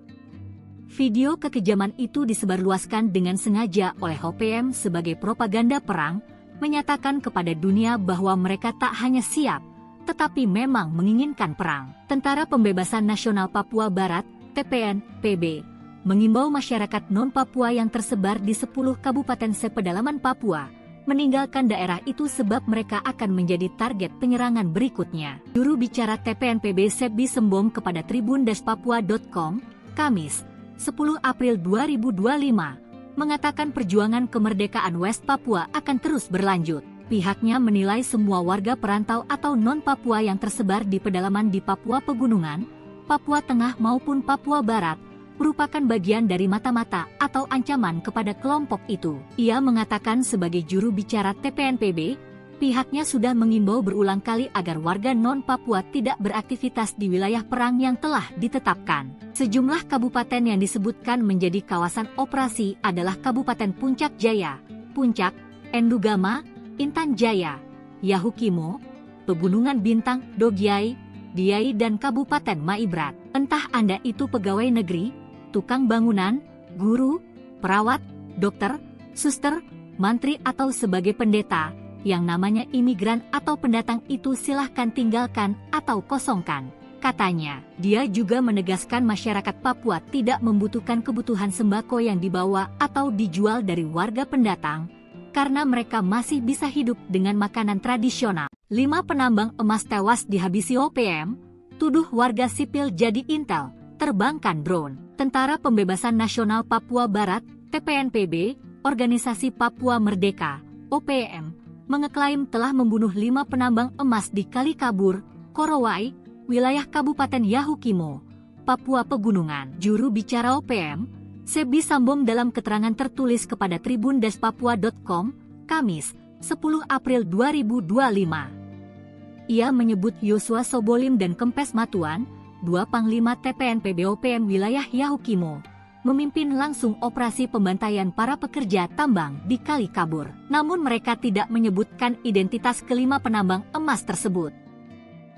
Video kekejaman itu disebarluaskan dengan sengaja oleh OPM sebagai propaganda perang, menyatakan kepada dunia bahwa mereka tak hanya siap, tetapi memang menginginkan perang. Tentara Pembebasan Nasional Papua Barat, TPNPB, mengimbau masyarakat non-Papua yang tersebar di 10 kabupaten sepedalaman Papua, meninggalkan daerah itu sebab mereka akan menjadi target penyerangan berikutnya. Juru bicara TPNPB Sebi Sambom kepada tribun-papua.com, Kamis, 10 April 2025, mengatakan perjuangan kemerdekaan West Papua akan terus berlanjut. Pihaknya menilai semua warga perantau atau non-Papua yang tersebar di pedalaman di Papua Pegunungan, Papua Tengah maupun Papua Barat, merupakan bagian dari mata-mata atau ancaman kepada kelompok itu. Ia mengatakan sebagai juru bicara TPNPB, pihaknya sudah mengimbau berulang kali agar warga non-Papua tidak beraktivitas di wilayah perang yang telah ditetapkan. Sejumlah kabupaten yang disebutkan menjadi kawasan operasi adalah Kabupaten Puncak Jaya, Puncak, Endugama, Intan Jaya, Yahukimo, Pegunungan Bintang, Dogiai, Diai dan Kabupaten Maibrat. Entah Anda itu pegawai negeri, tukang bangunan, guru, perawat, dokter, suster, mantri atau sebagai pendeta, yang namanya imigran atau pendatang itu silahkan tinggalkan atau kosongkan. Katanya, dia juga menegaskan masyarakat Papua tidak membutuhkan kebutuhan sembako yang dibawa atau dijual dari warga pendatang, karena mereka masih bisa hidup dengan makanan tradisional. 5 penambang emas tewas dihabisi OPM, tuduh warga sipil jadi intel, terbangkan drone. Tentara Pembebasan Nasional Papua Barat, TPNPB, Organisasi Papua Merdeka, OPM, mengeklaim telah membunuh 5 penambang emas di Kalikabur, Korowai, wilayah Kabupaten Yahukimo, Papua Pegunungan. Juru bicara OPM, Sebi Sambom dalam keterangan tertulis kepada tribun-papua.com, Kamis, 10 April 2025. Ia menyebut Yosua Sobolim dan Kempes Matuan, 2 Panglima TPNPB OPM wilayah Yahukimo, memimpin langsung operasi pembantaian para pekerja tambang di Kalikabur. Namun mereka tidak menyebutkan identitas kelima penambang emas tersebut.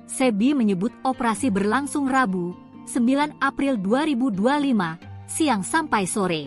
Sebi menyebut operasi berlangsung Rabu, 9 April 2025, siang sampai sore.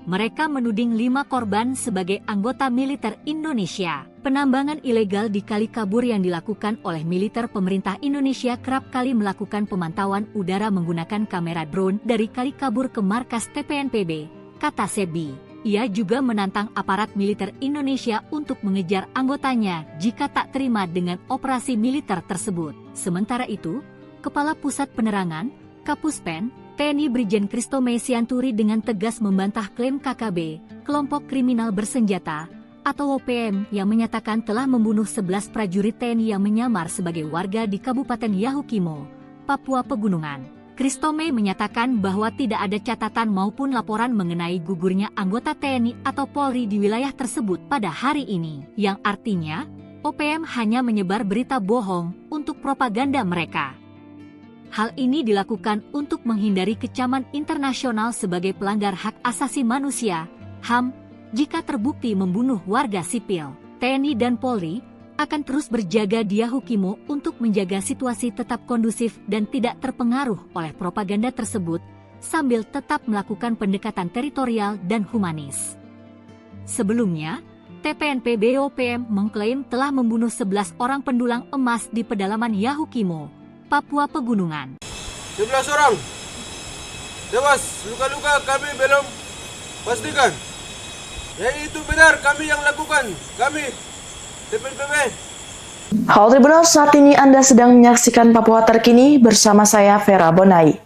Mereka menuding 5 korban sebagai anggota militer Indonesia. Penambangan ilegal di Kali Kabur yang dilakukan oleh militer pemerintah Indonesia kerap kali melakukan pemantauan udara menggunakan kamera drone dari Kali Kabur ke markas TPNPB, kata Sebi. Ia juga menantang aparat militer Indonesia untuk mengejar anggotanya jika tak terima dengan operasi militer tersebut. Sementara itu, Kepala Pusat Penerangan, Kapuspen, TNI Brigjen Kristome Sianturi dengan tegas membantah klaim KKB, kelompok kriminal bersenjata, atau OPM yang menyatakan telah membunuh 11 prajurit TNI yang menyamar sebagai warga di Kabupaten Yahukimo, Papua Pegunungan. Kristome menyatakan bahwa tidak ada catatan maupun laporan mengenai gugurnya anggota TNI atau Polri di wilayah tersebut pada hari ini, yang artinya OPM hanya menyebar berita bohong untuk propaganda mereka. Hal ini dilakukan untuk menghindari kecaman internasional sebagai pelanggar hak asasi manusia, HAM, jika terbukti membunuh warga sipil. TNI dan Polri akan terus berjaga di Yahukimo untuk menjaga situasi tetap kondusif dan tidak terpengaruh oleh propaganda tersebut, sambil tetap melakukan pendekatan teritorial dan humanis. Sebelumnya, TPNPB OPM mengklaim telah membunuh 11 orang pendulang emas di pedalaman Yahukimo, Papua Pegunungan. 11 orang tewas, luka-luka kami belum pastikan. Ya itu benar kami yang lakukan, kami TPNPB. Halo Tribuners, saat ini Anda sedang menyaksikan Papua Terkini bersama saya Vera Bonai.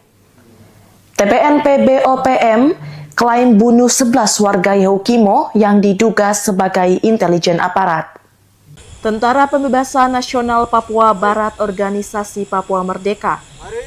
TPNPB OPM klaim bunuh 11 warga Yahukimo yang diduga sebagai intelijen aparat. Tentara Pembebasan Nasional Papua Barat Organisasi Papua Merdeka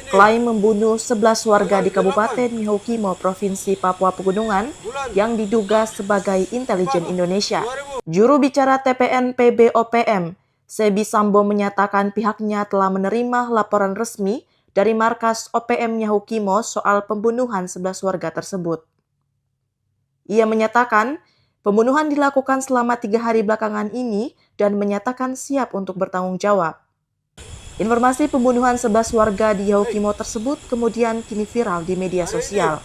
klaim membunuh 11 warga di Kabupaten Yahukimo, Provinsi Papua Pegunungan yang diduga sebagai intelijen Indonesia. Juru bicara TPNPB OPM, Sebi Sambo menyatakan pihaknya telah menerima laporan resmi dari markas OPM Yahukimo soal pembunuhan 11 warga tersebut. Ia menyatakan pembunuhan dilakukan selama 3 hari belakangan ini dan menyatakan siap untuk bertanggung jawab. Informasi pembunuhan 11 warga di Yahukimo tersebut kemudian kini viral di media sosial.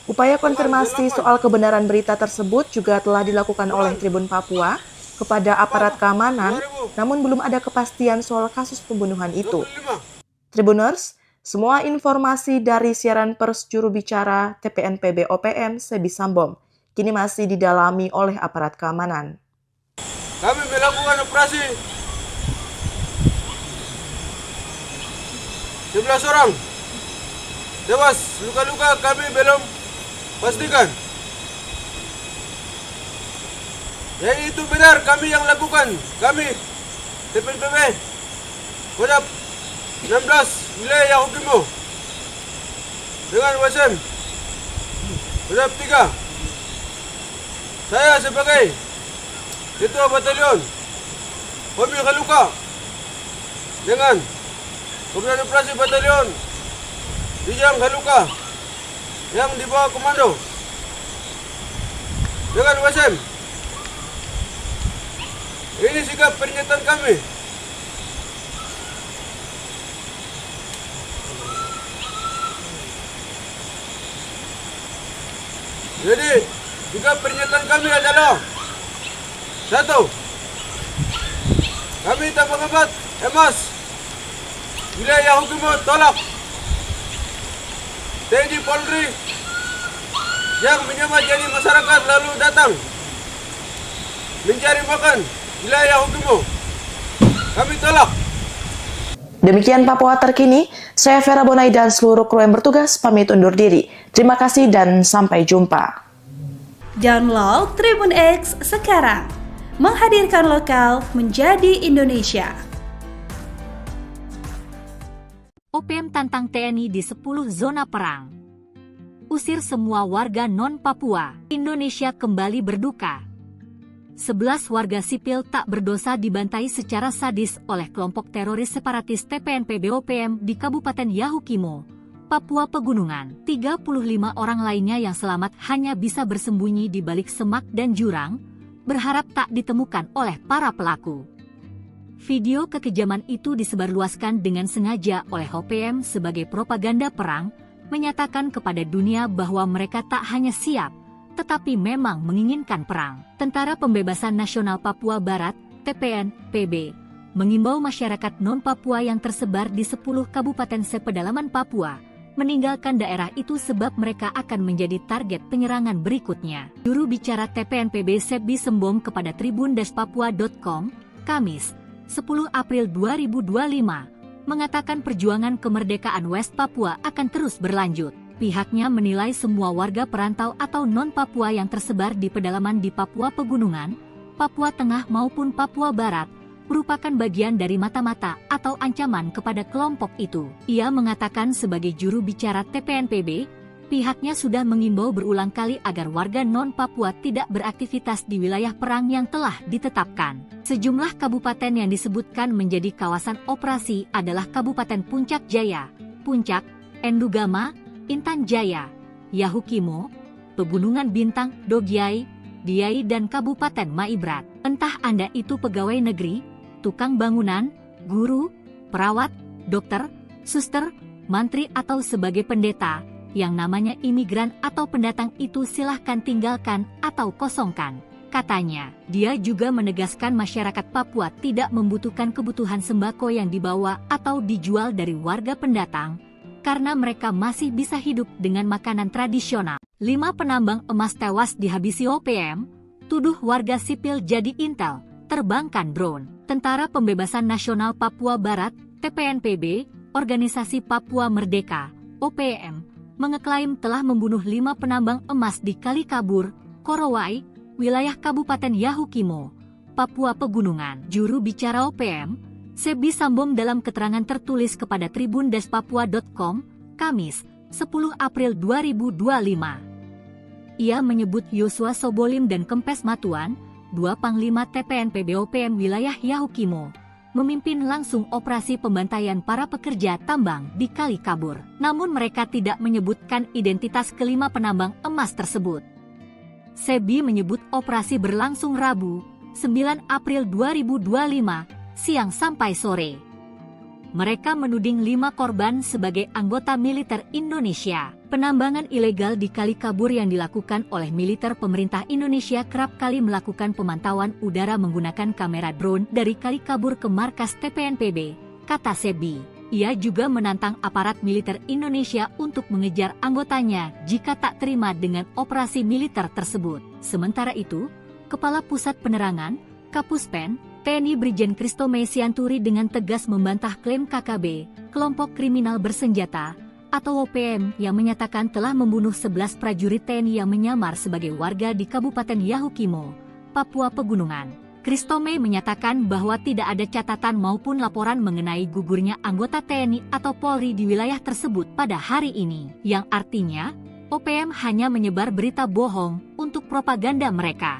Upaya konfirmasi soal kebenaran berita tersebut juga telah dilakukan oleh Tribun Papua kepada aparat keamanan, namun belum ada kepastian soal kasus pembunuhan itu. Tribuners, semua informasi dari siaran pers juru bicara TPNPB OPM Sebi Sambom kini masih didalami oleh aparat keamanan. Kami melakukan operasi 11 orang tewas, luka-luka kami belum pastikan. Ya itu benar kami yang lakukan, kami TPNPB Kodam 16 wilayah Yahukimo dengan WSM Kodam 3. Saya sebagai Ketua Batalion Hobi Kaluka dengan Komandan Operasi Batalion Bijang Haluka yang di bawah komando dengan WSM. Ini sikap pernyataan kami. Jadi, sikap pernyataan kami adalah 1. Kami tak mengembat emas wilayah Yahukimo tolak TNI Polri yang menyamar jadi masyarakat lalu datang mencari makan wilayah Yahukimo. Kami tolak. Demikian Papua Terkini, saya Vera Bonai dan seluruh kru yang bertugas pamit undur diri. Terima kasih dan sampai jumpa. Download Tribun X sekarang, menghadirkan lokal menjadi Indonesia. OPM tantang TNI di 10 zona perang. Usir semua warga non-Papua. Indonesia kembali berduka. 11 warga sipil tak berdosa dibantai secara sadis oleh kelompok teroris separatis TPNPB OPM di Kabupaten Yahukimo, Papua Pegunungan. 35 orang lainnya yang selamat hanya bisa bersembunyi di balik semak dan jurang, berharap tak ditemukan oleh para pelaku. Video kekejaman itu disebarluaskan dengan sengaja oleh OPM sebagai propaganda perang, menyatakan kepada dunia bahwa mereka tak hanya siap, tetapi memang menginginkan perang. Tentara Pembebasan Nasional Papua Barat TPN-PB, mengimbau masyarakat non-Papua yang tersebar di 10 kabupaten sepedalaman Papua, meninggalkan daerah itu sebab mereka akan menjadi target penyerangan berikutnya. Juru bicara TPN-PB Sebi Sembom kepada tribun-papua.com, Kamis, 10 April 2025, mengatakan perjuangan kemerdekaan West Papua akan terus berlanjut. Pihaknya menilai semua warga perantau atau non-Papua yang tersebar di pedalaman di Papua Pegunungan, Papua Tengah maupun Papua Barat, merupakan bagian dari mata-mata atau ancaman kepada kelompok itu. Ia mengatakan sebagai juru bicara TPN-PB, pihaknya sudah mengimbau berulang kali agar warga non-Papua tidak beraktivitas di wilayah perang yang telah ditetapkan. Sejumlah kabupaten yang disebutkan menjadi kawasan operasi adalah Kabupaten Puncak Jaya, Puncak, Endugama, Intan Jaya, Yahukimo, Pegunungan Bintang, Dogiai, Diai dan Kabupaten Maibrat. Entah Anda itu pegawai negeri, tukang bangunan, guru, perawat, dokter, suster, mantri atau sebagai pendeta, yang namanya imigran atau pendatang itu silahkan tinggalkan atau kosongkan. Katanya, dia juga menegaskan masyarakat Papua tidak membutuhkan kebutuhan sembako yang dibawa atau dijual dari warga pendatang, karena mereka masih bisa hidup dengan makanan tradisional. 5 penambang emas tewas dihabisi OPM, tuduh warga sipil jadi intel, terbangkan drone. Tentara Pembebasan Nasional Papua Barat, TPN-PB, Organisasi Papua Merdeka, OPM, mengeklaim telah membunuh 5 penambang emas di Kalikabur, Korowai, wilayah Kabupaten Yahukimo, Papua Pegunungan. Juru bicara OPM, Sebi Sambom dalam keterangan tertulis kepada tribun-papua.com, Kamis, 10 April 2025. Ia menyebut Yosua Sobolim dan Kempes Matuan, 2 Panglima TPN-PB OPM wilayah Yahukimo, memimpin langsung operasi pembantaian para pekerja tambang di Kalikabur. Namun mereka tidak menyebutkan identitas kelima penambang emas tersebut. Sebi menyebut operasi berlangsung Rabu, 9 April 2025, siang sampai sore. Mereka menuding 5 korban sebagai anggota militer Indonesia. Penambangan ilegal di Kalikabur yang dilakukan oleh militer pemerintah Indonesia kerap kali melakukan pemantauan udara menggunakan kamera drone dari Kalikabur ke markas TPN-PB, kata Sebi. Ia juga menantang aparat militer Indonesia untuk mengejar anggotanya jika tak terima dengan operasi militer tersebut. Sementara itu, Kepala Pusat Penerangan, Kapuspen, TNI Brigjen Kristome Sianturi dengan tegas membantah klaim KKB, kelompok kriminal bersenjata, atau OPM yang menyatakan telah membunuh 11 prajurit TNI yang menyamar sebagai warga di Kabupaten Yahukimo, Papua Pegunungan. Kristome menyatakan bahwa tidak ada catatan maupun laporan mengenai gugurnya anggota TNI atau Polri di wilayah tersebut pada hari ini, yang artinya OPM hanya menyebar berita bohong untuk propaganda mereka.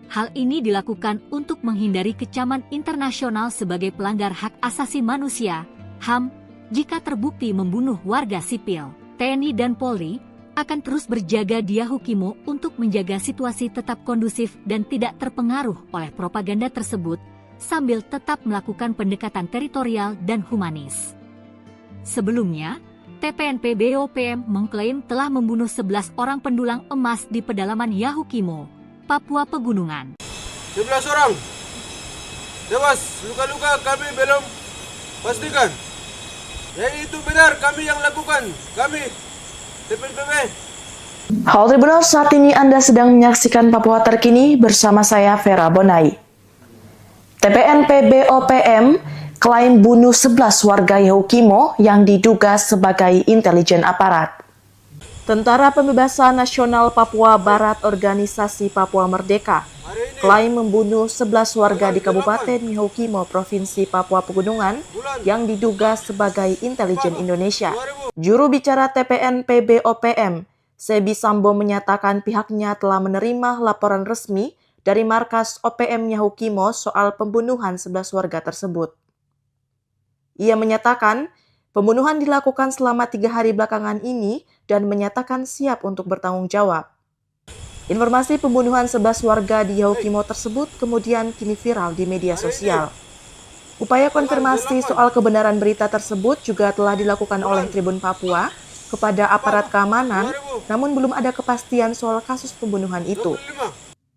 Hal ini dilakukan untuk menghindari kecaman internasional sebagai pelanggar hak asasi manusia, HAM, jika terbukti membunuh warga sipil. TNI dan Polri akan terus berjaga di Yahukimo untuk menjaga situasi tetap kondusif dan tidak terpengaruh oleh propaganda tersebut, sambil tetap melakukan pendekatan teritorial dan humanis. Sebelumnya, TPN-PB OPM mengklaim telah membunuh 11 orang pendulang emas di pedalaman Yahukimo, Papua Pegunungan. 11 orang tewas, luka-luka kami belum pastikan. Ya itu benar kami yang lakukan, kami TPN-PB. Halo Tribuners, saat ini Anda sedang menyaksikan Papua Terkini bersama saya Vera Bonai. TPN-PB OPM klaim bunuh 11 warga Yahukimo yang diduga sebagai intelijen aparat. Tentara Pembebasan Nasional Papua Barat Organisasi Papua Merdeka klaim membunuh 11 warga di Kabupaten Yahukimo, Provinsi Papua Pegunungan yang diduga sebagai intelijen Indonesia. Juru bicara TPN-PB OPM, Sebi Sambo menyatakan pihaknya telah menerima laporan resmi dari markas OPM Yahukimo soal pembunuhan 11 warga tersebut. Ia menyatakan pembunuhan dilakukan selama 3 hari belakangan ini dan menyatakan siap untuk bertanggung jawab. Informasi pembunuhan 11 warga di Yahukimo tersebut kemudian kini viral di media sosial. Upaya konfirmasi soal kebenaran berita tersebut juga telah dilakukan oleh Tribun Papua kepada aparat keamanan, namun belum ada kepastian soal kasus pembunuhan itu.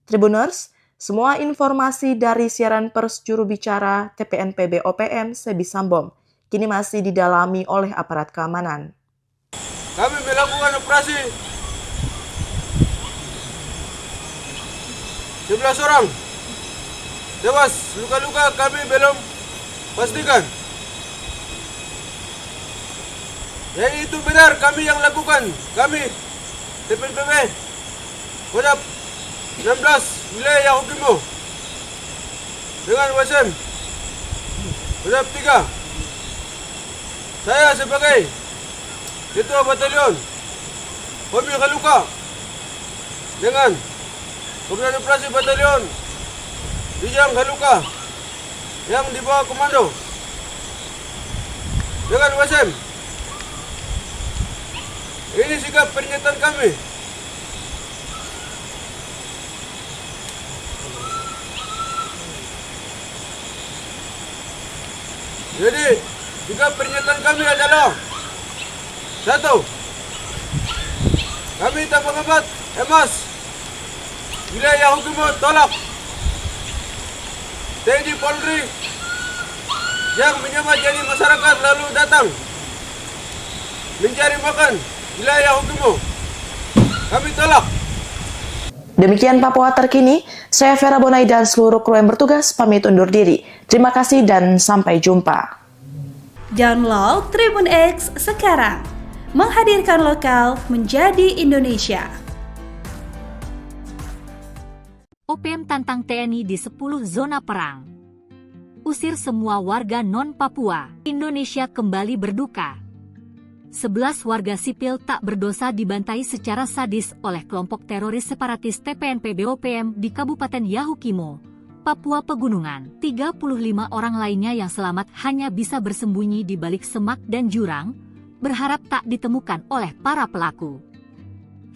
Tribuners, Semua informasi dari siaran pers juru bicara TPNPB OPM Sebi Sambom kini masih didalami oleh aparat keamanan. Kami melakukan operasi 11 orang tewas, luka-luka kami belum pastikan. Ya itu benar kami yang lakukan. Kami TPNPB Kodam 16 wilayah Yahukimo dengan WSM Kodam 3. Saya sebagai Ketua Batalion Hobi Kaluka dengan Komandan Operasi Batalion Bijang Kaluka yang di bawah komando dengan WSM. Ini sikap pernyataan kami. Jadi, sikap pernyataan kami adalah 1. Kami tak pengabat emas wilayah Yahukimo tolak TNI Polri yang menyamar jadi masyarakat lalu datang mencari makan wilayah Yahukimo. Kami tolak. Demikian Papua terkini, saya Vera Bonai dan seluruh kru yang bertugas pamit undur diri. Terima kasih dan sampai jumpa. Download Tribun X sekarang, menghadirkan lokal menjadi Indonesia. OPM tantang TNI di 10 zona perang. Usir semua warga non-Papua. Indonesia kembali berduka. 11 warga sipil tak berdosa dibantai secara sadis oleh kelompok teroris separatis TPNPB OPM di Kabupaten Yahukimo, Papua Pegunungan. 35 orang lainnya yang selamat hanya bisa bersembunyi di balik semak dan jurang, berharap tak ditemukan oleh para pelaku.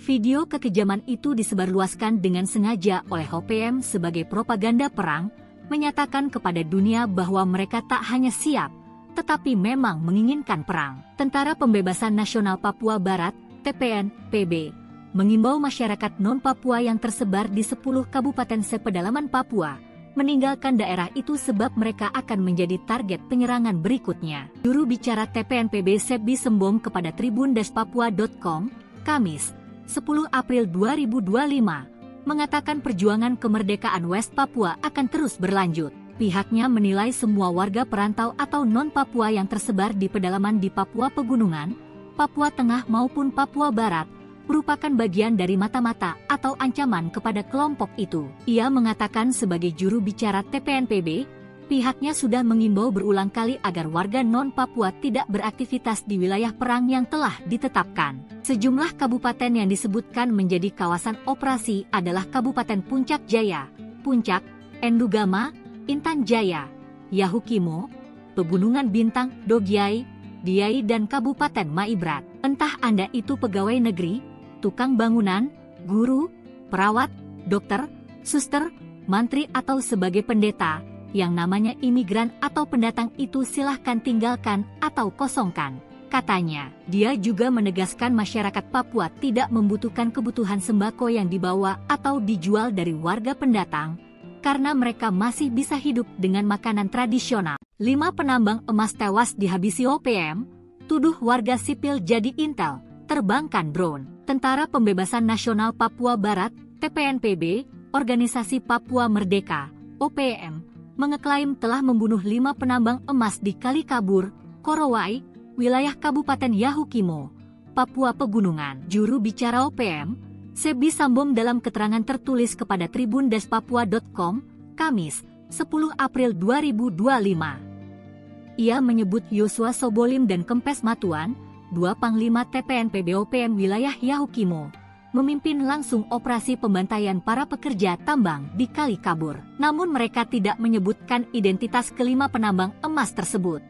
Video kekejaman itu disebarluaskan dengan sengaja oleh OPM sebagai propaganda perang, menyatakan kepada dunia bahwa mereka tak hanya siap, tetapi memang menginginkan perang. Tentara Pembebasan Nasional Papua Barat, TPNPB, mengimbau masyarakat non-Papua yang tersebar di 10 kabupaten sepedalaman Papua, meninggalkan daerah itu sebab mereka akan menjadi target penyerangan berikutnya. Juru bicara TPNPB Sebi Sambom kepada tribun-papua.com, Kamis, 10 April 2025, mengatakan perjuangan kemerdekaan West Papua akan terus berlanjut. Pihaknya menilai semua warga perantau atau non-Papua yang tersebar di pedalaman di Papua Pegunungan, Papua Tengah maupun Papua Barat, merupakan bagian dari mata-mata atau ancaman kepada kelompok itu. Ia mengatakan sebagai juru bicara TPNPB, pihaknya sudah mengimbau berulang kali agar warga non-Papua tidak beraktivitas di wilayah perang yang telah ditetapkan. Sejumlah kabupaten yang disebutkan menjadi kawasan operasi adalah Kabupaten Puncak Jaya, Puncak, Endugama, Intan Jaya, Yahukimo, Pegunungan Bintang, Dogiai, Diai dan Kabupaten Maibrat. Entah Anda itu pegawai negeri, tukang bangunan, guru, perawat, dokter, suster, mantri atau sebagai pendeta, yang namanya imigran atau pendatang itu silahkan tinggalkan atau kosongkan. Katanya, dia juga menegaskan masyarakat Papua tidak membutuhkan kebutuhan sembako yang dibawa atau dijual dari warga pendatang, karena mereka masih bisa hidup dengan makanan tradisional. 5 penambang emas tewas dihabisi OPM, tuduh warga sipil jadi intel, terbangkan drone. Tentara Pembebasan Nasional Papua Barat, TPNPB, Organisasi Papua Merdeka, OPM, mengeklaim telah membunuh 5 penambang emas di Kalikabur, Korowai, wilayah Kabupaten Yahukimo, Papua Pegunungan. Juru bicara OPM, Sebi Sambom dalam keterangan tertulis kepada tribun-papua.com, Kamis, 10 April 2025. Ia menyebut Yosua Sobolim dan Kempes Matuan, 2 Panglima TPNPB OPM wilayah Yahukimo, memimpin langsung operasi pembantaian para pekerja tambang di Kalikabur. Namun mereka tidak menyebutkan identitas kelima penambang emas tersebut.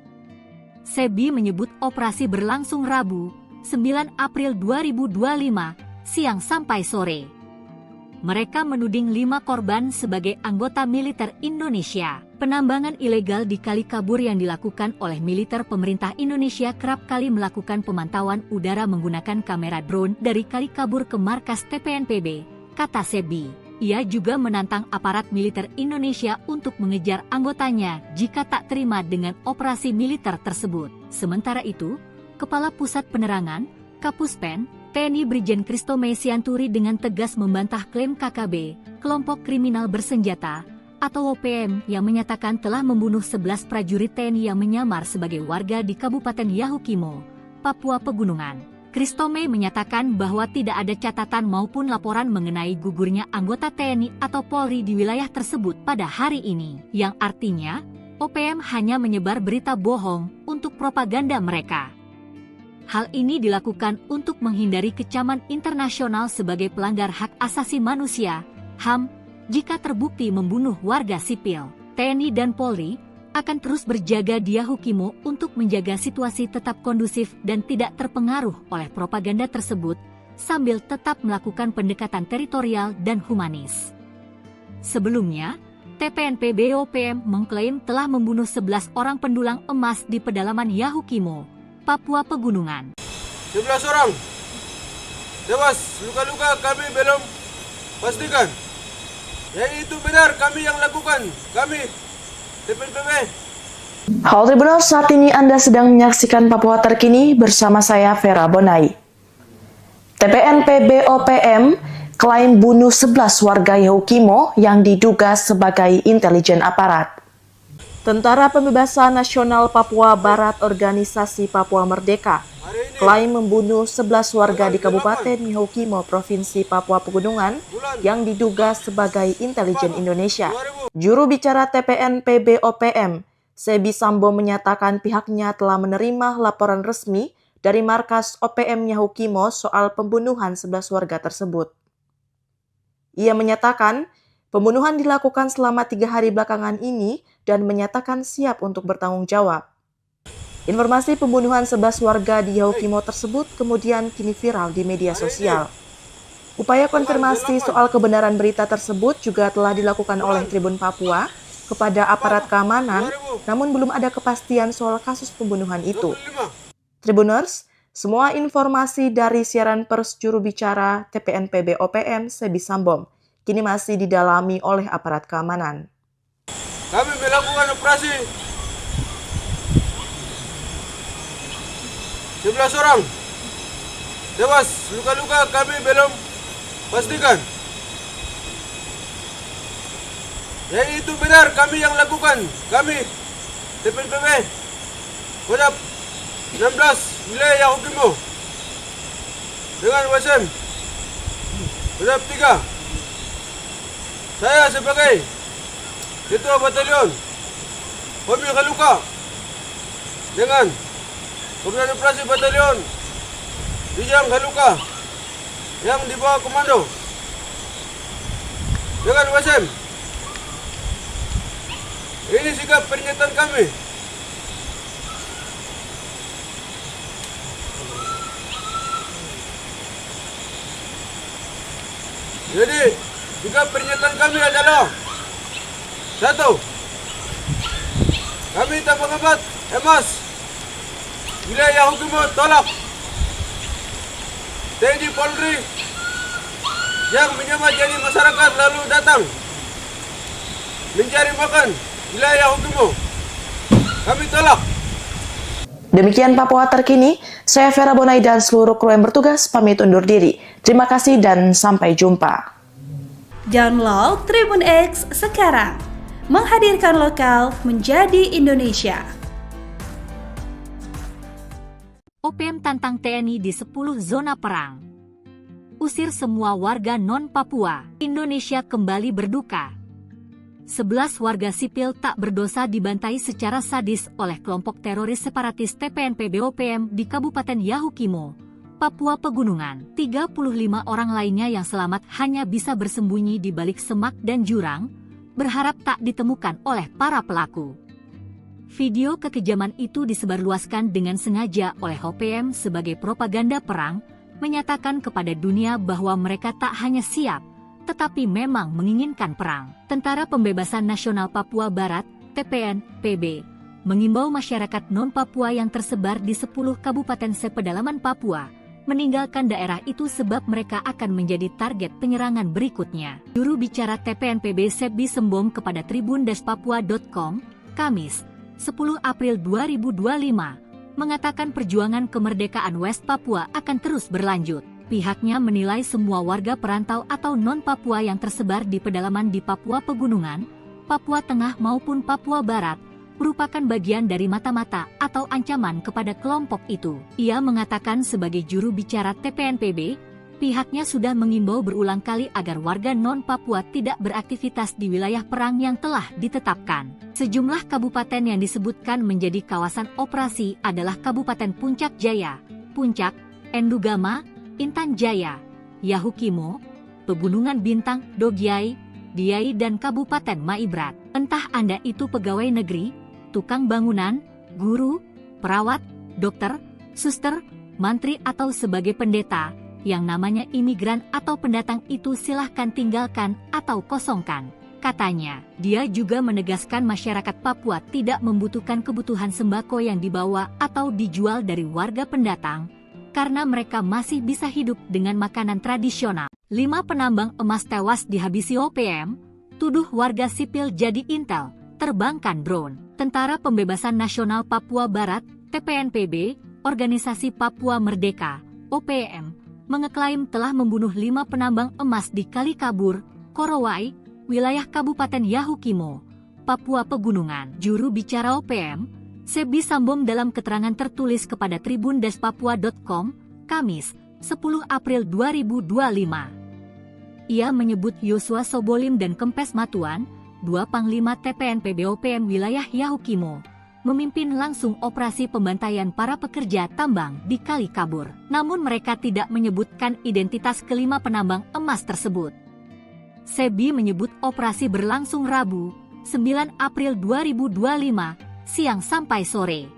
Sebi menyebut operasi berlangsung Rabu, 9 April 2025, siang sampai sore. Mereka menuding 5 korban sebagai anggota militer Indonesia. Penambangan ilegal di Kalikabur yang dilakukan oleh militer pemerintah Indonesia kerap kali melakukan pemantauan udara menggunakan kamera drone dari Kalikabur ke markas TPNPB, kata Sebi. Ia juga menantang aparat militer Indonesia untuk mengejar anggotanya jika tak terima dengan operasi militer tersebut. Sementara itu, Kepala Pusat Penerangan, Kapuspen, TNI Brigjen Kristome Sianturi dengan tegas membantah klaim KKB, kelompok kriminal bersenjata, atau OPM yang menyatakan telah membunuh 11 prajurit TNI yang menyamar sebagai warga di Kabupaten Yahukimo, Papua Pegunungan. Kristome menyatakan bahwa tidak ada catatan maupun laporan mengenai gugurnya anggota TNI atau Polri di wilayah tersebut pada hari ini, yang artinya OPM hanya menyebar berita bohong untuk propaganda mereka. Hal ini dilakukan untuk menghindari kecaman internasional sebagai pelanggar hak asasi manusia, HAM, jika terbukti membunuh warga sipil. TNI dan Polri akan terus berjaga di Yahukimo untuk menjaga situasi tetap kondusif dan tidak terpengaruh oleh propaganda tersebut, sambil tetap melakukan pendekatan teritorial dan humanis. Sebelumnya, TPNP BOPM mengklaim telah membunuh 11 orang pendulang emas di pedalaman Yahukimo, Papua Pegunungan. 11 orang tewas, luka-luka kami belum pastikan. Ya itu benar kami yang lakukan, kami TPNPB. Halo Tribuners, saat ini Anda sedang menyaksikan Papua Terkini bersama saya Vera Bonai. TPNP BOPM klaim bunuh 11 warga Yahukimo yang diduga sebagai intelijen aparat. Tentara Pembebasan Nasional Papua Barat Organisasi Papua Merdeka klaim membunuh 11 warga di Kabupaten Yahukimo, Provinsi Papua Pegunungan yang diduga sebagai intelijen Indonesia. Juru bicara TPNP BOPM, Sebi Sambo menyatakan pihaknya telah menerima laporan resmi dari markas OPM Yahukimo soal pembunuhan 11 warga tersebut. Ia menyatakan pembunuhan dilakukan selama 3 hari belakangan ini dan menyatakan siap untuk bertanggung jawab. Informasi pembunuhan 11 warga di Yahukimo tersebut kemudian kini viral di media sosial. Upaya konfirmasi soal kebenaran berita tersebut juga telah dilakukan oleh Tribun Papua kepada aparat keamanan, namun belum ada kepastian soal kasus pembunuhan itu. Tribuners, semua informasi dari siaran pers juru bicara TPNP BOPM Sebi Sambom kini masih didalami oleh aparat keamanan. Kami melakukan operasi 11 orang tewas, luka-luka kami belum pastikan. Ya itu benar kami yang lakukan, kami TPNPB Kodam 16 wilayah Yahukimo dengan WSM Kodam 3. Saya sebagai Ketua Batalion Hobi Kaluka dengan Komandan Operasi Batalion Bijang Kaluka yang di bawah komando dengan WSM. Ini sikap pernyataan kami. Jadi, sikap pernyataan kami adalah 1. Kami tak mengembat emas wilayah Yahukimo tolak TNI Polri yang menyamar jadi masyarakat lalu datang mencari makan wilayah Yahukimo. Kami tolak. Demikian Papua Terkini, saya Vera Bonai dan seluruh kru yang bertugas pamit undur diri. Terima kasih dan sampai jumpa. Download Tribun X sekarang, menghadirkan lokal menjadi Indonesia. OPM tantang TNI di 10 zona perang. Usir semua warga non-Papua. Indonesia kembali berduka. 11 warga sipil tak berdosa dibantai secara sadis oleh kelompok teroris separatis TPNP BOPM di Kabupaten Yahukimo, Papua Pegunungan. 35 orang lainnya yang selamat hanya bisa bersembunyi di balik semak dan jurang, berharap tak ditemukan oleh para pelaku. Video kekejaman itu disebarluaskan dengan sengaja oleh OPM sebagai propaganda perang, menyatakan kepada dunia bahwa mereka tak hanya siap, tetapi memang menginginkan perang. Tentara Pembebasan Nasional Papua Barat, TPNPB, mengimbau masyarakat non-Papua yang tersebar di 10 kabupaten sepedalaman Papua, meninggalkan daerah itu sebab mereka akan menjadi target penyerangan berikutnya. Juru bicara TPNPB Sebi Sembom kepada tribun-papua.com, Kamis, 10 April 2025, mengatakan perjuangan kemerdekaan West Papua akan terus berlanjut. Pihaknya menilai semua warga perantau atau non-Papua yang tersebar di pedalaman di Papua Pegunungan, Papua Tengah maupun Papua Barat, merupakan bagian dari mata-mata atau ancaman kepada kelompok itu. Ia mengatakan sebagai juru bicara TPNPB, pihaknya sudah mengimbau berulang kali agar warga non-Papua tidak beraktivitas di wilayah perang yang telah ditetapkan. Sejumlah kabupaten yang disebutkan menjadi kawasan operasi adalah Kabupaten Puncak Jaya, Puncak, Endugama, Intan Jaya, Yahukimo, Pegunungan Bintang, Dogyai, Diai dan Kabupaten Maibrat. Entah Anda itu pegawai negeri, tukang bangunan, guru, perawat, dokter, suster, mantri atau sebagai pendeta, yang namanya imigran atau pendatang itu silahkan tinggalkan atau kosongkan. Katanya, dia juga menegaskan masyarakat Papua tidak membutuhkan kebutuhan sembako yang dibawa atau dijual dari warga pendatang, karena mereka masih bisa hidup dengan makanan tradisional. 5 penambang emas tewas dihabisi OPM, tuduh warga sipil jadi intel, terbangkan drone. Tentara Pembebasan Nasional Papua Barat, TPNPB, Organisasi Papua Merdeka, OPM, mengeklaim telah membunuh 5 penambang emas di Kalikabur, Korowai, wilayah Kabupaten Yahukimo, Papua Pegunungan. Juru bicara OPM, Sebi Sambom dalam keterangan tertulis kepada tribun-papua.com, Kamis, 10 April 2025. Ia menyebut Yosua Sobolim dan Kempes Matuan, 2 Panglima TPNPB OPM wilayah Yahukimo, memimpin langsung operasi pembantaian para pekerja tambang di Kalikabur. Namun mereka tidak menyebutkan identitas kelima penambang emas tersebut. Sebi menyebut operasi berlangsung Rabu, 9 April 2025, siang sampai sore.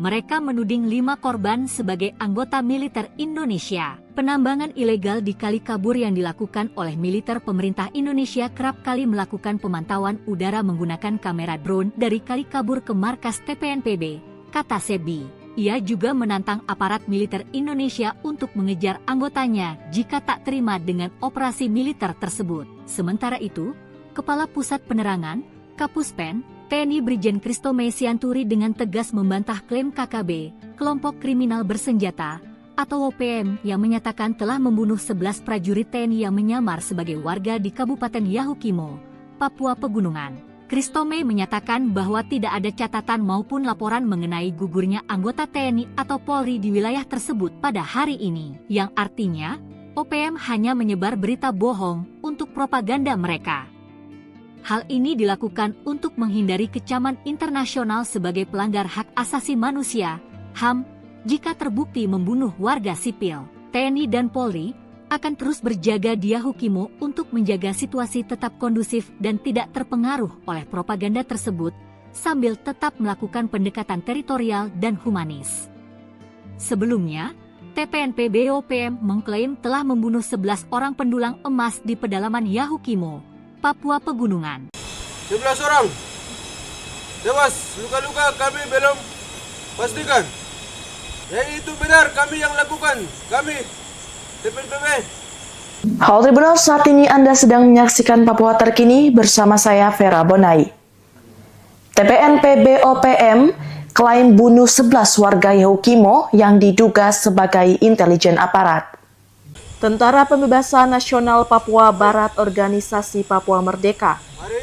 Mereka menuding 5 korban sebagai anggota militer Indonesia. Penambangan ilegal di Kalikabur yang dilakukan oleh militer pemerintah Indonesia kerap kali melakukan pemantauan udara menggunakan kamera drone dari Kalikabur ke markas TPNPB, kata Sebi. Ia juga menantang aparat militer Indonesia untuk mengejar anggotanya jika tak terima dengan operasi militer tersebut. Sementara itu, Kepala Pusat Penerangan, Kapuspen, TNI Brigjen Kristome Sianturi dengan tegas membantah klaim KKB, kelompok kriminal bersenjata, atau OPM yang menyatakan telah membunuh 11 prajurit TNI yang menyamar sebagai warga di Kabupaten Yahukimo, Papua Pegunungan. Kristome menyatakan bahwa tidak ada catatan maupun laporan mengenai gugurnya anggota TNI atau Polri di wilayah tersebut pada hari ini, yang artinya OPM hanya menyebar berita bohong untuk propaganda mereka. Hal ini dilakukan untuk menghindari kecaman internasional sebagai pelanggar hak asasi manusia, HAM, jika terbukti membunuh warga sipil. TNI dan Polri akan terus berjaga di Yahukimo untuk menjaga situasi tetap kondusif dan tidak terpengaruh oleh propaganda tersebut, sambil tetap melakukan pendekatan teritorial dan humanis. Sebelumnya, TPNPB OPM mengklaim telah membunuh 11 orang pendulang emas di pedalaman Yahukimo, Papua Pegunungan. 11 orang tewas, luka-luka kami belum pastikan. Ya itu benar, kami yang lakukan, kami TPNPB. Halo Tribuners, saat ini Anda sedang menyaksikan Papua Terkini bersama saya Vera Bonai. TPNPB OPM klaim bunuh 11 warga Yahukimo yang diduga sebagai intelijen aparat. Tentara Pembebasan Nasional Papua Barat Organisasi Papua Merdeka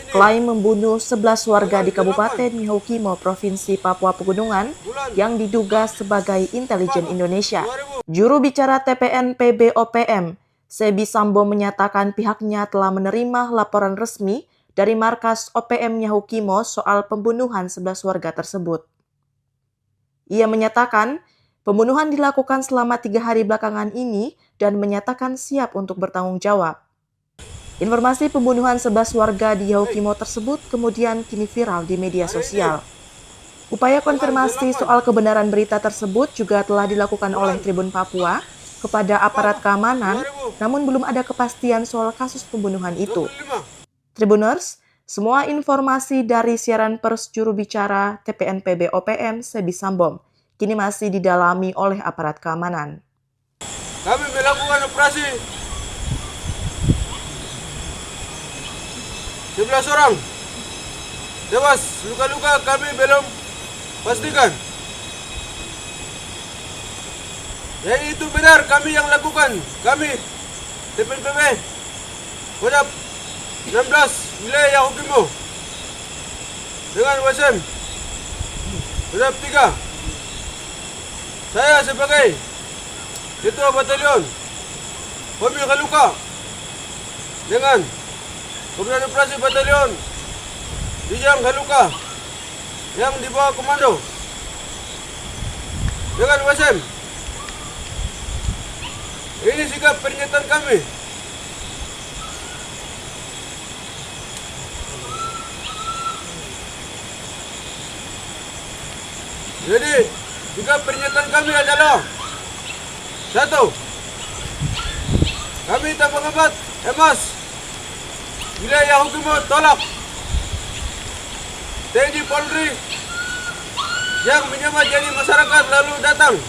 klaim membunuh 11 warga di Kabupaten Yahukimo, Provinsi Papua Pegunungan yang diduga sebagai intelijen Indonesia. Juru bicara TPNPB OPM, Sebi Sambom menyatakan pihaknya telah menerima laporan resmi dari markas OPM Yahukimo soal pembunuhan 11 warga tersebut. Ia menyatakan pembunuhan dilakukan selama 3 hari belakangan ini dan menyatakan siap untuk bertanggung jawab. Informasi pembunuhan 11 warga di Yahukimo tersebut kemudian kini viral di media sosial. Upaya konfirmasi soal kebenaran berita tersebut juga telah dilakukan oleh Tribun Papua kepada aparat keamanan, namun belum ada kepastian soal kasus pembunuhan itu. Tribuners, semua informasi dari siaran pers juru bicara TPNPB OPM Sebi Sambom kini masih didalami oleh aparat keamanan. kami melakukan operasi 11 orang tewas, luka-luka kami belum pastikan. Ya, itu benar kami yang lakukan. Kami TPNPB Kodam 16 wilayah Yahukimo dengan WSM Kodam 3. Saya sebagai Ketua Batalion Homi Khaluka dengan Komandan Operasi Batalion Bijang Khaluka yang di bawah komando dengan WSM. Ini sikap pernyataan kami. Jadi, sikap pernyataan kami adalah 1. Kami Tabang Abad Emas wilayah Yahukimo tolak TNI Polri yang menyamar jadi masyarakat lalu datang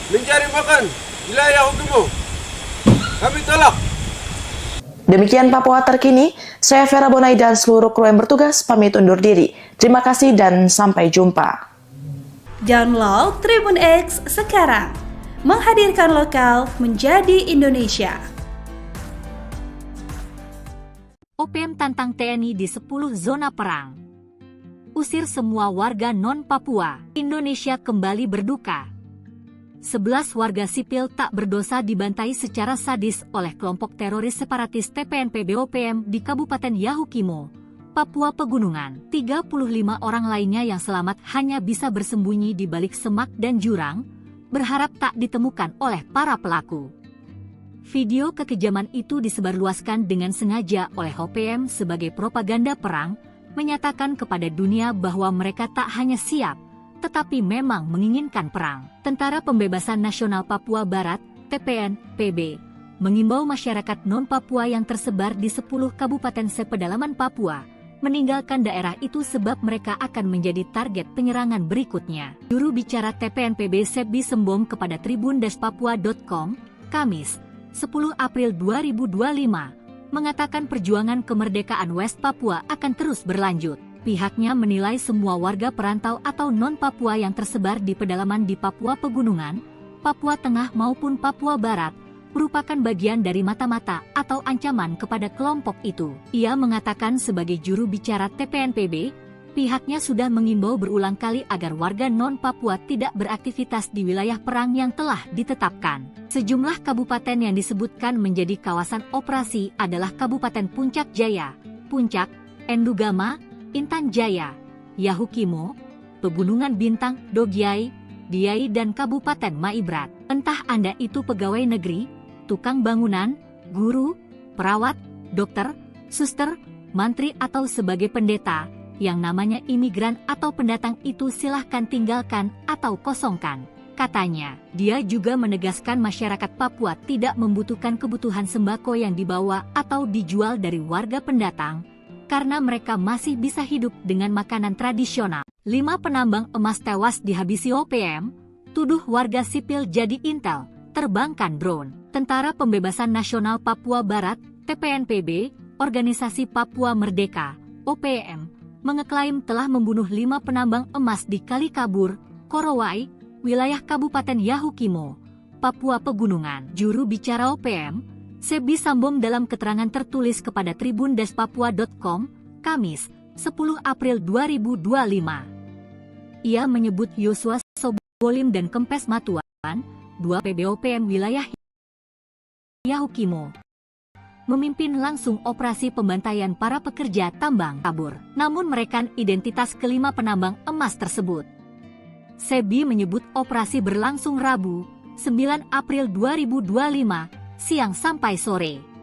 mencari makan wilayah Yahukimo. Kami tolak. Demikian Papua Terkini, saya Vera Bonai dan seluruh kru yang bertugas pamit undur diri. Terima kasih dan sampai jumpa. Download Tribun X sekarang, menghadirkan lokal menjadi Indonesia. OPM tantang TNI di 10 zona perang. Usir semua warga non-Papua. Indonesia kembali berduka. 11 warga sipil tak berdosa dibantai secara sadis oleh kelompok teroris separatis TPNPB OPM di Kabupaten Yahukimo, Papua Pegunungan. 35 orang lainnya yang selamat hanya bisa bersembunyi di balik semak dan jurang, berharap tak ditemukan oleh para pelaku. Video kekejaman itu disebarluaskan dengan sengaja oleh OPM sebagai propaganda perang, menyatakan kepada dunia bahwa mereka tak hanya siap, tetapi memang menginginkan perang. Tentara Pembebasan Nasional Papua Barat, TPNPB, mengimbau masyarakat non-Papua yang tersebar di 10 kabupaten sepedalaman Papua, meninggalkan daerah itu sebab mereka akan menjadi target penyerangan berikutnya. Juru bicara TPNPB Sebi Sembom kepada tribun-papua.com, Kamis, 10 April 2025, mengatakan perjuangan kemerdekaan West Papua akan terus berlanjut. Pihaknya menilai semua warga perantau atau non-Papua yang tersebar di pedalaman di Papua Pegunungan, Papua Tengah maupun Papua Barat, merupakan bagian dari mata-mata atau ancaman kepada kelompok itu. Ia mengatakan sebagai juru bicara TPNPB, pihaknya sudah mengimbau berulang kali agar warga non-Papua tidak beraktivitas di wilayah perang yang telah ditetapkan. Sejumlah kabupaten yang disebutkan menjadi kawasan operasi adalah Kabupaten Puncak Jaya, Puncak, Endugama, Intan Jaya, Yahukimo, Pegunungan Bintang, Dogyai, Diai dan Kabupaten Maibrat. Entah Anda itu pegawai negeri, tukang bangunan, guru, perawat, dokter, suster, mantri atau sebagai pendeta, yang namanya imigran atau pendatang itu silahkan tinggalkan atau kosongkan. Katanya, dia juga menegaskan masyarakat Papua tidak membutuhkan kebutuhan sembako yang dibawa atau dijual dari warga pendatang, karena mereka masih bisa hidup dengan makanan tradisional. 5 penambang emas tewas dihabisi OPM, tuduh warga sipil jadi intel, terbangkan drone. Tentara Pembebasan Nasional Papua Barat, TPNPB, Organisasi Papua Merdeka, OPM, mengeklaim telah membunuh 5 penambang emas di Kalikabur, Korowai, wilayah Kabupaten Yahukimo, Papua Pegunungan. Juru bicara OPM, Sebi Sambom dalam keterangan tertulis kepada tribun-papua.com, Kamis, 10 April 2025. Ia menyebut Yosua Sobolim dan Kempes Matuan, 2 PBOPM wilayah Yahukimo, memimpin langsung operasi pembantaian para pekerja tambang kabur. Namun merekan identitas kelima penambang emas tersebut. Sebi menyebut operasi berlangsung Rabu, 9 April 2025, siang sampai sore.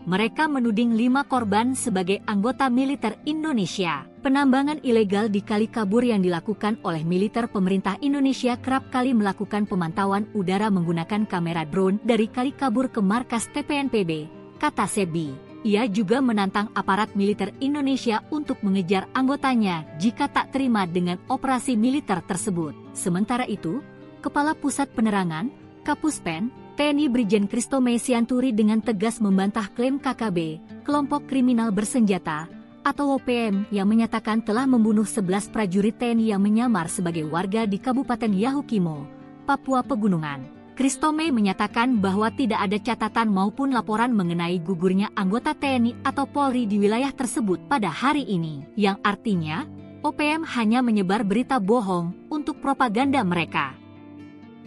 Mereka menuding 5 korban sebagai anggota militer Indonesia. Penambangan ilegal di Kalikabur yang dilakukan oleh militer pemerintah Indonesia kerap kali melakukan pemantauan udara menggunakan kamera drone dari Kalikabur ke markas TPNPB, kata Sebi. Ia juga menantang aparat militer Indonesia untuk mengejar anggotanya jika tak terima dengan operasi militer tersebut. Sementara itu, Kepala Pusat Penerangan, Kapuspen, TNI Brigjen Christome Sianturi dengan tegas membantah klaim KKB, kelompok kriminal bersenjata, atau OPM yang menyatakan telah membunuh 11 prajurit TNI yang menyamar sebagai warga di Kabupaten Yahukimo, Papua Pegunungan. Christome menyatakan bahwa tidak ada catatan maupun laporan mengenai gugurnya anggota TNI atau Polri di wilayah tersebut pada hari ini, yang artinya OPM hanya menyebar berita bohong untuk propaganda mereka.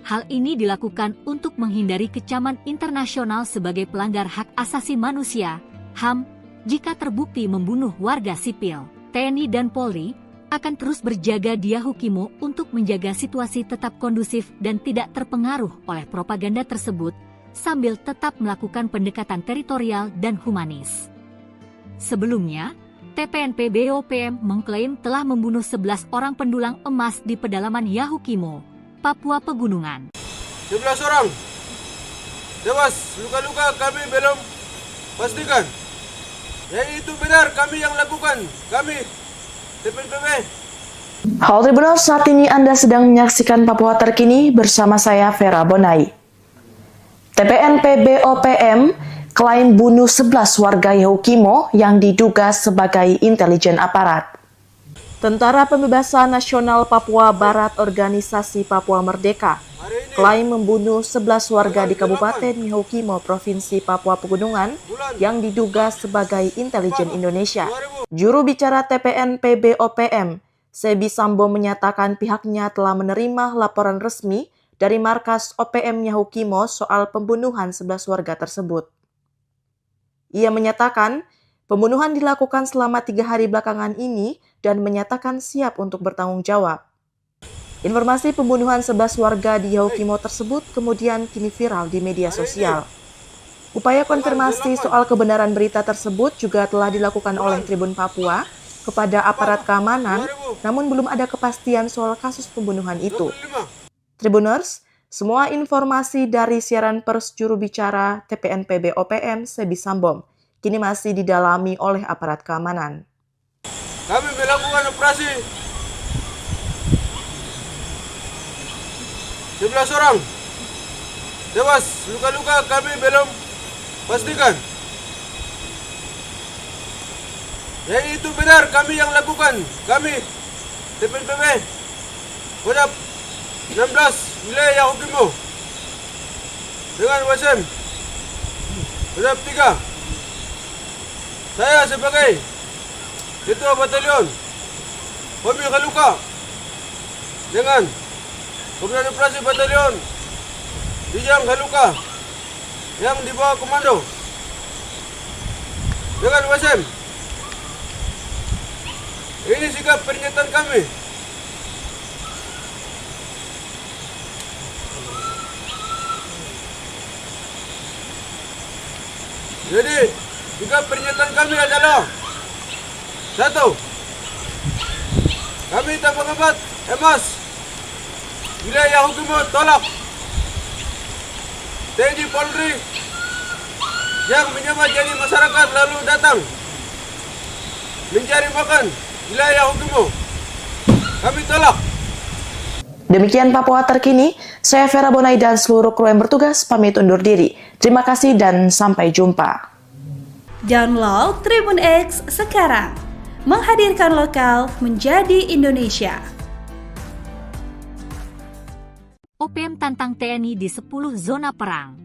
Hal ini dilakukan untuk menghindari kecaman internasional sebagai pelanggar hak asasi manusia, HAM, jika terbukti membunuh warga sipil. TNI dan Polri akan terus berjaga di Yahukimo untuk menjaga situasi tetap kondusif dan tidak terpengaruh oleh propaganda tersebut, sambil tetap melakukan pendekatan teritorial dan humanis. Sebelumnya, TPNPB OPM mengklaim telah membunuh 11 orang pendulang emas di pedalaman Yahukimo, Papua Pegunungan. 11 orang tewas, luka-luka kami belum pastikan. Ya itu benar kami yang lakukan, kami TPNPB. Halo Tribuners, saat ini Anda sedang menyaksikan Papua Terkini bersama saya Vera Bonai. TPNPB OPM klaim bunuh 11 warga Yahukimo yang diduga sebagai intelijen aparat. Tentara Pembebasan Nasional Papua Barat Organisasi Papua Merdeka klaim membunuh 11 warga di Kabupaten Yahukimo, Provinsi Papua Pegunungan yang diduga sebagai intelijen Indonesia. Juru bicara TPNPB OPM, Sebi Sambo menyatakan pihaknya telah menerima laporan resmi dari markas OPM Yahukimo soal pembunuhan 11 warga tersebut. Ia menyatakan pembunuhan dilakukan selama 3 hari belakangan ini dan menyatakan siap untuk bertanggung jawab. Informasi pembunuhan 11 warga di Yahukimo tersebut kemudian kini viral di media sosial. Upaya konfirmasi soal kebenaran berita tersebut juga telah dilakukan oleh Tribun Papua kepada aparat keamanan, namun belum ada kepastian soal kasus pembunuhan itu. Tribuners, semua informasi dari siaran pers juru bicara TPNPB OPM Sebi Sambom kini masih didalami oleh aparat keamanan. Kami melakukan operasi 11 orang tewas, luka-luka kami belum pastikan. Ya itu benar kami yang lakukan, kami TPNPB Kodam 16 wilayah Yahukimo dengan WSM Kodam 3. Saya sebagai Ketua Batalion Hobi Kaluka dengan Komandan Operasi Batalion Bijang Kaluka yang di bawah komando dengan WSM. Ini sikap pernyataan kami. Jadi, sikap pernyataan kami adalah 1. Kami tak mengembat emas wilayah Yahukimo tolak TNI Polri yang menyamar jadi masyarakat lalu datang mencari makan wilayah Yahukimo. Kami tolak. Demikian Papua Terkini, saya Vera Bonai dan seluruh kru yang bertugas pamit undur diri. Terima kasih dan sampai jumpa. Download Tribun X sekarang, menghadirkan lokal menjadi Indonesia. OPM tantang TNI di 10 zona perang.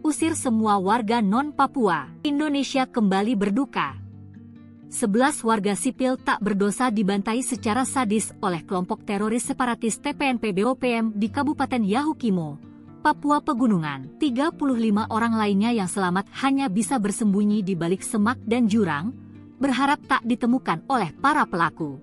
Usir semua warga non-Papua. Indonesia kembali berduka. 11 warga sipil tak berdosa dibantai secara sadis oleh kelompok teroris separatis TPNPB OPM di Kabupaten Yahukimo, Papua Pegunungan. 35 orang lainnya yang selamat hanya bisa bersembunyi di balik semak dan jurang, berharap tak ditemukan oleh para pelaku.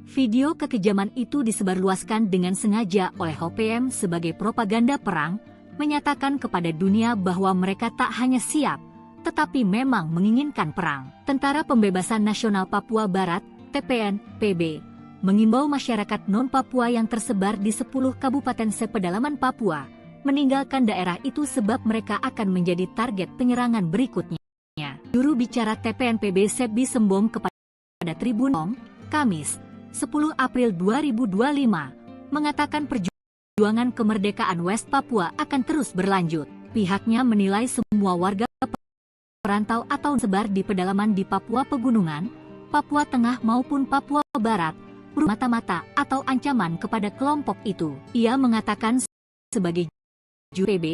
Video kekejaman itu disebarluaskan dengan sengaja oleh OPM sebagai propaganda perang, menyatakan kepada dunia bahwa mereka tak hanya siap, tetapi memang menginginkan perang. Tentara Pembebasan Nasional Papua Barat, TPNPB, mengimbau masyarakat non-Papua yang tersebar di 10 kabupaten sepedalaman Papua, meninggalkan daerah itu sebab mereka akan menjadi target penyerangan berikutnya. Juru bicara TPNPB Sebi Sembom kepada Tribun Om, Kamis, 10 April 2025, mengatakan perjuangan perjuangan kemerdekaan West Papua akan terus berlanjut. Pihaknya menilai semua warga perantau atau sebar di pedalaman di Papua Pegunungan, Papua Tengah maupun Papua Barat mata-mata atau ancaman kepada kelompok itu. Ia mengatakan sebagai juru PB,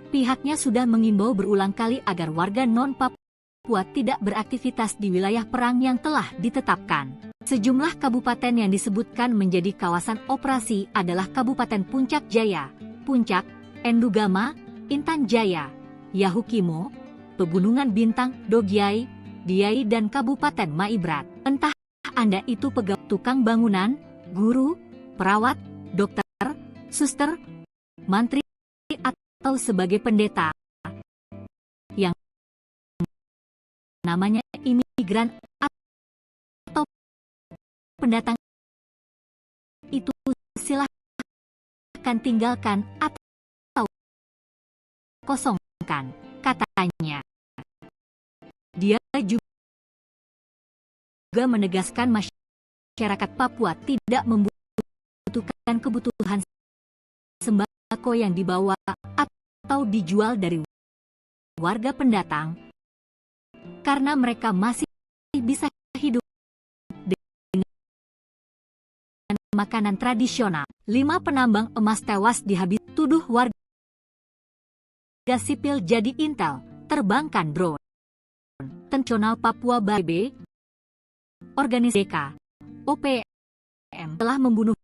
pihaknya sudah mengimbau berulang kali agar warga non-Papua tidak beraktivitas di wilayah perang yang telah ditetapkan. Sejumlah kabupaten yang disebutkan menjadi kawasan operasi adalah Kabupaten Puncak Jaya, Puncak, Endugama, Intan Jaya, Yahukimo, Pegunungan Bintang, Dogiai, Diai dan Kabupaten Maibrat. Entah Anda itu pegawai tukang bangunan, guru, perawat, dokter, suster, mantri, atau sebagai pendeta yang namanya imigran atau pendatang, itu silahkan tinggalkan atau kosongkan, katanya. Dia juga menegaskan masyarakat Papua tidak membutuhkan kebutuhan sembako yang dibawa atau dijual dari warga pendatang, karena mereka masih bisa hidup dengan makanan tradisional. 5 penambang emas tewas dihabis tuduh warga sipil jadi intel, terbangkan drone. Tensional Papua BB, organisasi OPM telah membunuh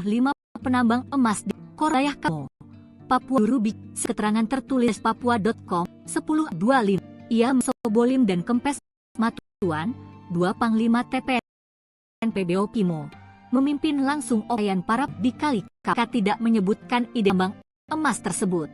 5 penambang emas di Korayah Kamo, Papua. Juru keterangan tertulis papua.com 10.25. Ia Sobolim dan Kempes Matuan, 2 Panglima TPN PBO Kimo, memimpin langsung operasi para di Kali Kaka tidak menyebutkan ide tambang emas tersebut.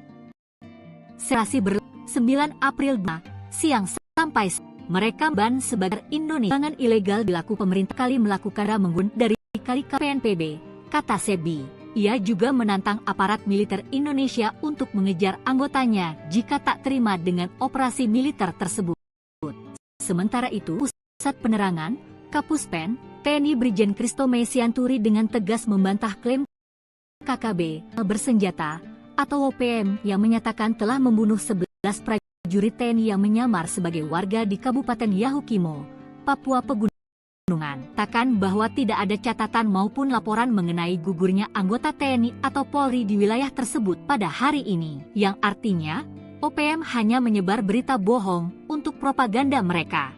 Serasi 9 April siang sampai mereka ban sebagai Indonesia. Ilegal dilakukan pemerintah kali melakukan menggunakan dari Kali KPNPB, kata Sebi. Ia juga menantang aparat militer Indonesia untuk mengejar anggotanya jika tak terima dengan operasi militer tersebut. Sementara itu, Pusat Penerangan, Kapuspen, TNI Brigjen Kristo Mesianturi dengan tegas membantah klaim KKB bersenjata atau OPM yang menyatakan telah membunuh 11 prajurit TNI yang menyamar sebagai warga di Kabupaten Yahukimo, Papua Pegunungan. Katakan bahwa tidak ada catatan maupun laporan mengenai gugurnya anggota TNI atau Polri di wilayah tersebut pada hari ini, yang artinya OPM hanya menyebar berita bohong untuk propaganda mereka.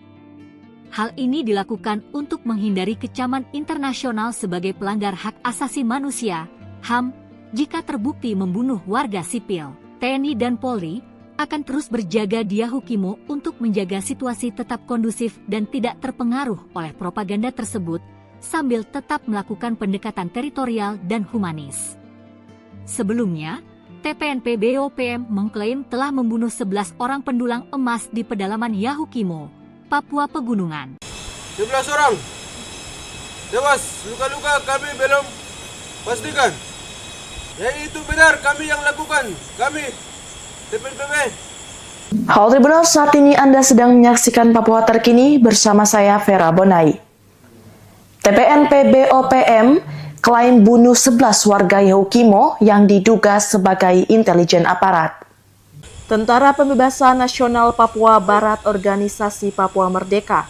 Hal ini dilakukan untuk menghindari kecaman internasional sebagai pelanggar hak asasi manusia, HAM, jika terbukti membunuh warga sipil. TNI dan Polri akan terus berjaga di Yahukimo untuk menjaga situasi tetap kondusif dan tidak terpengaruh oleh propaganda tersebut, sambil tetap melakukan pendekatan teritorial dan humanis. Sebelumnya, TPNPB OPM mengklaim telah membunuh 11 orang pendulang emas di pedalaman Yahukimo, Papua Pegunungan. 11 orang tewas, luka-luka kami belum pastikan. Ya itu benar kami yang lakukan, kami TPNPB. Halo Tribuners, saat ini Anda sedang menyaksikan Papua Terkini bersama saya Vera Bonai. TPNPB OPM klaim bunuh 11 warga Yahukimo yang diduga sebagai intelijen aparat. Tentara Pembebasan Nasional Papua Barat Organisasi Papua Merdeka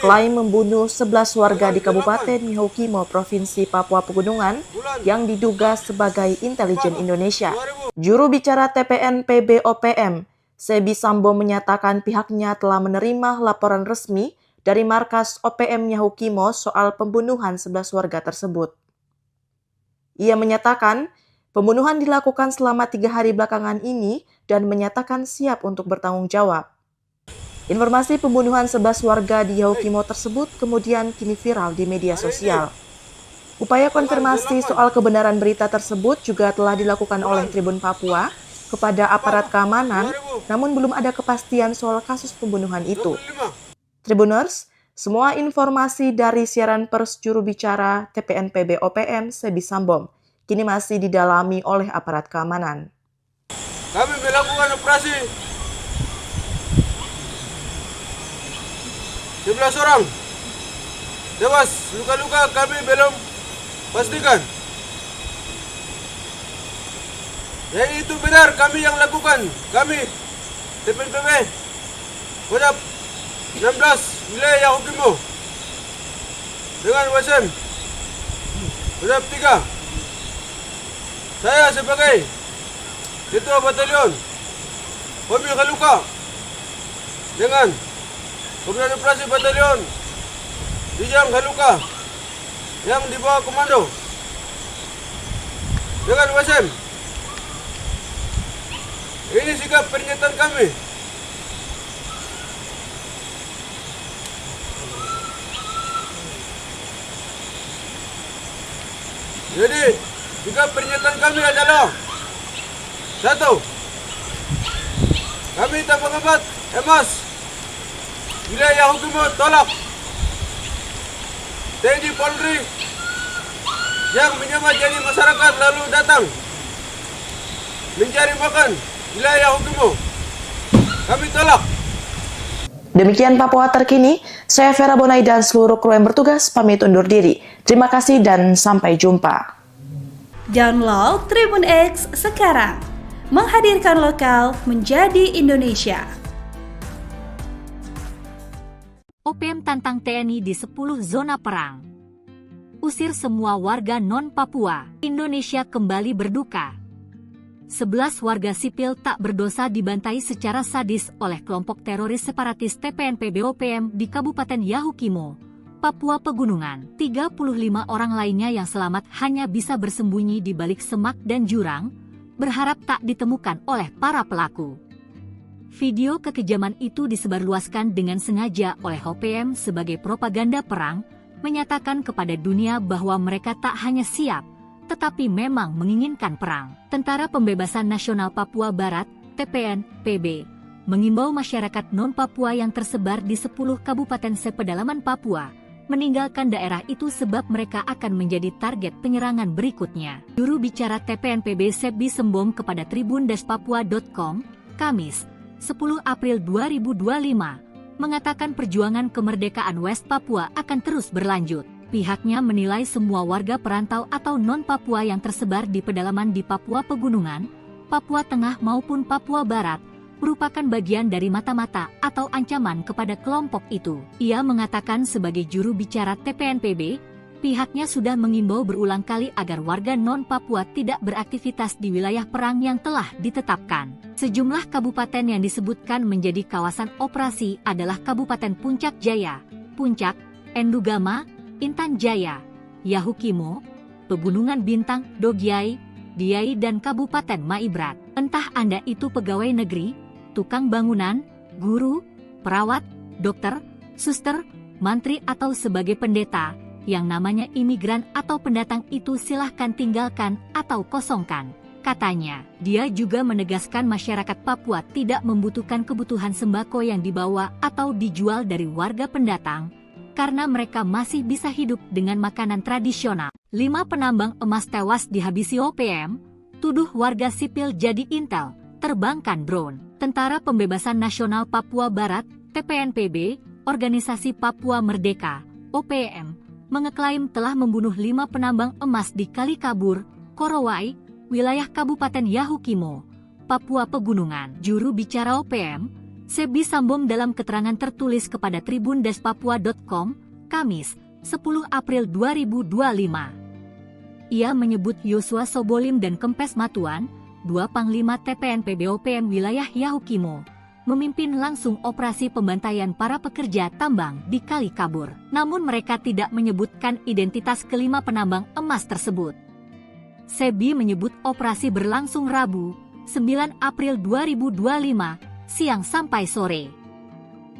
klaim membunuh 11 warga di Kabupaten Yahukimo, Provinsi Papua Pegunungan yang diduga sebagai intelijen Indonesia. Juru bicara TPNPB OPM, Sebi Sambo menyatakan pihaknya telah menerima laporan resmi dari markas OPM Yahukimo soal pembunuhan 11 warga tersebut. Ia menyatakan pembunuhan dilakukan selama 3 hari belakangan ini dan menyatakan siap untuk bertanggung jawab. Informasi pembunuhan 11 warga di Yahukimo tersebut kemudian kini viral di media sosial. Upaya konfirmasi soal kebenaran berita tersebut juga telah dilakukan oleh Tribun Papua kepada aparat keamanan, namun belum ada kepastian soal kasus pembunuhan itu. Tribuners, semua informasi dari siaran pers juru bicara TPNPB OPM Sebi Sambom kini masih didalami oleh aparat keamanan. Kami melakukan operasi 11 orang tewas, luka-luka kami belum pastikan. Jadi itu benar kami yang lakukan. Kami TPNPB Kodam 16 wilayah Yahukimo dengan WSM Kodam 3. Saya sebagai Ketua Batalion Homi Khaluka dengan Komandan Operasi Batalion Bijang Khaluka yang di bawah komando dengan WSM. Ini sikap pernyataan kami. Jadi, sikap pernyataan kami adalah 1. Kami Tabang Abad Emas wilayah Yahukimo tolak TNI Polri yang menyamar jadi masyarakat lalu datang mencari makan wilayah Yahukimo. Kami tolak. Demikian Papua Terkini, saya Vera Bonai dan seluruh kru yang bertugas pamit undur diri. Terima kasih dan sampai jumpa. Download Tribun X sekarang, menghadirkan lokal menjadi Indonesia. OPM tantang TNI di 10 zona perang. Usir semua warga non-Papua. Indonesia kembali berduka. 11 warga sipil tak berdosa dibantai secara sadis oleh kelompok teroris separatis TPNPB OPM di Kabupaten Yahukimo, Papua Pegunungan. 35 orang lainnya yang selamat hanya bisa bersembunyi di balik semak dan jurang, berharap tak ditemukan oleh para pelaku. Video kekejaman itu disebarluaskan dengan sengaja oleh OPM sebagai propaganda perang, menyatakan kepada dunia bahwa mereka tak hanya siap, tetapi memang menginginkan perang. Tentara Pembebasan Nasional Papua Barat, TPNPB, mengimbau masyarakat non-Papua yang tersebar di 10 kabupaten sepedalaman Papua, meninggalkan daerah itu sebab mereka akan menjadi target penyerangan berikutnya. Juru bicara TPNPB Sebi Sembom kepada tribun-papua.com, Kamis, 10 April 2025, mengatakan perjuangan kemerdekaan West Papua akan terus berlanjut. Pihaknya menilai semua warga perantau atau non-Papua yang tersebar di pedalaman di Papua Pegunungan, Papua Tengah maupun Papua Barat, merupakan bagian dari mata-mata atau ancaman kepada kelompok itu. Ia mengatakan sebagai juru bicara TPNPB, pihaknya sudah mengimbau berulang kali agar warga non-Papua tidak beraktivitas di wilayah perang yang telah ditetapkan. Sejumlah kabupaten yang disebutkan menjadi kawasan operasi adalah Kabupaten Puncak Jaya, Puncak, Endugama, Intan Jaya, Yahukimo, Pegunungan Bintang, Dogiai, Diai dan Kabupaten Maibrat. Entah Anda itu pegawai negeri, tukang bangunan, guru, perawat, dokter, suster, mantri atau sebagai pendeta, yang namanya imigran atau pendatang itu silahkan tinggalkan atau kosongkan. Katanya, dia juga menegaskan masyarakat Papua tidak membutuhkan kebutuhan sembako yang dibawa atau dijual dari warga pendatang, karena mereka masih bisa hidup dengan makanan tradisional. 5 penambang emas tewas dihabisi OPM, tuduh warga sipil jadi intel, terbangkan drone. Tentara Pembebasan Nasional Papua Barat, TPNPB, Organisasi Papua Merdeka, OPM, mengeklaim telah membunuh 5 penambang emas di Kalikabur, Korowai, wilayah Kabupaten Yahukimo, Papua Pegunungan. Juru bicara OPM, Sebi Sambom dalam keterangan tertulis kepada tribun-papua.com, Kamis, 10 April 2025. Ia menyebut Yosua Sobolim dan Kempes Matuan, 2 Panglima TPNPB OPM wilayah Yahukimo, memimpin langsung operasi pembantaian para pekerja tambang di Kalikabur. Namun mereka tidak menyebutkan identitas kelima penambang emas tersebut. Sebi menyebut operasi berlangsung Rabu, 9 April 2025, siang sampai sore.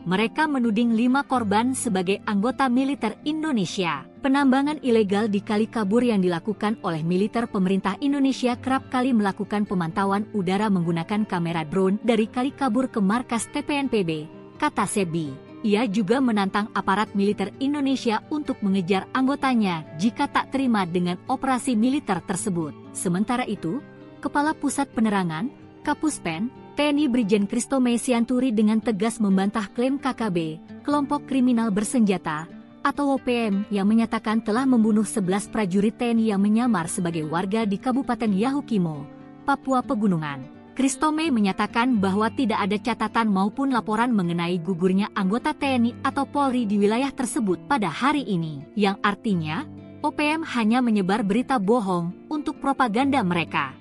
Mereka menuding 5 korban sebagai anggota militer Indonesia. Penambangan ilegal di Kalikabur yang dilakukan oleh militer pemerintah Indonesia kerap kali melakukan pemantauan udara menggunakan kamera drone dari Kalikabur ke markas TPNPB, kata Sebi. Ia juga menantang aparat militer Indonesia untuk mengejar anggotanya jika tak terima dengan operasi militer tersebut. Sementara itu, Kepala Pusat Penerangan, Kapuspen, TNI Brigjen Kristome Sianturi dengan tegas membantah klaim KKB, kelompok kriminal bersenjata, atau OPM yang menyatakan telah membunuh 11 prajurit TNI yang menyamar sebagai warga di Kabupaten Yahukimo, Papua Pegunungan. Christomey menyatakan bahwa tidak ada catatan maupun laporan mengenai gugurnya anggota TNI atau Polri di wilayah tersebut pada hari ini, yang artinya OPM hanya menyebar berita bohong untuk propaganda mereka.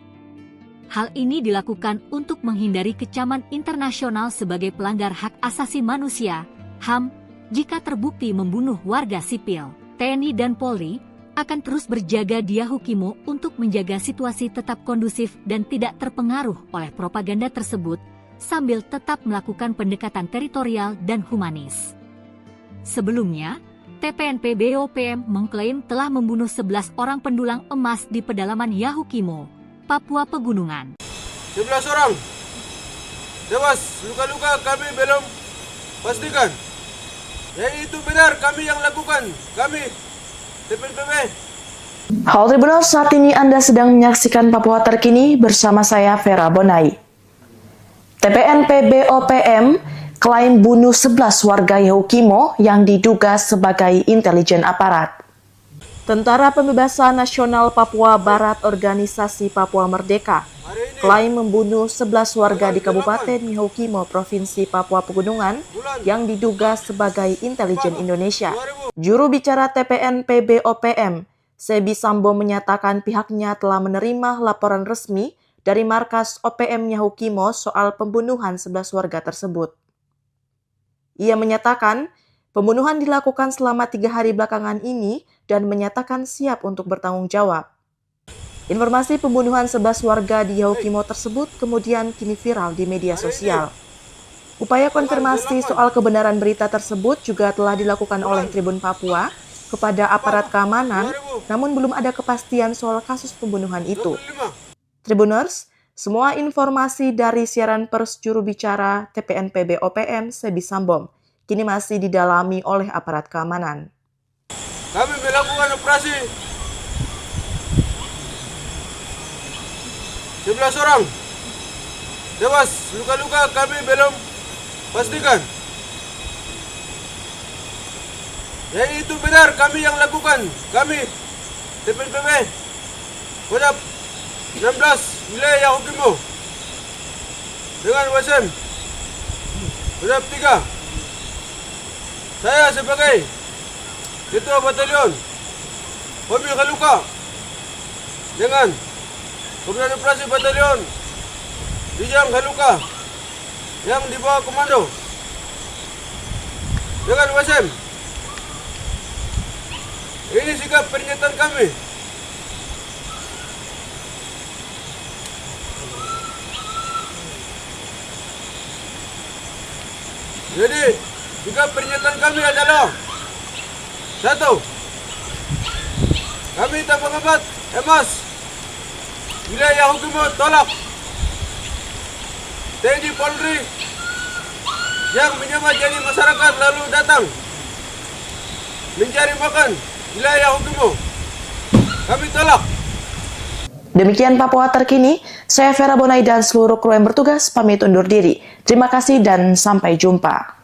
Hal ini dilakukan untuk menghindari kecaman internasional sebagai pelanggar hak asasi manusia, HAM, jika terbukti membunuh warga sipil. TNI dan Polri akan terus berjaga di Yahukimo untuk menjaga situasi tetap kondusif dan tidak terpengaruh oleh propaganda tersebut, sambil tetap melakukan pendekatan teritorial dan humanis. Sebelumnya, TPNP BOPM mengklaim telah membunuh 11 orang pendulang emas di pedalaman Yahukimo, Papua Pegunungan. 11 orang tewas, luka-luka kami belum pastikan. Ya itu benar kami yang lakukan, kami TPNPB. Halo Tribuners, saat ini Anda sedang menyaksikan Papua Terkini bersama saya Vera Bonai. TPNP BOPM klaim bunuh 11 warga Yahukimo yang diduga sebagai intelijen aparat. Tentara Pembebasan Nasional Papua Barat Organisasi Papua Merdeka klaim membunuh 11 warga di Kabupaten Yahukimo, Provinsi Papua Pegunungan yang diduga sebagai intelijen Indonesia. Juru bicara TPNP BOPM, Sebi Sambo menyatakan pihaknya telah menerima laporan resmi dari markas OPM Yahukimo soal pembunuhan 11 warga tersebut. Ia menyatakan pembunuhan dilakukan selama 3 hari belakangan ini dan menyatakan siap untuk bertanggung jawab. Informasi pembunuhan 11 warga di Yahukimo tersebut kemudian kini viral di media sosial. Upaya konfirmasi soal kebenaran berita tersebut juga telah dilakukan oleh Tribun Papua kepada aparat keamanan, namun belum ada kepastian soal kasus pembunuhan itu. Tribuners, semua informasi dari siaran pers juru bicara TPNP BOPM Sebi Sambom kini masih didalami oleh aparat keamanan. Kami melakukan operasi 11 orang tewas, luka-luka kami belum pastikan. Ya itu benar kami yang lakukan, kami TPNPB Kodam 16 wilayah Yahukimo dengan WSM Kodam 3. Saya sebagai Ketua Batalion Hobi Kaluka dengan Komandan Operasi Batalion Bijang Kaluka yang di bawah komando dengan WSM. Ini sikap pernyataan kami. Jadi, sikap pernyataan kami adalah 1. Kami tak mengembat emas wilayah Yahukimo tolak TNI Polri yang menyamar jadi masyarakat lalu datang mencari makan wilayah Yahukimo. Kami tolak. Demikian Papua Terkini, saya Vera Bonai dan seluruh kru yang bertugas pamit undur diri. Terima kasih dan sampai jumpa.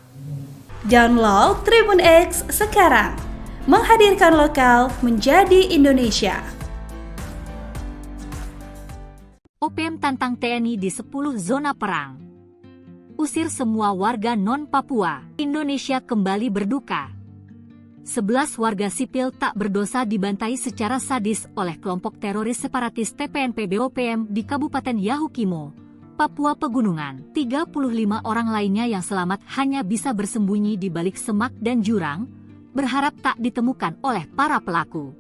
Download Tribun X sekarang, menghadirkan lokal menjadi Indonesia. OPM tantang TNI di 10 zona perang. Usir semua warga non-Papua. Indonesia kembali berduka. 11 warga sipil tak berdosa dibantai secara sadis oleh kelompok teroris separatis TPNP BOPM di Kabupaten Yahukimo, Papua Pegunungan. 35 orang lainnya yang selamat hanya bisa bersembunyi di balik semak dan jurang, berharap tak ditemukan oleh para pelaku.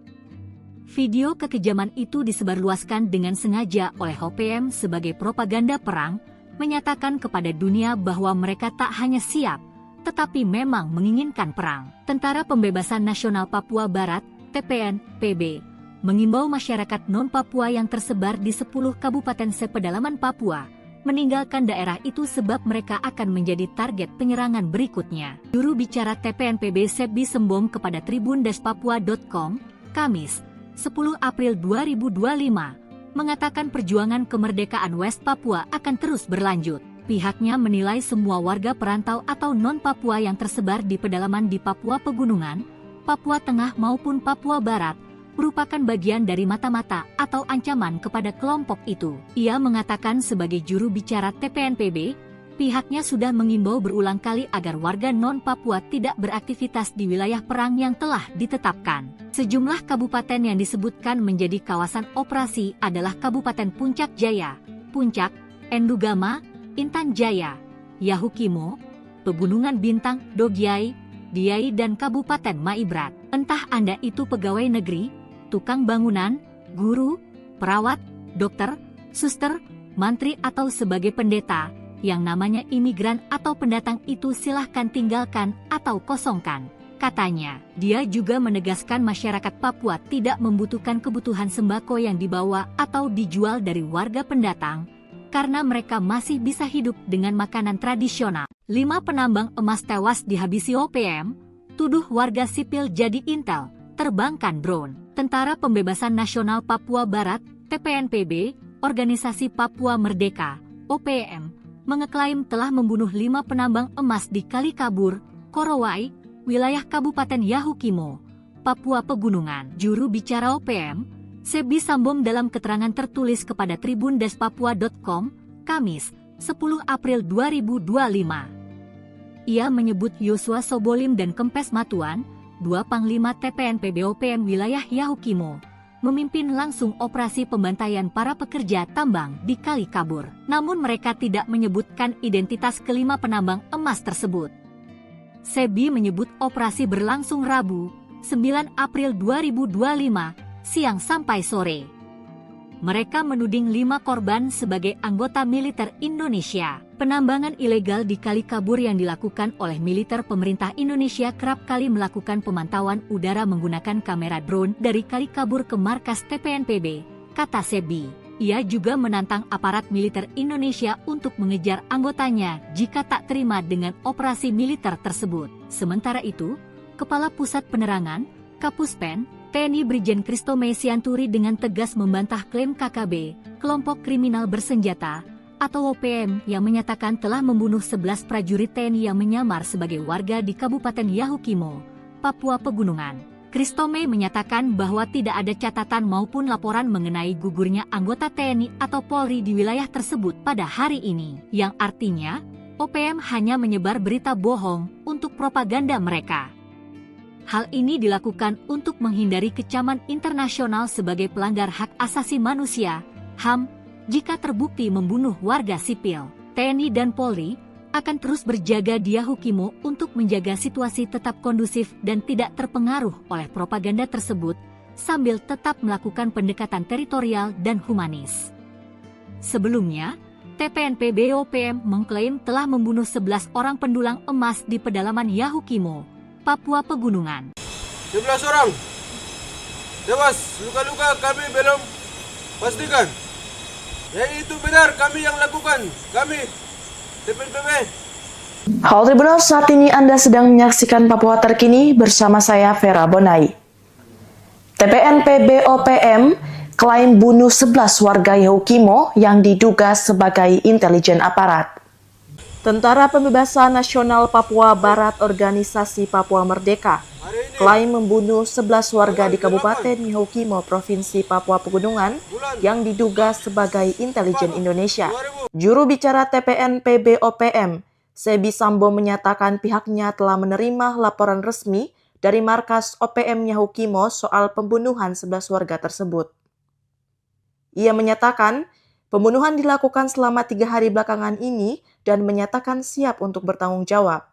Video kekejaman itu disebarluaskan dengan sengaja oleh OPM sebagai propaganda perang, menyatakan kepada dunia bahwa mereka tak hanya siap, tetapi memang menginginkan perang. Tentara Pembebasan Nasional Papua Barat, TPNPB, mengimbau masyarakat non-Papua yang tersebar di 10 kabupaten sepedalaman Papua, meninggalkan daerah itu sebab mereka akan menjadi target penyerangan berikutnya. Juru bicara TPNPB Sebi Sembom kepada tribun-papua.com, Kamis, 10 April 2025, mengatakan perjuangan kemerdekaan West Papua akan terus berlanjut. Pihaknya menilai semua warga perantau atau non-Papua yang tersebar di pedalaman di Papua Pegunungan, Papua Tengah maupun Papua Barat merupakan bagian dari mata-mata atau ancaman kepada kelompok itu. Ia mengatakan sebagai juru bicara TPNPB, pihaknya sudah mengimbau berulang kali agar warga non-Papua tidak beraktivitas di wilayah perang yang telah ditetapkan. Sejumlah kabupaten yang disebutkan menjadi kawasan operasi adalah Kabupaten Puncak Jaya, Puncak, Endugama, Intan Jaya, Yahukimo, Pegunungan Bintang, Dogiai, Diai dan Kabupaten Maibrat. Entah Anda itu pegawai negeri, tukang bangunan, guru, perawat, dokter, suster, mantri atau sebagai pendeta, yang namanya imigran atau pendatang itu silahkan tinggalkan atau kosongkan. Katanya, dia juga menegaskan masyarakat Papua tidak membutuhkan kebutuhan sembako yang dibawa atau dijual dari warga pendatang, karena mereka masih bisa hidup dengan makanan tradisional. 5 penambang emas tewas dihabisi OPM, tuduh warga sipil jadi intel, terbangkan drone. Tentara Pembebasan Nasional Papua Barat, TPNPB, Organisasi Papua Merdeka, OPM, mengeklaim telah membunuh 5 penambang emas di Kalikabur, Korowai, wilayah Kabupaten Yahukimo, Papua Pegunungan. Juru bicara OPM, Sebi Sambom dalam keterangan tertulis kepada tribundespapua.com, Kamis, 10 April 2025. Ia menyebut Yosua Sobolim dan Kempes Matuan, 2 Panglima TPNPB OPM wilayah Yahukimo, memimpin langsung operasi pembantaian para pekerja tambang di Kalikabur. Namun mereka tidak menyebutkan identitas kelima penambang emas tersebut. Sebi menyebut operasi berlangsung Rabu, 9 April 2025, siang sampai sore. Mereka menuding 5 korban sebagai anggota militer Indonesia. Penambangan ilegal di Kalikabur yang dilakukan oleh militer pemerintah Indonesia kerap kali melakukan pemantauan udara menggunakan kamera drone dari Kalikabur ke markas TPNPB, kata Sebi. Ia juga menantang aparat militer Indonesia untuk mengejar anggotanya jika tak terima dengan operasi militer tersebut. Sementara itu, Kepala Pusat Penerangan, Kapuspen, TNI Brigjen Kristome Sianturi dengan tegas membantah klaim KKB, kelompok kriminal bersenjata, atau OPM yang menyatakan telah membunuh 11 prajurit TNI yang menyamar sebagai warga di Kabupaten Yahukimo, Papua Pegunungan. Kristome menyatakan bahwa tidak ada catatan maupun laporan mengenai gugurnya anggota TNI atau Polri di wilayah tersebut pada hari ini, yang artinya OPM hanya menyebar berita bohong untuk propaganda mereka. Hal ini dilakukan untuk menghindari kecaman internasional sebagai pelanggar hak asasi manusia, HAM, jika terbukti membunuh warga sipil. TNI dan Polri akan terus berjaga di Yahukimo untuk menjaga situasi tetap kondusif dan tidak terpengaruh oleh propaganda tersebut, sambil tetap melakukan pendekatan teritorial dan humanis. Sebelumnya, TPNPB OPM mengklaim telah membunuh 11 orang pendulang emas di pedalaman Yahukimo, Papua Pegunungan. 11 orang tewas, luka-luka kami belum pastikan. Ya itu benar kami yang lakukan, kami TPNPB. Halo Tribuners, saat ini Anda sedang menyaksikan Papua Terkini bersama saya Vera Bonai. TPNPB OPM klaim bunuh 11 warga Yahukimo yang diduga sebagai intelijen aparat. Tentara Pembebasan Nasional Papua Barat Organisasi Papua Merdeka klaim membunuh 11 warga di Kabupaten Yahukimo, Provinsi Papua Pegunungan yang diduga sebagai intelijen Indonesia. Juru bicara TPNPB OPM, Sebi Sambo menyatakan pihaknya telah menerima laporan resmi dari markas OPM Yahukimo soal pembunuhan 11 warga tersebut. Ia menyatakan pembunuhan dilakukan selama 3 hari belakangan ini dan menyatakan siap untuk bertanggung jawab.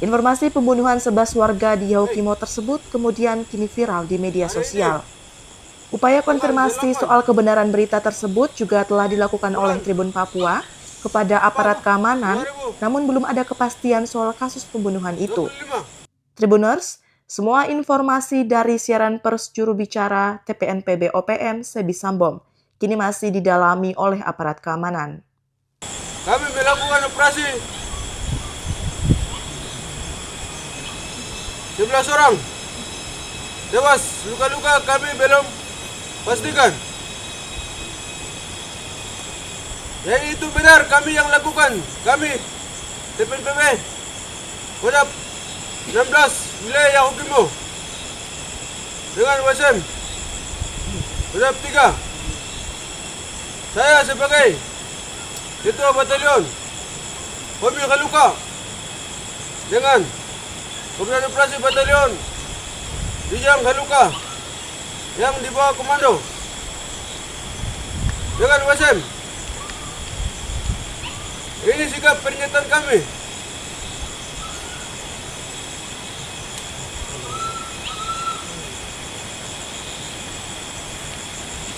Informasi pembunuhan 11 warga di Yahukimo tersebut kemudian kini viral di media sosial. Upaya konfirmasi soal kebenaran berita tersebut juga telah dilakukan oleh Tribun Papua kepada aparat keamanan, namun belum ada kepastian soal kasus pembunuhan itu. Tribuners, semua informasi dari siaran pers juru bicara TPNPB OPM Sebi Sambom kini masih didalami oleh aparat keamanan. Kami melakukan operasi 11 orang tewas, luka-luka kami belum pastikan. Ya itu benar kami yang lakukan, kami TPNPB Kodam 16 wilayah Yahukimo dengan WSM Kodam 3. Saya sebagai Ketua Batalion Homi Kaluka dengan Komandan Operasi Batalion Dijang Kaluka yang di bawah komando dengan WSM. Ini sikap pernyataan kami.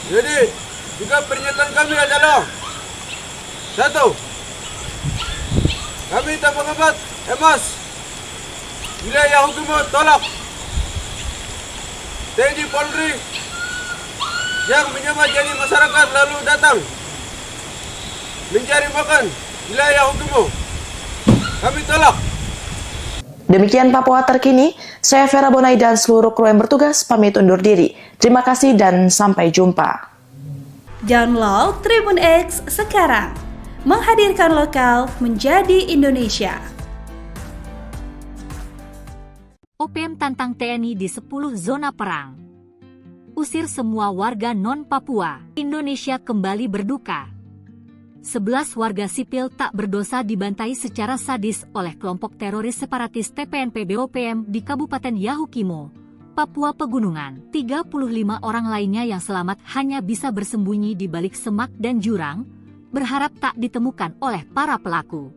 Jadi, sikap pernyataan kami adalah 1. Kami tak mengembat emas wilayah hukum tolak TNI Polri yang menyamar jadi masyarakat lalu datang mencari makan wilayah hukum. Kami tolak. Demikian Papua Terkini, saya Vera Bonai dan seluruh kru yang bertugas pamit undur diri. Terima kasih dan sampai jumpa. Download Tribun X sekarang, menghadirkan lokal menjadi Indonesia. OPM tantang TNI di 10 zona perang. Usir semua warga non-Papua. Indonesia kembali berduka. 11 warga sipil tak berdosa dibantai secara sadis oleh kelompok teroris separatis TPNPB OPM di Kabupaten Yahukimo, Papua Pegunungan. 35 orang lainnya yang selamat hanya bisa bersembunyi di balik semak dan jurang, berharap tak ditemukan oleh para pelaku.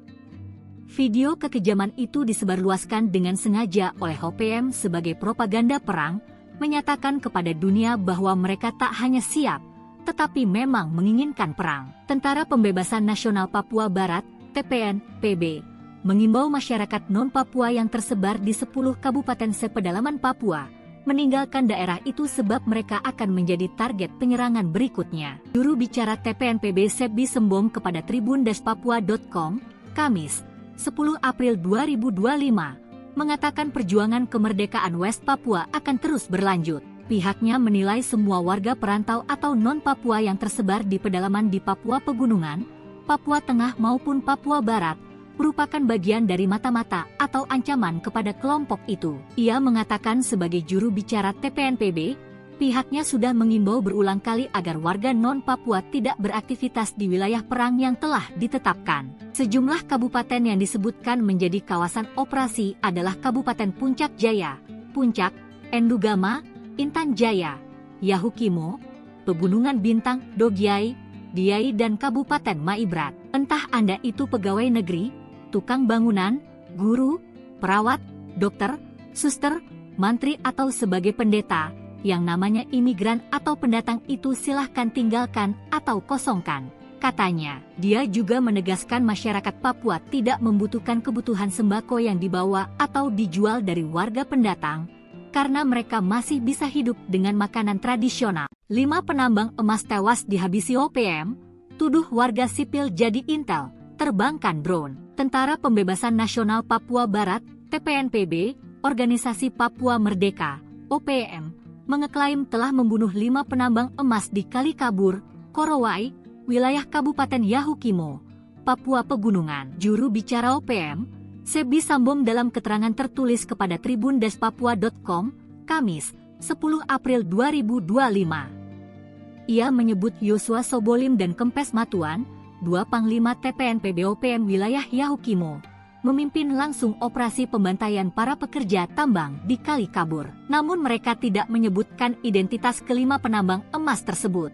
Video kekejaman itu disebarluaskan dengan sengaja oleh OPM sebagai propaganda perang, menyatakan kepada dunia bahwa mereka tak hanya siap, tetapi memang menginginkan perang. Tentara Pembebasan Nasional Papua Barat, TPNPB, mengimbau masyarakat non-Papua yang tersebar di 10 kabupaten sepedalaman Papua, meninggalkan daerah itu sebab mereka akan menjadi target penyerangan berikutnya. Juru bicara TPNPB Sebi Sembom kepada tribun-papua.com, Kamis, 10 April 2025, mengatakan perjuangan kemerdekaan West Papua akan terus berlanjut. Pihaknya menilai semua warga perantau atau non-Papua yang tersebar di pedalaman di Papua Pegunungan, Papua Tengah maupun Papua Barat, merupakan bagian dari mata-mata atau ancaman kepada kelompok itu. Ia mengatakan sebagai juru bicara TPNPB, pihaknya sudah mengimbau berulang kali agar warga non-Papua tidak beraktivitas di wilayah perang yang telah ditetapkan. Sejumlah kabupaten yang disebutkan menjadi kawasan operasi adalah Kabupaten Puncak Jaya, Puncak, Endugama, Intan Jaya, Yahukimo, Pegunungan Bintang, Dogyai, Diai dan Kabupaten Maibrat. Entah Anda itu pegawai negeri, tukang bangunan, guru, perawat, dokter, suster, mantri atau sebagai pendeta, yang namanya imigran atau pendatang itu silahkan tinggalkan atau kosongkan. Katanya, dia juga menegaskan masyarakat Papua tidak membutuhkan kebutuhan sembako yang dibawa atau dijual dari warga pendatang, karena mereka masih bisa hidup dengan makanan tradisional. 5 penambang emas tewas dihabisi OPM, tuduh warga sipil jadi intel, terbangkan drone. Tentara Pembebasan Nasional Papua Barat, TPNPB, Organisasi Papua Merdeka, OPM, mengeklaim telah membunuh 5 penambang emas di Kalikabur, Korowai, wilayah Kabupaten Yahukimo, Papua Pegunungan. Juru bicara OPM, Sebi Sambom dalam keterangan tertulis kepada tribun-papua.com, Kamis, 10 April 2025. Ia menyebut Yosua Sobolim dan Kempes Matuan, 2 Panglima TPNPB OPM wilayah Yahukimo, memimpin langsung operasi pembantaian para pekerja tambang di Kalikabur. Namun mereka tidak menyebutkan identitas kelima penambang emas tersebut.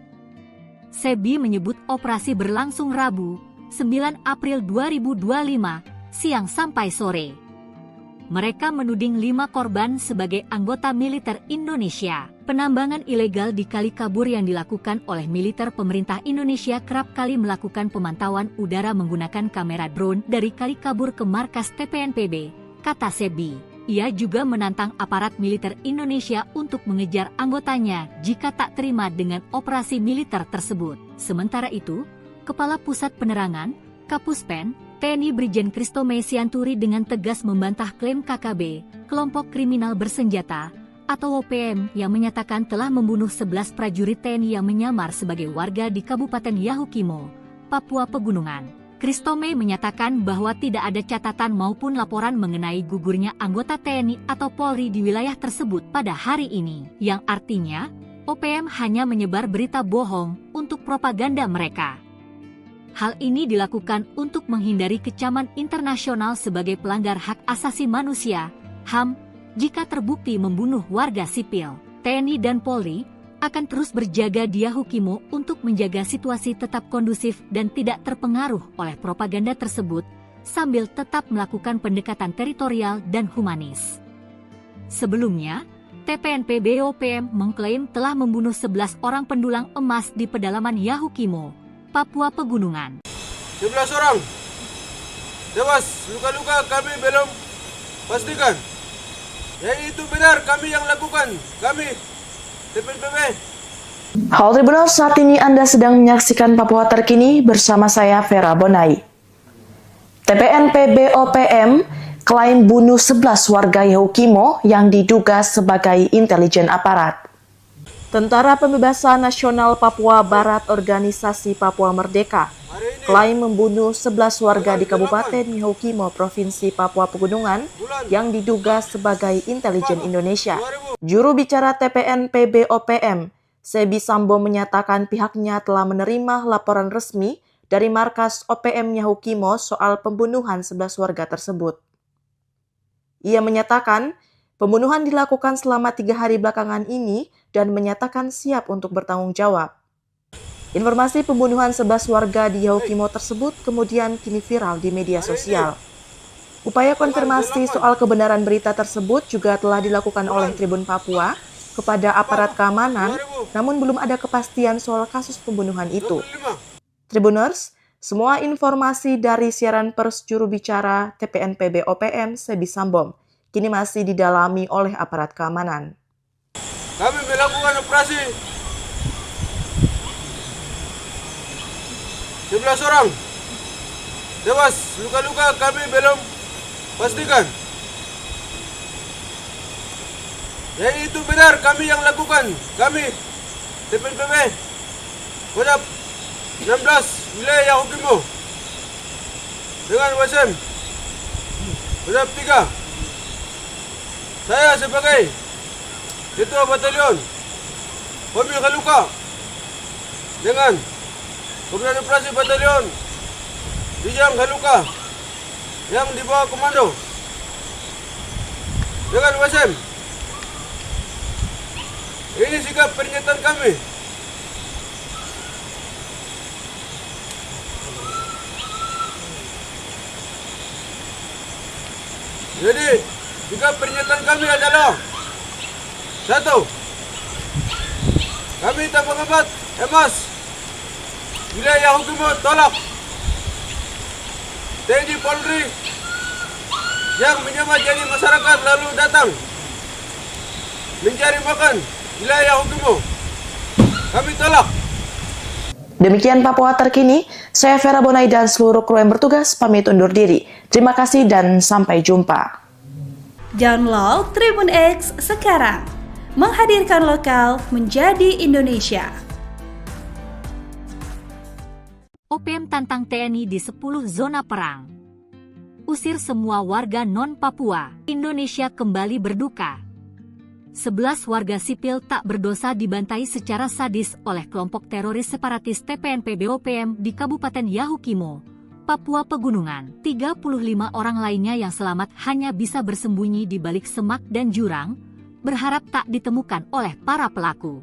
Sebi menyebut operasi berlangsung Rabu, 9 April 2025, siang sampai sore. Mereka menuding 5 korban sebagai anggota militer Indonesia. Penambangan ilegal di Kalikabur yang dilakukan oleh militer pemerintah Indonesia kerap kali melakukan pemantauan udara menggunakan kamera drone dari Kalikabur ke markas TPNPB, kata Sebi. Ia juga menantang aparat militer Indonesia untuk mengejar anggotanya jika tak terima dengan operasi militer tersebut. Sementara itu, Kepala Pusat Penerangan, Kapuspen, TNI Brigjen Kristome Sianturi dengan tegas membantah klaim KKB, kelompok kriminal bersenjata, atau OPM yang menyatakan telah membunuh 11 prajurit TNI yang menyamar sebagai warga di Kabupaten Yahukimo, Papua Pegunungan. Kristome menyatakan bahwa tidak ada catatan maupun laporan mengenai gugurnya anggota TNI atau Polri di wilayah tersebut pada hari ini, yang artinya OPM hanya menyebar berita bohong untuk propaganda mereka. Hal ini dilakukan untuk menghindari kecaman internasional sebagai pelanggar hak asasi manusia, HAM, jika terbukti membunuh warga sipil. TNI dan Polri akan terus berjaga di Yahukimo untuk menjaga situasi tetap kondusif dan tidak terpengaruh oleh propaganda tersebut, sambil tetap melakukan pendekatan teritorial dan humanis. Sebelumnya, TPNP BOPM mengklaim telah membunuh 11 orang pendulang emas di pedalaman Yahukimo, Papua Pegunungan. 11 orang tewas, luka-luka kami belum pastikan. Ya itu benar kami yang lakukan, kami TPNPB. Halo Tribuners, saat ini Anda sedang menyaksikan Papua Terkini bersama saya Vera Bonai. TPNP BOPM klaim bunuh 11 warga Yahukimo yang diduga sebagai intelijen aparat. Tentara Pembebasan Nasional Papua Barat Organisasi Papua Merdeka klaim membunuh 11 warga di Kabupaten Yahukimo, Provinsi Papua Pegunungan yang diduga sebagai intelijen Indonesia. Juru bicara TPNP BOPM, Sebi Sambo menyatakan pihaknya telah menerima laporan resmi dari markas OPM Yahukimo soal pembunuhan 11 warga tersebut. Ia menyatakan pembunuhan dilakukan selama 3 hari belakangan ini dan menyatakan siap untuk bertanggung jawab. Informasi pembunuhan 11 warga di Yahukimo tersebut kemudian kini viral di media sosial. Upaya konfirmasi soal kebenaran berita tersebut juga telah dilakukan oleh Tribun Papua kepada aparat keamanan, namun belum ada kepastian soal kasus pembunuhan itu. Tribuners, semua informasi dari siaran pers juru bicara TPNP BOPM Sebi Sambom kini masih didalami oleh aparat keamanan. Kami melakukan operasi 11 orang tewas, luka-luka kami belum pastikan. Ya itu benar kami yang lakukan, kami TPNPB Kodam 16 wilayah Yahukimo dengan WSM Kodam 3. Saya sebagai Ketua Batalion Homi Kaluka dengan Komandan Operasi Batalion Dijang Kaluka yang di bawah komando dengan WSM. Ini sikap pernyataan kami. Jadi, sikap pernyataan kami adalah 1. Kami tak mengembat emas wilayah Yahukimo tolak TNI Polri yang menyamar jadi masyarakat lalu datang mencari makan wilayah Yahukimo. Kami tolak. Demikian Papua Terkini, saya Vera Bonai dan seluruh kru yang bertugas pamit undur diri. Terima kasih dan sampai jumpa. Download Tribun X sekarang, menghadirkan lokal menjadi Indonesia. OPM tantang TNI di 10 zona perang. Usir semua warga non-Papua. Indonesia kembali berduka. 11 warga sipil tak berdosa dibantai secara sadis oleh kelompok teroris separatis TPNP BOPM di Kabupaten Yahukimo, Papua Pegunungan. 35 orang lainnya yang selamat hanya bisa bersembunyi di balik semak dan jurang, berharap tak ditemukan oleh para pelaku.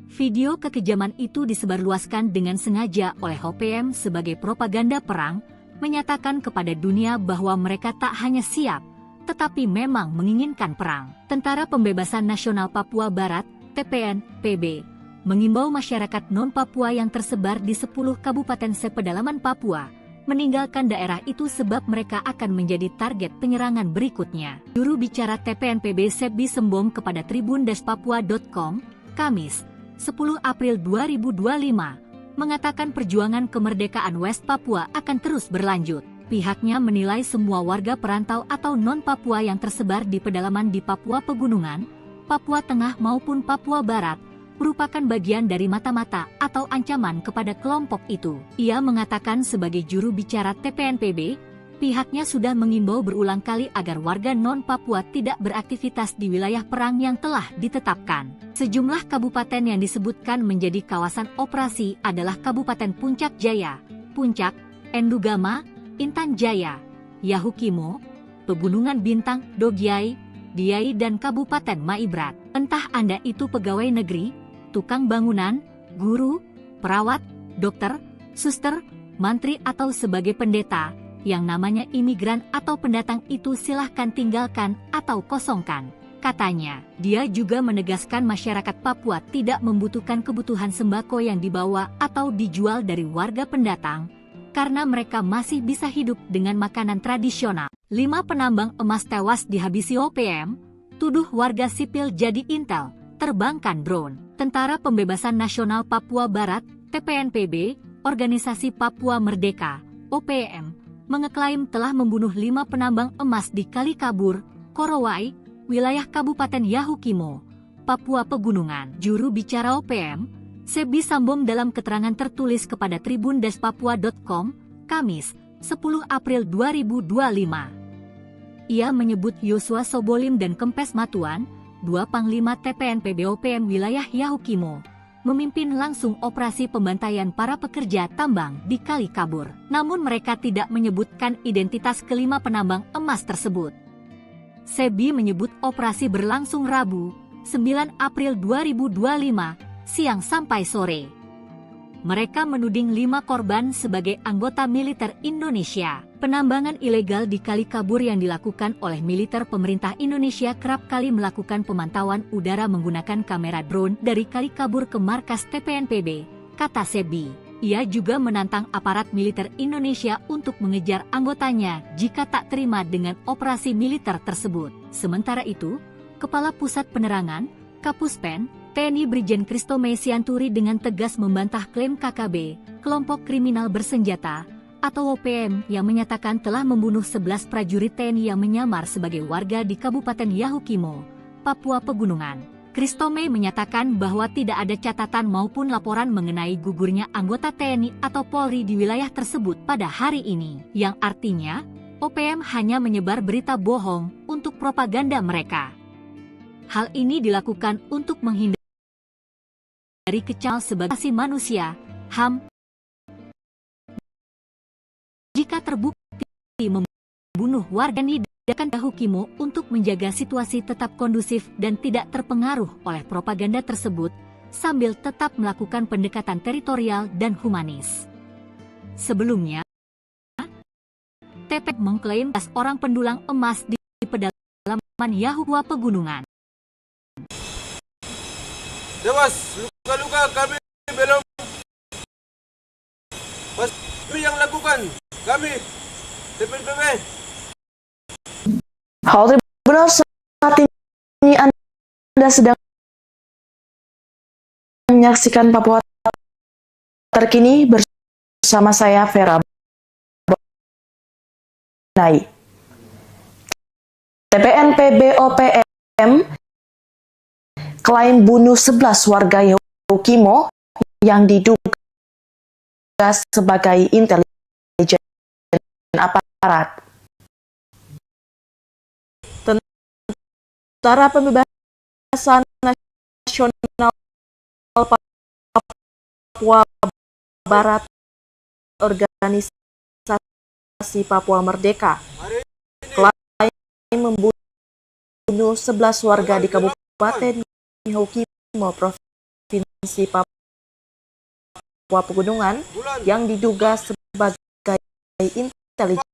Video kekejaman itu disebarluaskan dengan sengaja oleh OPM sebagai propaganda perang, menyatakan kepada dunia bahwa mereka tak hanya siap, tetapi memang menginginkan perang. Tentara Pembebasan Nasional Papua Barat, TPNPB, mengimbau masyarakat non-Papua yang tersebar di 10 kabupaten sepedalaman Papua, meninggalkan daerah itu sebab mereka akan menjadi target penyerangan berikutnya. Juru bicara TPNPB Sebi Sembom kepada tribun-papua.com, Kamis, 10 April 2025, mengatakan perjuangan kemerdekaan West Papua akan terus berlanjut. Pihaknya menilai semua warga perantau atau non-Papua yang tersebar di pedalaman di Papua Pegunungan, Papua Tengah maupun Papua Barat, merupakan bagian dari mata-mata atau ancaman kepada kelompok itu. Ia mengatakan sebagai juru bicara TPNPB, pihaknya sudah mengimbau berulang kali agar warga non-Papua tidak beraktivitas di wilayah perang yang telah ditetapkan. Sejumlah kabupaten yang disebutkan menjadi kawasan operasi adalah Kabupaten Puncak Jaya, Puncak, Endugama, Intan Jaya, Yahukimo, Pegunungan Bintang, Dogyai, Diai dan Kabupaten Maibrat. Entah Anda itu pegawai negeri, tukang bangunan, guru, perawat, dokter, suster, mantri atau sebagai pendeta, yang namanya imigran atau pendatang itu silahkan tinggalkan atau kosongkan. Katanya, dia juga menegaskan masyarakat Papua tidak membutuhkan kebutuhan sembako yang dibawa atau dijual dari warga pendatang, karena mereka masih bisa hidup dengan makanan tradisional. 5 penambang emas tewas dihabisi OPM, tuduh warga sipil jadi intel, terbangkan drone. Tentara Pembebasan Nasional Papua Barat, TPNPB, Organisasi Papua Merdeka, OPM, mengeklaim telah membunuh 5 penambang emas di Kali Kabur, Korowai, wilayah Kabupaten Yahukimo, Papua Pegunungan. Juru bicara OPM, Sebi Sambom dalam keterangan tertulis kepada tribun-papua.com, Kamis, 10 April 2025. Ia menyebut Yosua Sobolim dan Kempes Matuan, 2 Panglima TPNPB OPM wilayah Yahukimo, memimpin langsung operasi pembantaian para pekerja tambang di Kali Kabur. Namun mereka tidak menyebutkan identitas kelima penambang emas tersebut. Sebi menyebut operasi berlangsung Rabu, 9 April 2025, siang sampai sore. Mereka menuding 5 korban sebagai anggota militer Indonesia. Penambangan ilegal di Kali Kabur yang dilakukan oleh militer pemerintah Indonesia kerap kali melakukan pemantauan udara menggunakan kamera drone dari Kali Kabur ke markas TPNPB, kata Sebi. Ia juga menantang aparat militer Indonesia untuk mengejar anggotanya jika tak terima dengan operasi militer tersebut. Sementara itu, Kepala Pusat Penerangan, Kapuspen, TNI Brigjen Kristo Sianturi dengan tegas membantah klaim KKB, kelompok kriminal bersenjata, atau OPM yang menyatakan telah membunuh 11 prajurit TNI yang menyamar sebagai warga di Kabupaten Yahukimo, Papua Pegunungan. Kristome menyatakan bahwa tidak ada catatan maupun laporan mengenai gugurnya anggota TNI atau Polri di wilayah tersebut pada hari ini, yang artinya OPM hanya menyebar berita bohong untuk propaganda mereka. Hal ini dilakukan untuk menghindari kecal sebagai asasi manusia, HAM, jika terbukti membunuh warga Nidakan Yahukimo untuk menjaga situasi tetap kondusif dan tidak terpengaruh oleh propaganda tersebut, sambil tetap melakukan pendekatan teritorial dan humanis. Sebelumnya, TP mengklaim 10 orang pendulang emas di pedalaman Yahukimo Pegunungan. Dewas, luka-luka kami belum pasti yang lakukan. Kami TPNPB. Hal benar saat ini Anda sedang menyaksikan Papua terkini bersama saya Vera Bonai. TPNPB OPM klaim bunuh 11 warga Yahukimo yang diduga sebagai intelijen aparat. Tentara Pembebasan Nasional Papua Barat Organisasi Papua Merdeka klaim membunuh 11 warga di Kabupaten Yahukimo, Provinsi Papua Pegunungan yang diduga sebagai intelijen